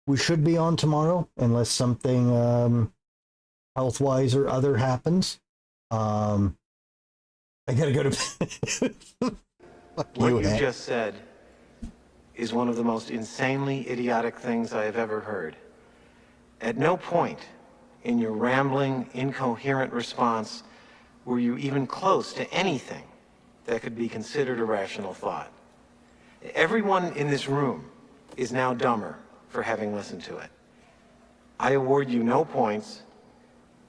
We should be on tomorrow, unless something health-wise or other happens. I gotta go to bed. What you just said is one of the most insanely idiotic things I have ever heard. At no point in your rambling, incoherent response were you even close to anything that could be considered a rational thought. Everyone in this room is now dumber for having listened to it. I award you no points,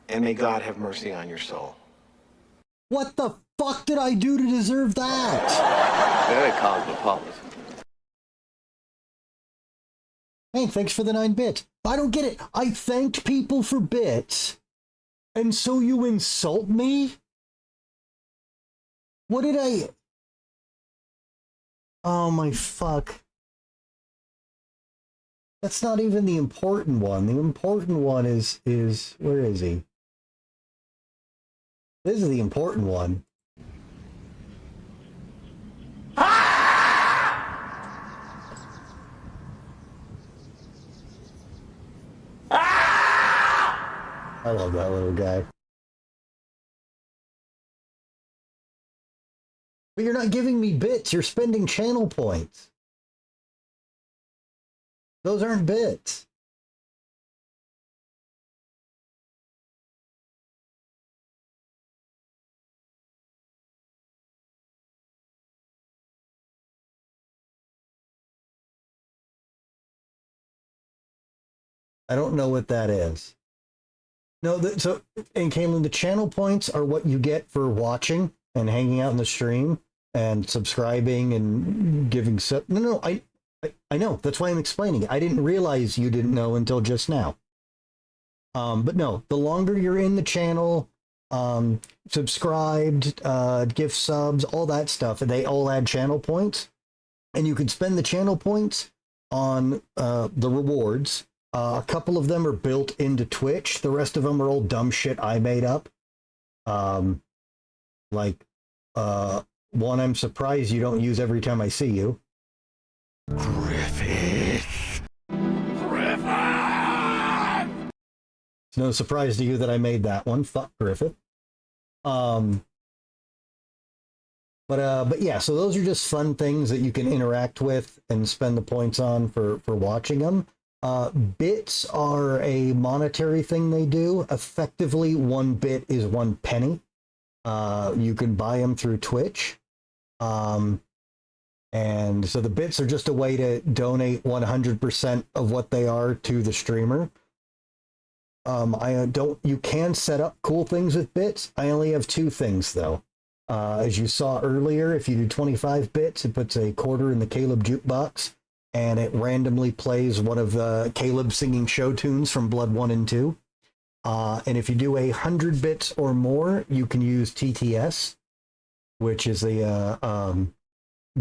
and may God have mercy on your soul. What the fuck did I do to deserve that? Very cosmopolitan. Hey, thanks for the 9 bits. I don't get it. I thanked people for bits, and so you insult me? What did I... Oh my fuck. That's not even the important one. The important one is where is he? This is the important one. I love that little guy. But you're not giving me bits. You're spending channel points. Those aren't bits. I don't know what that is. No, so, and Kaylin, the channel points are what you get for watching and hanging out in the stream and subscribing and giving sub. No, I know. That's why I'm explaining it. I didn't realize you didn't know until just now. But no, the longer you're in the channel, subscribed, gift subs, all that stuff, they all add channel points. And you can spend the channel points on the rewards. A couple of them are built into Twitch. The rest of them are all dumb shit I made up. One I'm surprised you don't use every time I see you. Griffith! It's no surprise to you that I made that one. Fuck Griffith. But yeah, so those are just fun things that you can interact with and spend the points on for watching them. Bits are a monetary thing they do. Effectively, 1 bit is 1 penny. You can buy them through Twitch. And so the bits are just a way to donate 100% of what they are to the streamer. You can set up cool things with bits. I only have 2 things though. As you saw earlier, if you do 25 bits, it puts a quarter in the Caleb jukebox, and it randomly plays one of Caleb singing show tunes from Blood 1 and 2. And if you do 100 bits or more, you can use TTS, which is the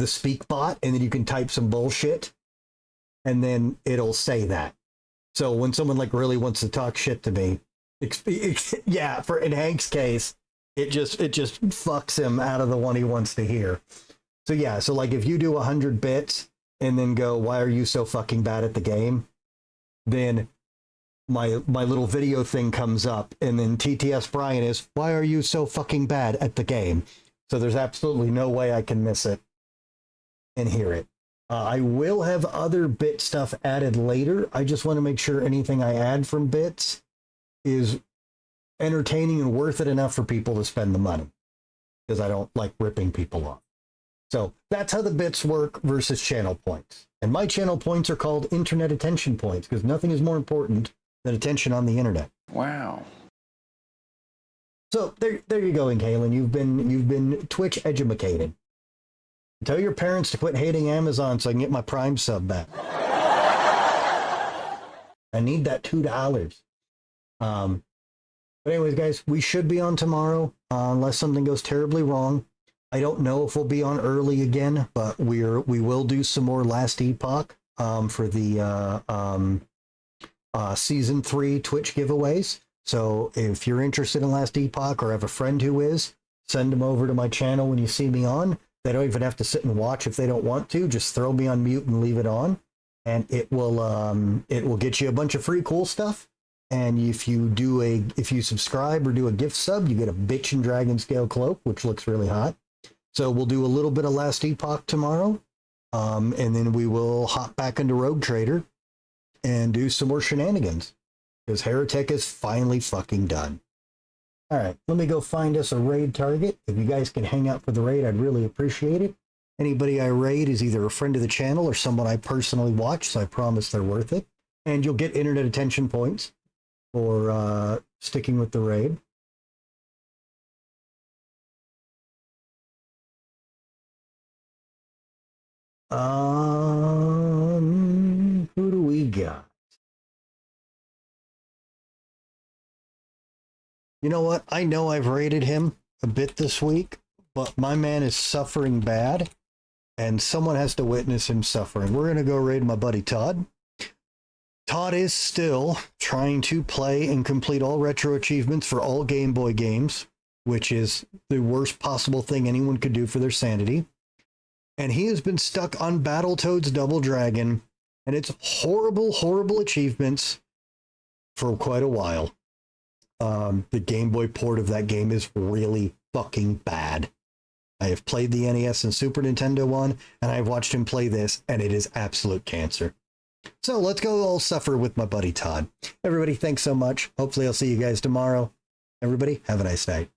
speak bot, and then you can type some bullshit, and then it'll say that. So when someone like really wants to talk shit to me, yeah, in Hank's case, it just fucks him out of the one he wants to hear. So yeah, so like if you do 100 bits and then go, why are you so fucking bad at the game? Then my little video thing comes up, and then TTS Brian is, why are you so fucking bad at the game? So there's absolutely no way I can miss it and hear it. I will have other bit stuff added later. I just want to make sure anything I add from bits is entertaining and worth it enough for people to spend the money, because I don't like ripping people off. So that's how the bits work versus channel points. And my channel points are called internet attention points, because nothing is more important than attention on the internet. Wow. So there you go, Kalen. You've been Twitch educated. Tell your parents to quit hating Amazon so I can get my Prime sub back. I need that $2. But anyways, guys, we should be on tomorrow, unless something goes terribly wrong. I don't know if we'll be on early again, but we will do some more Last Epoch for the season 3 Twitch giveaways. So if you're interested in Last Epoch or have a friend who is, send them over to my channel when you see me on. They don't even have to sit and watch if they don't want to. Just throw me on mute and leave it on, and it will get you a bunch of free cool stuff. And if you subscribe or do a gift sub, you get a Bitch and Dragon Scale cloak, which looks really hot. So we'll do a little bit of Last Epoch tomorrow, and then we will hop back into Rogue Trader and do some more shenanigans, because Heretic is finally fucking done. All right, let me go find us a raid target. If you guys can hang out for the raid, I'd really appreciate it. Anybody I raid is either a friend of the channel or someone I personally watch, so I promise they're worth it. And you'll get internet attention points for sticking with the raid. Who do we got? You know what? I know I've rated him a bit this week, but my man is suffering bad, and someone has to witness him suffering. We're going to go raid my buddy Todd. Todd is still trying to play and complete all retro achievements for all Game Boy games, which is the worst possible thing anyone could do for their sanity. And he has been stuck on Battletoads Double Dragon and its horrible, horrible achievements for quite a while. The Game Boy port of that game is really fucking bad. I have played the NES and Super Nintendo one, and I've watched him play this, and it is absolute cancer. So let's go all suffer with my buddy Todd. Everybody, thanks so much. Hopefully I'll see you guys tomorrow. Everybody, have a nice night.